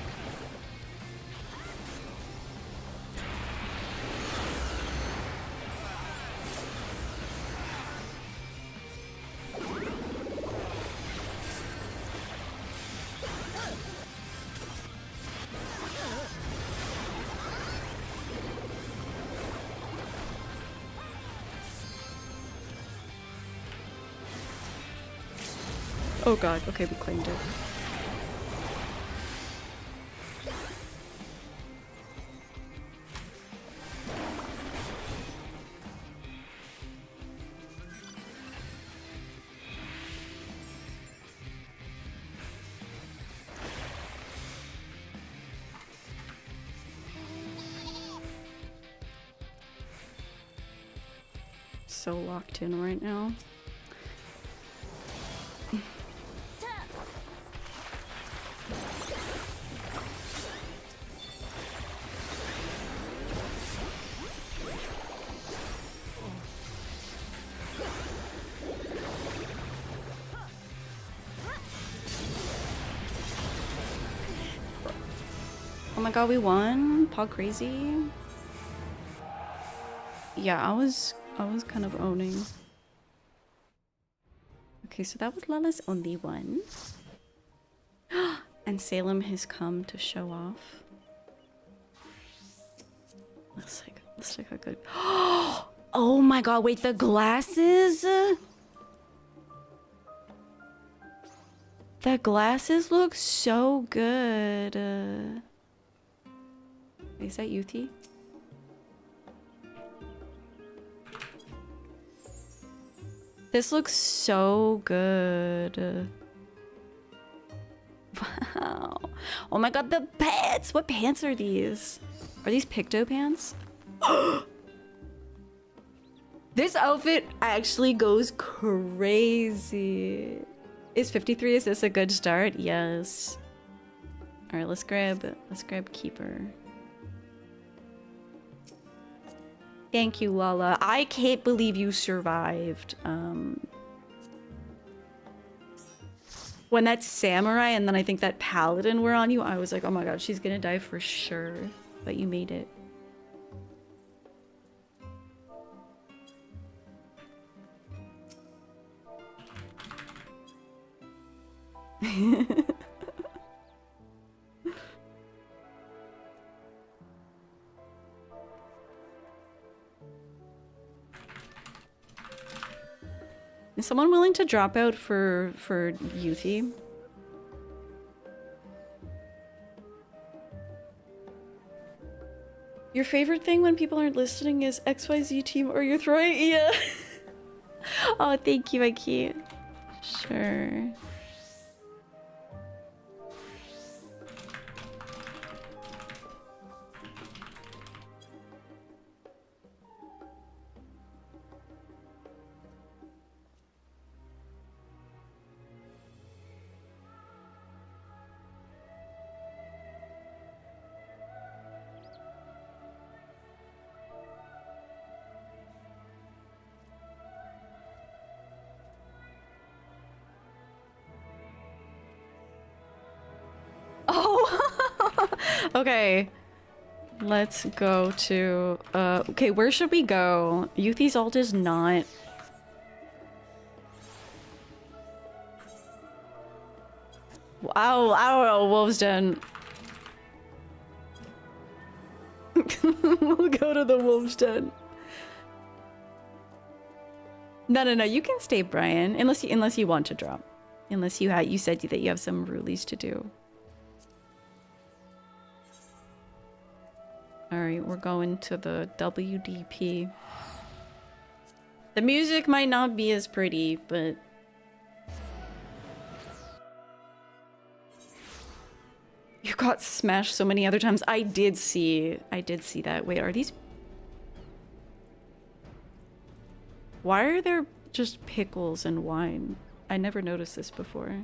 Oh god, okay, we claimed it. So locked in right now. Oh my god, we won? Paw crazy? Yeah, I was kind of owning. Okay, so that was Lala's only one. And Salem has come to show off. Looks like a good. Oh my god, wait, the glasses? The glasses look so good. Wait, is that Yuthi? This looks so good. Wow. Oh my god, the pants! What pants are these? Are these Picto pants? This outfit actually goes crazy. Is 53 assists a good start? Yes. Alright, let's grab Keeper. Thank you, Lala. I can't believe you survived. When that samurai and then I think that paladin were on you, I was like, oh my god, she's gonna die for sure. But you made it. Is someone willing to drop out for Yuthi? Your favorite thing when people aren't listening is XYZ team or you're throwing? Yeah. Oh, thank you, Aki. Sure. Okay, let's go to, okay, where should we go? Yuthi's ult is not... Wow, I don't know, Wolf's Den. We'll go to the Wolf's Den. No, you can stay, Brian, unless you want to drop. Unless you said that you have some rulies to do. Alright, we're going to the WDP. The music might not be as pretty, but... You We've got smashed so many other times. I did see that. Wait, are these... Why are there just pickles and wine? I never noticed this before.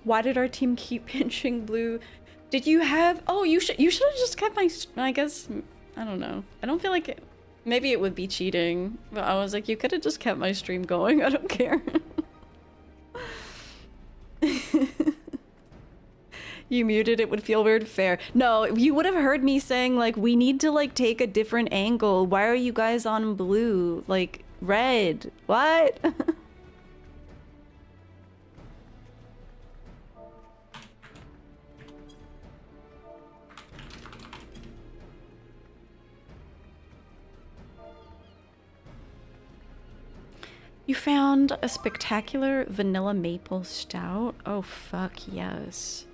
Why did our team keep pinching blue? Did you have... Oh, you should have just kept my... I guess... I don't know. I don't feel like it... Maybe it would be cheating. But I was like, you could have just kept my stream going. I don't care. You muted, it would feel weird. Fair. No, you would have heard me saying, like, we need to, like, take a different angle. Why are you guys on blue? Like, red. What? You found a spectacular vanilla maple stout? Oh, fuck yes.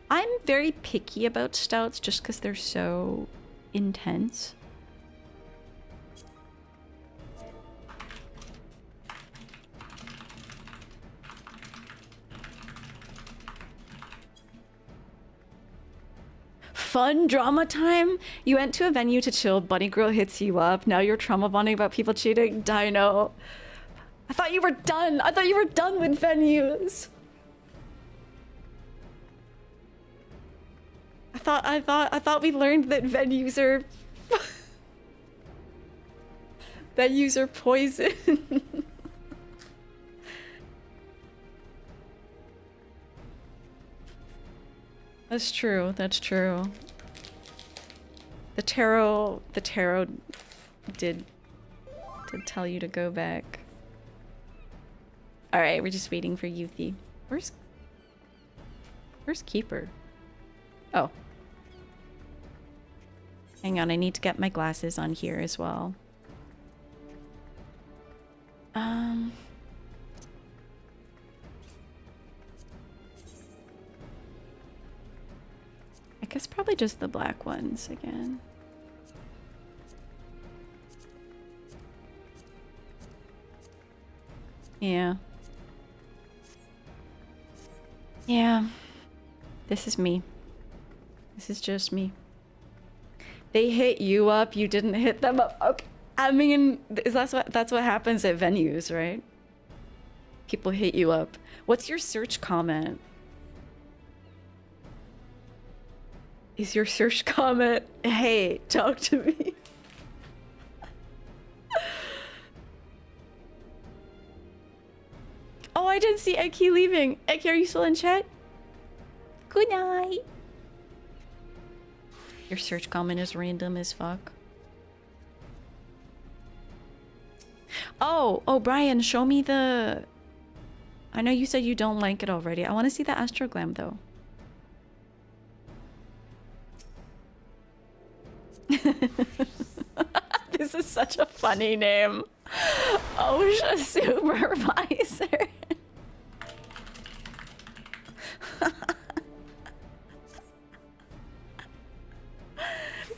I'm very picky about stouts just because they're so intense. Fun drama time? You went to a venue to chill, bunny girl hits you up, now you're trauma bonding about people cheating? Dino. I thought you were done. I thought you were done with venues. I thought we learned that venues are venues are poison. That's true. That's true. The tarot did tell you to go back. All right, we're just waiting for Yuthi. Where's Keeper? Oh. Hang on, I need to get my glasses on here as well. I guess probably just the black ones again. Yeah. Yeah. This is me. This is just me. They hit you up, you didn't hit them up. Okay. I mean, that's what happens at venues, right? People hit you up. What's your search comment? Is your search comment, hey, talk to me? Oh, I didn't see Eki leaving. Eki, are you still in chat? Good night. Your search comment is random as fuck. Oh, Brian, show me the... I know you said you don't like it already. I want to see the Astroglam, though. This is such a funny name. OSHA Supervisor.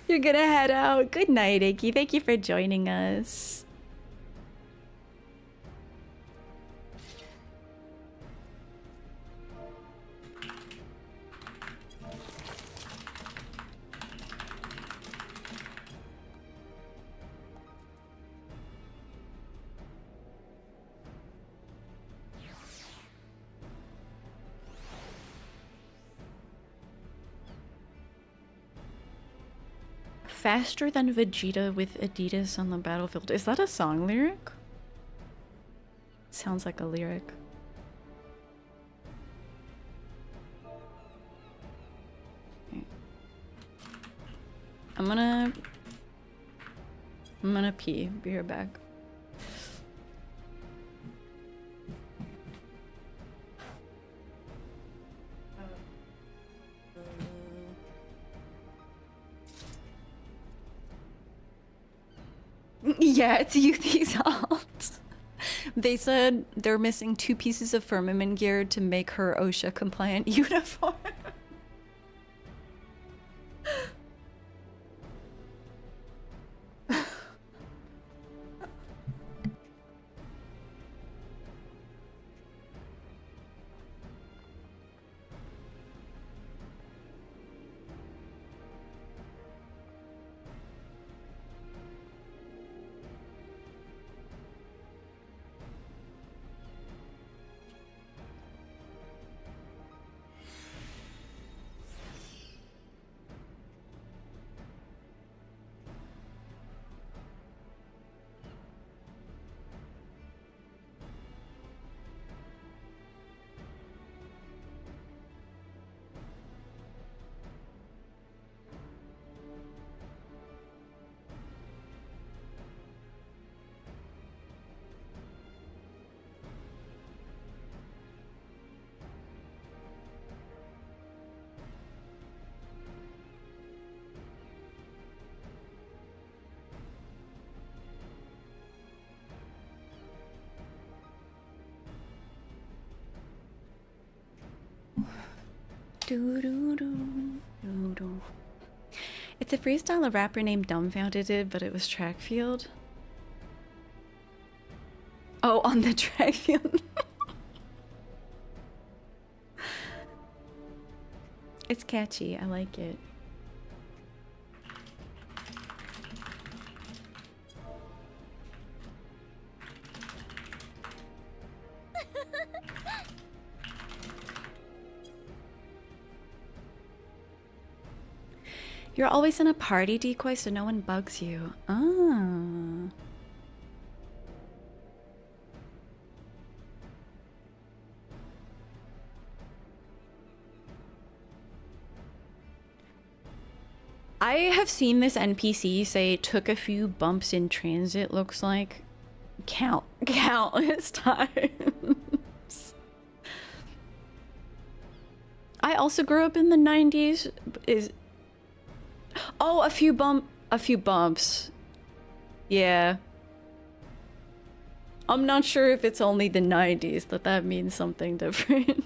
You're gonna head out. Good night, Iggy. Thank you for joining us. Faster than Vegeta with Adidas on the battlefield. Is that a song lyric? Sounds like a lyric. Okay. I'm gonna pee. Be right back. Yeah, it's Yuthi's alt. They said they're missing 2 pieces of firmament gear to make her OSHA compliant uniform. Doo-doo-doo, it's a freestyle a rapper named Dumbfounded did, but it was track field. Oh, on the track field. It's catchy. I like it. You're always in a party decoy so no one bugs you. Ah. I have seen this NPC say took a few bumps in transit, looks like. Countless times. I also grew up in the 90s. Oh, a few bumps. Yeah. I'm not sure if it's only the 90s that means something different.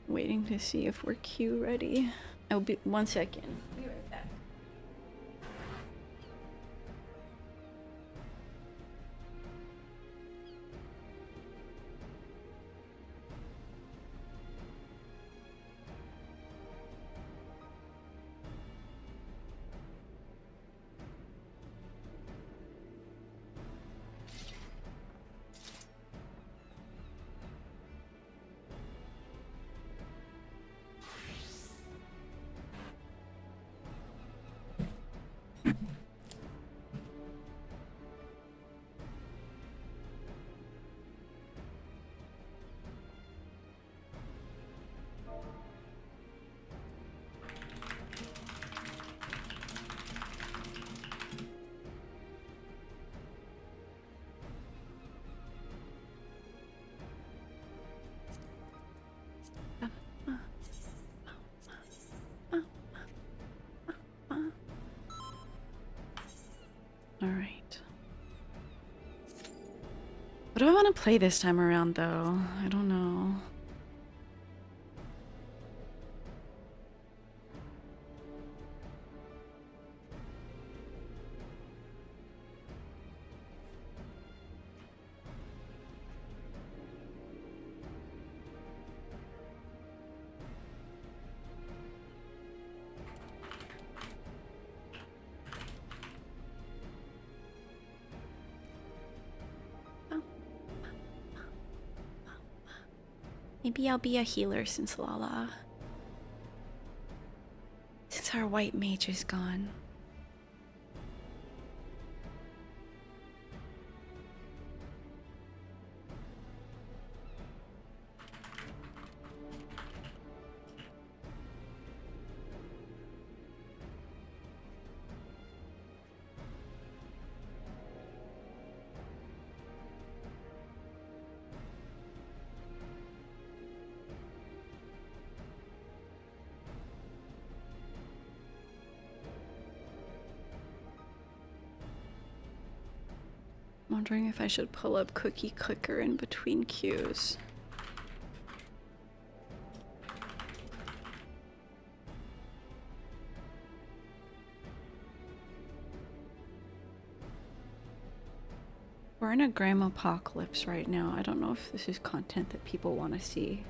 Waiting to see if we're queue ready. I'll be 1 second. Be right back. Alright. What do I want to play this time around, though? I don't know. Maybe I'll be a healer since Lala. Since our white mage is gone. Wondering if I should pull up Cookie Clicker in between queues. We're in a Gram apocalypse right now. I don't know if this is content that people want to see.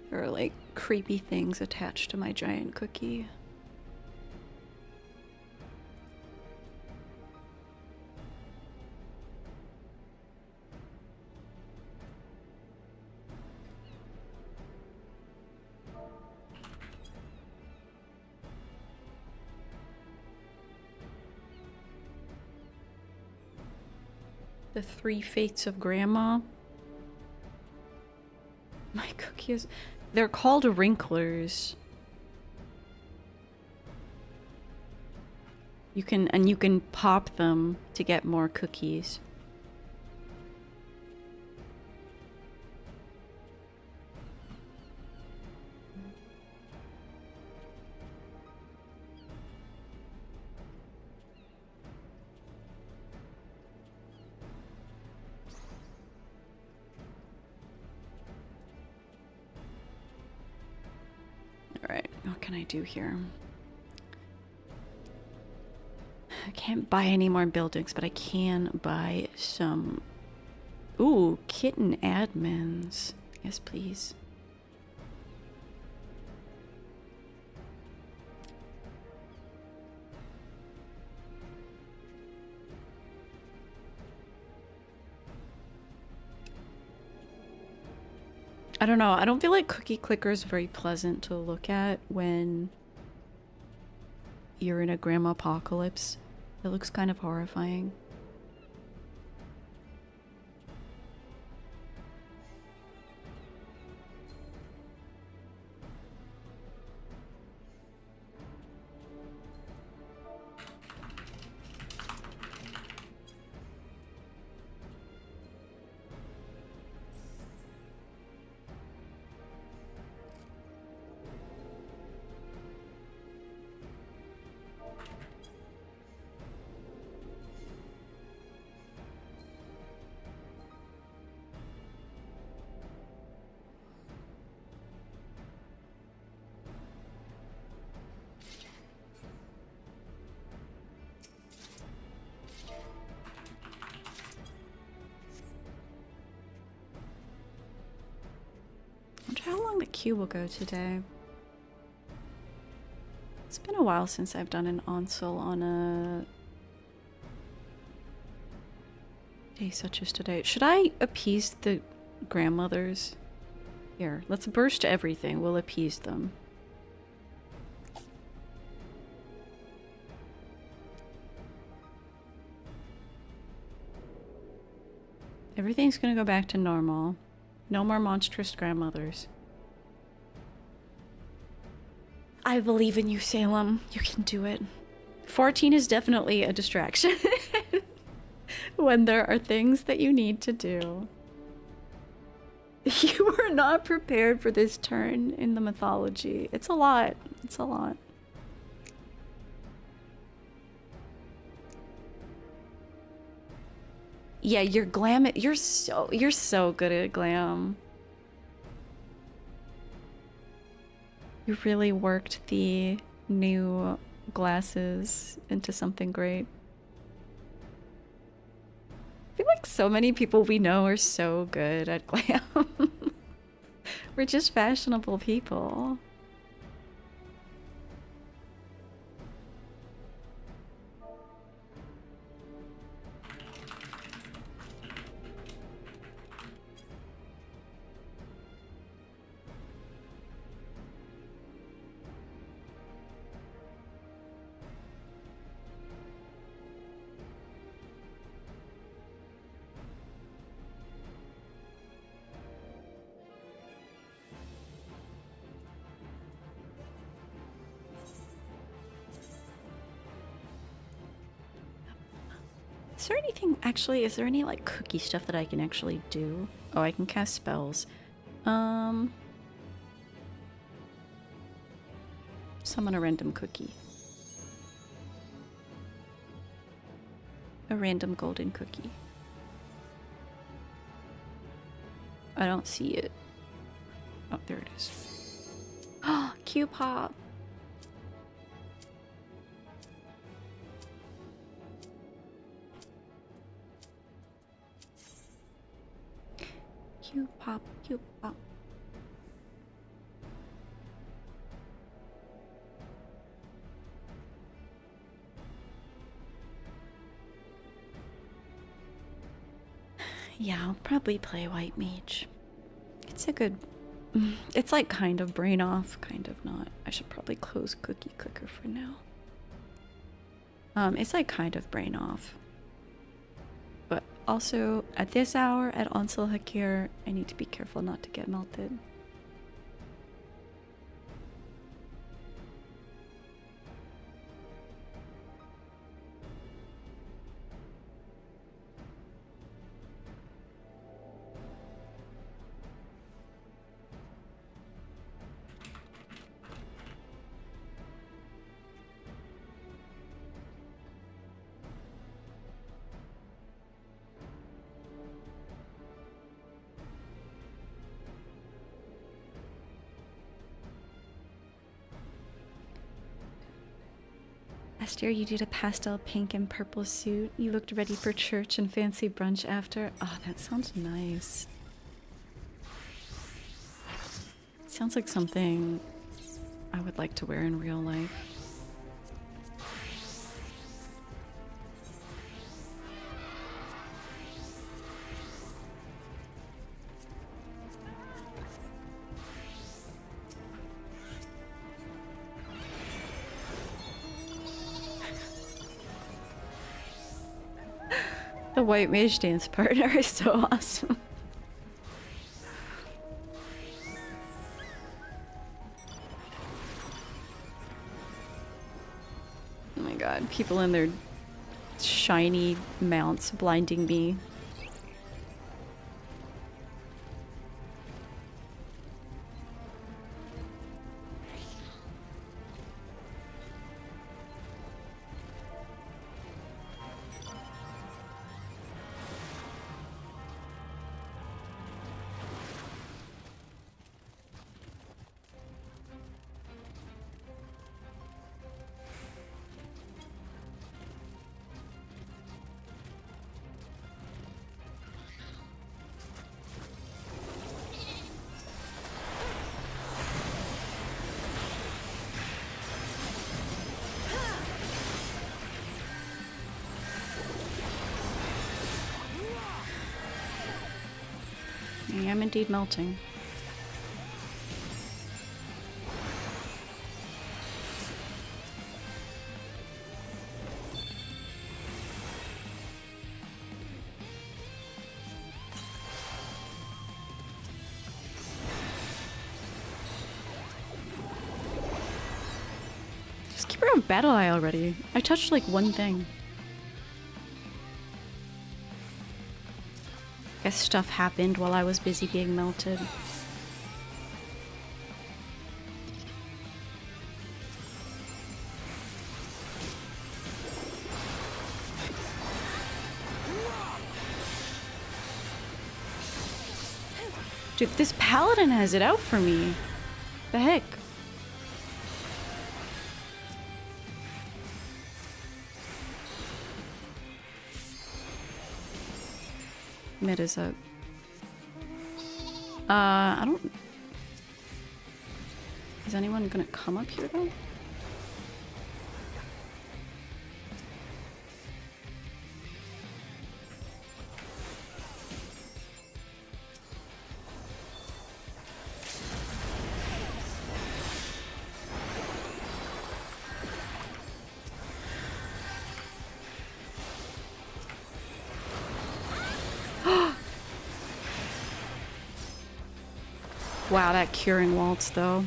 There are like creepy things attached to my giant cookie. The Three Fates of Grandma. My cookie is... They're called wrinklers. You can pop them to get more cookies. Alright, what can I do here? I can't buy any more buildings, but I can buy some... Ooh, kitten admins. Yes, please. I don't know. I don't feel like Cookie Clicker is very pleasant to look at when you're in a Grandma apocalypse. It looks kind of horrifying. I wonder how long the queue will go today. It's been a while since I've done an Onsal on a day such as today. Should I appease the grandmothers? Here, let's burst everything. We'll appease them. Everything's gonna go back to normal. No more monstrous grandmothers. I believe in you, Salem. You can do it. 14 is definitely a distraction when there are things that you need to do. You were not prepared for this turn in the mythology. It's a lot. It's a lot. Yeah, you're glam. You're so good at glam. You really worked the new glasses into something great. I feel like so many people we know are so good at glam. We're just fashionable people. Is there anything, actually, is there any like cookie stuff that I can actually do? Oh, I can cast spells. Summon a random cookie. A random golden cookie. I don't see it. Oh, there it is. Oh, Q-pop. Q-pop, Q-pop. Yeah, I'll probably play White Mage. It's a good... It's like kind of brain off, kind of not. I should probably close Cookie Clicker for now. It's like kind of brain off. But also, at this hour, at Onsal Hakair, I need to be careful not to get melted. Last year you did a pastel pink and purple suit. You looked ready for church and fancy brunch after. Oh, that sounds nice. Sounds like something I would like to wear in real life. The White Mage dance partner is so awesome. Oh my god, people in their shiny mounts blinding me. I am indeed melting. Just keep her on Battle Eye already. I touched like one thing. Guess stuff happened while I was busy being melted. Dude, this paladin has it out for me. The heck? Mid is up. I don't... Is anyone gonna come up here though? Wow, that curing waltz though.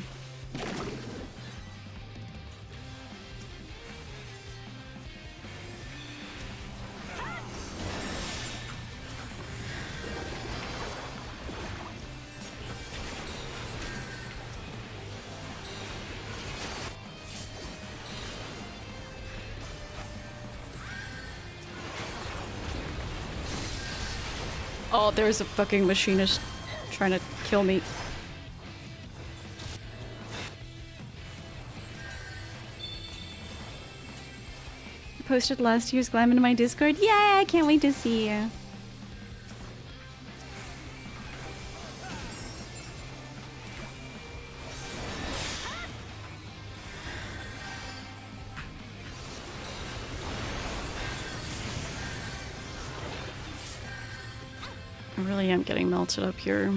Oh, there's a fucking machinist trying to kill me. Posted last year's glam into my Discord. Yeah, I can't wait to see you. I really am getting melted up here.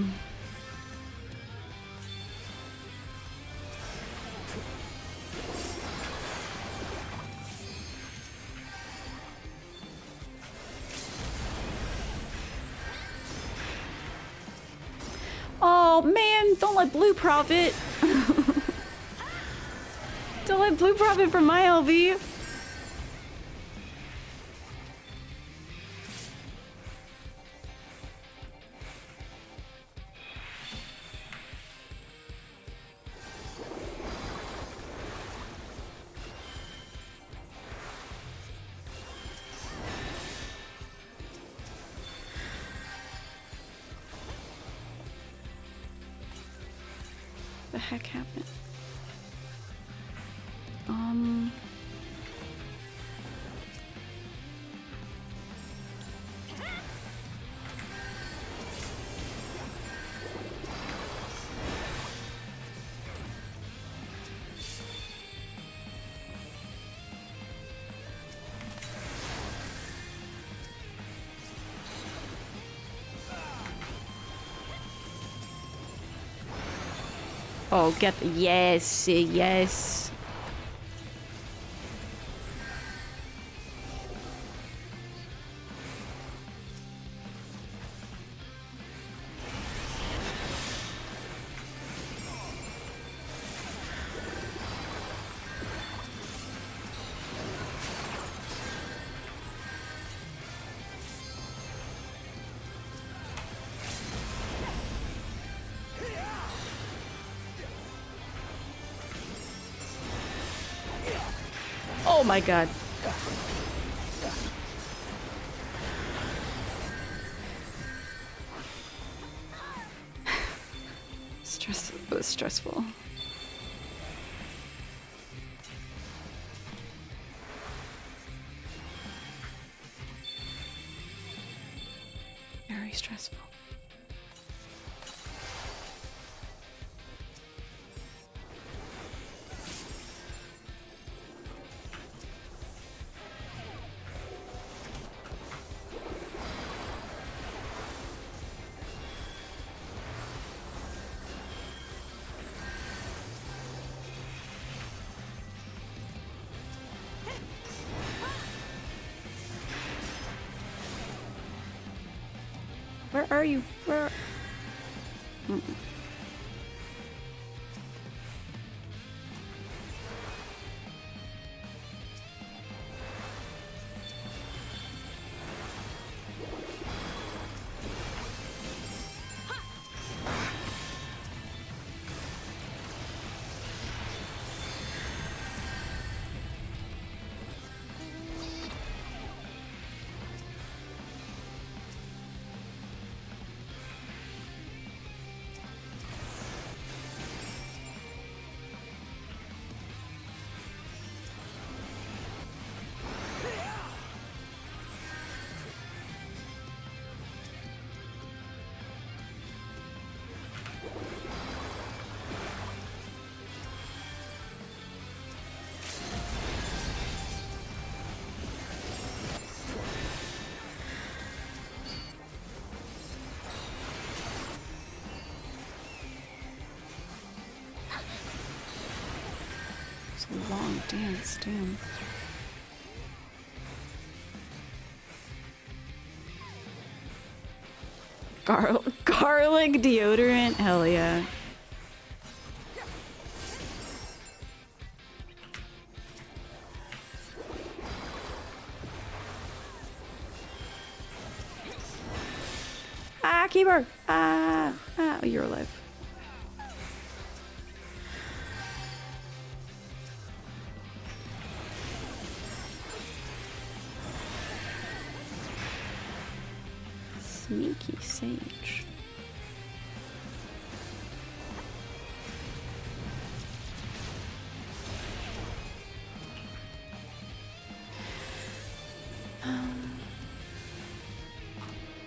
Oh man, don't let Blue profit. Don't let Blue profit from my LV. The heck happened? Oh, get the yes, yes. Oh my god. It was stressful. Very stressful. Where are you? Where? It's a long dance, damn. Garlic deodorant? Hell yeah. Ah, keeper! Ah, you're alive. Sneaky sage.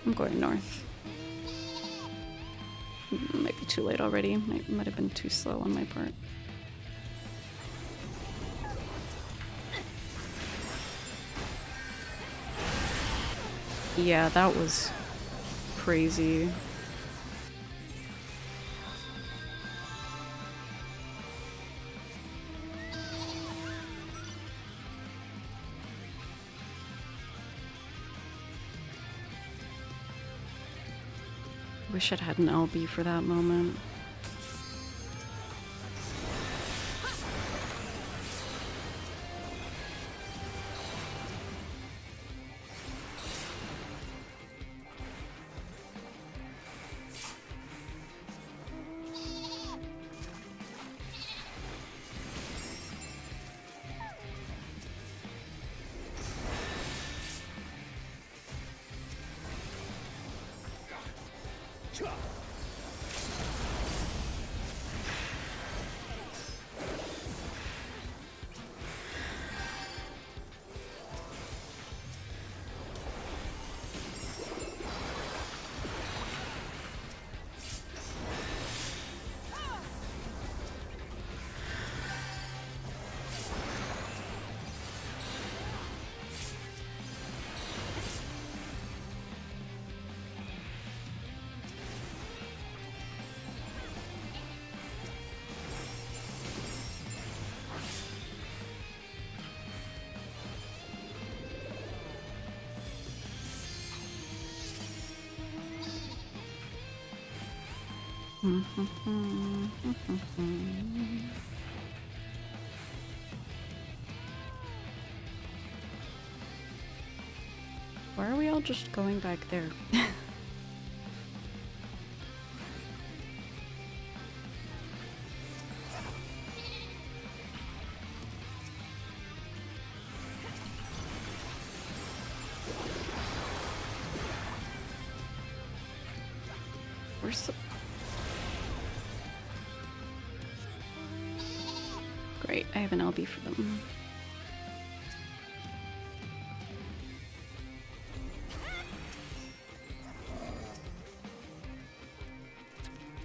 I'm going north. Might be too late already. Might have been too slow on my part. Yeah, that was crazy. Wish I'd had an LB for that moment. Why are we all just going back there? Where's the... Great, I have an LB for them.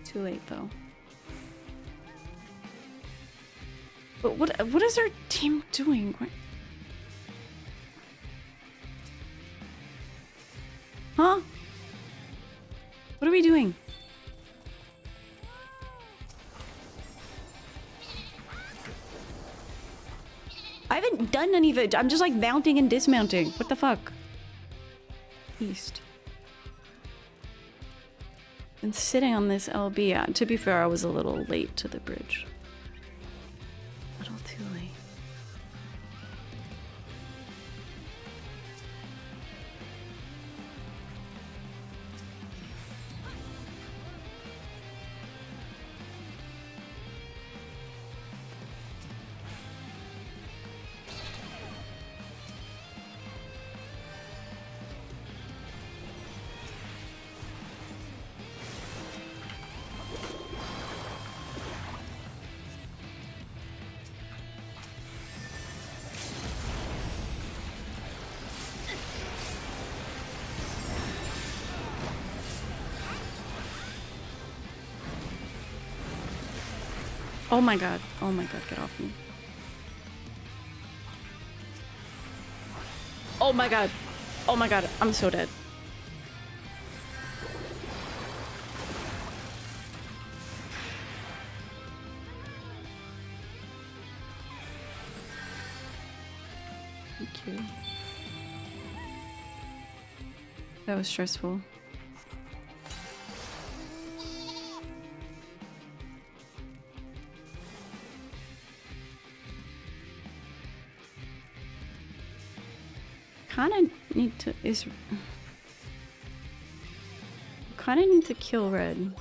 Too late though. But what is our team doing? Huh? What are we doing? I haven't done any of it. I'm just like mounting and dismounting. What the fuck? East. Been sitting on this LB. To be fair, I was a little late to the bridge. A little too late. Oh my god. Oh my god, get off me. Oh my god. Oh my god, I'm so dead. Thank you. That was stressful. Kinda need to kill red.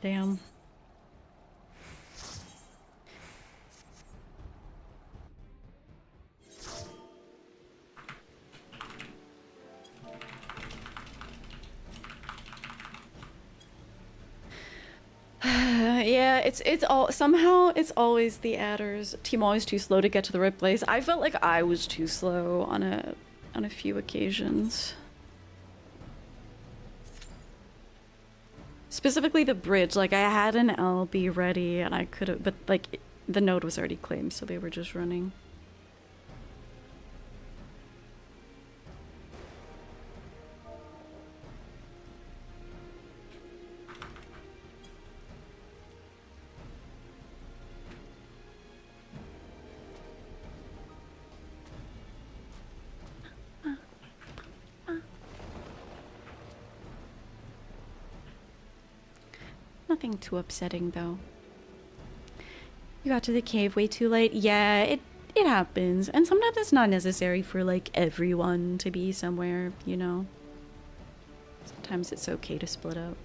Damn. Yeah, it's all somehow it's always the adders. Team always too slow to get to the right place. I felt like I was too slow on a few occasions. Specifically the bridge, like I had an LB ready and I could have, but like the node was already claimed, so they were just running. Nothing too upsetting though. You got to the cave way too late. Yeah, it happens. And sometimes it's not necessary for like everyone to be somewhere, you know. Sometimes it's okay to split up.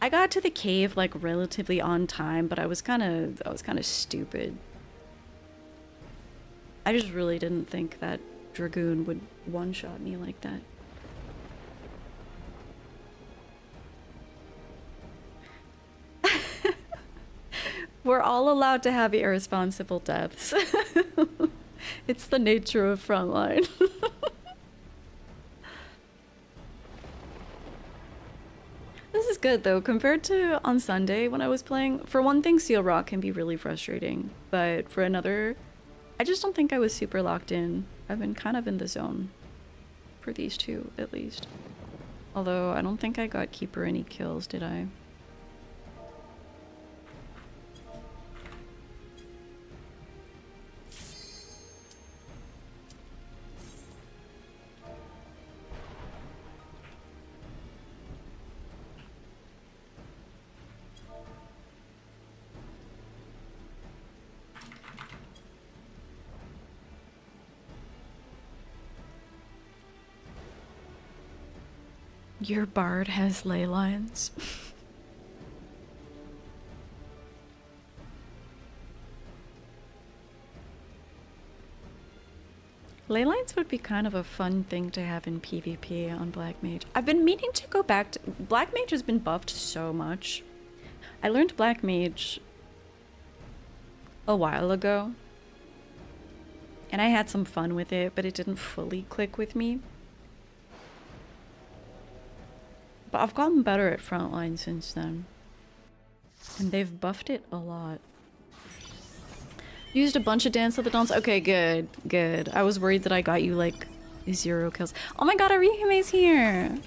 I got to the cave like relatively on time, but I was kind of stupid. I just really didn't think that Dragoon would one-shot me like that. We're all allowed to have irresponsible deaths. It's the nature of Frontline. This is good though, compared to on Sunday when I was playing. For one thing, Seal Rock can be really frustrating, but for another, I just don't think I was super locked in. I've been kind of in the zone for these two, at least. Although, I don't think I got Keeper any kills, did I? Your bard has ley lines. Ley lines would be kind of a fun thing to have in PvP on Black Mage. I've been meaning to go back to... Black Mage has been buffed so much. I learned Black Mage a while ago. And I had some fun with it, but it didn't fully click with me. But I've gotten better at Frontline since then. And they've buffed it a lot. Used a bunch of Dance of the Dawns. Okay, good, good. I was worried that I got you like 0 kills. Oh my god, Arihime's here!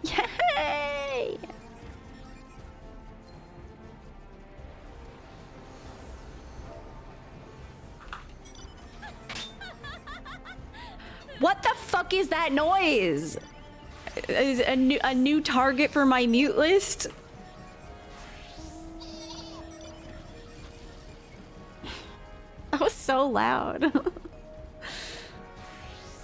Yay! What the fuck is that noise? Is a new target for my mute list? That was so loud.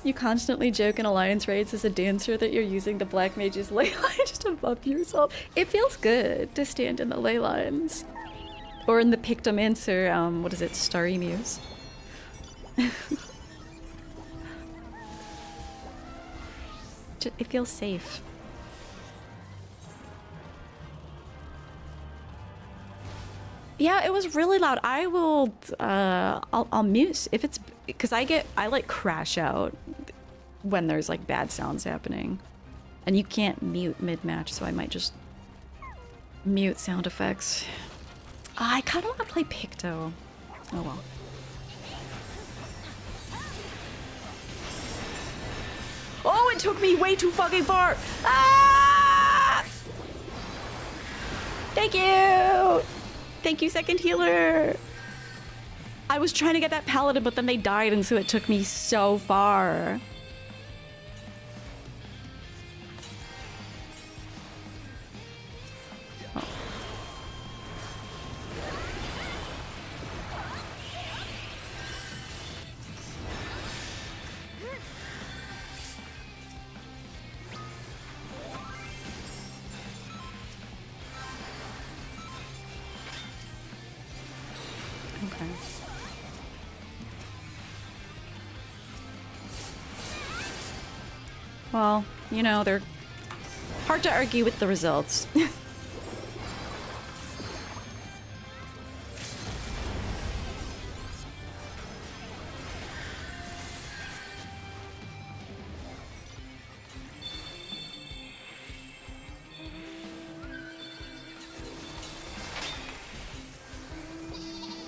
You constantly joke in alliance raids as a dancer that you're using the Black Mage's ley lines to buff yourself. It feels good to stand in the ley lines. Or in the Pictomancer, what is it, Starry Muse. It feels safe. Yeah, it was really loud. I will, I'll mute if it's, because I like crash out when there's like bad sounds happening. And you can't mute mid-match, so I might just mute sound effects. I kind of want to play Picto. Oh well. Oh, it took me way too fucking far! Ah! Thank you! Thank you, second healer! I was trying to get that paladin, but then they died, and so it took me so far. Oh. Okay. Well, you know, they're hard to argue with the results.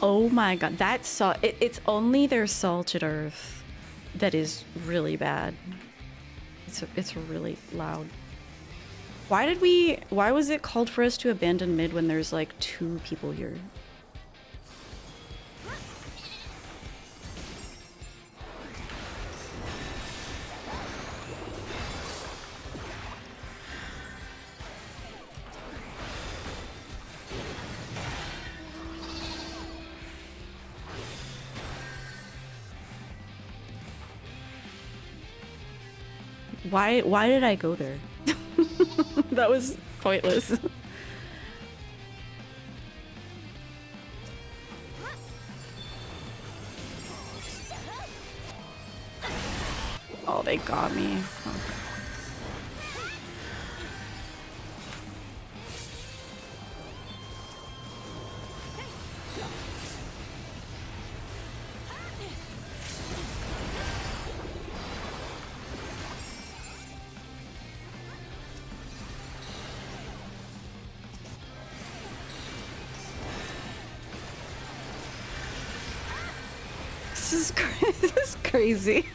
Oh my god, it's only their salted earth that is really bad. It's really loud. Why was it called for us to abandon mid when there's like 2 people here? Why did I go there? That was pointless. Oh, they got me. Oh. This is crazy.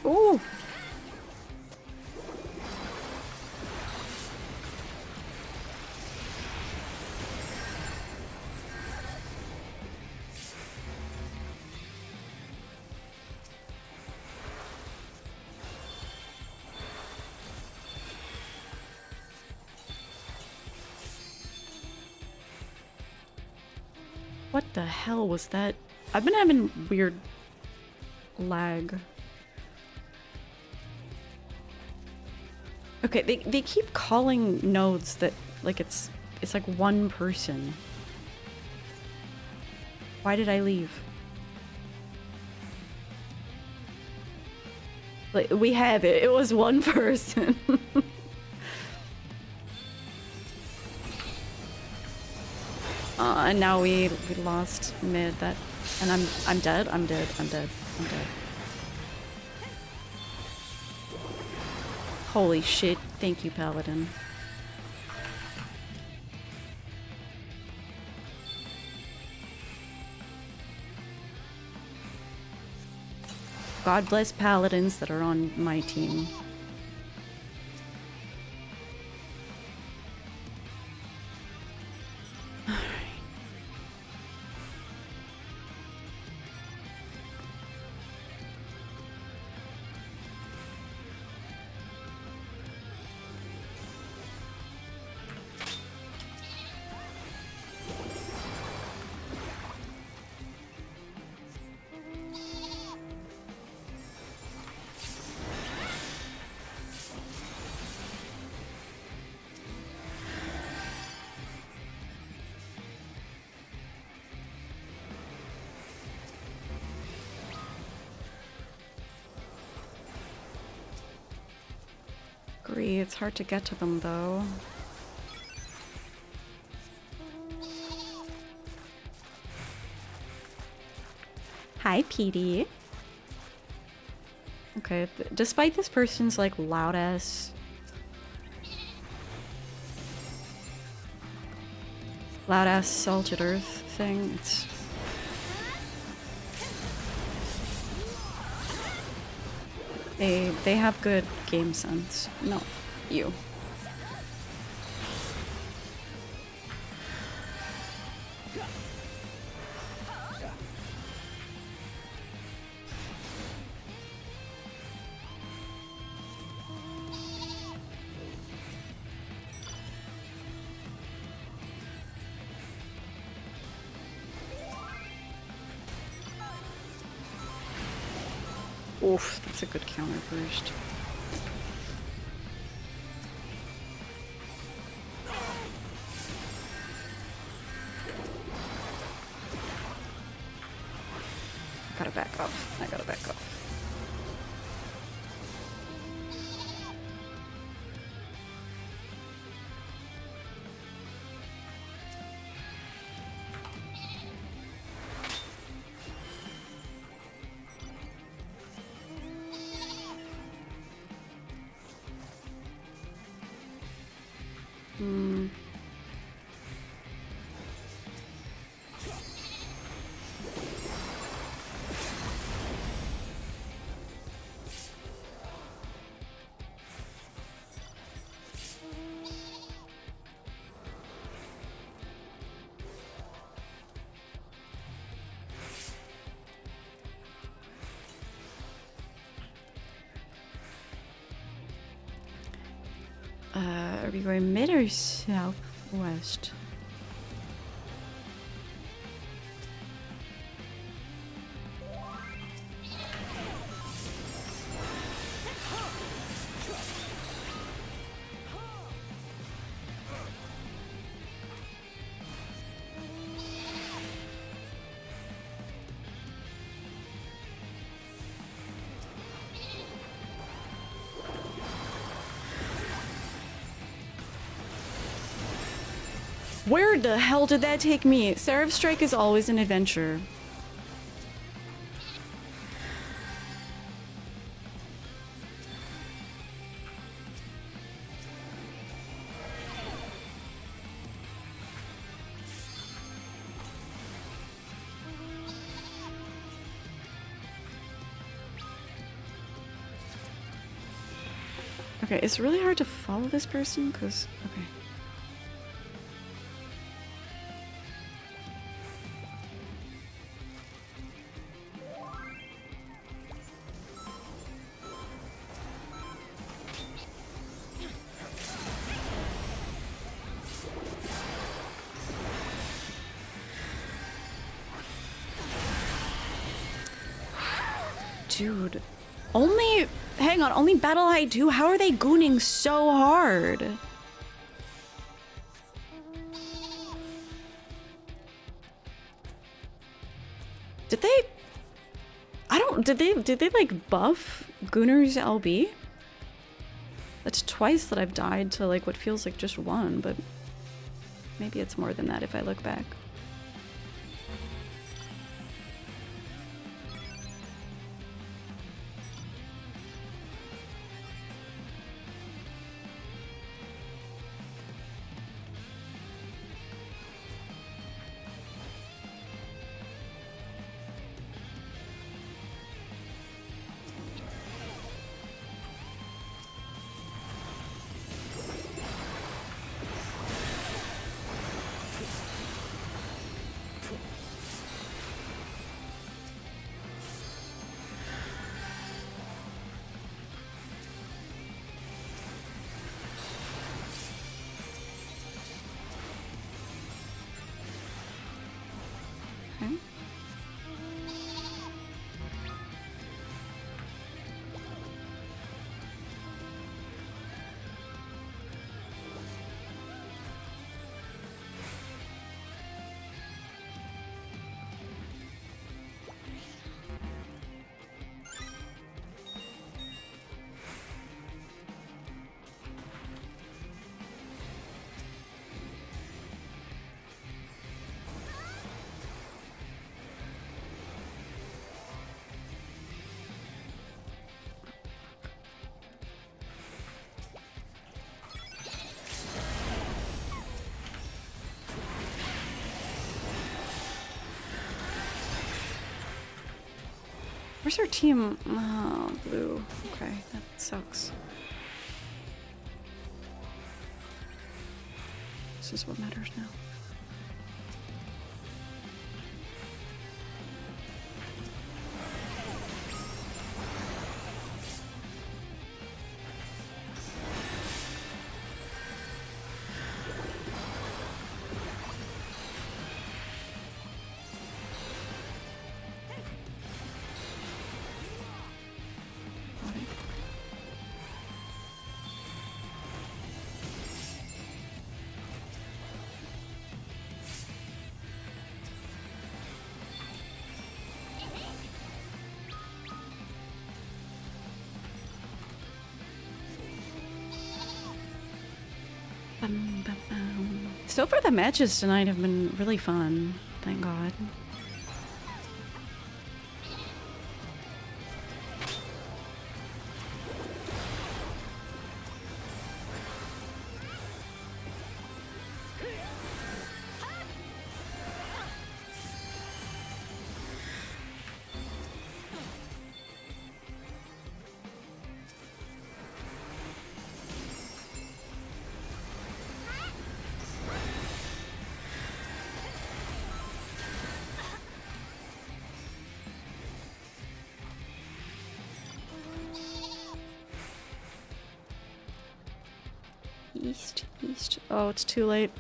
Ooh. What the hell was that? I've been having weird lag. Okay, they keep calling nodes that like it's like one person. Why did I leave? Like we have it. It was one person. And now we lost mid. That, and I'm dead. I'm dead. I'm dead. I'm dead. Holy shit! Thank you, Paladin. God bless Paladins that are on my team. Agree, it's hard to get to them though. Hi, PD. Okay, despite this person's like loud ass salted earth thing, it's they have good game sense. No, you. Oof, that's a good counter burst. Gotta back off. I gotta back off. Are we going mid or southwest? Where the hell did that take me? Seraph Strike is always an adventure. Okay, it's really hard to follow this person because, okay. Dude, hang on, only Battle I do? How are they gooning so hard? Did they like buff Gooner's LB? That's twice that I've died to like what feels like just one, but maybe it's more than that if I look back. Where's our team? Oh, blue. Okay, that sucks. This is what matters now. Bum, bum, bum. So far, the matches tonight have been really fun. Thank God. East. Oh, it's too late.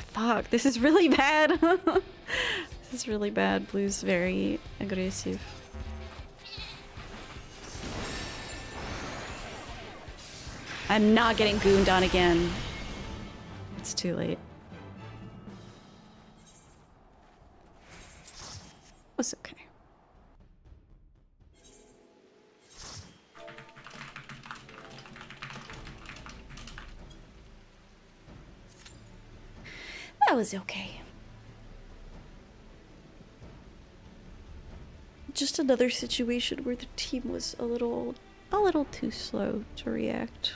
Fuck, this is really bad. This is really bad. Blue's very aggressive. I'm not getting gooned on again. It's too late. It's okay. That was okay. Just another situation where the team was a little too slow to react.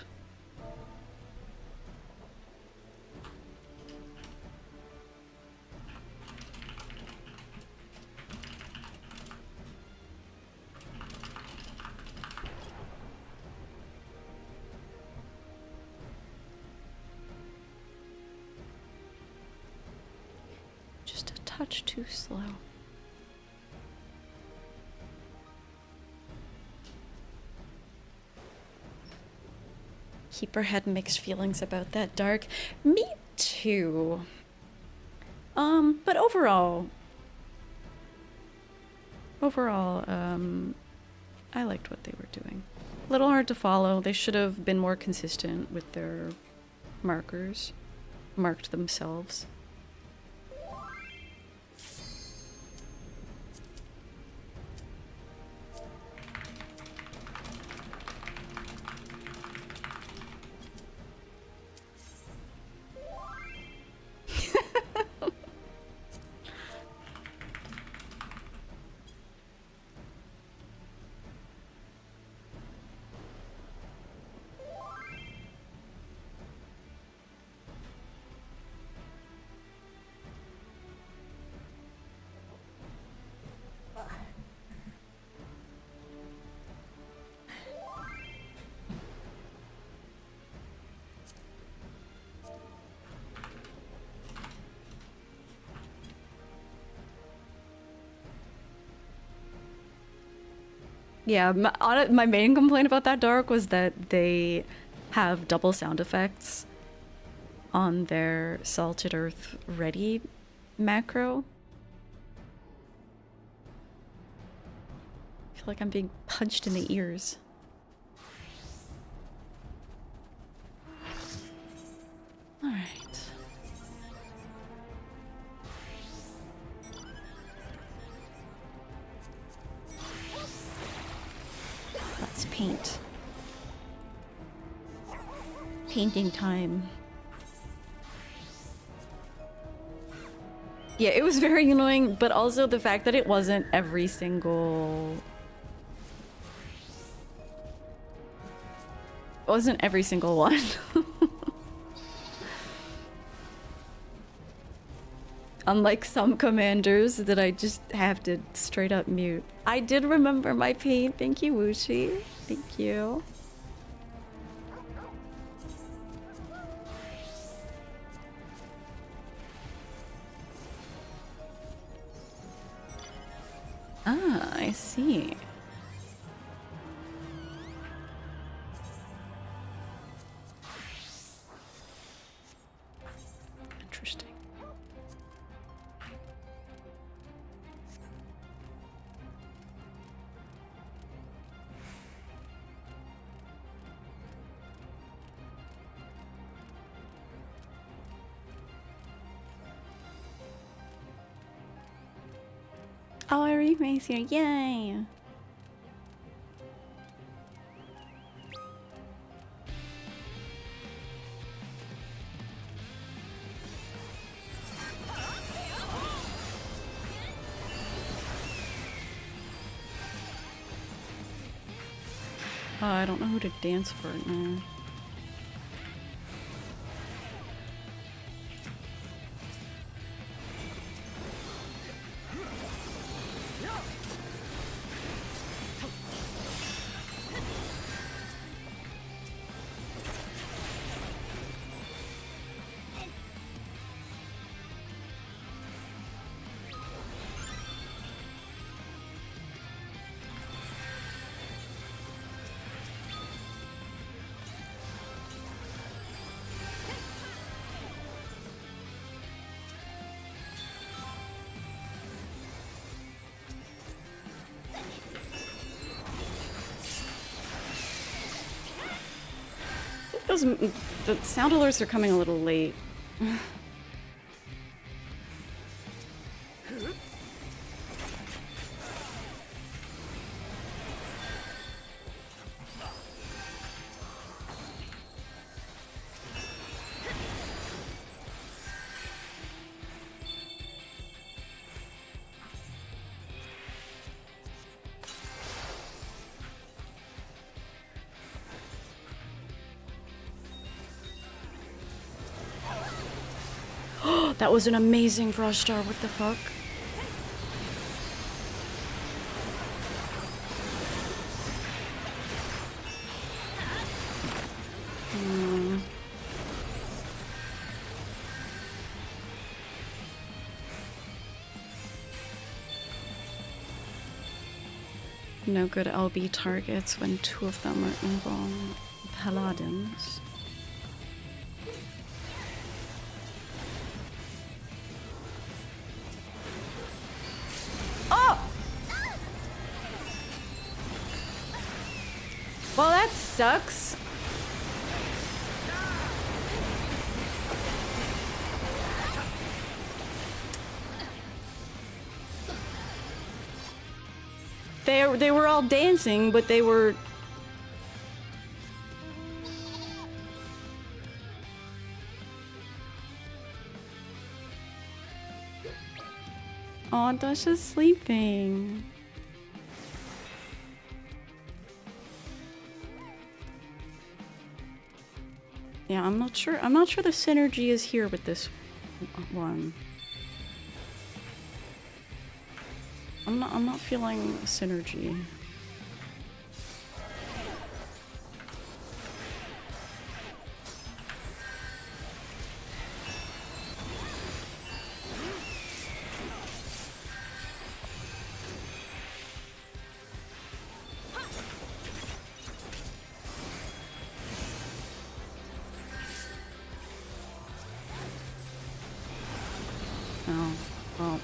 Just a touch too slow. Keeper had mixed feelings about that dark. Me too. But overall, I liked what they were doing. A little hard to follow. They should have been more consistent with their markers, marked themselves. Yeah, my main complaint about that dark was that they have double sound effects on their Salted Earth Ready macro. I feel like I'm being punched in the ears. Alright. Let's paint. Painting time. Yeah, it was very annoying, but also the fact that it wasn't every single... It wasn't every single one. Unlike some commanders that I just have to straight up mute. I did remember my paint. Thank you, Wushi. Thank you. Ah, I see. Interesting. Oh, a remix here. Yay! I don't know who to dance for now. The sound alerts are coming a little late. That was an amazing frost star. What the fuck? No good LB targets when two of them are involved. Paladins. Well, that sucks. They were all dancing, but they were... Oh, Dasha's sleeping. Yeah, I'm not sure the synergy is here with this one. I'm not feeling synergy. Oh, well.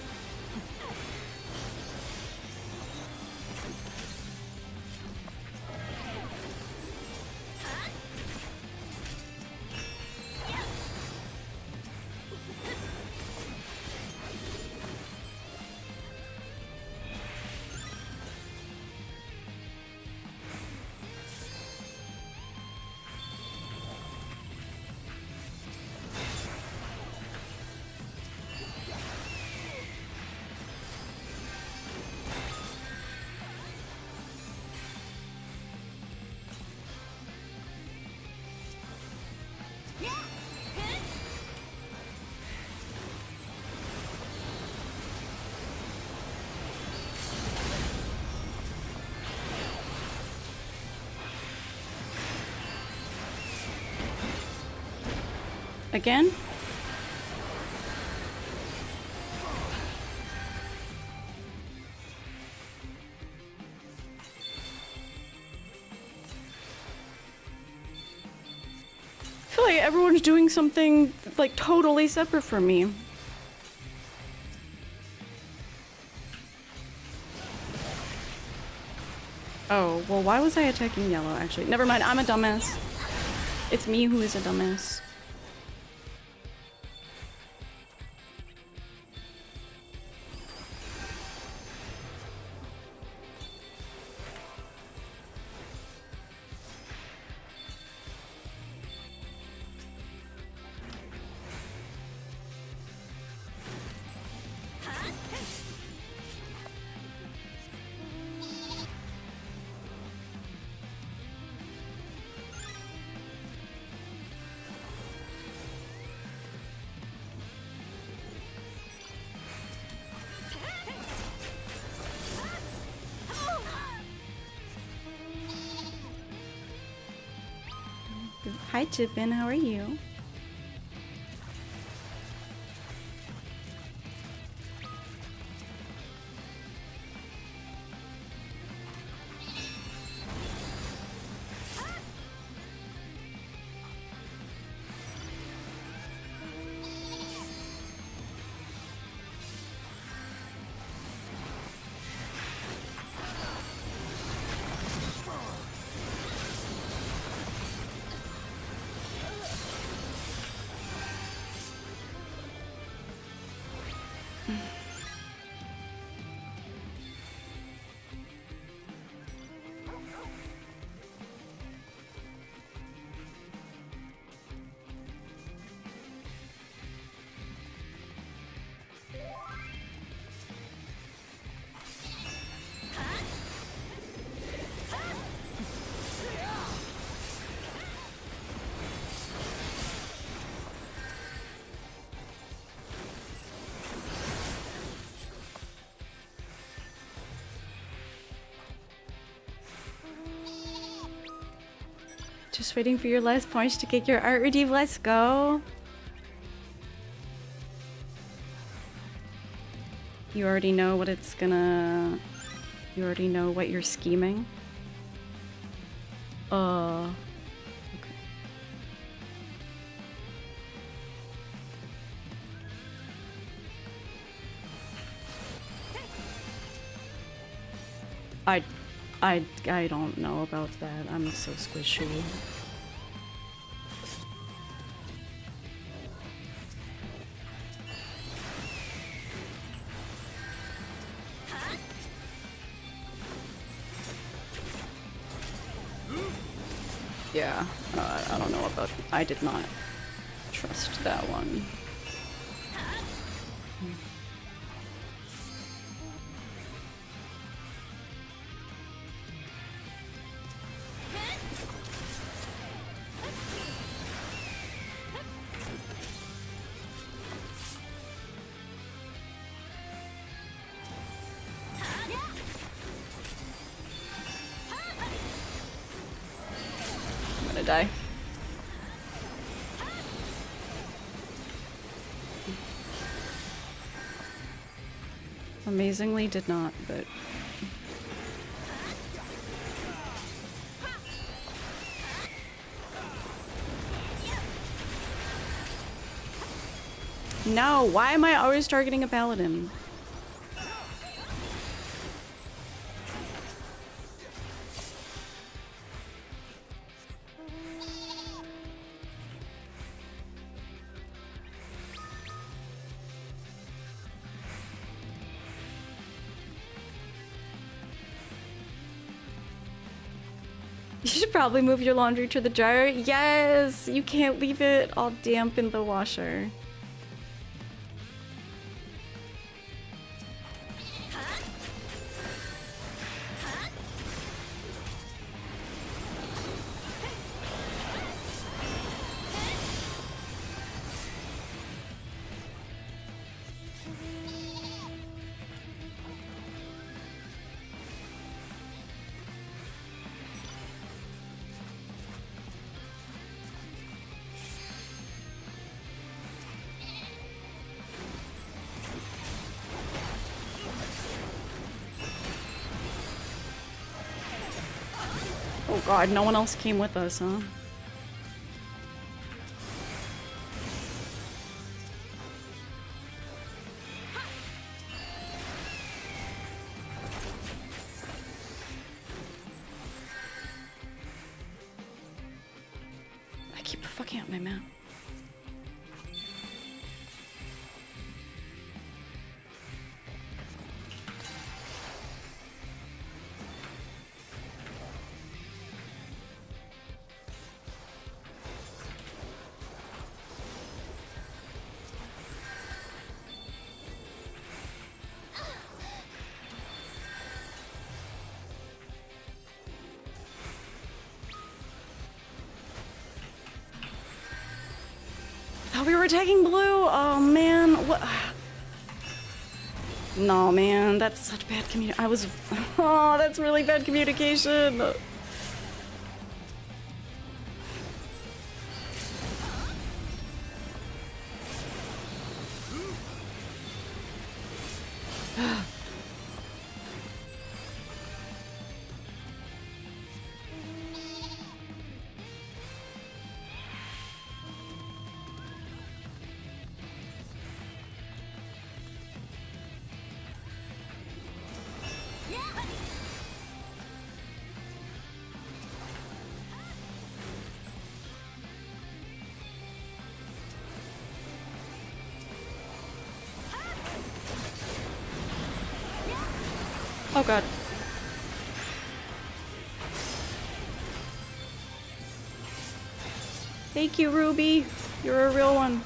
Again? I feel like everyone's doing something like totally separate from me. Oh, well, why was I attacking yellow, actually? Never mind, I'm a dumbass. It's me who is a dumbass. Hi, Jippin. How are you? Just waiting for your last punch to get your art redeem. Let's go. You already know what it's gonna... You already know what you're scheming? Okay. I don't know about that. I'm so squishy. Yeah, I don't know about... I did not trust that one. Die. Amazingly did not, but... No, why am I always targeting a paladin? You should probably move your laundry to the dryer. Yes! You can't leave it all damp in the washer. Oh god, no one else came with us, huh? I keep fucking up my map. We were tagging blue. Oh man, what? No man, that's such bad communication. Oh, that's really bad communication. Oh god. Thank you, Ruby. You're a real one.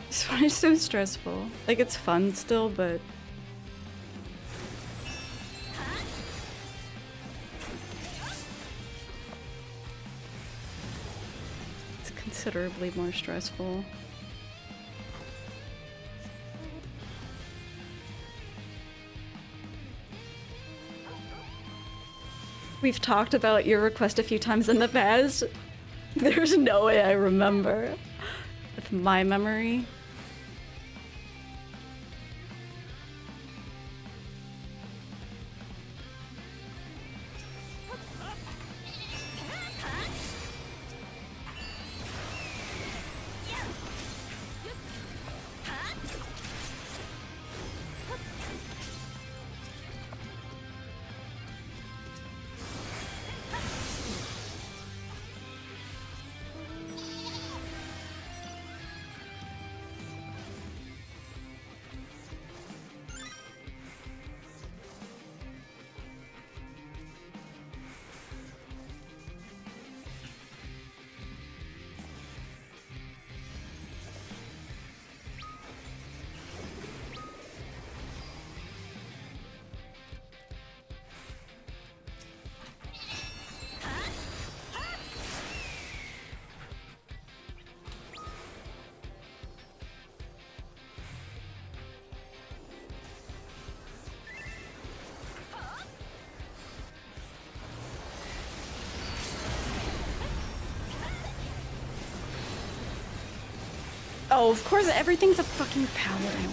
This one is so stressful. Like, it's fun still, but... it's considerably more stressful. We've talked about your request a few times in the past. There's no way I remember. With my memory. Oh, of course, everything's a fucking paladin.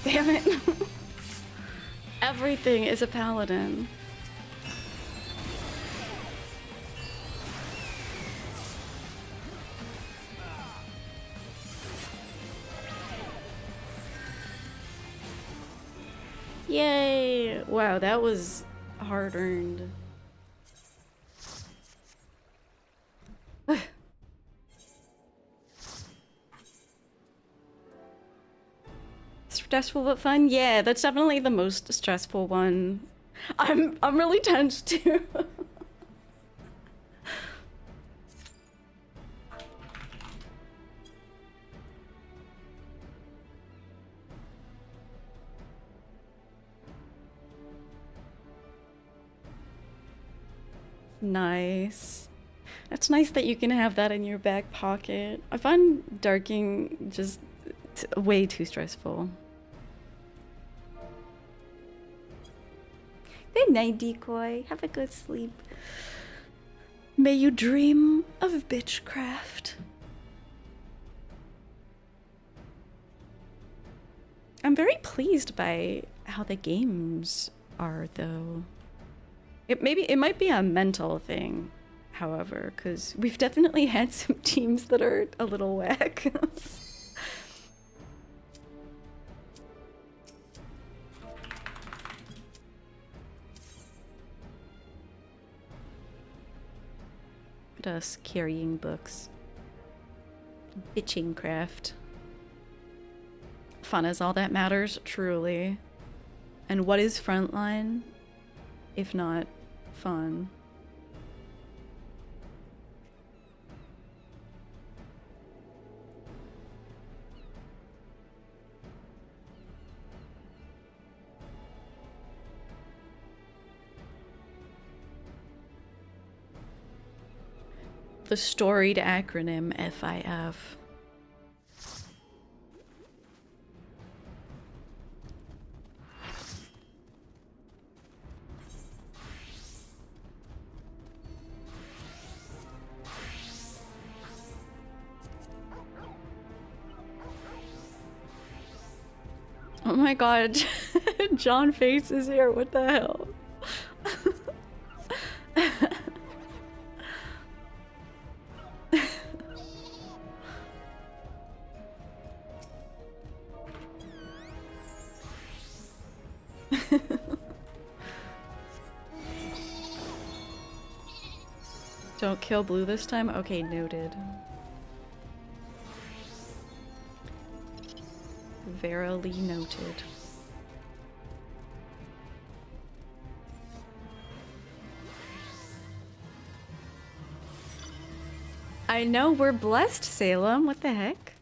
Damn it. Everything is a paladin. Yay! Wow, that was hard-earned. Stressful but fun? Yeah, that's definitely the most stressful one. I'm really tense too. Nice. That's nice that you can have that in your back pocket. I find darking just way too stressful. Good night, Decoy. Have a good sleep. May you dream of bitchcraft. I'm very pleased by how the games are, though. It might be a mental thing, however, because we've definitely had some teams that are a little whack. At us carrying books. Bitching craft. Fun is all that matters, truly. And what is Frontline, if not fun? The storied acronym FIF. Oh my god. John Face is here. What the hell? Don't kill blue this time? Okay, noted. Verily noted. I know, we're blessed, Salem. What the heck?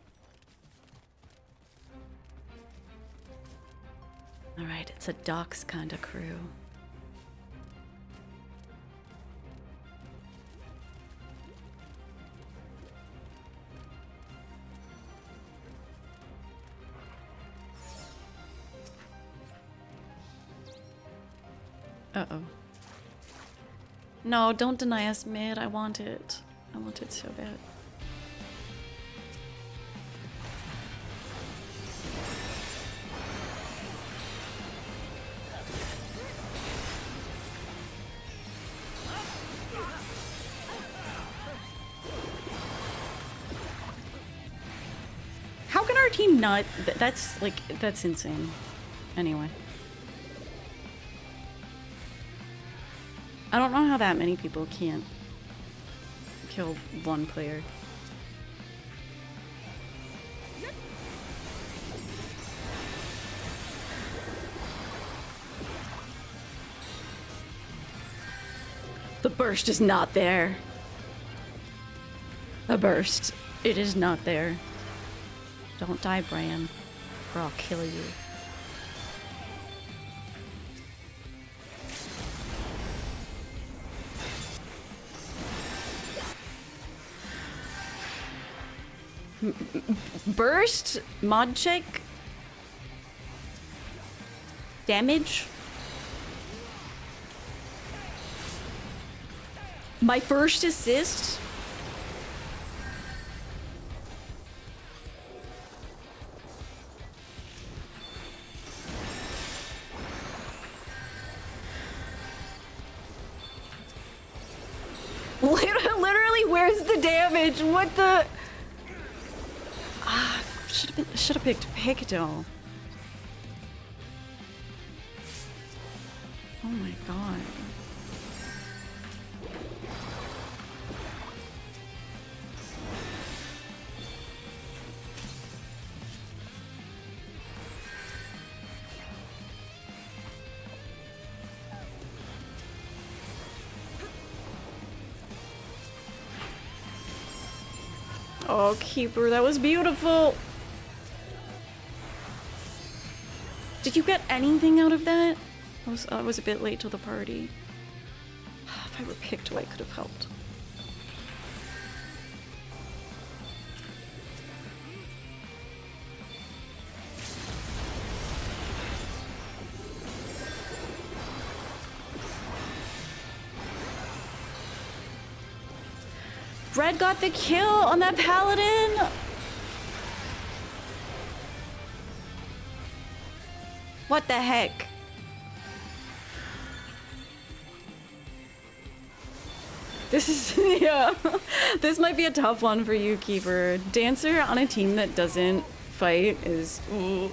Alright, it's a docks kind of crew. Uh-oh. No, don't deny us mid. I want it. I want it so bad. How can our team not? That's like, that's insane. Anyway. I don't know how that many people can't kill one player. The burst is not there. The burst. It is not there. Don't die, Bran, or I'll kill you. Burst, mod check, damage. My first assist. Literally, where's the damage? What the? Should have picked Picto. Oh my god. Oh, Keeper, that was beautiful. Did you get anything out of that? I was a bit late to the party. If I were picked, I could have helped. Red got the kill on that paladin. What the heck? This is, yeah. This might be a tough one for you, Keeper. Dancer on a team that doesn't fight is... Ooh.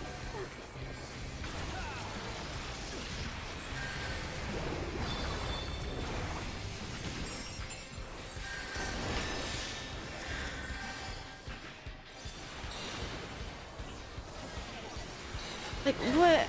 Like, what?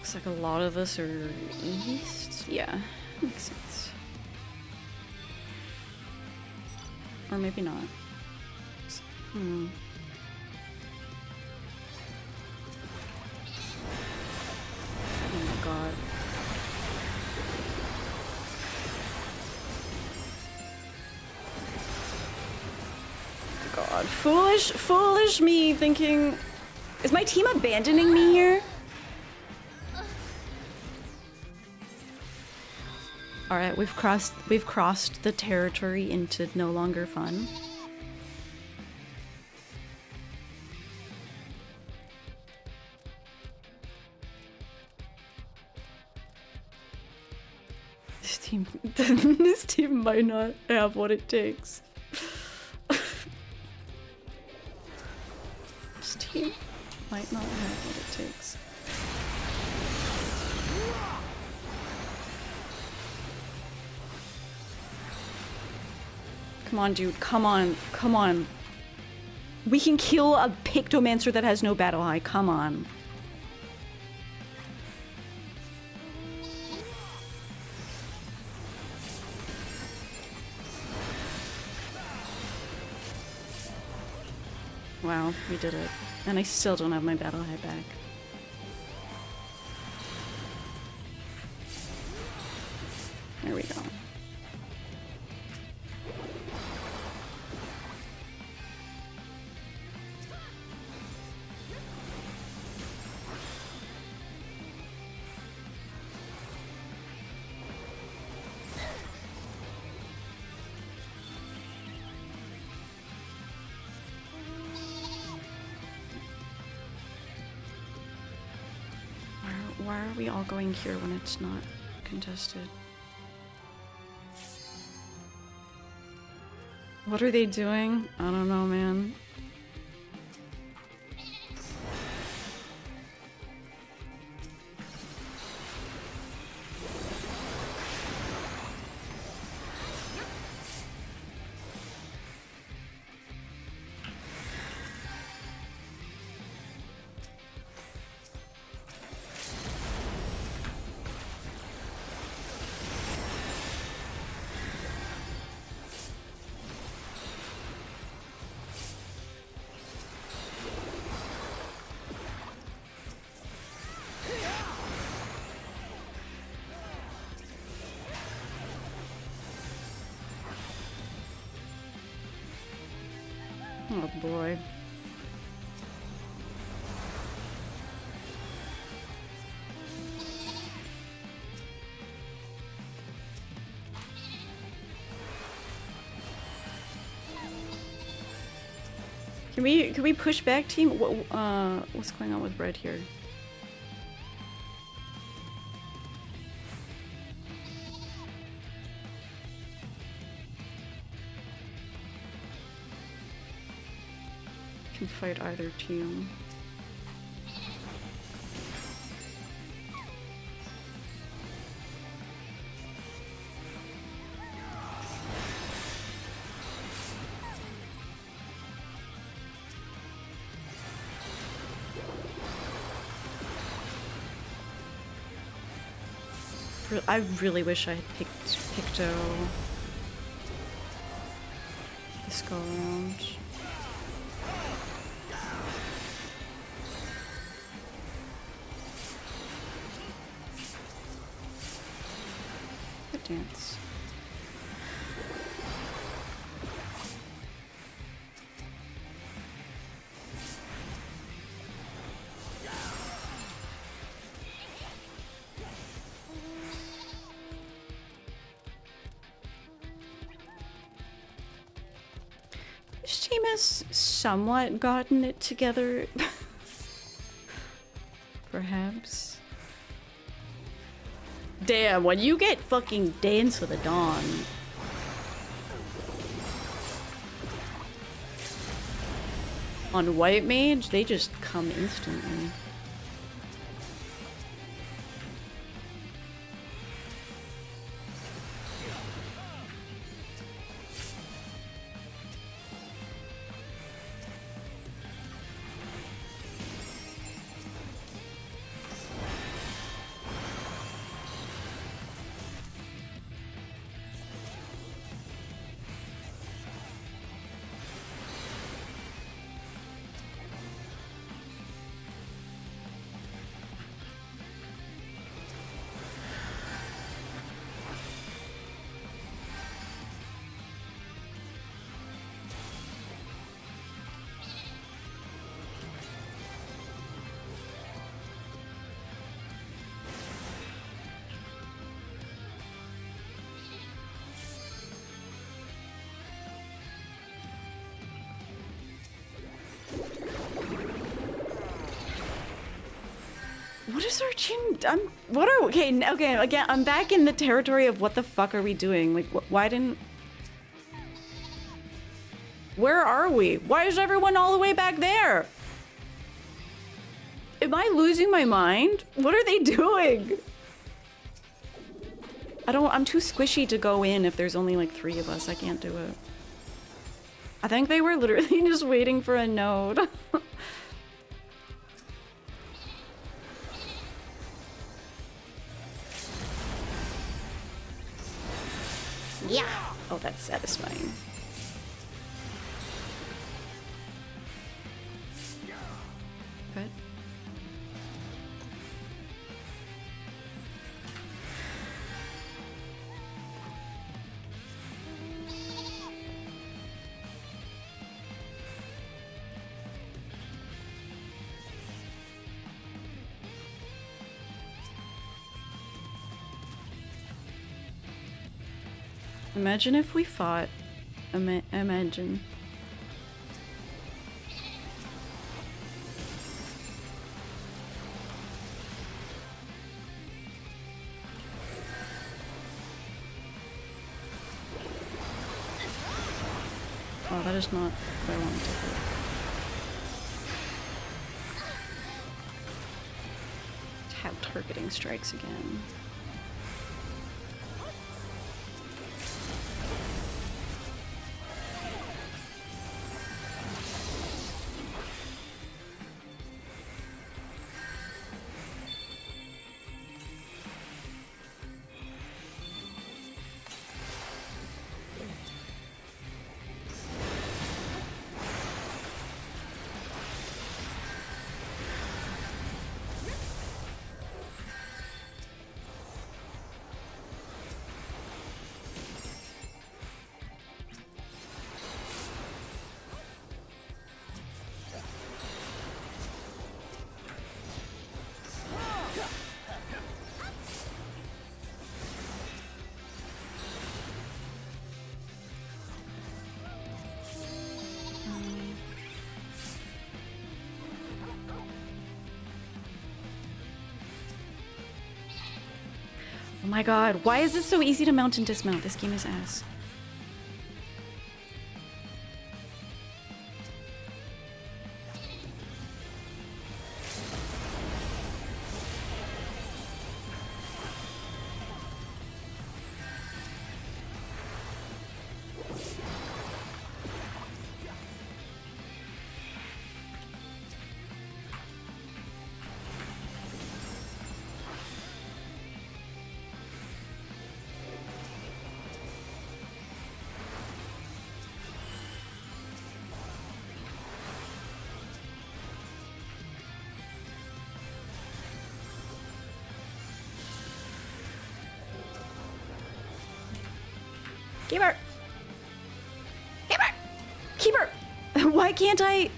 Looks like a lot of us are east. Yeah, makes sense. Or maybe not. Oh my god. God. Foolish me thinking... Is my team abandoning me here? Alright, we've crossed the territory into no longer fun. This team might not have what it takes. This team might not have what it takes. Come on, dude. Come on. Come on. We can kill a Pictomancer that has no battle high. Come on. Wow, we did it. And I still don't have my battle high back. There we go. Why are we all going here when it's not contested? What are they doing? I don't know, man. Oh boy. Can we push back, team? What's going on with red here? Can fight either team. I really wish I had picked Picto this go around. Good dance. This team has somewhat gotten it together. Perhaps. Damn, when you get fucking Dance of the Dawn. On White Mage, they just come instantly. What is our chin? Okay, again, I'm back in the territory of what the fuck are we doing? Like, why didn't... Where are we? Why is everyone all the way back there? Am I losing my mind? What are they doing? I'm too squishy to go in if there's only like 3 of us. I can't do it. I think they were literally just waiting for a node. Yeah. Oh, that's satisfying. Good. Imagine if we fought. Imagine. Oh, that is not what I wanted to do. Tap targeting strikes again. Oh my god, why is this so easy to mount and dismount? This game is ass. Keep her! Keep her! Keep her! Why can't I?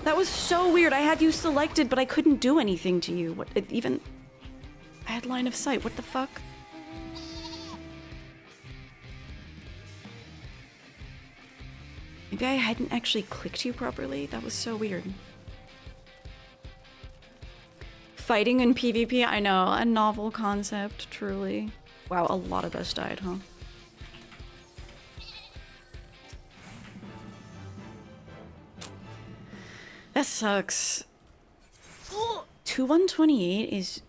That was so weird. I had you selected, but I couldn't do anything to you. What? Even... I had line of sight. What the fuck? Maybe I hadn't actually clicked you properly? That was so weird. Fighting in PvP? I know. A novel concept, truly. Wow, a lot of us died, huh? That sucks. 2128 is...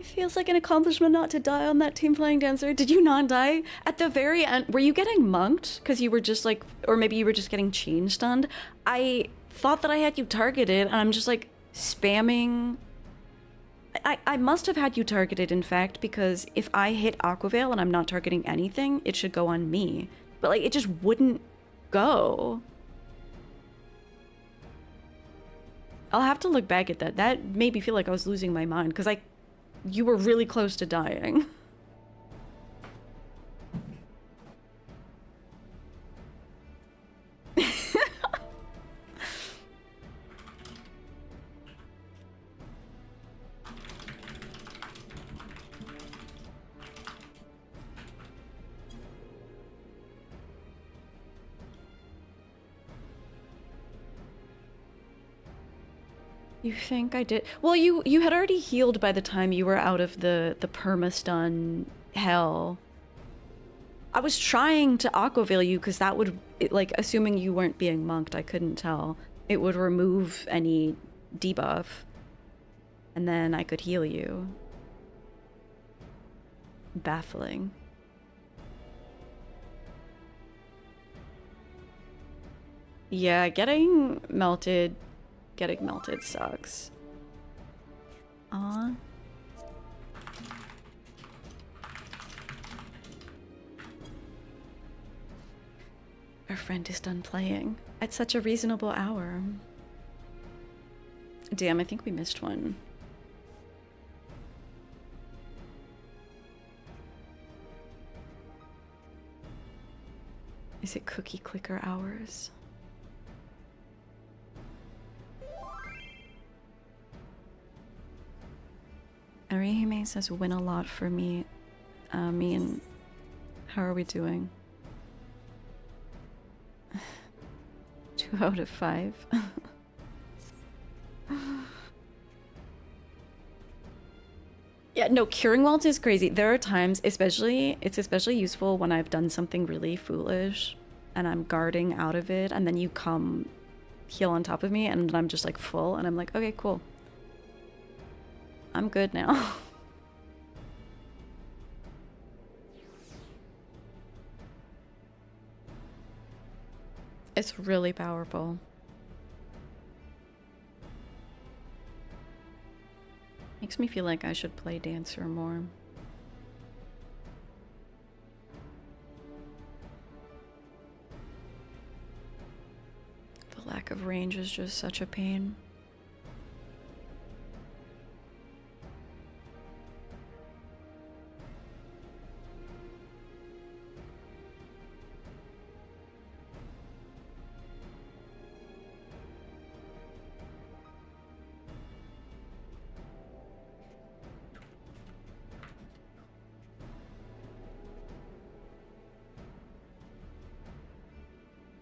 Feels like an accomplishment not to die on that team playing dancer. Did you not die? At the very end, were you getting monked? Because you were just like, or maybe you were just getting chain stunned. I thought that I had you targeted and I'm just like spamming. I must have had you targeted, in fact, because if I hit Aquavale and I'm not targeting anything, it should go on me. But like, it just wouldn't go. I'll have to look back at that. That made me feel like I was losing my mind because you were really close to dying. You think I did? Well, you had already healed by the time you were out of the perma-stun hell. I was trying to aquaveil you because that would, like, assuming you weren't being monked, I couldn't tell. It would remove any debuff. And then I could heal you. Baffling. Yeah, getting melted sucks. Aw. Our friend is done playing at such a reasonable hour. Damn, I think we missed one. Is it cookie clicker hours? Arihime says win a lot for me. Me and... How are we doing? 2 out of 5. Yeah, no, curing walt is crazy. There are times, it's especially useful when I've done something really foolish and I'm guarding out of it, and then you come heal on top of me and I'm just like full, and I'm like, okay, cool. I'm good now. It's really powerful. Makes me feel like I should play Dancer more. The lack of range is just such a pain.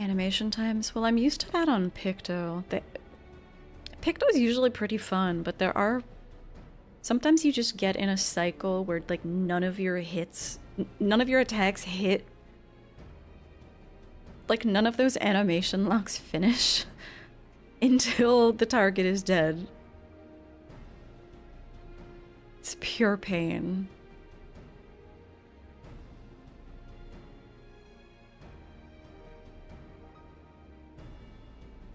Animation times? Well, I'm used to that on Picto. Picto's usually pretty fun, but there are... Sometimes you just get in a cycle where, like, none of your attacks hit. Like, none of those animation locks finish until the target is dead. It's pure pain.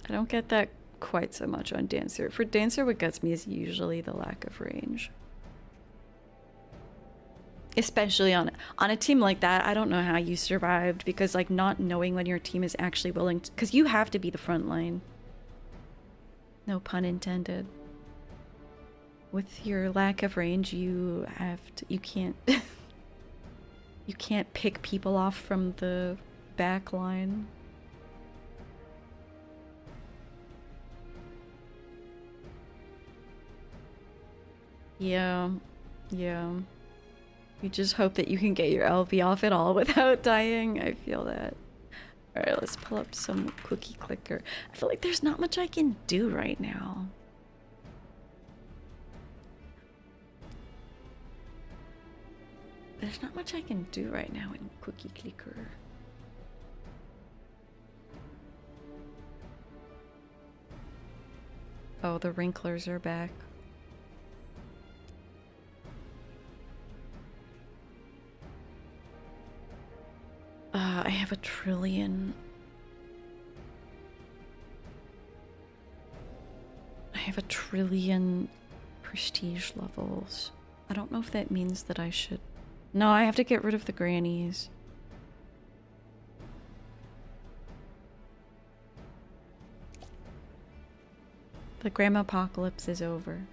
I don't get that quite so much on Dancer. For Dancer, what gets me is usually the lack of range. Especially on a team like that. I don't know how you survived, because like not knowing when your team is actually willing to, because you have to be the front line. No pun intended. With your lack of range, you can't you can't pick people off from the back line. Yeah. You just hope that you can get your LV off at all without dying. I feel that. Alright, let's pull up some cookie clicker. I feel like there's not much I can do right now. There's not much I can do right now in cookie clicker. Oh, the wrinklers are back. I have 1 trillion. I have 1 trillion prestige levels. I don't know if that means that I should... No, I have to get rid of the grannies. The grandma apocalypse is over.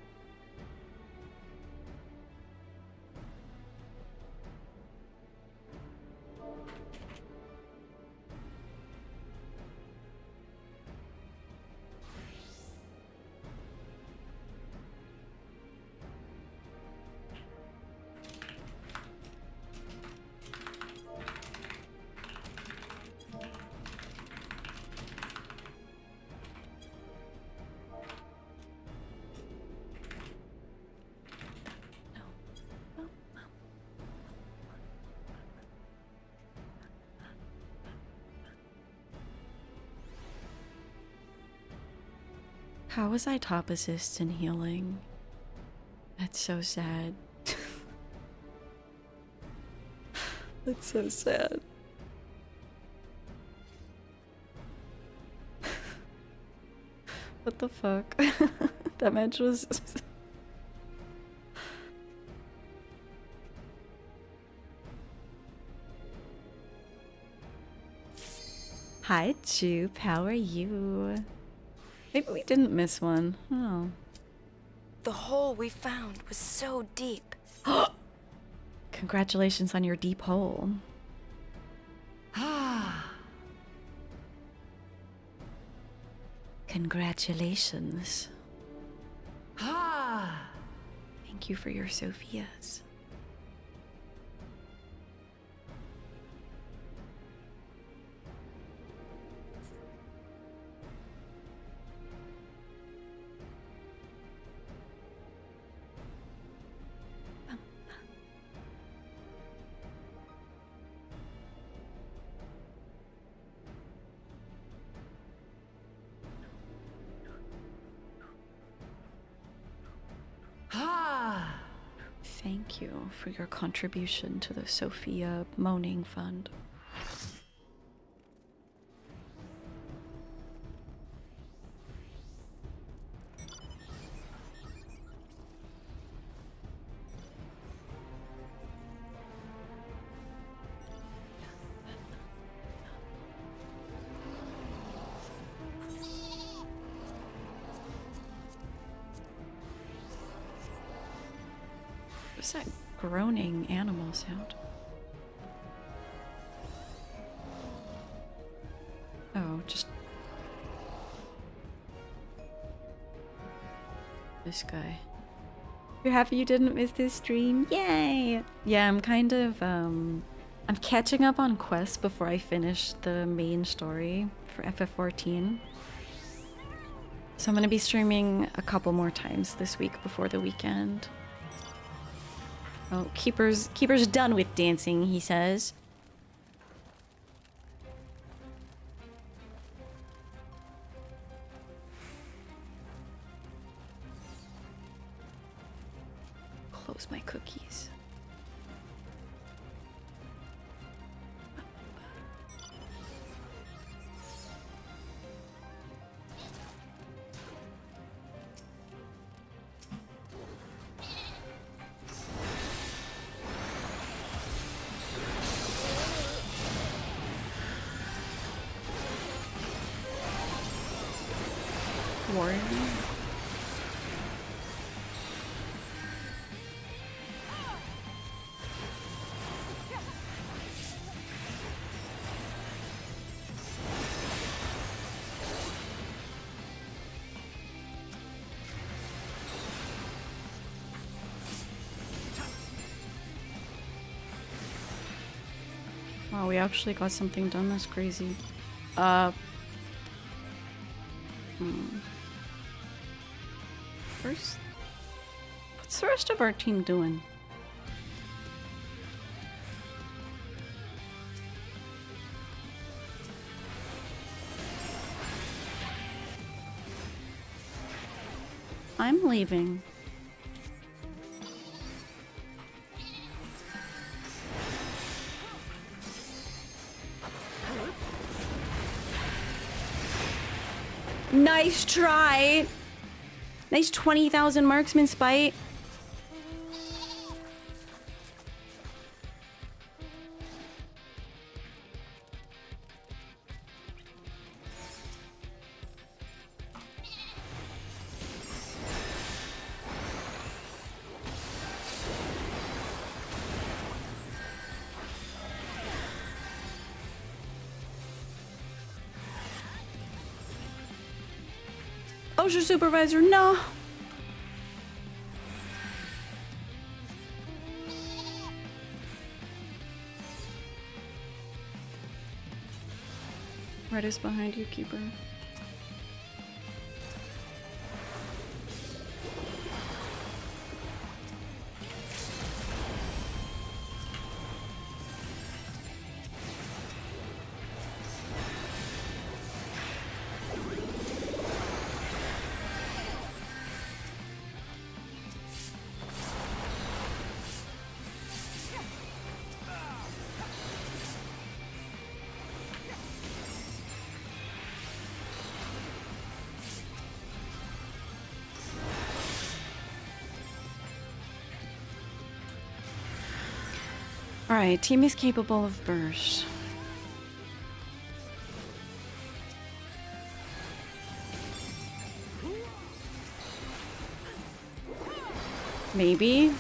How was I top assist in healing? That's so sad. That's so sad. What the fuck? That match was... Hi, Jupe. How are you? Maybe we didn't miss one. Oh. The hole we found was so deep. Congratulations on your deep hole. Congratulations. Thank you for your Sophias. Thank you for your contribution to the Sophia Moaning Fund. What's that groaning animal sound? Oh, just... this guy. You're happy you didn't miss this stream? Yay! Yeah, I'm kind of, I'm catching up on quests before I finish the main story for FF14. So I'm gonna be streaming a couple more times this week before the weekend. Oh, Keeper's done with dancing, he says. Close my cookies. Warrior. Wow, we actually got something done. That's crazy. First, what's the rest of our team doing? I'm leaving. Nice try! Nice 20,000 marksman spite. Osher supervisor, no. Right is behind you, Keeper. Alright, team is capable of burst. Maybe.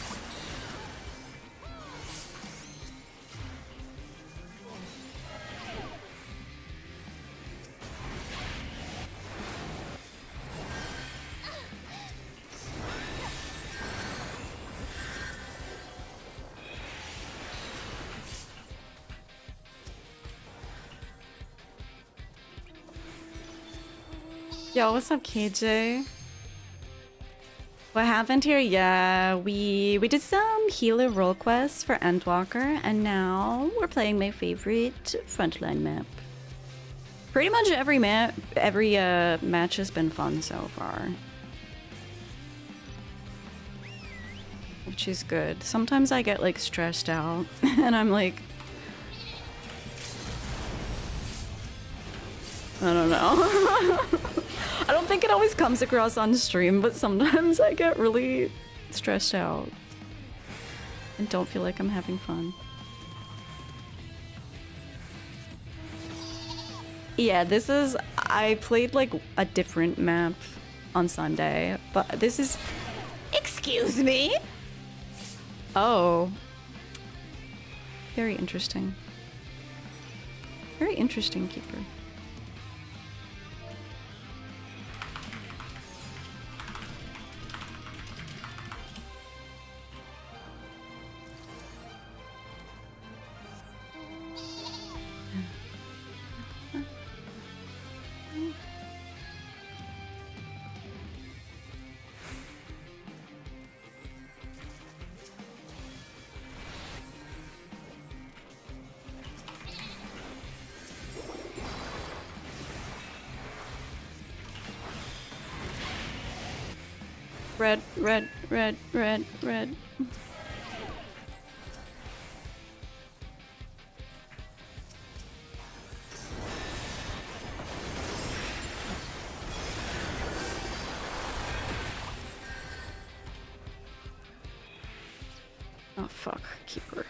Yo, what's up, KJ? What happened here? Yeah, we did some healer role quests for Endwalker, and now we're playing my favorite Frontline map. Pretty much every match has been fun so far, which is good. Sometimes I get like stressed out, and I'm like, I don't know. I don't think it always comes across on stream, but sometimes I get really stressed out and don't feel like I'm having fun. Yeah, this is... I played like a different map on Sunday, but this is... Excuse me? Oh. Very interesting. Very interesting, Keeper. Red, red, red, red, red. Oh fuck, Keeper.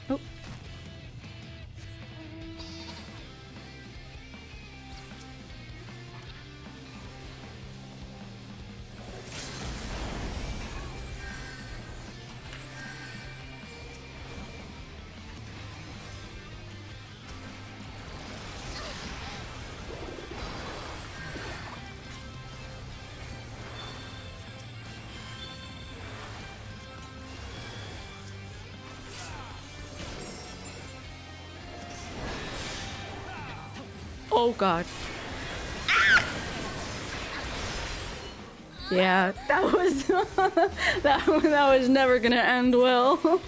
Oh. Oh god. Yeah, that was that was never gonna end well.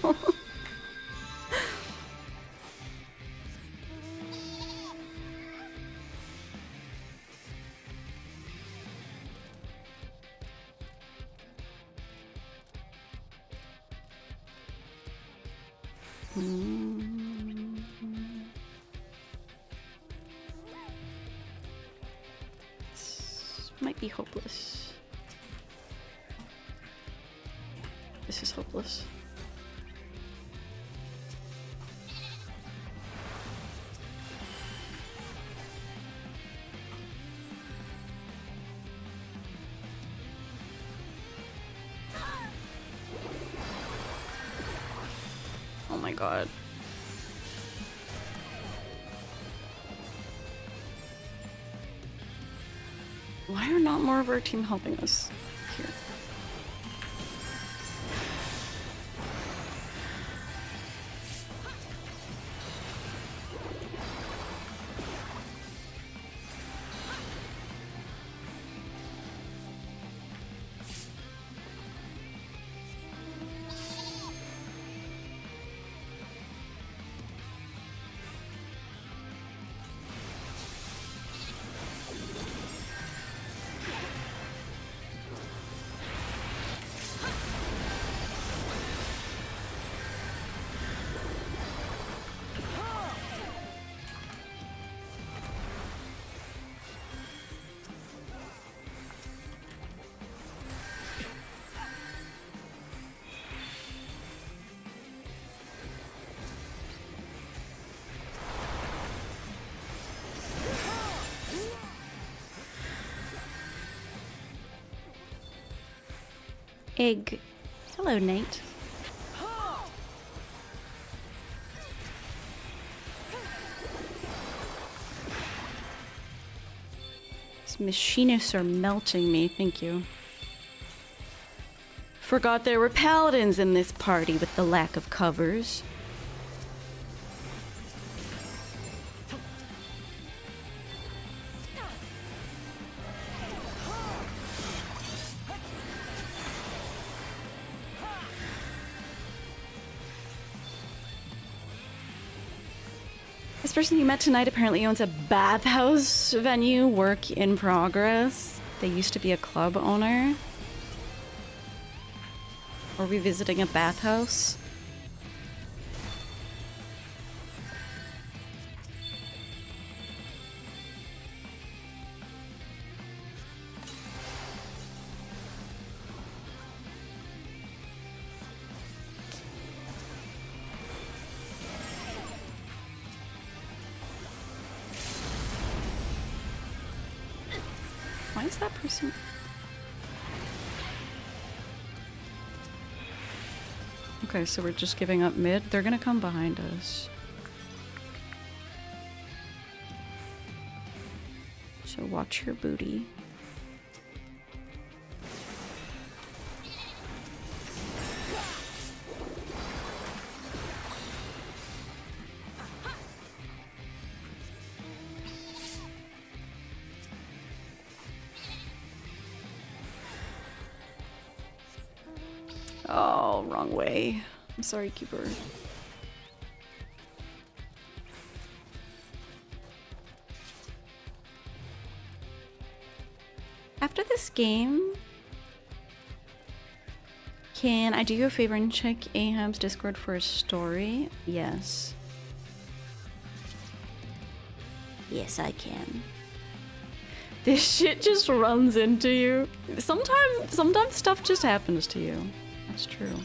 Might be hopeless. This is hopeless. Oh my god. Why are not more of our team helping us here? egg. Hello, Nate. These machinists are melting me, thank you. Forgot there were paladins in this party with the lack of covers. This person you met tonight apparently owns a bathhouse venue, work in progress. They used to be a club owner. Or revisiting a bathhouse. Why is that person? Okay, so we're just giving up mid. They're gonna come behind us. So watch your booty. Oh, wrong way. I'm sorry, Keeper. After this game, can I do you a favor and check Ahab's Discord for a story? Yes. Yes, I can. This shit just runs into you. Sometimes stuff just happens to you. That's true.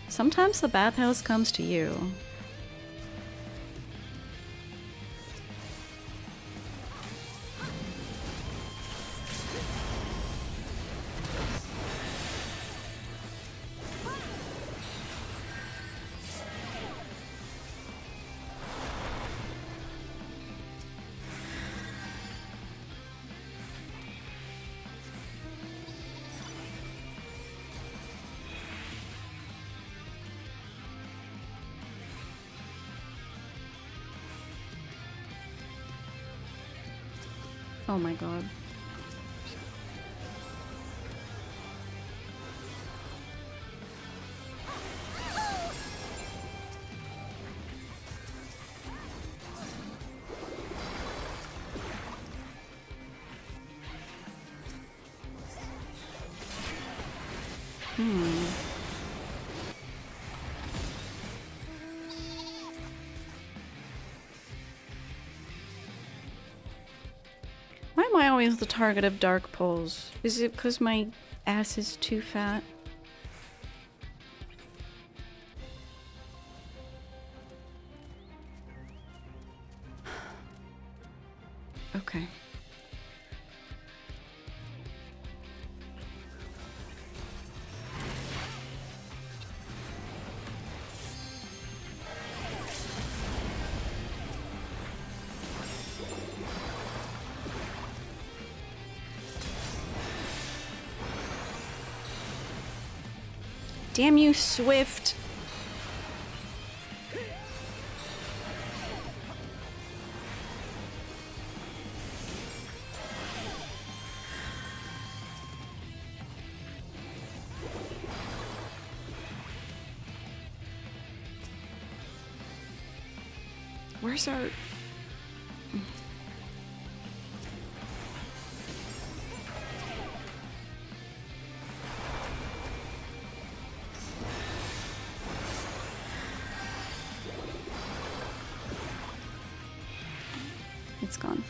Sometimes the bathhouse comes to you. Oh my god. Why am I always the target of dark pulls? Is it because my ass is too fat? Okay. Damn you, Swift. Where's our... It's gone.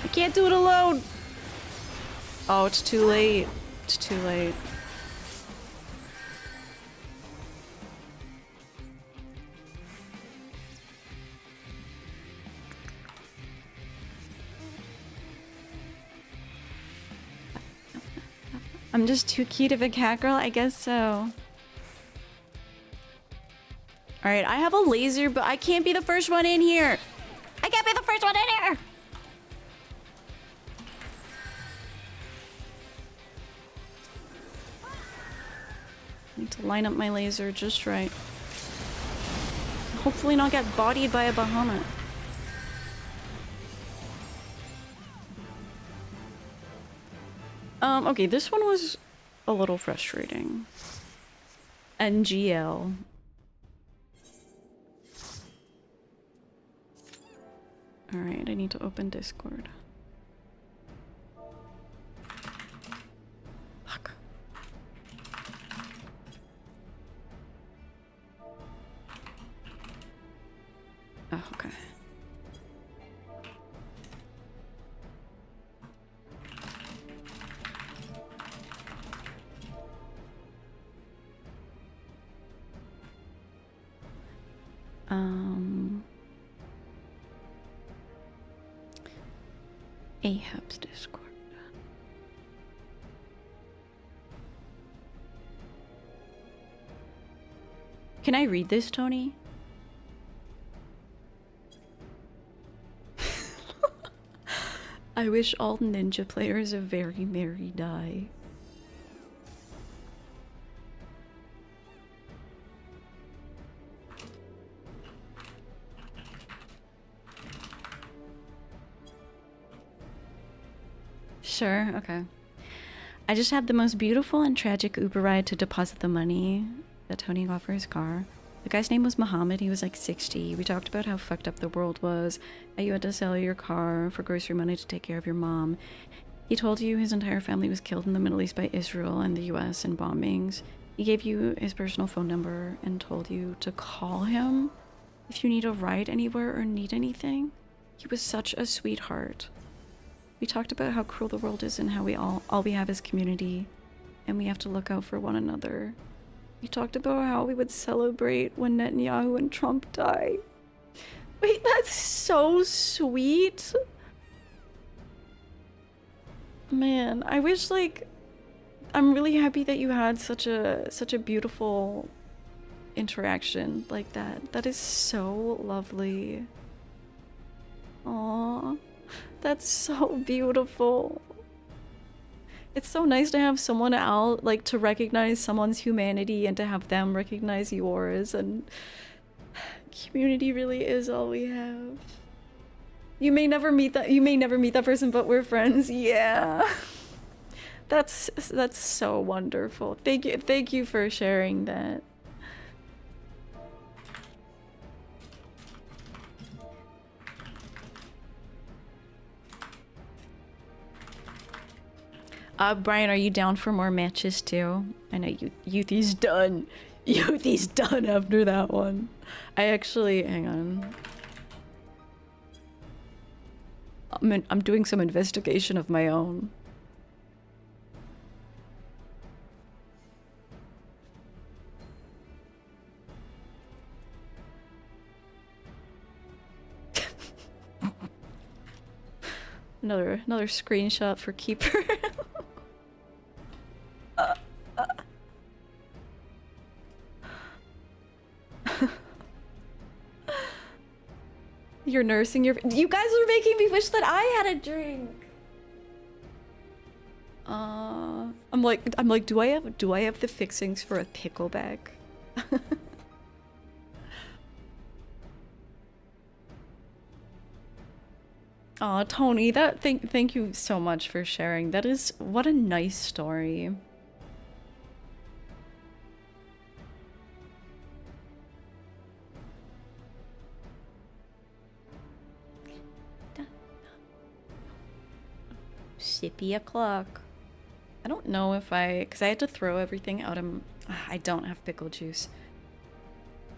I can't do it alone! Oh, it's too late. It's too late. I'm just too cute of a cat girl? I guess so. Alright, I have a laser, but I can't be the first one in here. I can't be the first one in here! I need to line up my laser just right. Hopefully not get bodied by a Bahamut. Okay, this one was a little frustrating. NGL. Alright, I need to open Discord. Fuck. Oh, okay. Ahab's Discord. Can I read this, Tony? I wish all ninja players a very merry die. Sure, okay. I just had the most beautiful and tragic Uber ride to deposit the money that Tony got for his car. The guy's name was Muhammad. He was like 60. We talked about how fucked up the world was, how you had to sell your car for grocery money to take care of your mom. He told you his entire family was killed in the Middle East by Israel and the US in bombings. He gave you his personal phone number and told you to call him if you need a ride anywhere or need anything. He was such a sweetheart. We talked about how cruel the world is and how all we have is community, and we have to look out for one another. We talked about how we would celebrate when Netanyahu and Trump die. Wait, that's so sweet. Man, I wish, like, I'm really happy that you had such a beautiful interaction like that. That is so lovely. Aww. That's so beautiful. It's so nice to have someone out, like, to recognize someone's humanity and to have them recognize yours, and community really is all we have. You may never meet that person, but we're friends. Yeah. That's so wonderful. Thank you for sharing that. Brian, are you down for more matches too? I know Youthy's done. Youthy's done after that one. I actually, hang on. I'm doing some investigation of my own. another screenshot for Keeper. You're nursing your— you guys are making me wish that I had a drink. I'm like, do I have the fixings for a pickleback? Aw, Tony, thank you so much for sharing. That is— what a nice story. Sippy o'clock. I don't know if because I had to throw everything out of— I don't have pickle juice.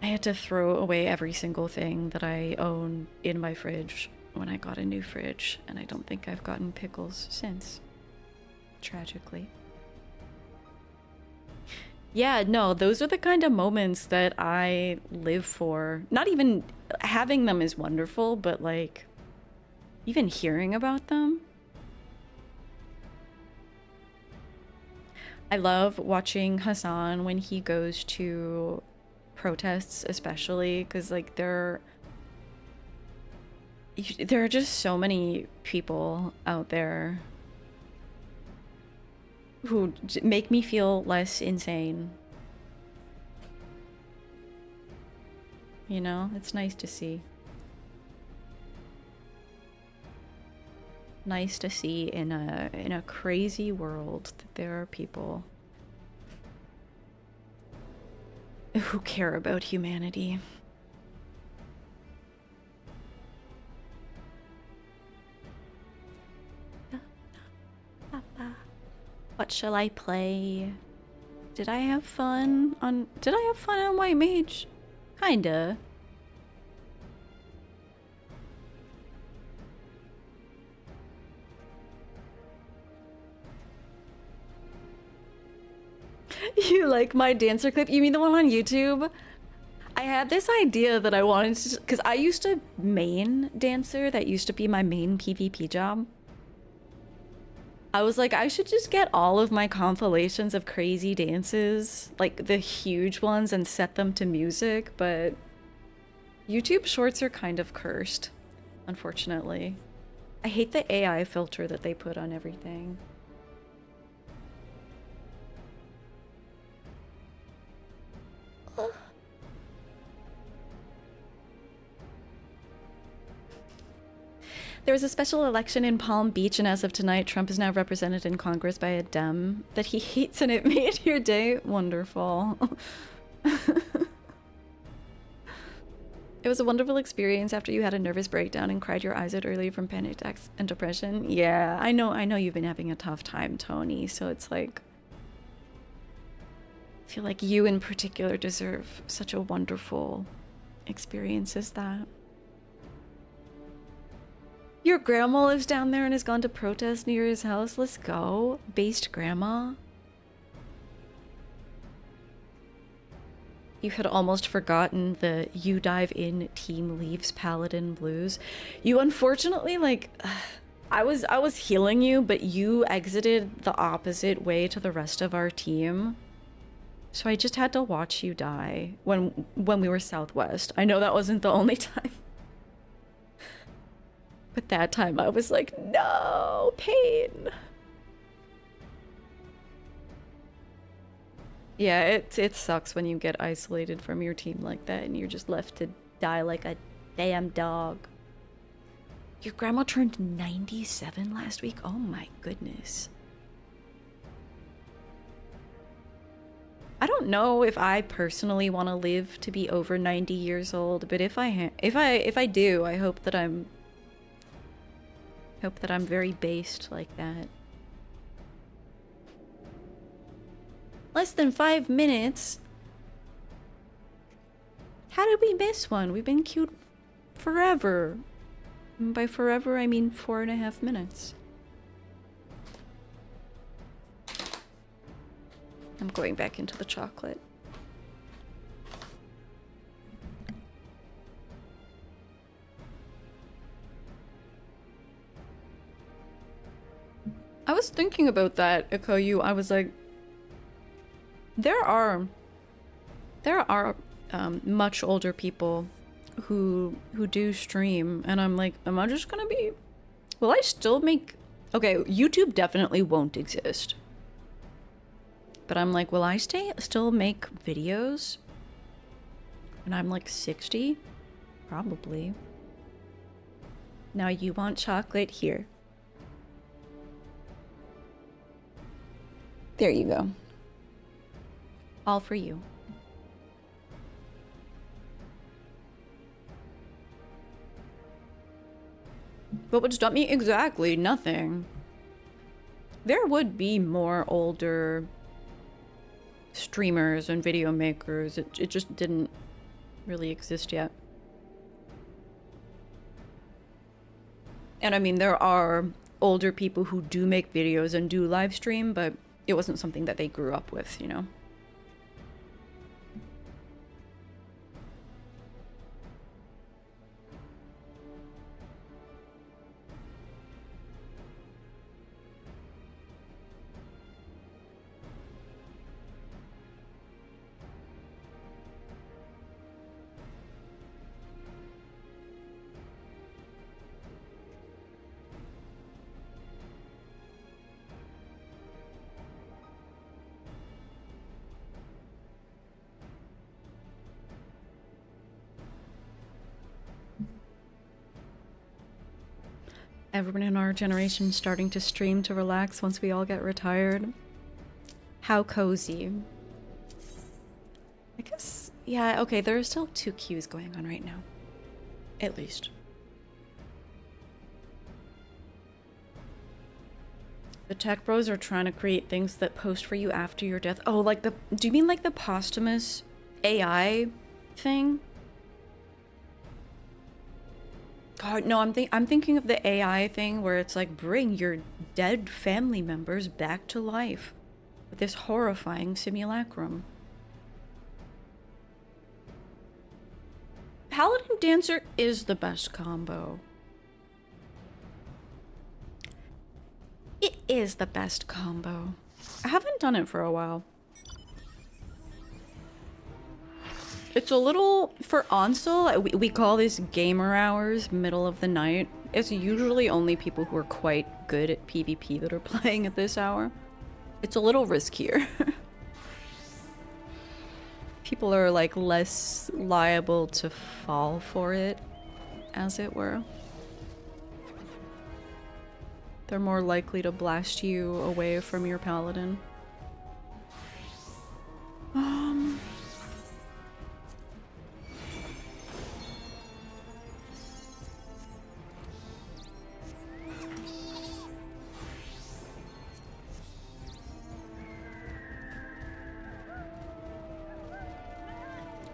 I had to throw away every single thing that I own in my fridge when I got a new fridge, and I don't think I've gotten pickles since. Tragically. Yeah, no, those are the kind of moments that I live for. Not even having them is wonderful, but like, even hearing about them. I love watching Hassan when he goes to protests, especially because like there are just so many people out there who make me feel less insane. You know, it's nice to see. Nice to see in a crazy world that there are people who care about humanity. What shall I play? Did I have fun on White Mage? Kinda. You like my dancer clip? You mean the one on YouTube? I had this idea that I wanted to, because I used to main dancer. That used to be my main PvP job. I was like, I should just get all of my compilations of crazy dances, like the huge ones, and set them to music, but YouTube shorts are kind of cursed, unfortunately. I hate the AI filter that they put on everything. There was a special election in Palm Beach, and as of tonight, Trump is now represented in Congress by a Dem that he hates, and it made your day wonderful. It was a wonderful experience after you had a nervous breakdown and cried your eyes out early from panic attacks and depression. Yeah, I know you've been having a tough time, Tony, so it's like... I feel like you in particular deserve such a wonderful experience as that. Your grandma lives down there and has gone to protest near his house. Let's go. Based grandma. You had almost forgotten the You Dive In Team Leaves Paladin Blues. You unfortunately, like, I was healing you, but you exited the opposite way to the rest of our team. So I just had to watch you die when we were southwest. I know that wasn't the only time. But that time I was like, no, pain. Yeah, it sucks when you get isolated from your team like that and you're just left to die like a damn dog. Your grandma turned 97 last week? Oh my goodness. I don't know if I personally want to live to be over 90 years old, but if I do, I hope that I'm very based like that. Less than 5 minutes? How did we miss one? We've been queued forever. And by forever, I mean 4.5 minutes. I'm going back into the chocolate. I was thinking about that, Ikoyu. I was like, there are much older people who do stream, and I'm like, am I just gonna be? Will I still make? Okay, YouTube definitely won't exist. But I'm like, will I still make videos when I'm like 60? Probably. Now you want chocolate here. There you go. All for you. What would stop me? Exactly, nothing. There would be more older streamers and video makers. It just didn't really exist yet. And I mean, there are older people who do make videos and do live stream, but it wasn't something that they grew up with, you know? Everyone in our generation starting to stream to relax once we all get retired. How cozy. I guess, yeah, okay, there are still 2 queues going on right now. At least. The tech bros are trying to create things that post for you after your death. Oh, like the, do you mean like the posthumous AI thing? God, no, I'm thinking of the AI thing where it's like, bring your dead family members back to life with this horrifying simulacrum. Paladin Dancer is the best combo. It is the best combo. I haven't done it for a while. It's a little, for Onsal, we call this gamer hours, middle of the night. It's usually only people who are quite good at PvP that are playing at this hour. It's a little riskier. People are like less liable to fall for it, as it were. They're more likely to blast you away from your paladin.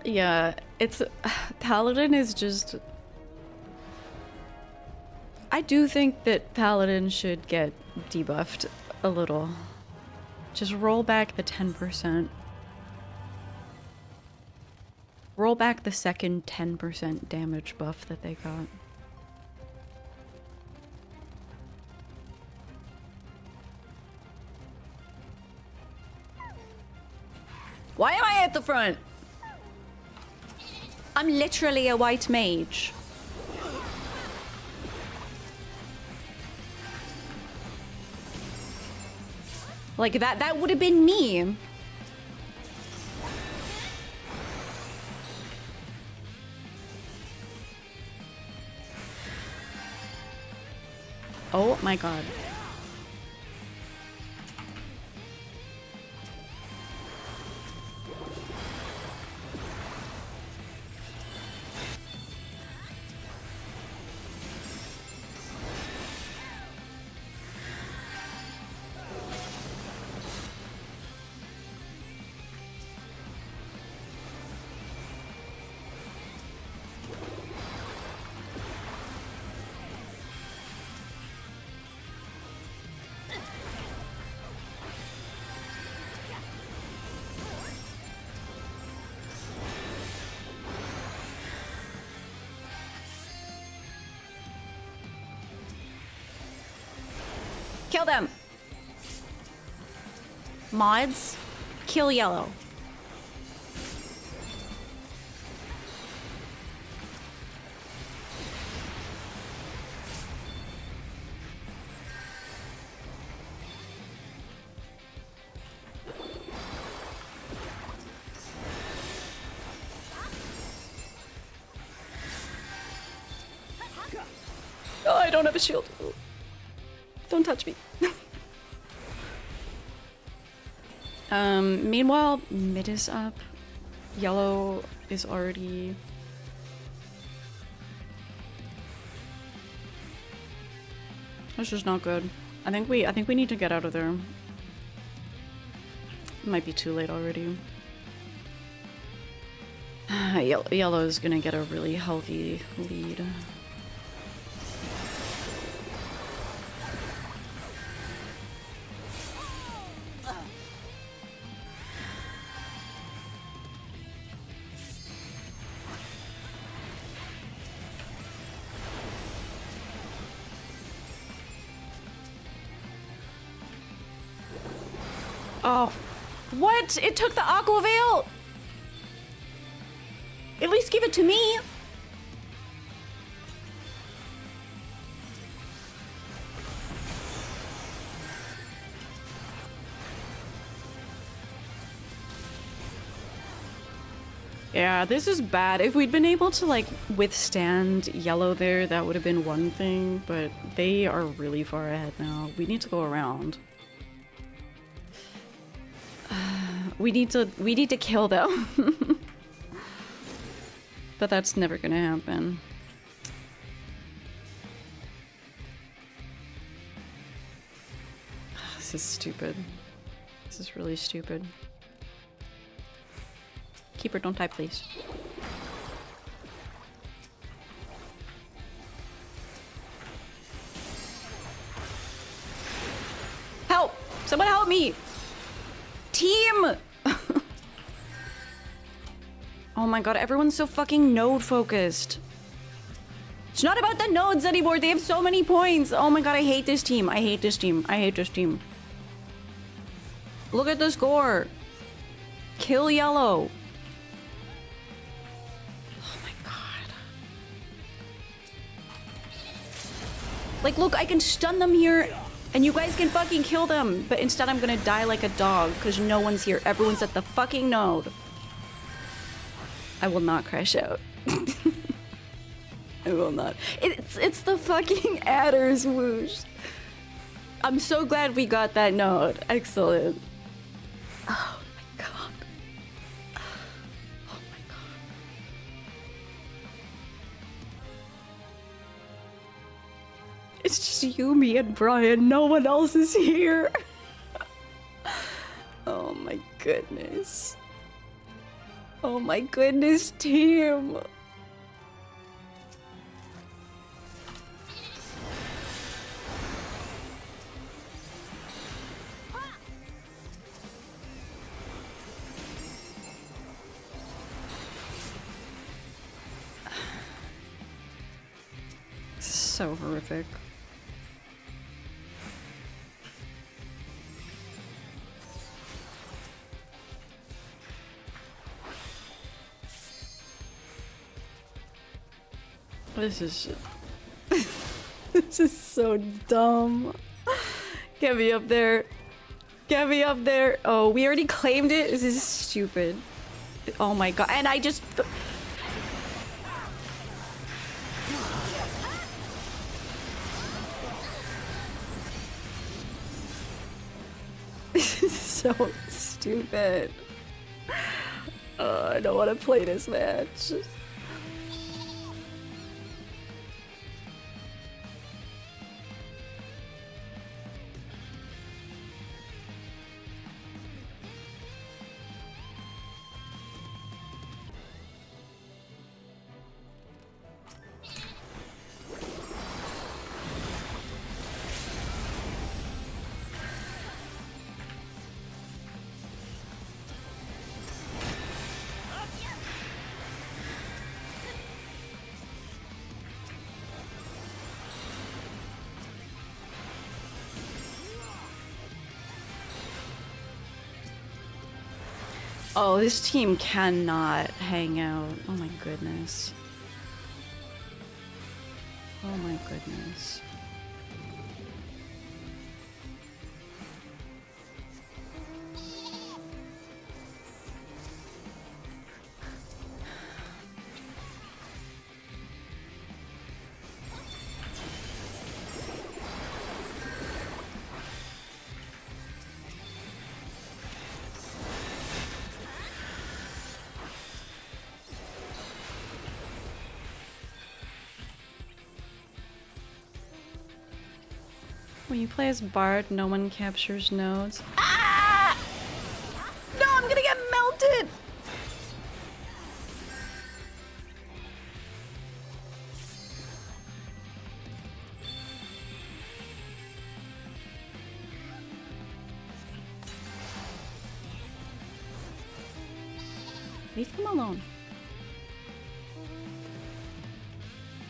Yeah, it's Paladin is just, I do think that Paladin should get debuffed a little. Just roll back the 10%. Roll back the second 10% damage buff that they got. Why am I at the front? I'm literally a white mage. Like that would have been me. Oh my god. Kill them! Mods, kill yellow. Oh, I don't have a shield. Don't touch me. Meanwhile, mid is up. Yellow is already... That's just not good. I think we need to get out of there. It might be too late already. Yellow is gonna get a really healthy lead. Oh, what? It took the Aqua Veil! At least give it to me! Yeah, this is bad. If we'd been able to, like, withstand yellow there, that would have been one thing, but they are really far ahead now. We need to go around. We need to kill them. But that's never gonna happen. This is stupid. This is really stupid. Keeper, don't die, please. Help! Someone help me! Team! Oh my god, everyone's so fucking node focused. It's not about the nodes anymore. They have so many points. Oh my god, I hate this team. I hate this team. I hate this team. Look at the score. Kill yellow. Oh my god. Like, look, I can stun them here and you guys can fucking kill them. But instead I'm gonna die like a dog because no one's here. Everyone's at the fucking node. I will not crash out. I will not. It's the fucking adders, whoosh. I'm so glad we got that node. Excellent. Oh my god. Oh my god. It's just you, me, and Brian. No one else is here. Oh my goodness. Oh my goodness, team. This is so horrific. This is... this is so dumb. Get me up there. Get me up there. Oh, we already claimed it? This is stupid. Oh my god. And I just... This is so stupid. I don't want to play this match. Oh, this team cannot hang out. Oh my goodness. Oh my goodness. When you play as Bard, no one captures nodes. Ah! No, I'm gonna get melted! Leave them alone.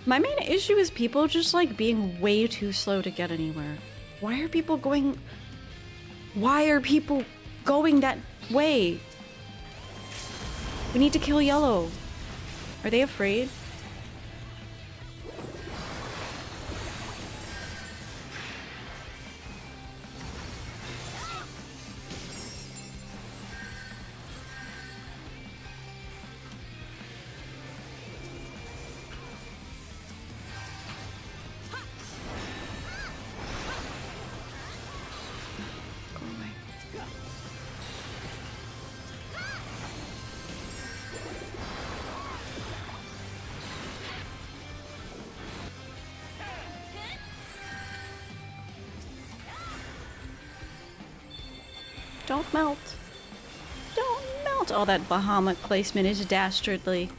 My main issue is people just like being way too slow to get anywhere. Why are people going that way? We need to kill yellow. Are they afraid? Don't melt. Don't melt. Oh, that Bahamut placement is dastardly.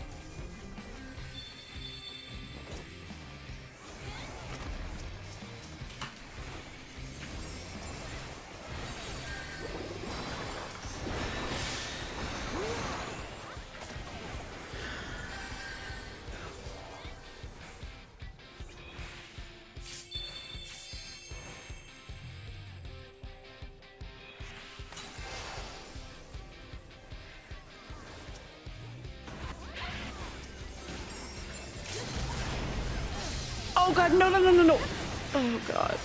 Oh god, no, no, no, no, no. Oh god.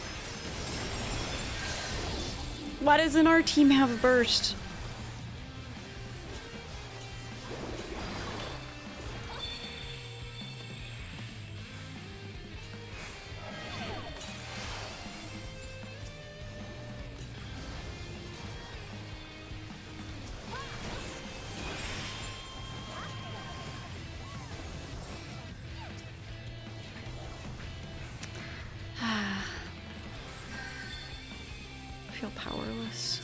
Why doesn't our team have a burst? I feel powerless.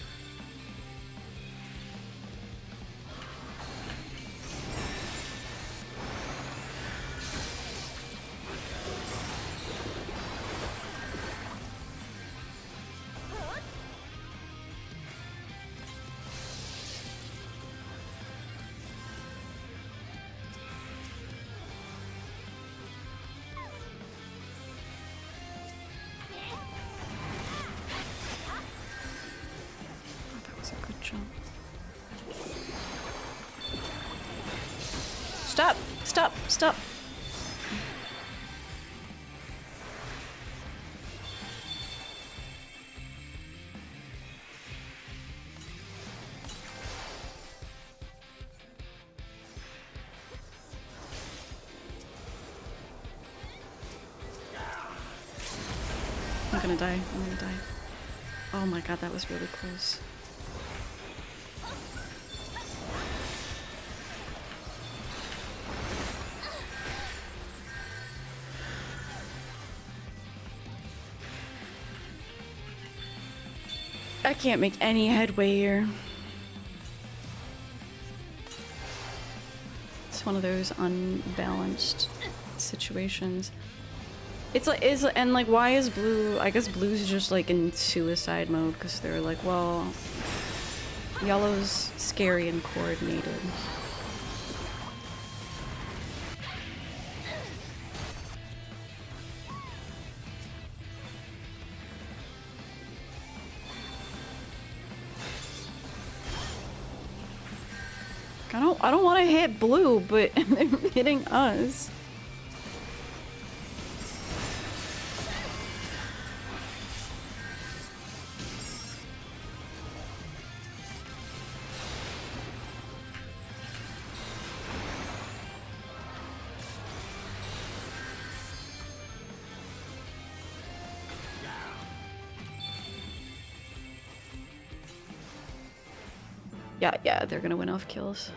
Stop! Stop! Stop! I'm gonna die. I'm gonna die. Oh my god, that was really close. I can't make any headway here. It's one of those unbalanced situations. It's like, and like, why is blue? I guess blue's just like in suicide mode because they're like, well, yellow's scary and coordinated. I don't want to hit blue, but they're hitting us. Yeah, they're gonna win off kills.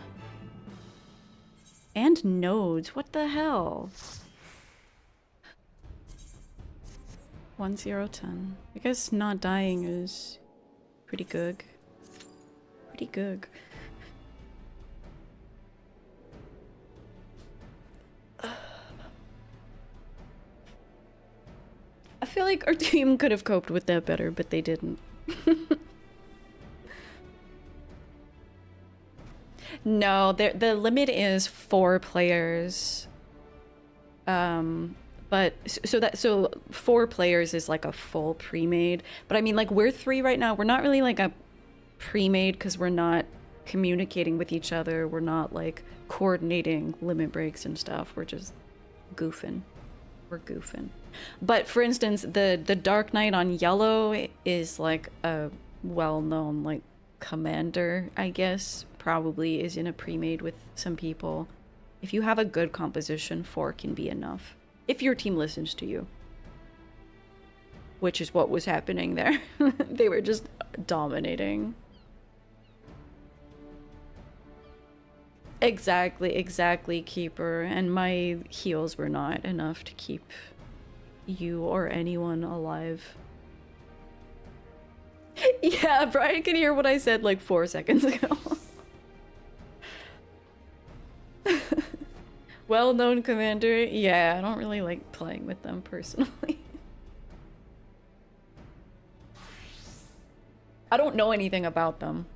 And nodes, what the hell? 1010. I guess not dying is pretty good. Pretty good. I feel like our team could have coped with that better, but they didn't. No, the limit is 4 players. But so 4 players is like a full pre-made. But I mean, like, we're 3 right now. We're not really like a pre-made because we're not communicating with each other. We're not like coordinating limit breaks and stuff. We're just goofing. We're goofing. But for instance, the Dark Knight on yellow is like a well-known like commander, I guess. Probably is in a pre-made with some people. If you have a good composition, 4 can be enough. If your team listens to you. Which is what was happening there. They were just dominating. Exactly, Keeper. And my heals were not enough to keep you or anyone alive. Yeah, Brian can hear what I said like 4 seconds ago. Well-known commander. Yeah, I don't really like playing with them personally. I don't know anything about them,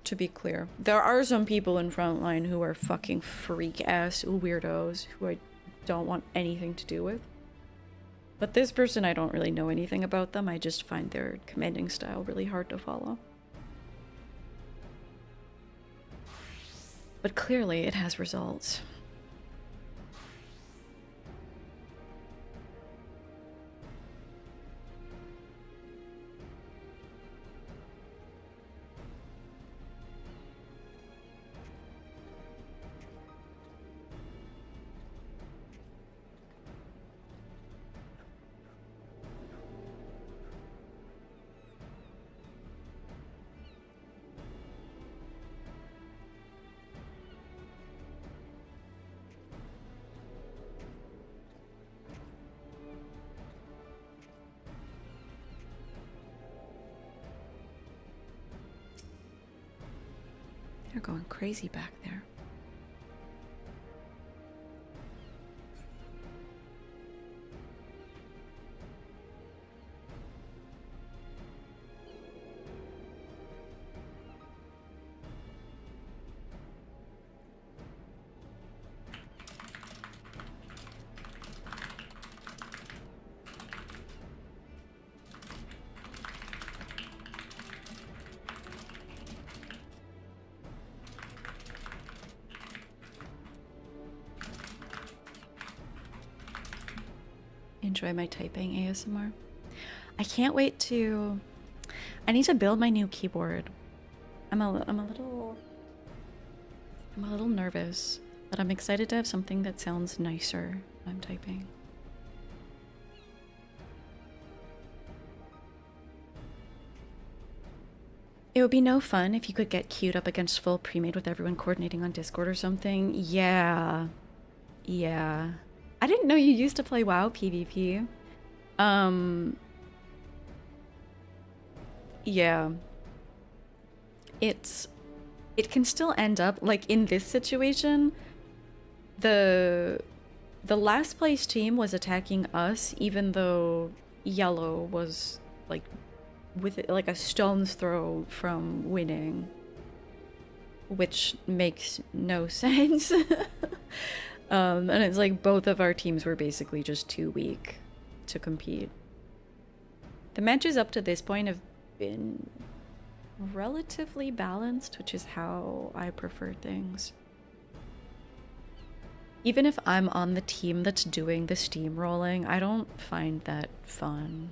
to be clear. There are some people in Frontline who are fucking freak-ass weirdos who I don't want anything to do with. But this person, I don't really know anything about them. I just find their commanding style really hard to follow. But clearly it has results. They're going crazy back there. Enjoy my typing ASMR. I can't wait to... I need to build my new keyboard. I'm a little nervous, but I'm excited to have something that sounds nicer when I'm typing. It would be no fun if you could get queued up against full pre-made with everyone coordinating on Discord or something. Yeah. Yeah. I didn't know you used to play WoW PvP. Yeah. It can still end up like in this situation. The last place team was attacking us, even though yellow was like with like a stone's throw from winning, which makes no sense. And it's like both of our teams were basically just too weak to compete. The matches up to this point have been relatively balanced, which is how I prefer things. Even if I'm on the team that's doing the steamrolling, I don't find that fun.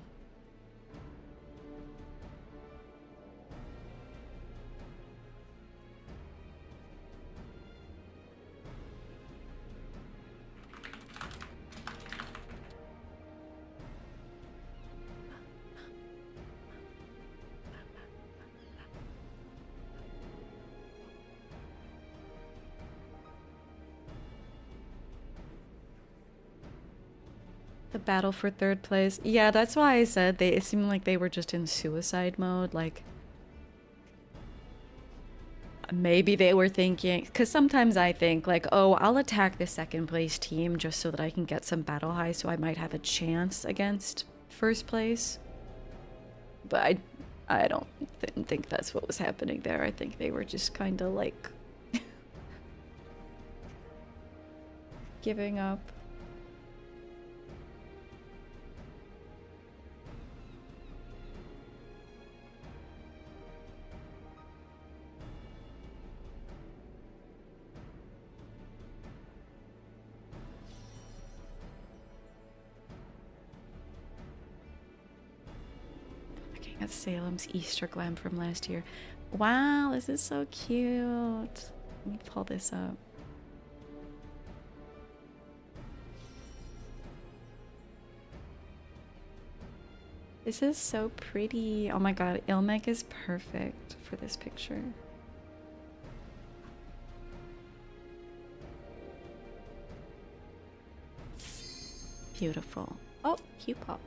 The battle for third place. Yeah, that's why I said it seemed like they were just in suicide mode. Like, maybe they were thinking, because sometimes I think like, oh, I'll attack the second place team just so that I can get some battle high so I might have a chance against first place. But I don't think that's what was happening there. I think they were just kind of like giving up. That's Salem's Easter glam from last year. Wow, this is so cute. Let me pull this up. This is so pretty. Oh my god, Ilmec is perfect for this picture. Beautiful. Oh, cute pop.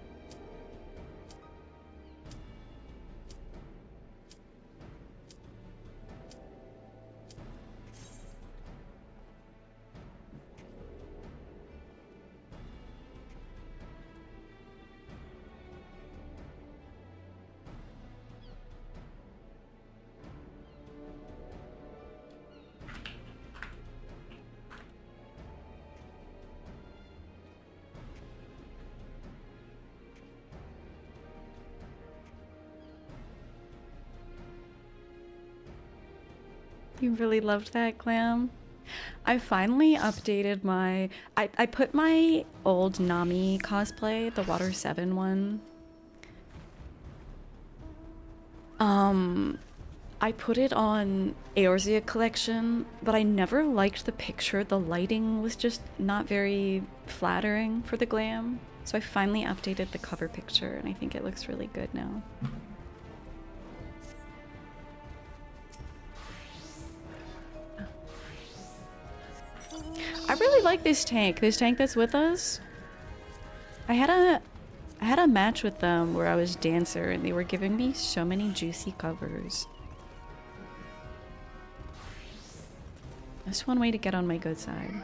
You really loved that, Glam? I finally updated my... I put my old Nami cosplay, the Water 7 one. I put it on Eorzea collection, but I never liked the picture. The lighting was just not very flattering for the Glam. So I finally updated the cover picture, and I think it looks really good now. I really like this tank that's with us. I had a match with them where I was dancer and they were giving me so many juicy covers. That's one way to get on my good side.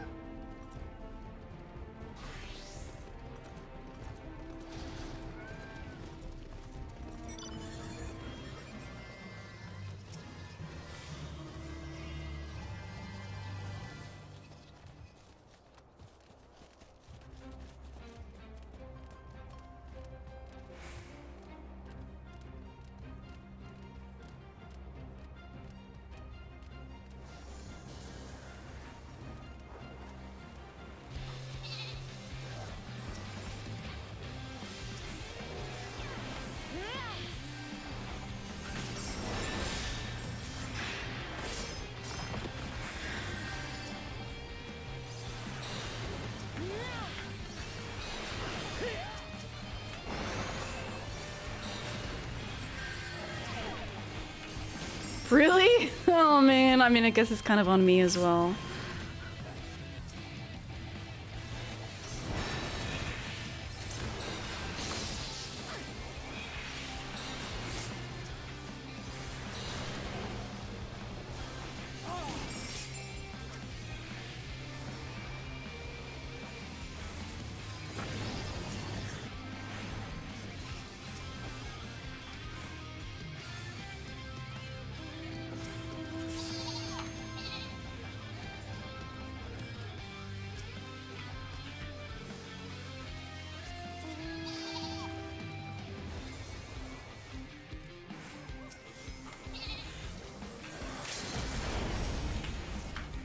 Really? Oh man, I mean, I guess it's kind of on me as well.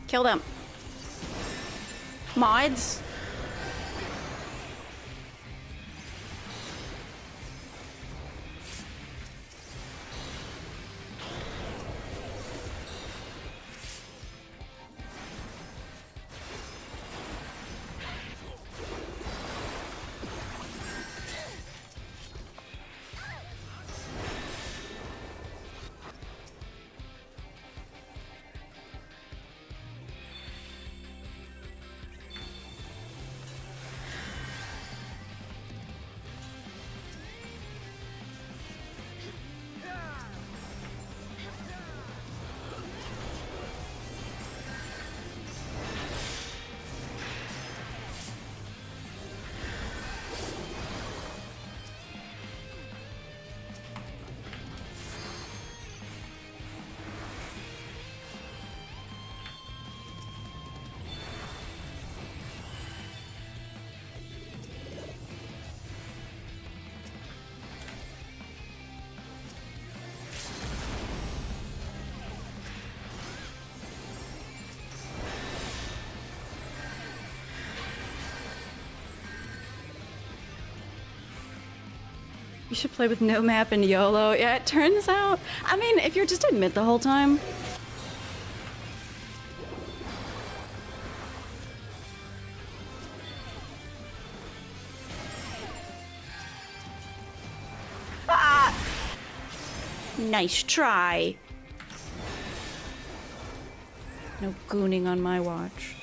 Kill them. Mods. You should play with no map and YOLO. Yeah, it turns out, I mean, if you're just in mid the whole time. Ah! Nice try. No gooning on my watch.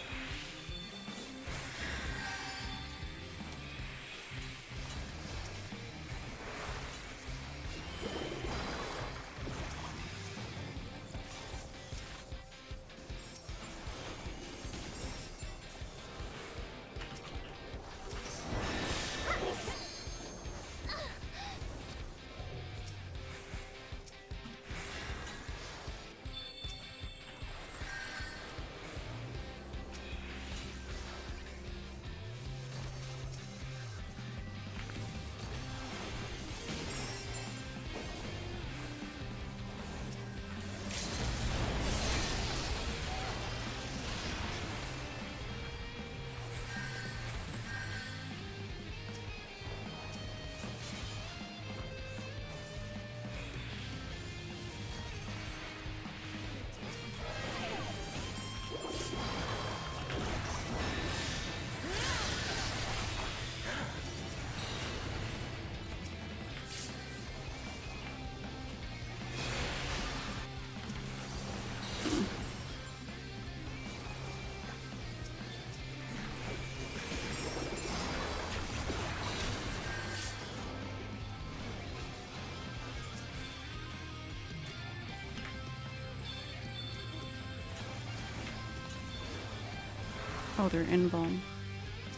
Oh, they're invuln.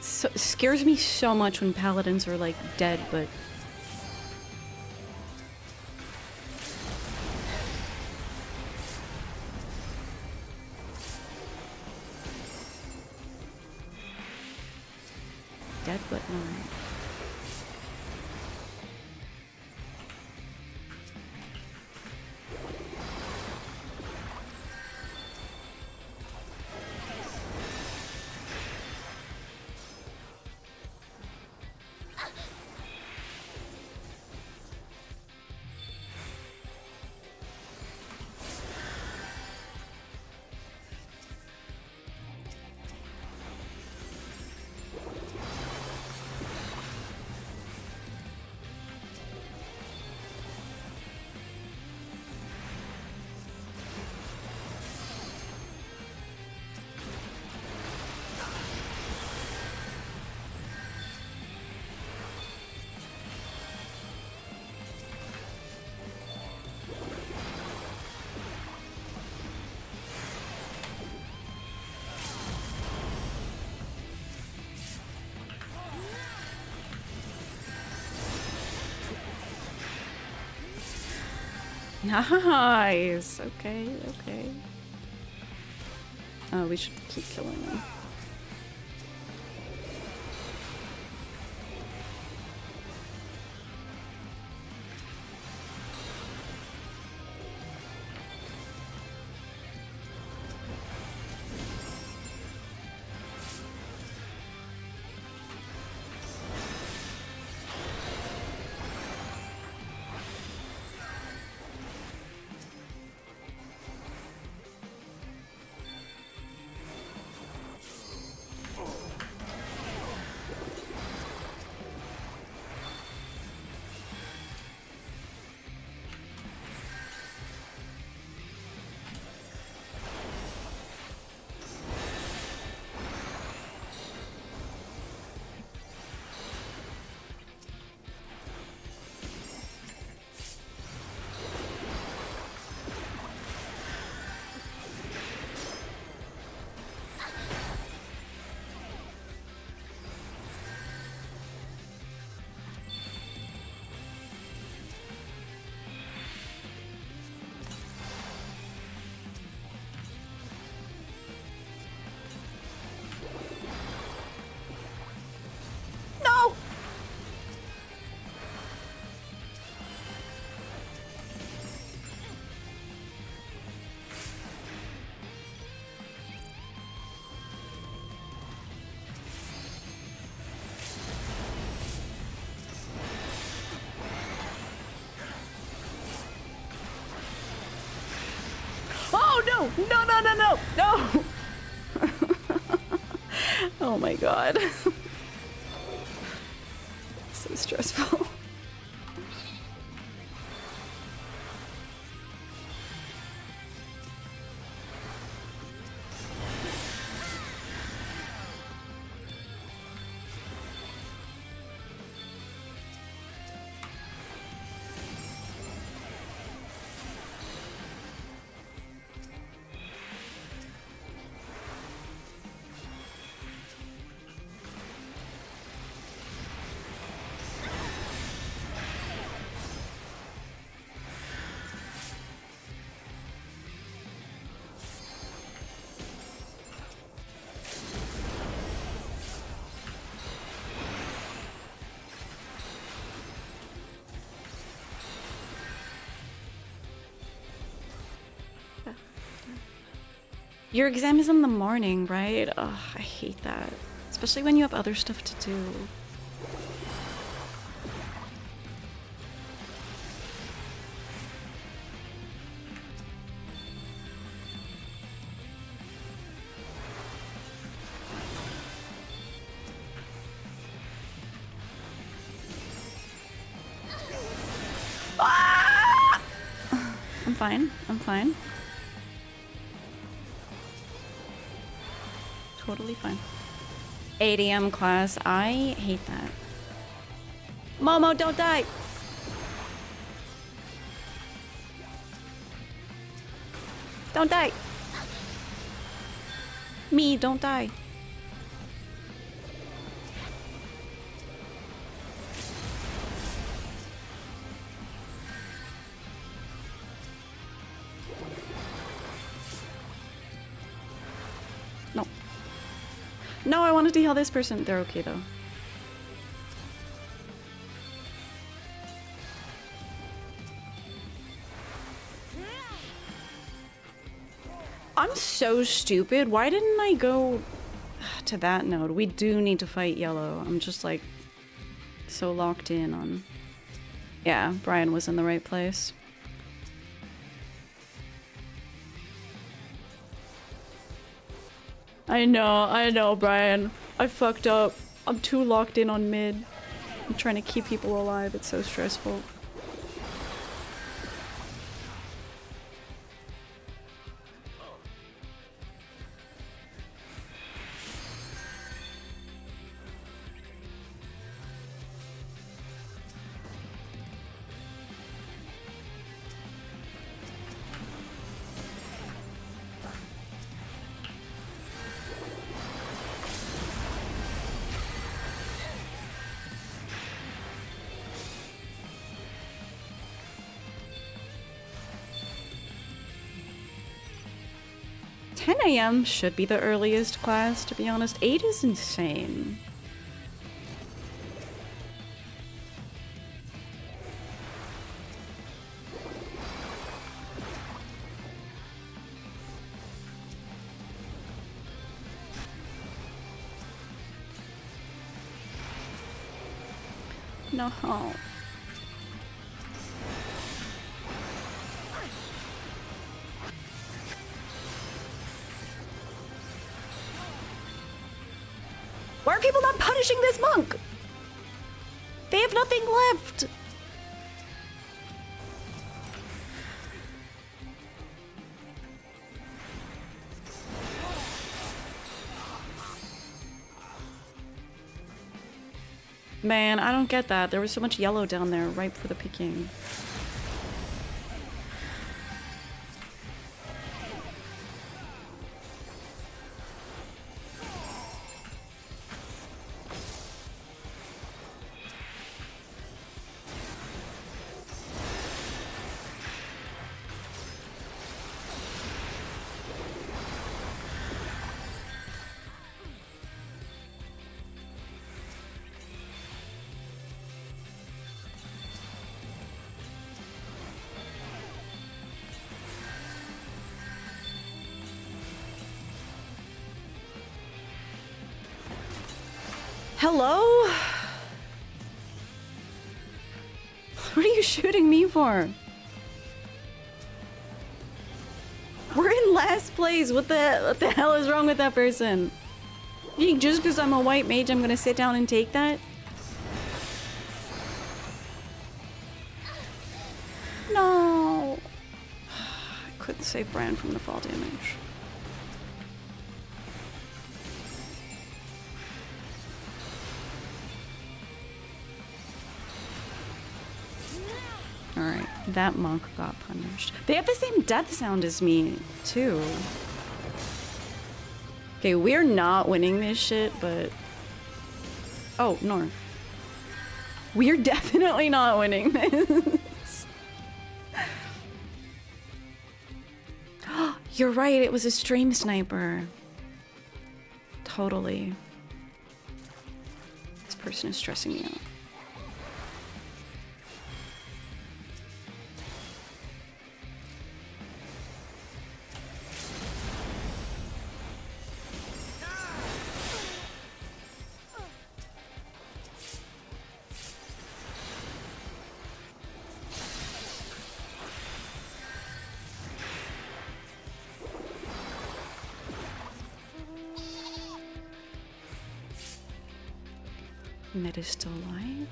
So, it scares me so much when paladins are like dead, but dead but not. Nice! Okay, okay. Oh, we should keep killing them. Oh no! No, no, no, no! No! Oh my god. So stressful. Your exam is in the morning, right? Ugh, I hate that. Especially when you have other stuff to do. Ah! I'm fine. I'm fine. Totally fine. 8 AM class. I hate that. Momo, don't die! Don't die! Me, don't die. No, I wanted to heal this person. They're okay though. I'm so stupid. Why didn't I go to that node? We do need to fight yellow. I'm just like so locked in on... Yeah, Brian was in the right place. I know, Brian. I fucked up. I'm too locked in on mid. I'm trying to keep people alive. It's so stressful. AM should be the earliest class, to be honest. 8 is insane. No. Why are people not punishing this monk? They have nothing left. Man, I don't get that. There was so much yellow down there, ripe for the picking. Hello? What are you shooting me for? We're in last place. What the hell is wrong with that person? You think just because I'm a white mage, I'm gonna sit down and take that? No. I couldn't save Bran from the fall damage. Alright, that monk got punished. They have the same death sound as me, too. Okay, we're not winning this shit, but... Oh, Nor. We're definitely not winning this. You're right, it was a stream sniper. Totally. This person is stressing me out. Mid is still alive.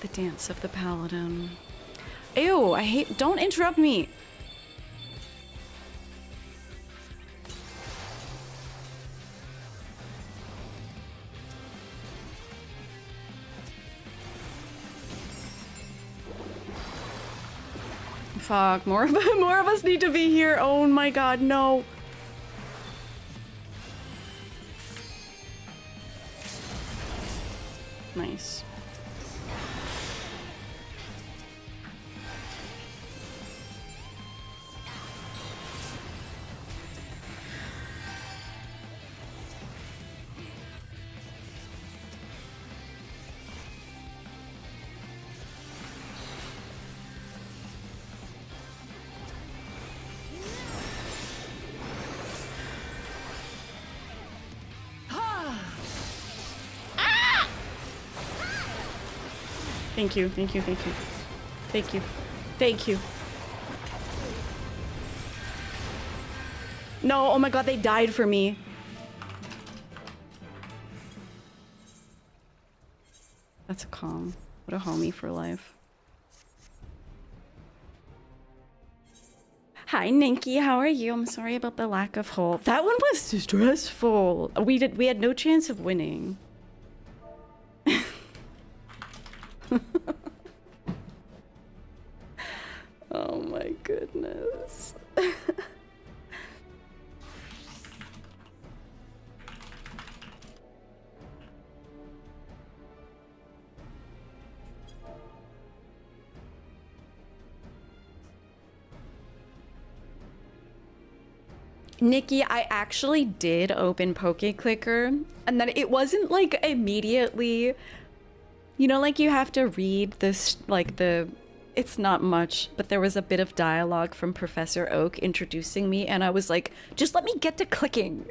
The dance of the paladin. Ew, I hate- don't interrupt me! Fuck, more of us need to be here. Oh my god, no. Nice. Thank you, thank you, thank you. Thank you. Thank you. No, oh my god, they died for me. That's a calm. What a homie for life. Hi, Ninky, how are you? I'm sorry about the lack of hope. That one was stressful. We had no chance of winning. Oh my goodness. Nikki, I actually did open PokeClicker, and then it wasn't like immediately, you know, like you have to read this, like it's not much, but there was a bit of dialogue from Professor Oak introducing me, and I was like, just let me get to clicking.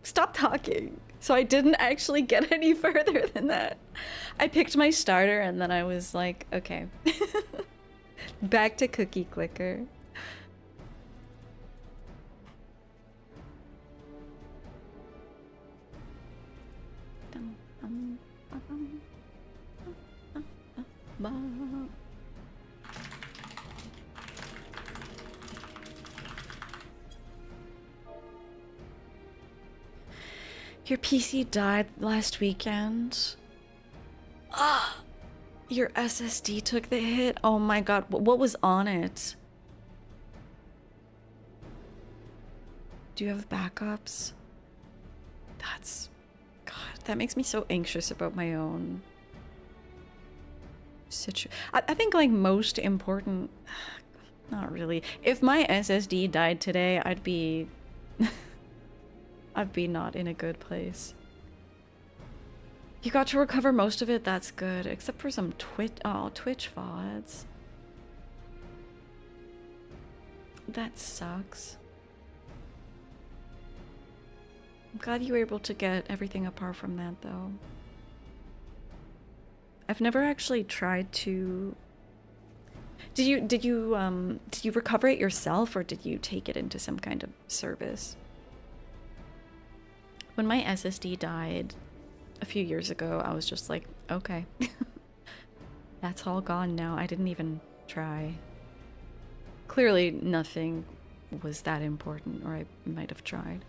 Stop talking. So I didn't actually get any further than that. I picked my starter, and then I was like, okay. Back to Cookie Clicker. Your PC died last weekend. Ah, your SSD took the hit. Oh my god, what was on it? Do you have backups? That's... God, that makes me so anxious about my own situation. I think, like, most important... Not really. If my SSD died today, I'd be... I'd be not in a good place. You got to recover most of it, that's good. Except for some Twitch VODs. That sucks. I'm glad you were able to get everything apart from that, though. I've never actually tried to... Did you recover it yourself, or did you take it into some kind of service? When my SSD died a few years ago, I was just like, okay. That's all gone now. I didn't even try. Clearly nothing was that important, or I might have tried.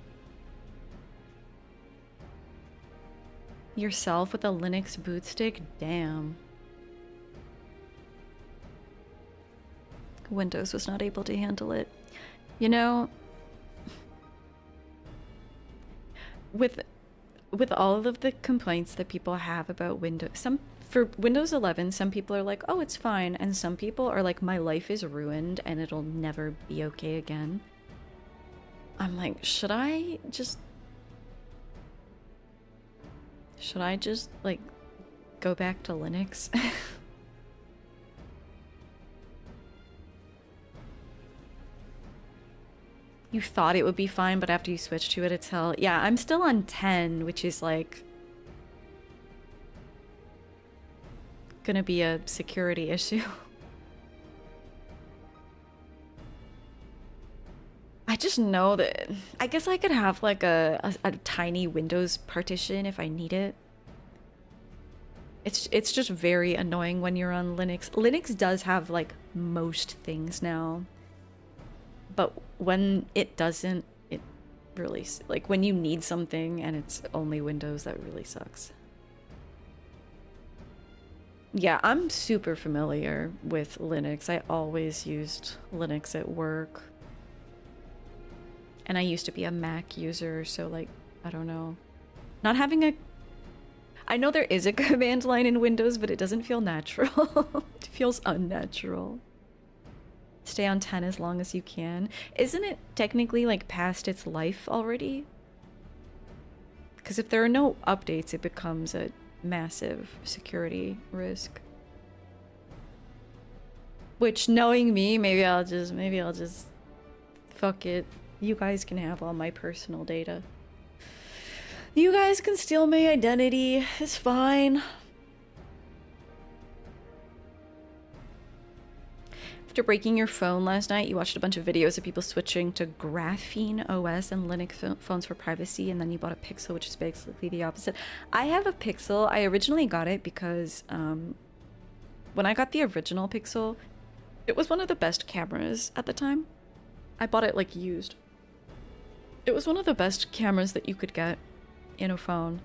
Yourself with a Linux boot stick? Damn. Windows was not able to handle it. You know, with all of the complaints that people have about Windows, for Windows 11, some people are like, oh, it's fine, and some people are like, my life is ruined and it'll never be okay again. I'm like, should I just like go back to Linux? You thought it would be fine, but after you switch to it, it's hell. Yeah, I'm still on 10, which is like gonna be a security issue. I just know that I guess I could have like a tiny Windows partition if I need it. It's just very annoying when you're on Linux. Linux does have like most things now, but when it doesn't, it really, like when you need something and it's only Windows, that really sucks. Yeah, I'm super familiar with Linux. I always used Linux at work. And I used to be a Mac user, so like, I don't know. Not having a... I know there is a command line in Windows, but it doesn't feel natural. It feels unnatural. Stay on 10 as long as you can. Isn't it technically like past its life already? Because if there are no updates, it becomes a massive security risk. Which, knowing me, maybe I'll just fuck it. You guys can have all my personal data. You guys can steal my identity. It's fine. After breaking your phone last night, you watched a bunch of videos of people switching to Graphene OS and Linux phones for privacy, and then you bought a Pixel, which is basically the opposite. I have a Pixel. I originally got it because when I got the original Pixel, it was one of the best cameras at the time. I bought it like used. It was one of the best cameras that you could get in a phone.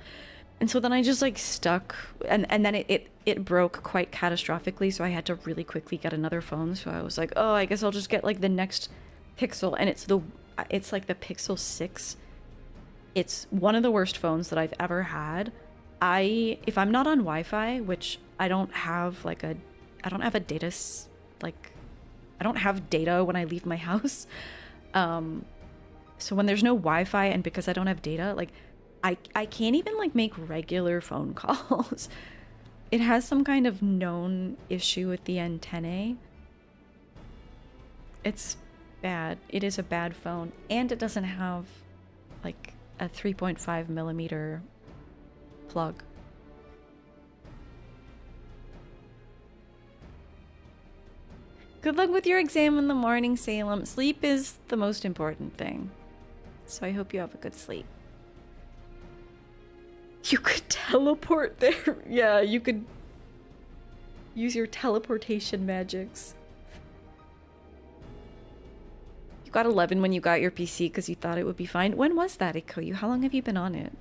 And so then I just like stuck, and then it broke quite catastrophically, so I had to really quickly get another phone. So I was like, oh, I guess I'll just get like the next Pixel, and it's like the Pixel 6. It's one of the worst phones that I've ever had. If I'm not on Wi-Fi, which I don't have a data, like I don't have data when I leave my house. So when there's no Wi-Fi, and because I don't have data, like I can't even like make regular phone calls. It has some kind of known issue with the antennae. It's bad. It is a bad phone, and it doesn't have like a 3.5 millimeter plug. Good luck with your exam in the morning, Salem. Sleep is the most important thing. So I hope you have a good sleep. You could teleport there. Yeah, you could use your teleportation magics. You got 11 when you got your PC because you thought it would be fine. When was that, Ikoyu? How long have you been on it?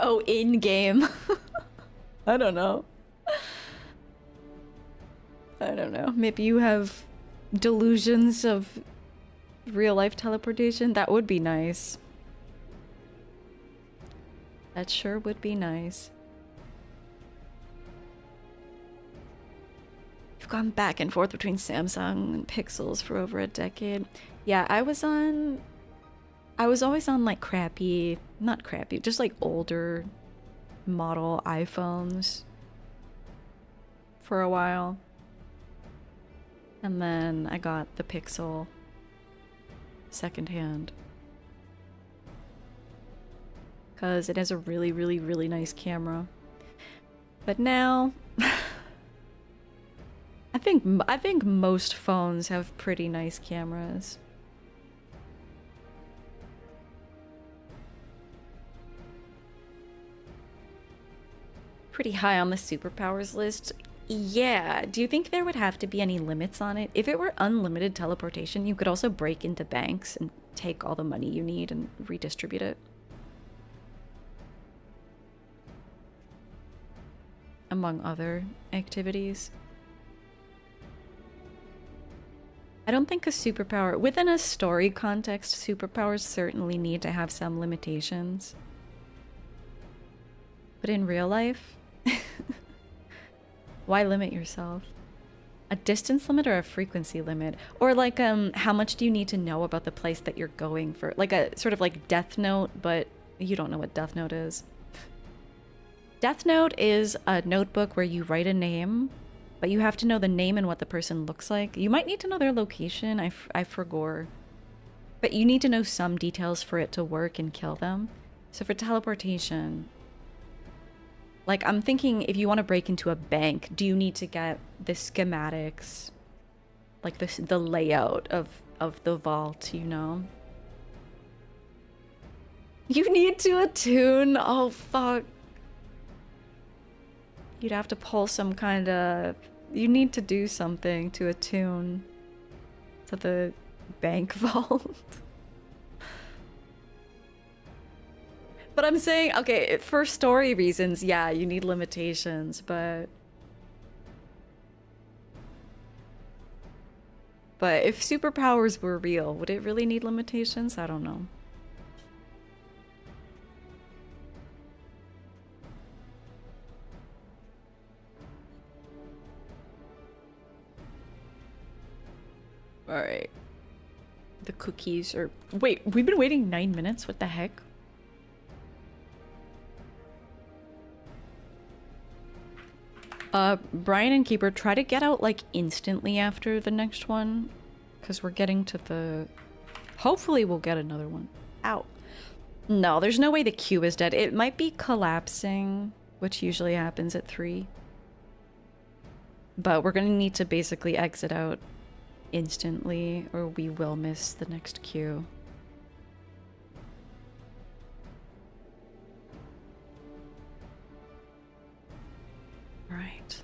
Oh, in-game. I don't know. I don't know. Maybe you have delusions of real-life teleportation. That would be nice. That sure would be nice. You've gone back and forth between Samsung and Pixels for over a decade. Yeah, I was always on like crappy, not crappy, just like older model iPhones for a while. And then I got the Pixel secondhand. Because it has a really, really, really nice camera. But now, I think most phones have pretty nice cameras. Pretty high on the superpowers list. Yeah, do you think there would have to be any limits on it? If it were unlimited teleportation, you could also break into banks and take all the money you need and redistribute it. Among other activities. I don't think a superpower, within a story context, superpowers certainly need to have some limitations. But in real life, why limit yourself? A distance limit or a frequency limit? Or like, how much do you need to know about the place that you're going for? Like a sort of like Death Note, but you don't know what Death Note is. Death Note is a notebook where you write a name, but you have to know the name and what the person looks like. You might need to know their location, I forgot. But you need to know some details for it to work and kill them. So for teleportation, like I'm thinking if you want to break into a bank, do you need to get the schematics, like the layout of the vault, you know? You need to attune. Oh, fuck. You'd have to pull some kind of... You need to do something to attune to the bank vault. But I'm saying, okay, for story reasons, yeah, you need limitations, but... But if superpowers were real, would it really need limitations? I don't know. Alright. The cookies are... Wait, we've been waiting 9 minutes? What the heck? Brian and Keeper, try to get out, like, instantly after the next one. Because we're getting to the... Hopefully we'll get another one. Ow. No, there's no way the queue is dead. It might be collapsing, which usually happens at 3. But we're gonna need to basically exit out instantly, or we will miss the next queue. Right.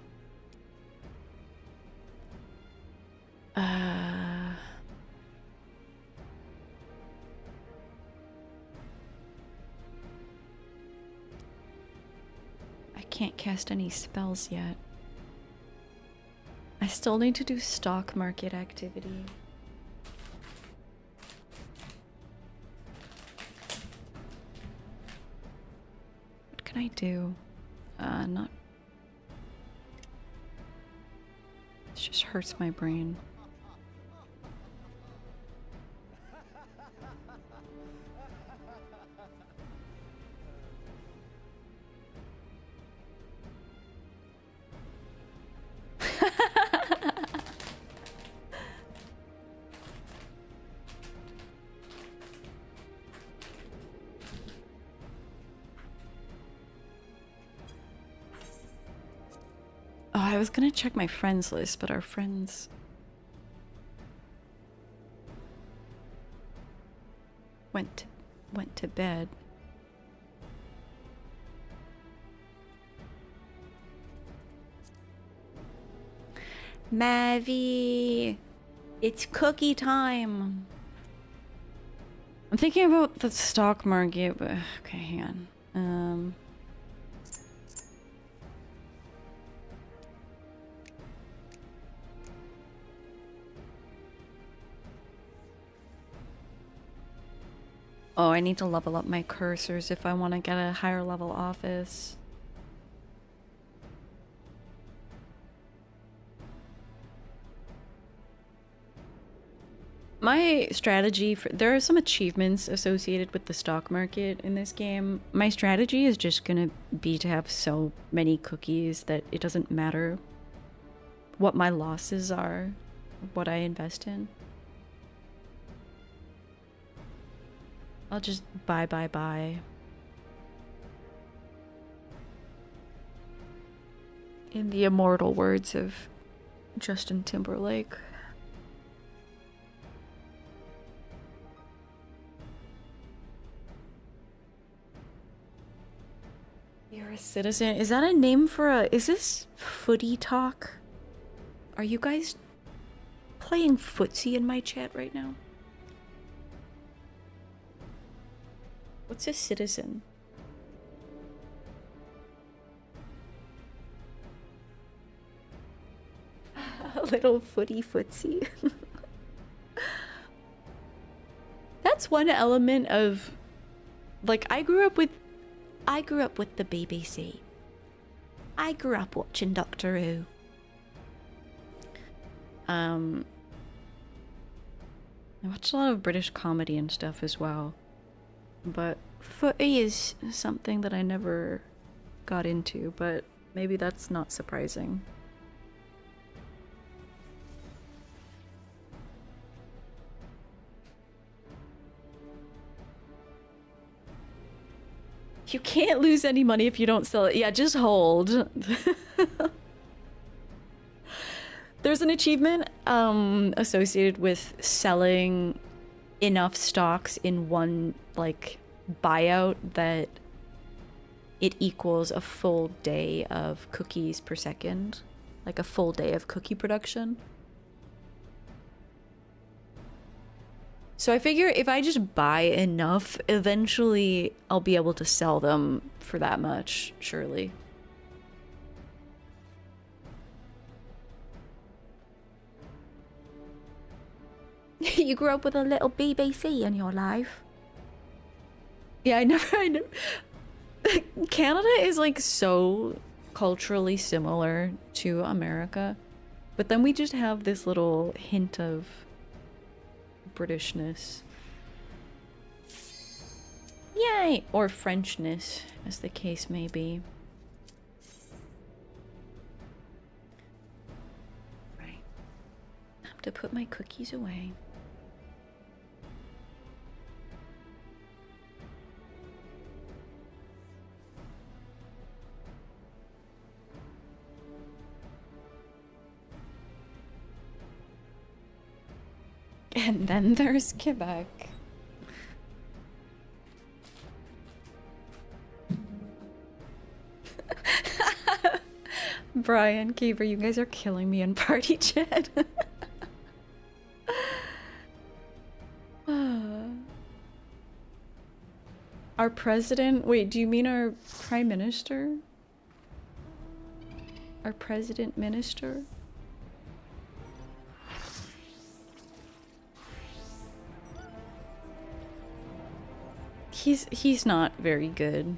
I can't cast any spells yet. I still need to do stock market activity. What can I do? Not... This just hurts my brain. Oh, I was gonna check my friends list, but our friends went to bed. Mavi, it's cookie time. I'm thinking about the stock market, but okay, hang on. Oh, I need to level up my cursors if I want to get a higher level office. My strategy for... There are some achievements associated with the stock market in this game. My strategy is just gonna be to have so many cookies that it doesn't matter what my losses are, what I invest in. I'll just buy. In the immortal words of Justin Timberlake. You're a citizen. Is that a name for a... Is this footy talk? Are you guys playing footsie in my chat right now? What's a citizen? A little footy footsie. That's one element of... Like, I grew up with the BBC. I grew up watching Doctor Who. I watched a lot of British comedy and stuff as well. But footy is something that I never got into, but maybe that's not surprising. You can't lose any money if you don't sell it. Yeah, just hold. There's an achievement associated with selling enough stocks in one, like, buyout that it equals a full day of cookies per second. Like a full day of cookie production. So I figure if I just buy enough, eventually I'll be able to sell them for that much, surely. You grew up with a little BBC in your life. Yeah, I never Canada is like so culturally similar to America, but then we just have this little hint of Britishness. Yay! Or Frenchness, as the case may be. Right. I have to put my cookies away. And then there's Quebec. Brian, Keeper, you guys are killing me in party chat. Our president? Wait, do you mean our prime minister? Our president minister? He's not very good.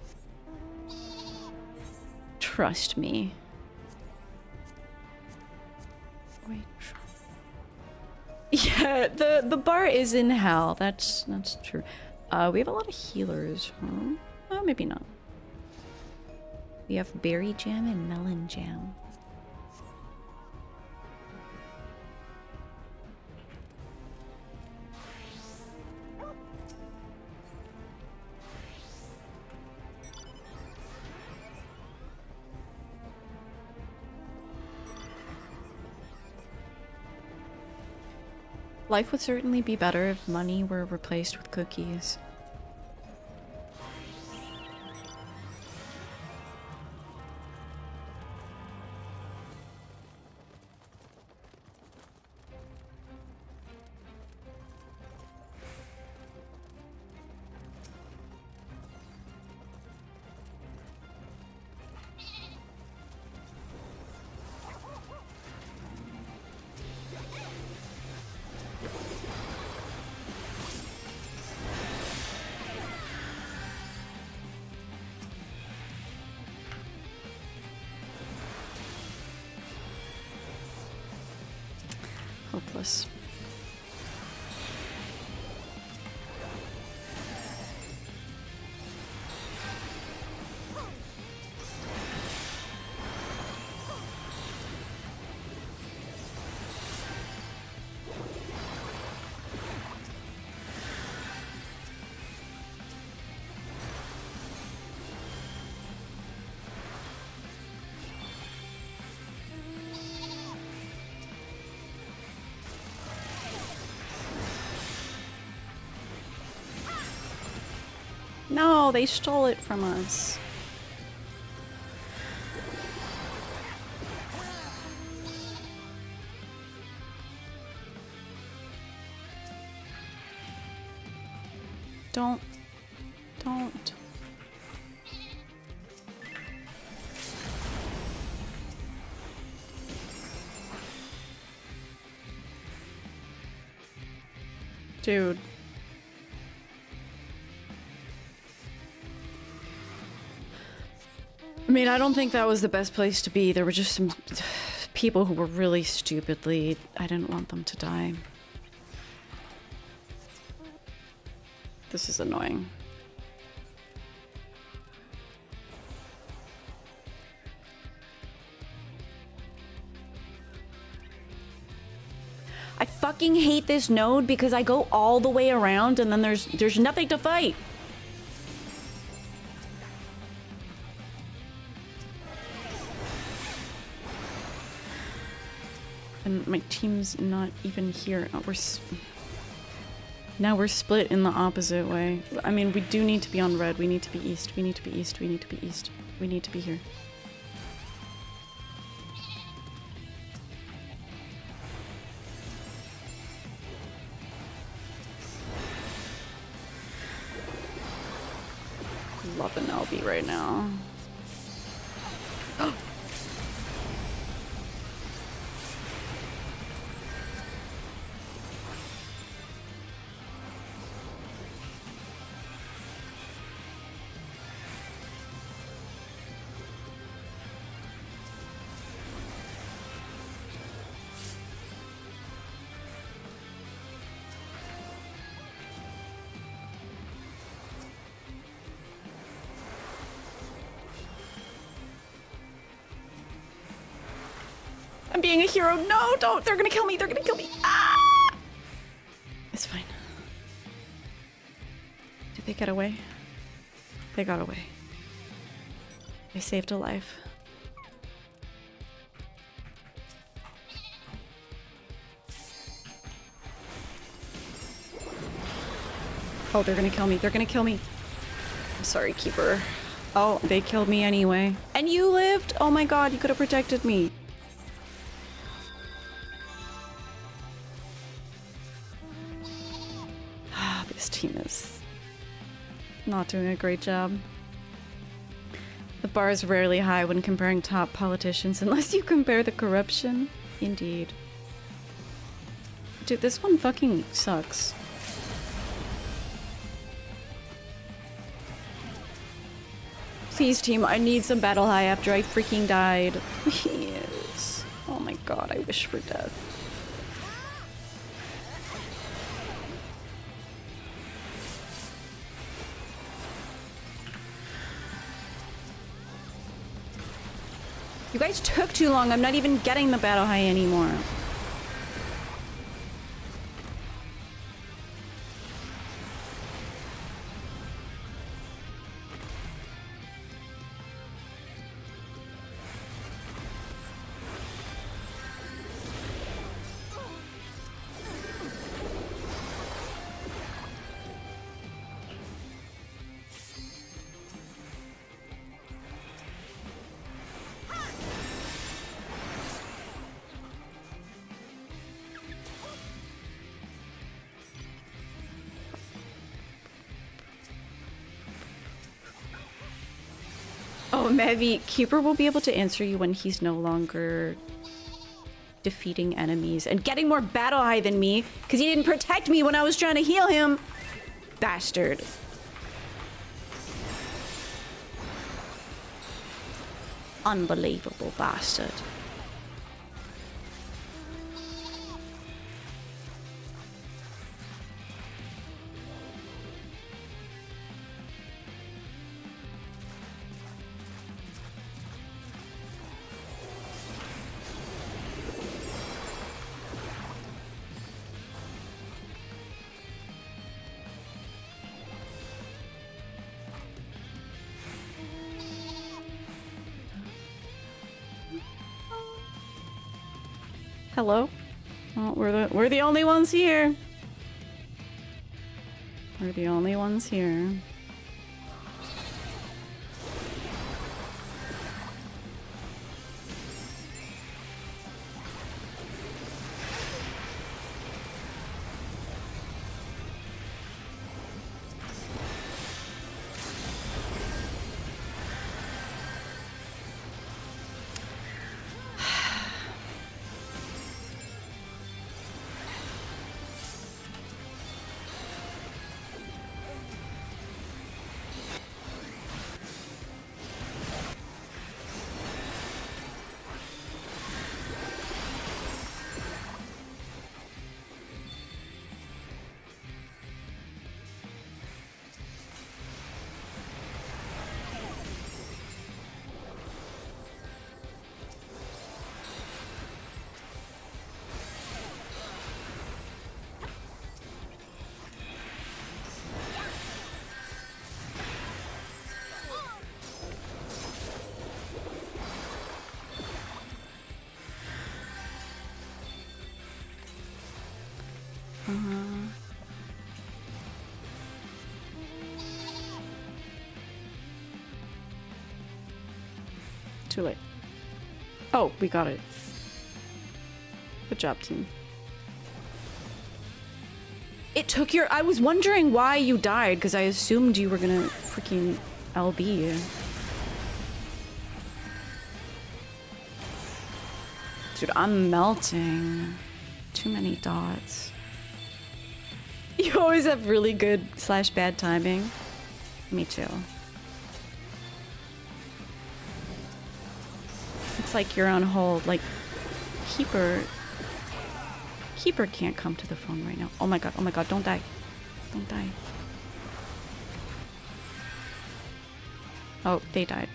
Trust me. Wait. Yeah, the bar is in hell. That's true. We have a lot of healers, huh? Oh, maybe not. We have berry jam and melon jam. Life would certainly be better if money were replaced with cookies. Hopeless. No, they stole it from us. Don't. Dude. I mean, I don't think that was the best place to be. There were just some people who were really stupidly... I didn't want them to die. This is annoying. I fucking hate this node because I go all the way around and then there's nothing to fight. And my team's not even here. Oh, Now we're split in the opposite way. I mean, we do need to be on red. We need to be east. We need to be east. We need to be east. We need to be here. Loving LB right now. I'm being a hero. No, don't. They're gonna kill me. They're gonna kill me. Ah! It's fine. Did they get away? They got away. They saved a life. Oh, they're gonna kill me. They're gonna kill me. I'm sorry, Keeper. Oh, they killed me anyway. And you lived? Oh my god, you could have protected me. This team is not doing a great job. The bar is rarely high when comparing top politicians, unless you compare the corruption. Indeed. Dude, this one fucking sucks. Please, team, I need some battle high after I freaking died. Yes. Oh my god, I wish for death. You guys took too long. I'm not even getting the battle high anymore. Oh, Mevi, Keeper will be able to answer you when he's no longer defeating enemies and getting more battle high than me because he didn't protect me when I was trying to heal him. Bastard. Unbelievable bastard. Hello? Oh, we're the only ones here. We're the only ones here. Too late. Oh, we got it. Good job, team. It took your... I was wondering why you died, because I assumed you were gonna freaking LB. Dude, I'm melting. Too many dots. You always have really good / bad timing. Me too. It's like you're on hold. Like, Keeper can't come to the phone right now. Oh my god, don't die. Don't die. Oh, they died.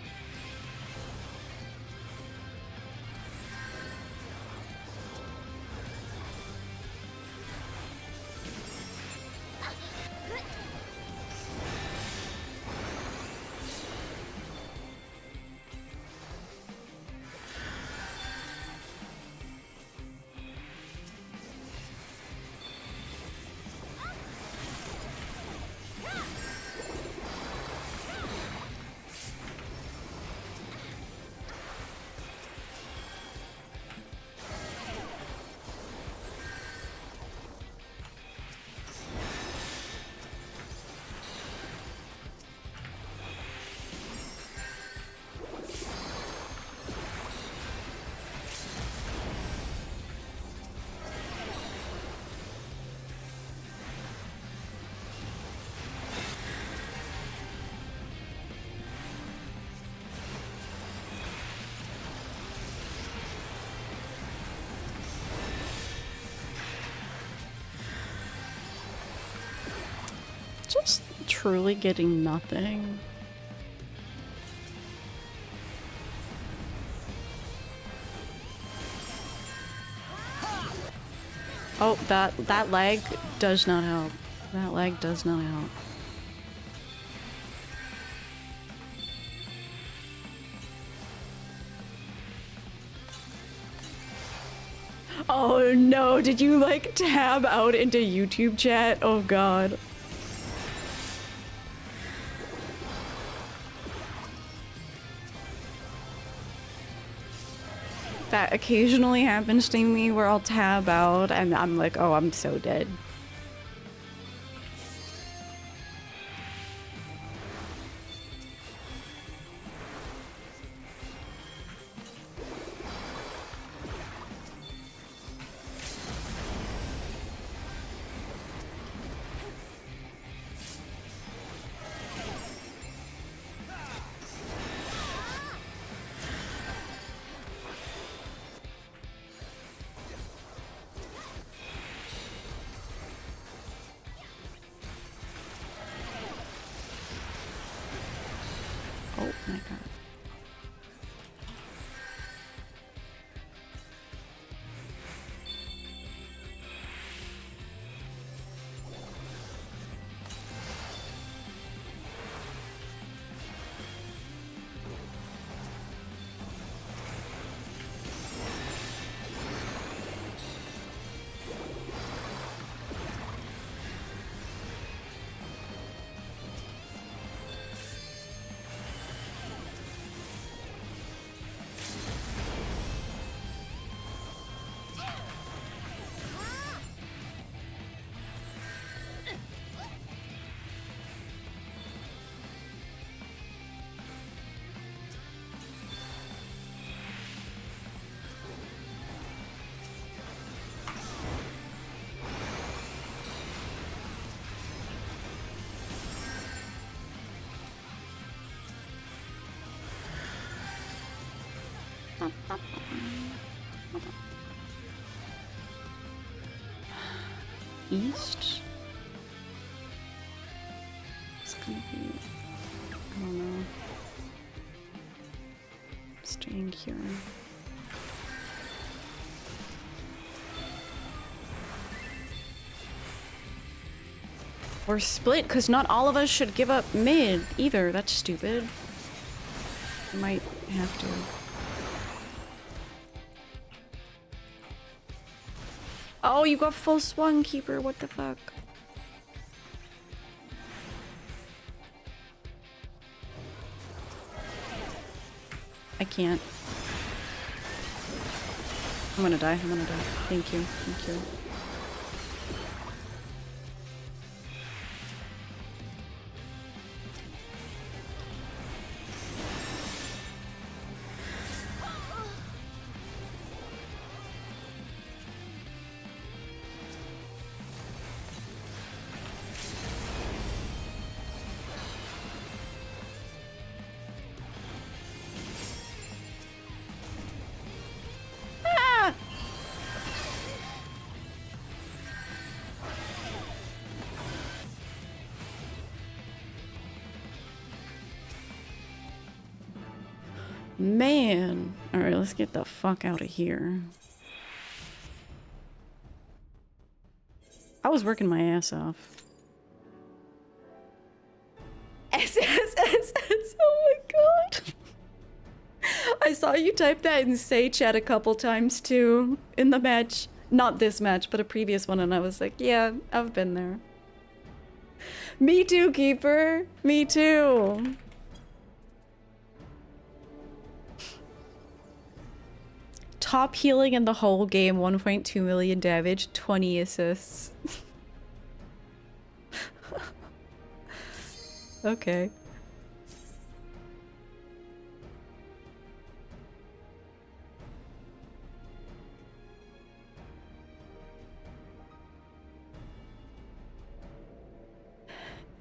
Just truly getting nothing. Oh, that leg does not help. That leg does not help. Oh no, did you like tab out into YouTube chat? Oh god. That occasionally happens to me where I'll tab out and I'm like, oh, I'm so dead. Oh my god. East? It's gonna be... I don't know. Staying here. Or split, because not all of us should give up mid either. That's stupid. We might have to. Oh, you got full swung, Keeper. What the fuck? I can't. I'm gonna die. I'm gonna die. Thank you. Thank you. Man. Alright, let's get the fuck out of here. I was working my ass off. SSSS, oh my god. I saw you type that in Say Chat a couple times too in the match. Not this match, but a previous one, and I was like, yeah, I've been there. Me too, Keeper. Me too. Top healing in the whole game, 1.2 million damage, 20 assists. Okay.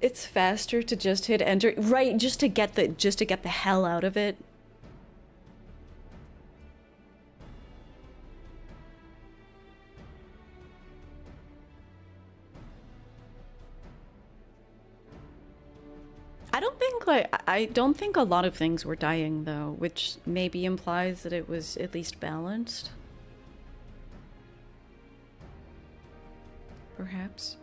It's faster to just hit enter, right? Just to get the hell out of it. I don't think a lot of things were dying though, which maybe implies that it was at least balanced. Perhaps.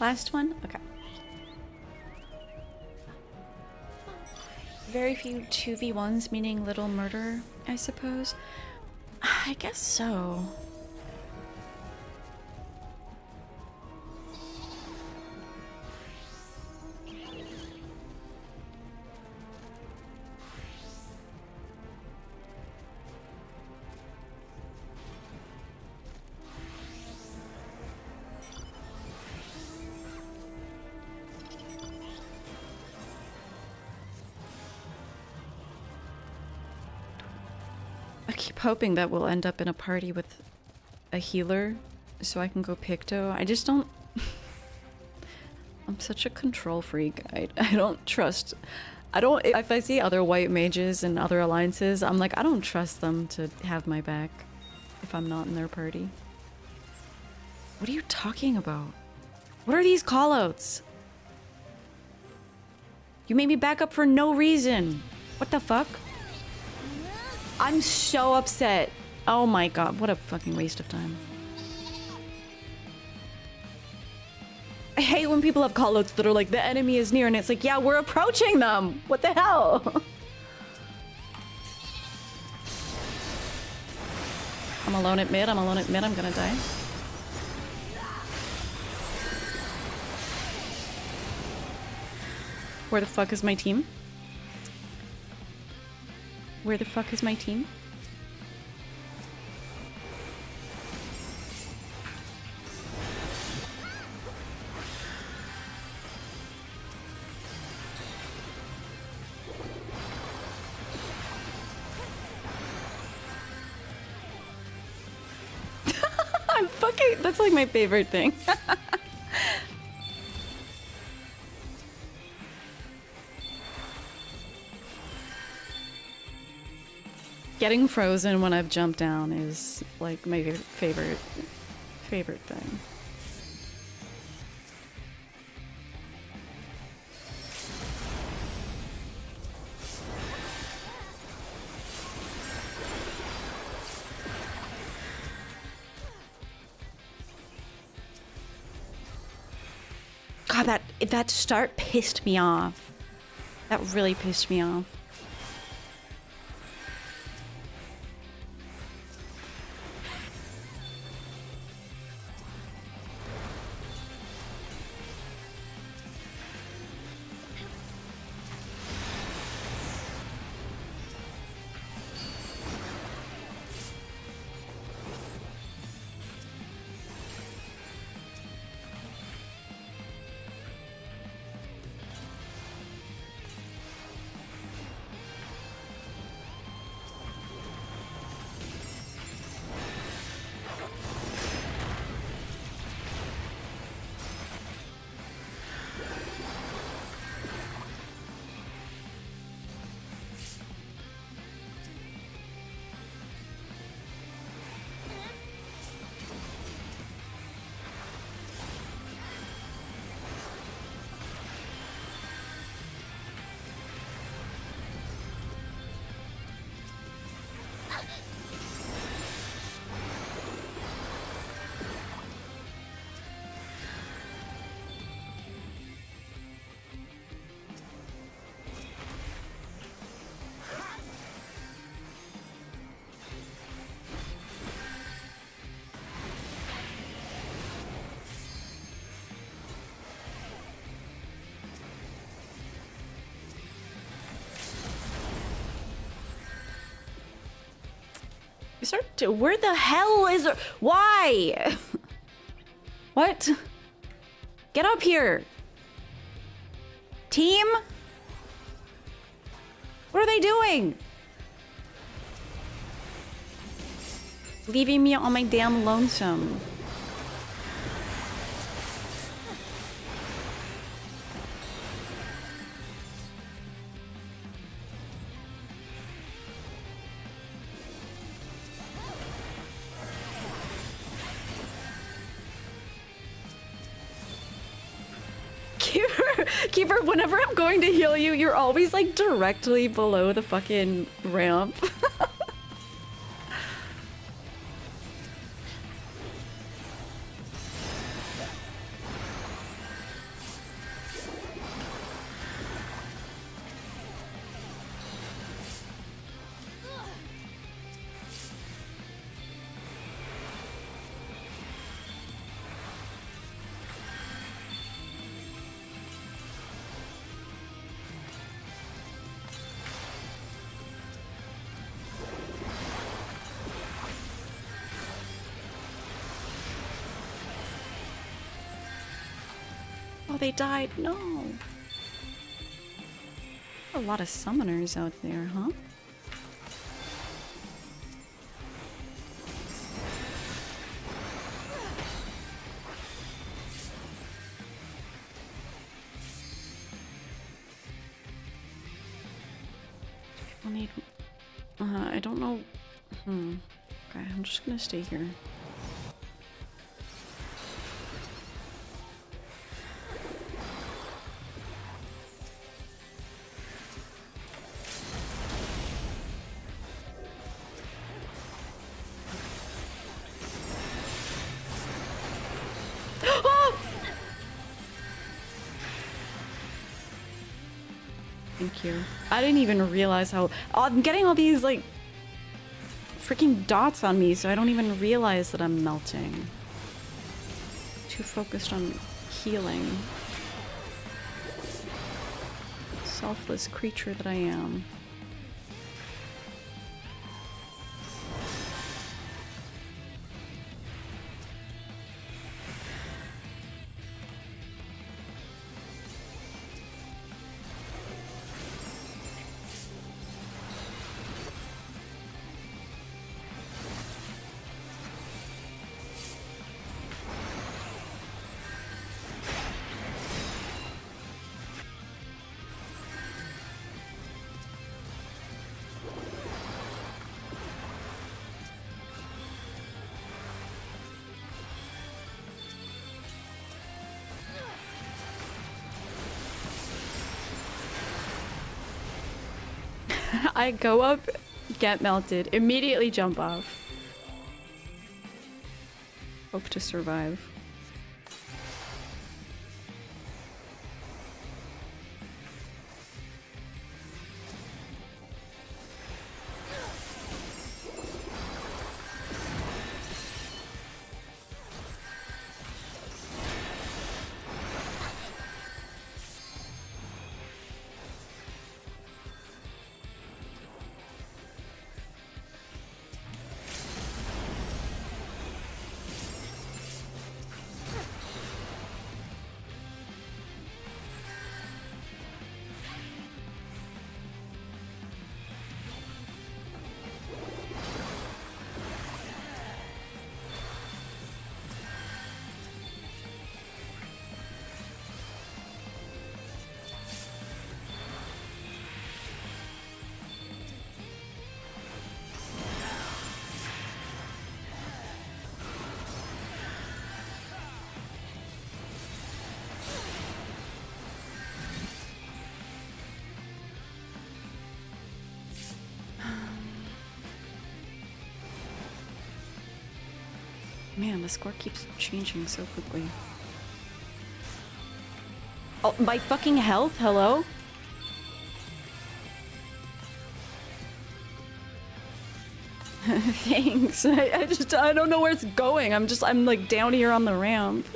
Last one? Okay. Very few 2v1s, meaning little murder, I suppose. I guess so. Hoping that we'll end up in a party with a healer so I can go Picto. I just don't... I'm such a control freak. I don't trust... If I see other white mages and other alliances, I'm like, I don't trust them to have my back if I'm not in their party. What are you talking about? What are these callouts? You made me back up for no reason. What the fuck? I'm so upset. Oh my god, what a fucking waste of time. I hate when people have callouts that are like, the enemy is near, and it's like, yeah, we're approaching them! What the hell? I'm alone at mid, I'm gonna die. Where the fuck is my team? Where the fuck is my team? I'm fucking... That's like my favorite thing. Getting frozen when I've jumped down is like my favorite thing. God, that start pissed me off. That really pissed me off. Where the hell is there? Why? What? Get up here. Team? What are they doing? Leaving me on my damn lonesome. Keeper, whenever I'm going to heal you, you're always like directly below the fucking ramp. Oh, they died. No. A lot of summoners out there, huh? People need... I don't know... Okay, I'm just gonna stay here. Thank you. I didn't even realize how... Oh, I'm getting all these, like, freaking dots on me, so I don't even realize that I'm melting. Too focused on healing. Selfless creature that I am. I go up, get melted, immediately jump off. Hope to survive. Man, the score keeps changing so quickly. Oh, my fucking health? Hello? Thanks. I don't know where it's going. I'm like down here on the ramp.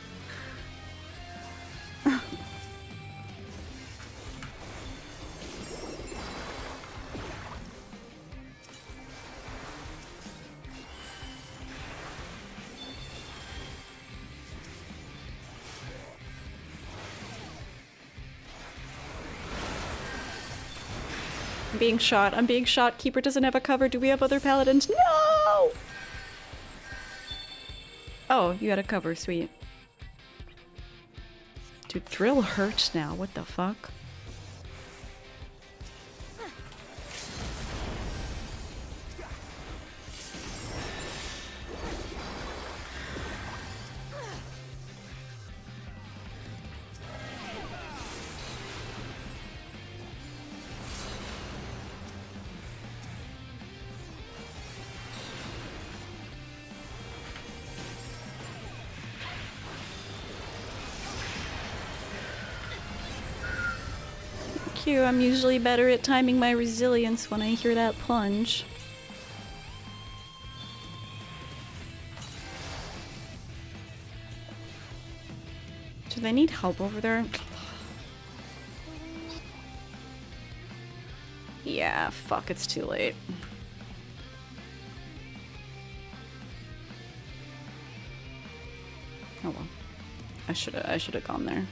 I'm being shot. I'm being shot. Keeper doesn't have a cover. Do we have other paladins? No! Oh, you had a cover. Sweet. Dude, drill hurts now. What the fuck? I'm usually better at timing my resilience when I hear that plunge. Do they need help over there? Yeah, fuck, it's too late. Oh well. I should have gone there.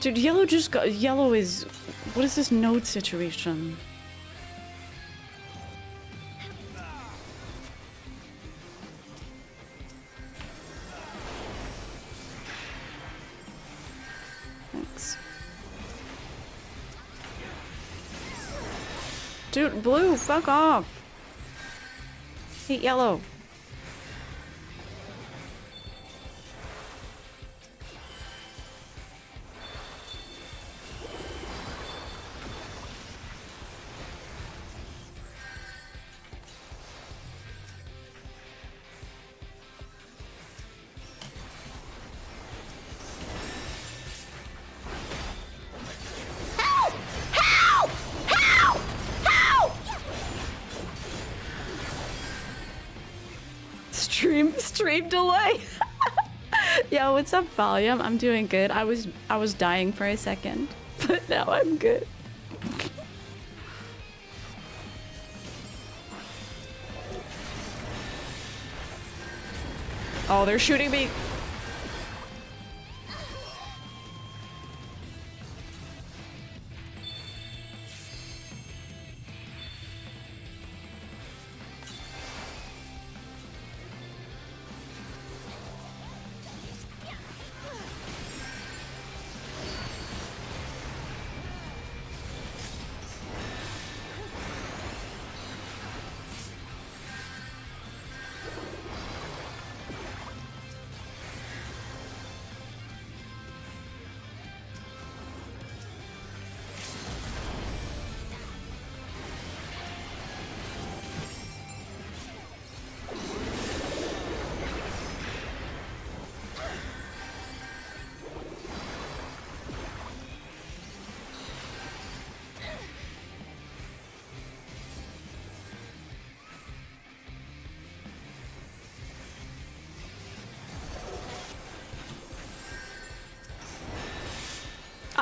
Dude, yellow just got... Yellow is... What is this node situation? Thanks. Dude, blue, fuck off. Hate yellow. Stream delay. Yo, what's up, Volume? I'm doing good. I was dying for a second, but now I'm good. Oh, they're shooting me.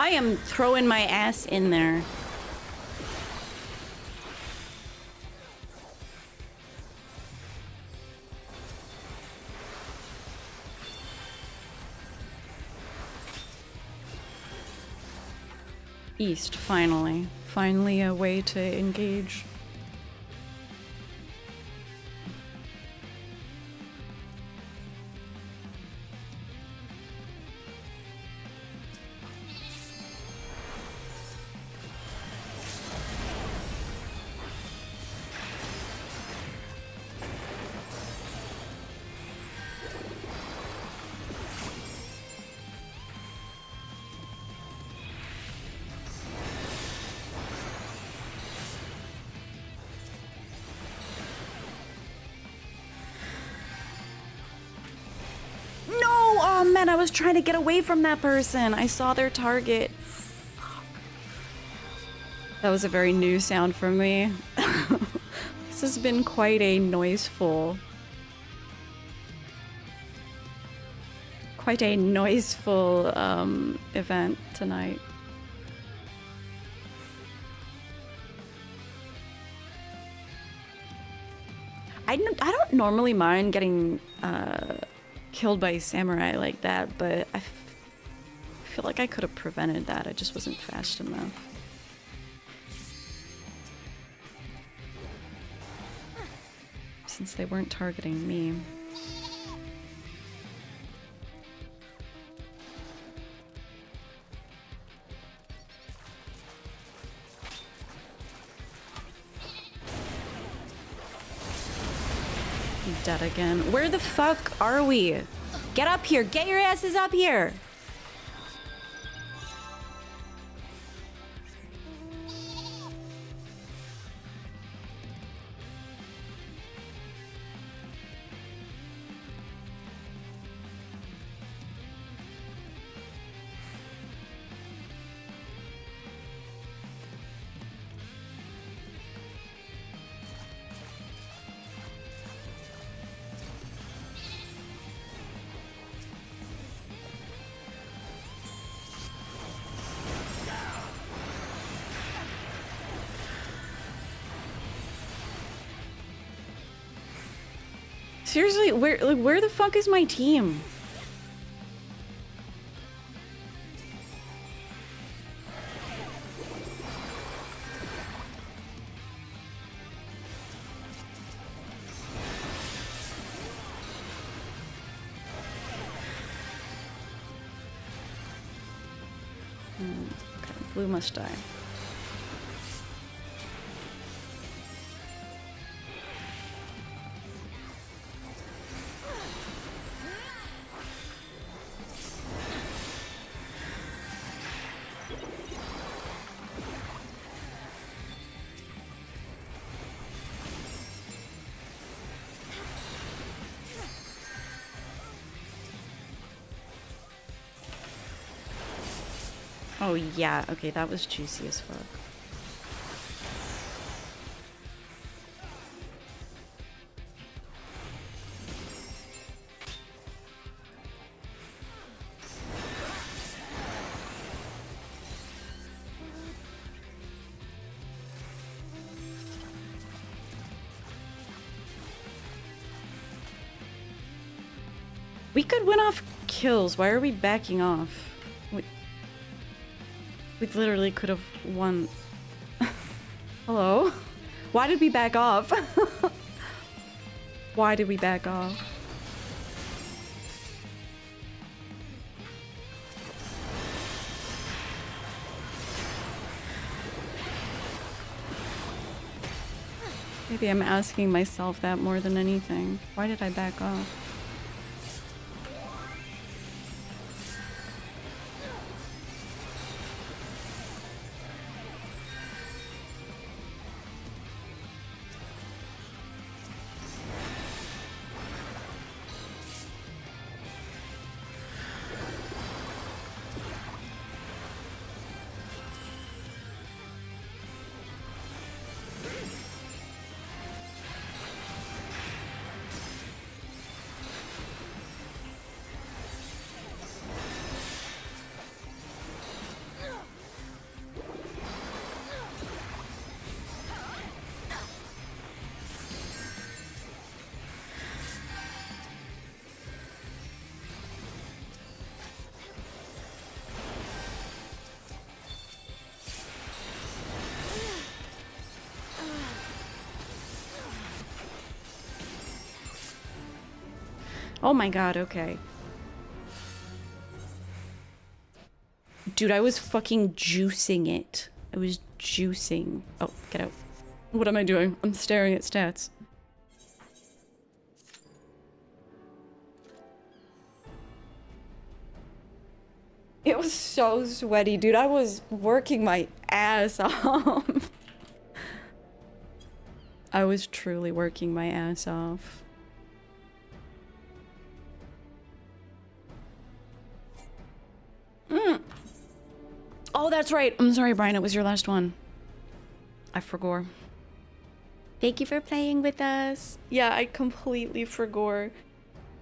I am throwing my ass in there. East, finally. Finally a way to engage. Oh man, I was trying to get away from that person. I saw their target. Fuck. That was a very new sound for me. This has been quite a noiseful event tonight. I don't normally mind getting killed by a samurai like that, but I feel like I could have prevented that. I just wasn't fast enough. Since they weren't targeting me. Dead again. Where the fuck are we? Get up here. Get your asses up here. Seriously, where the fuck is my team? Okay, blue must die. Oh yeah, okay, that was juicy as fuck. We could win off kills. Why are we backing off? We literally could have won. Hello? Why did we back off? Why did we back off? Maybe I'm asking myself that more than anything. Why did I back off? Oh my god, okay. Dude, I was fucking juicing it. I was juicing. Oh, get out. What am I doing? I'm staring at stats. It was so sweaty, dude. I was working my ass off. I was truly working my ass off. Oh, that's right. I'm sorry, Brian. It was your last one. I forgot. Thank you for playing with us. Yeah, I completely forgot.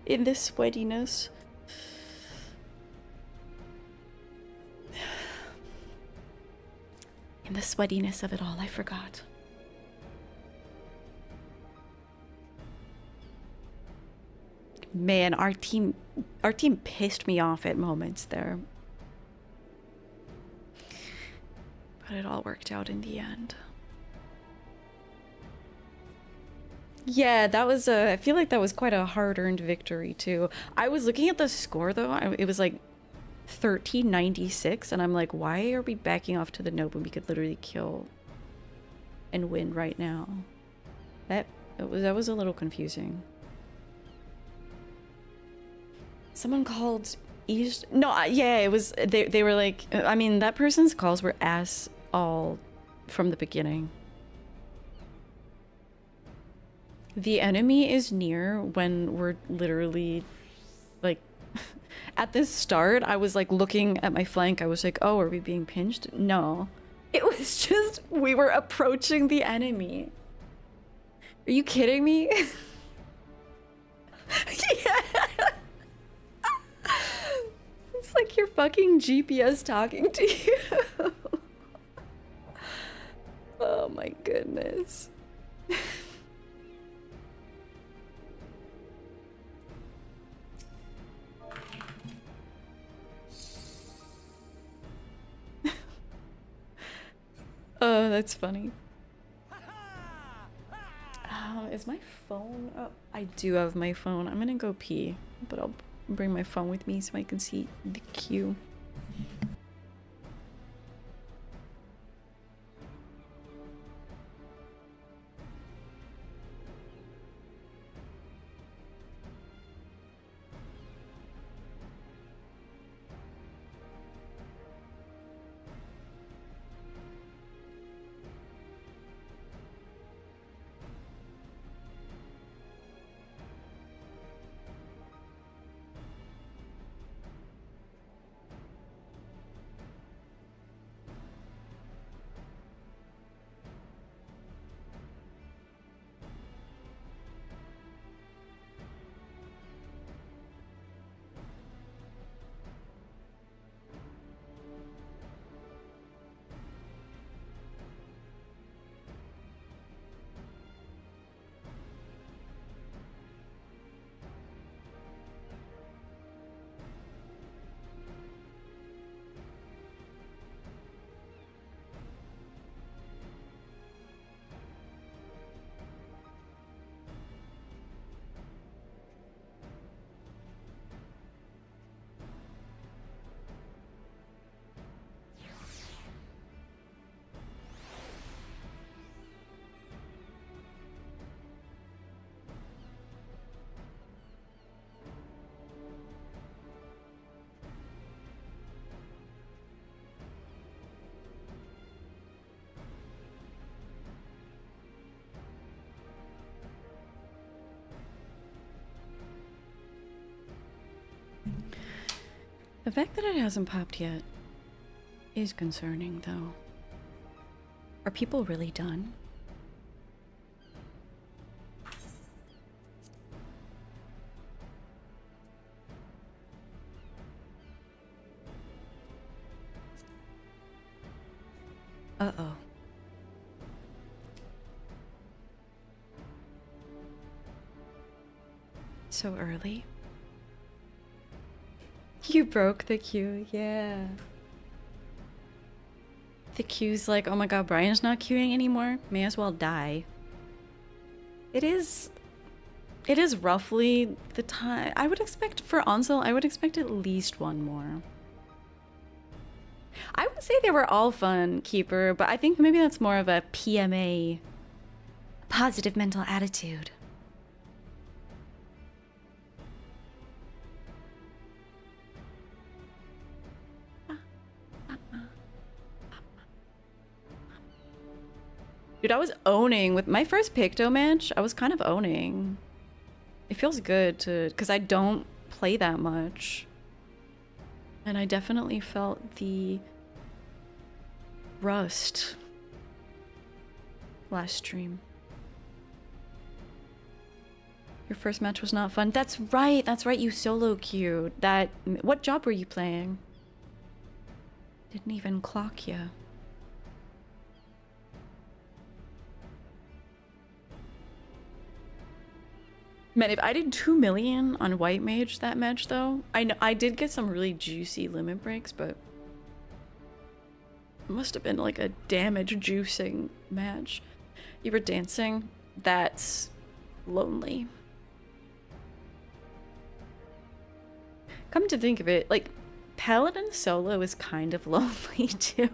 In this sweatiness. In the sweatiness of it all, I forgot. Man, our team pissed me off at moments there. But it all worked out in the end. Yeah, that was I feel like that was quite a hard-earned victory too. I was looking at the score though. It was like 1396 and I'm like, why are we backing off to the note when we could literally kill and win right now? That was a little confusing. Someone called East. No, yeah, it was. They were like. I mean, that person's calls were ass all from the beginning. The enemy is near when we're literally, like, at the start. I was like looking at my flank. I was like, oh, are we being pinched? No, it was just we were approaching the enemy. Are you kidding me? Yeah. It's like your fucking GPS talking to you. Oh my goodness. Oh, that's funny. Is my phone? Oh, I do have my phone. I'm gonna go pee, but I'll bring my phone with me so I can see the queue. The fact that it hasn't popped yet is concerning, though. Are people really done? Uh-oh. So early? You broke the queue, yeah. The queue's like, oh my god, Brian's not queuing anymore? May as well die. It is It is roughly the time. I would expect for Onsal, I would expect at least one more. I would say they were all fun, Keeper, but I think maybe that's more of a PMA, positive mental attitude. Dude, I was owning with my first Picto match. I was kind of owning. It feels good to, because I don't play that much. And I definitely felt the rust last stream. Your first match was not fun. That's right, you solo queued. What job were you playing? Didn't even clock you. Man, if I did 2 million on White Mage that match, though, I know I did get some really juicy limit breaks, but it must have been like a damage juicing match. You were dancing? That's lonely. Come to think of it, like, Paladin solo is kind of lonely, too.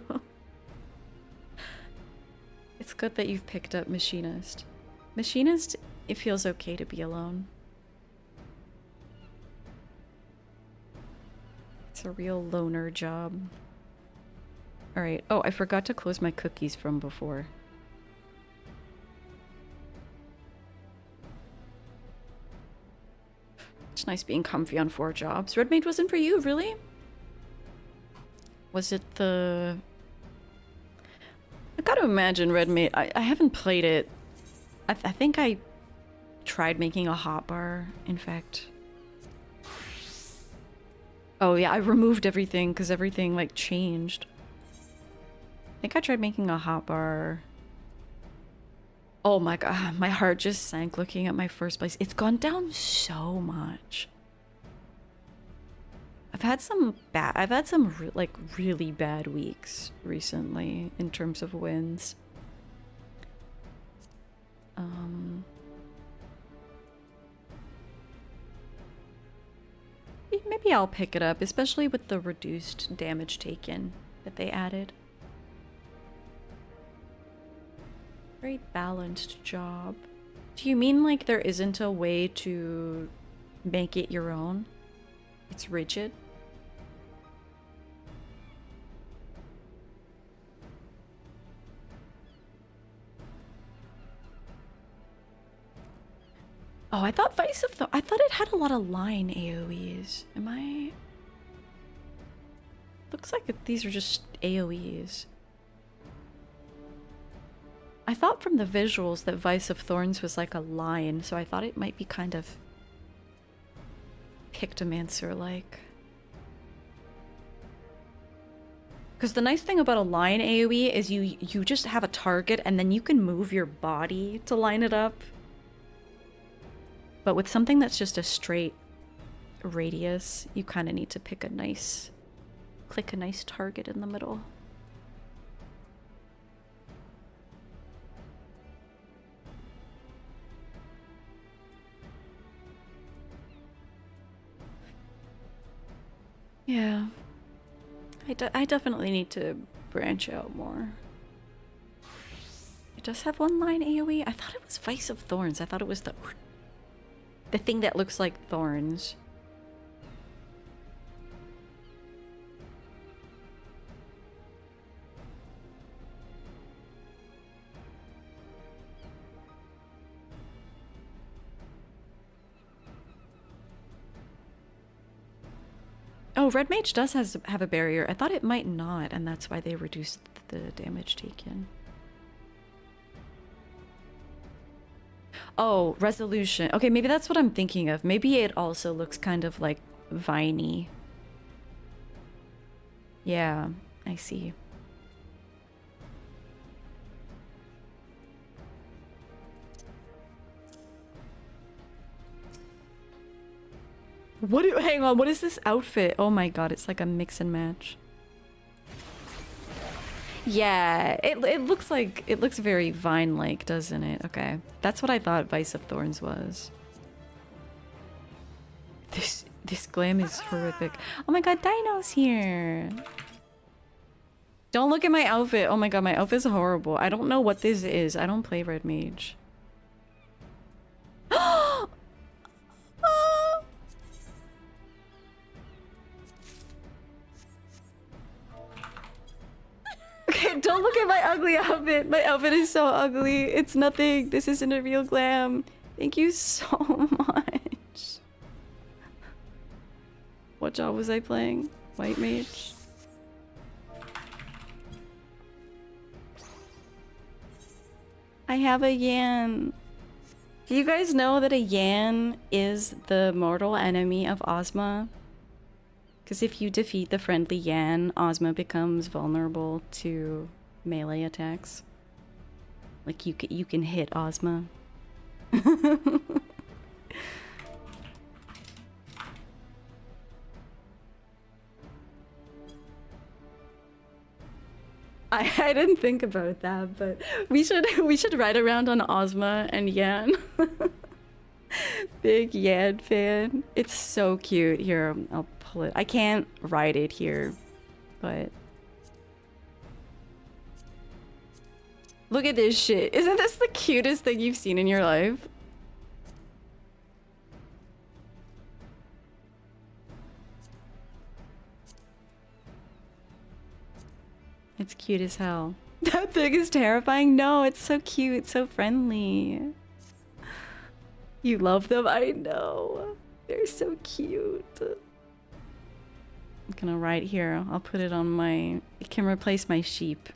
It's good that you've picked up Machinist. Machinist, it feels okay to be alone. It's a real loner job. Alright. Oh, I forgot to close my cookies from before. It's nice being comfy on 4 jobs. Red Maid wasn't for you, really? Was it the... I gotta imagine Red Maid. I haven't played it. I think I tried making a hotbar, in fact. Oh yeah, I removed everything because everything like changed. I think I tried making a hotbar. Oh my god, my heart just sank looking at my first place. It's gone down so much. I've had some like really bad weeks recently in terms of wins. Maybe I'll pick it up, especially with the reduced damage taken that they added. Very balanced job. Do you mean like there isn't a way to make it your own? It's rigid? Oh, I thought I thought it had a lot of line AoEs. Am I? Looks like these are just AoEs. I thought from the visuals that Vice of Thorns was like a line, so I thought it might be kind of Pictomancer-like. Because the nice thing about a line AoE is you just have a target and then you can move your body to line it up. But with something that's just a straight radius, you kind of need to click a nice target in the middle. Yeah. I definitely need to branch out more. It does have one line AoE? I thought it was Vice of Thorns. I thought it was the thing that looks like thorns. Oh, Red Mage does have a barrier. I thought it might not, and that's why they reduced the damage taken. Oh, resolution. Okay, maybe that's what I'm thinking of. Maybe it also looks kind of like viney. Yeah, I see. Hang on, what is this outfit? Oh my god, it's like a mix and match. Yeah, it looks very Vine-like, doesn't it? Okay, that's what I thought Vice of Thorns was. This glam is horrific. Oh my god, Dino's here. Don't look at my outfit. Oh my god, my outfit's horrible. I don't know what this is. I don't play red mage. Okay, don't look at my ugly outfit. My outfit is so ugly. It's nothing. This isn't a real glam. Thank you so much. What job was I playing? White mage? I have a Yan. Do you guys know that a Yan is the mortal enemy of Ozma? Because if you defeat the friendly Yan, Ozma becomes vulnerable to melee attacks. Like you can hit Ozma. I didn't think about that, but we should ride around on Ozma and Yan. Big Yan fan. It's so cute. Here, I'll pull it. I can't ride it here, but look at this shit. Isn't this the cutest thing you've seen in your life? It's cute as hell. That thing is terrifying. No, it's so cute, so friendly. You love them? I know. They're so cute. I'm gonna write here. I'll put it on my... It can replace my sheep.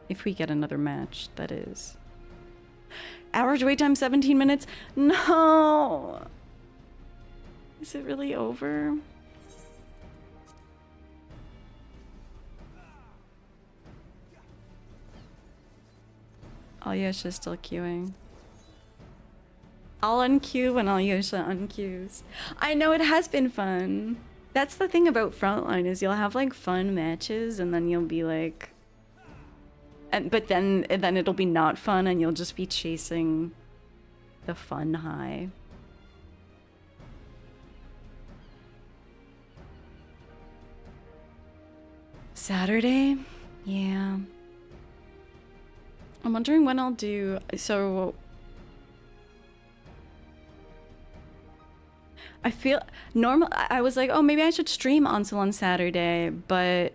If we get another match, that is. Average wait time 17 minutes? No! Is it really over? Alyosha's still queuing. I'll unqueue when Alyosha unqueues. I know, it has been fun. That's the thing about Frontline, is you'll have like fun matches and then you'll be like... But then it'll be not fun and you'll just be chasing the fun high. Saturday? Yeah. I'm wondering when I'll do... So... I feel... Normal... I was like, oh, maybe I should stream Onsal on Saturday, but...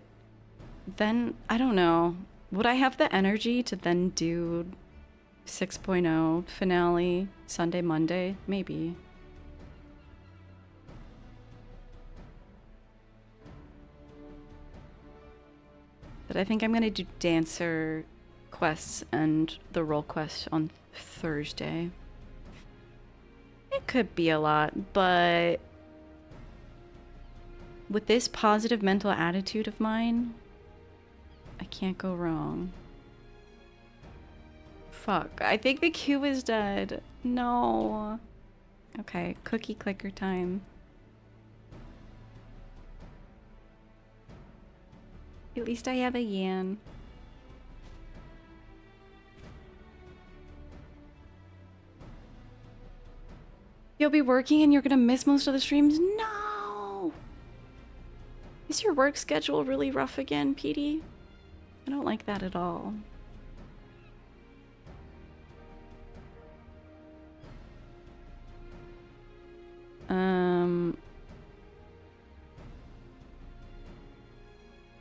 Then, I don't know. Would I have the energy to then do 6.0 finale Sunday, Monday? Maybe. But I think I'm gonna do dancer quests and the role quest on Thursday. It could be a lot, but with this positive mental attitude of mine, I can't go wrong. Fuck, I think the queue is dead. No. Okay, cookie clicker time. At least I have a Yan. You'll be working and you're gonna miss most of the streams? No! Is your work schedule really rough again, Petey? I don't like that at all.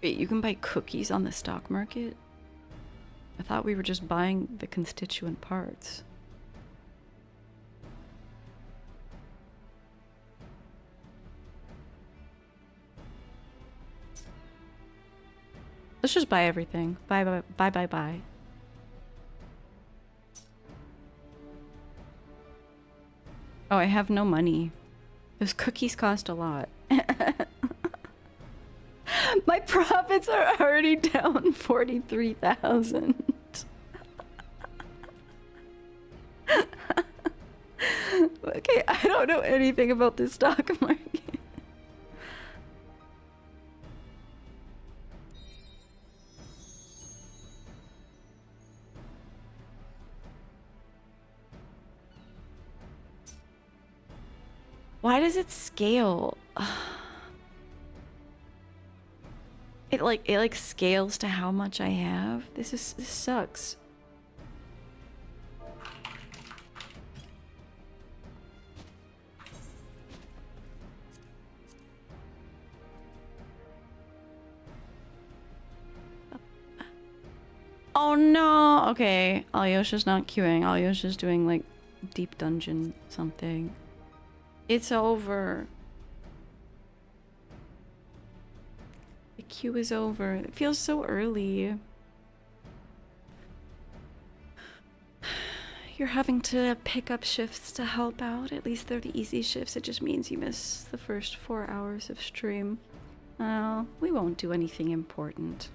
Wait, you can buy cookies on the stock market? I thought we were just buying the constituent parts. Let's just buy everything. Buy, buy, buy, buy, buy. Oh, I have no money. Those cookies cost a lot. My profits are already down 43,000. Okay, I don't know anything about the stock market. Why does it scale? It like scales to how much I have. This sucks. Oh no! Okay, Alyosha's not queuing. Alyosha's doing like deep dungeon something. It's over. The queue is over. It feels so early. You're having to pick up shifts to help out. At least they're the easy shifts. It just means you miss the first 4 hours of stream. We won't do anything important.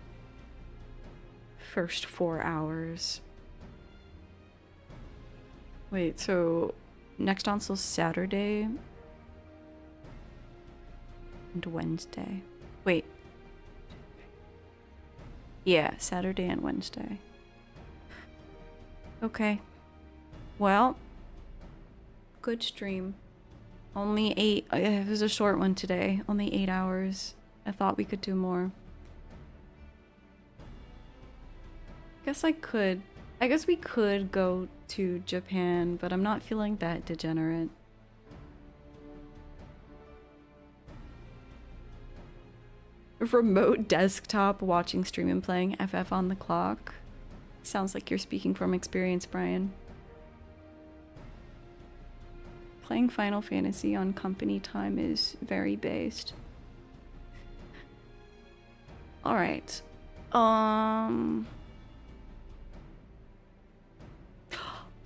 First 4 hours. Wait, so next Onsal's Saturday and Wednesday. Wait. Yeah, Saturday and Wednesday. Okay. Well, good stream. Only 8. It was a short one today. Only 8 hours. I thought we could do more. Guess I could. I guess we could go to Japan, but I'm not feeling that degenerate. Remote desktop watching stream and playing FF on the clock. Sounds like you're speaking from experience, Brian. Playing Final Fantasy on company time is very based. Alright.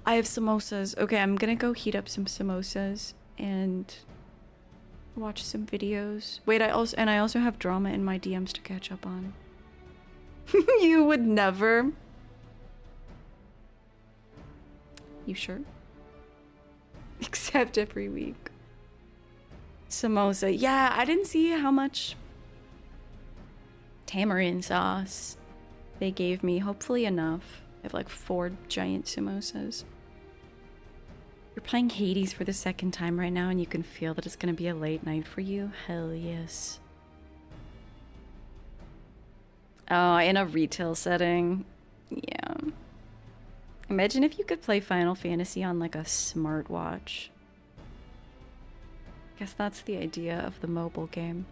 I have samosas. Okay, I'm gonna go heat up some samosas and watch some videos. Wait, I also have drama in my DMs to catch up on. You would never. You sure? Except every week. Samosa. Yeah, I didn't see how much tamarind sauce they gave me. Hopefully enough. I have like 4 giant samosas. You're playing Hades for the second time right now and you can feel that it's gonna be a late night for you? Hell yes. Oh, in a retail setting. Yeah. Imagine if you could play Final Fantasy on like a smartwatch. Guess that's the idea of the mobile game.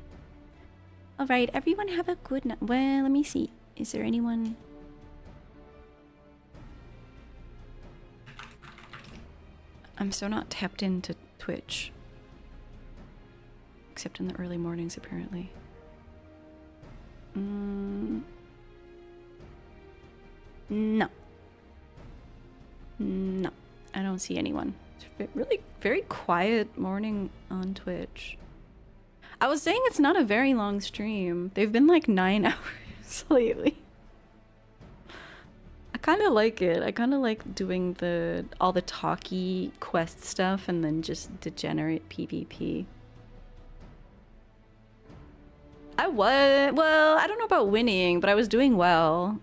Alright, everyone have a good night. Well, let me see. Is there anyone... I'm so not tapped into Twitch. Except in the early mornings, apparently. No. No, I don't see anyone. It's really very quiet morning on Twitch. I was saying it's not a very long stream. They've been like 9 hours lately. I kind of like it. I kind of like doing all the talky quest stuff and then just degenerate PvP. Well, I don't know about winning, but I was doing well.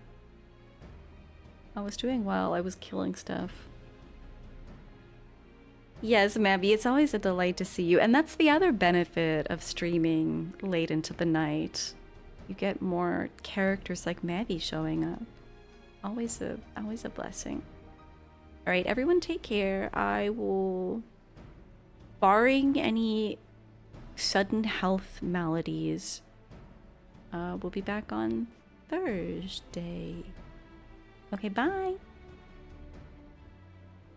I was killing stuff. Yes, Mabby, it's always a delight to see you. And that's the other benefit of streaming late into the night. You get more characters like Mabby showing up. Always a blessing. All right, everyone take care. I will, barring any sudden health maladies, we'll be back on Thursday. Okay, bye.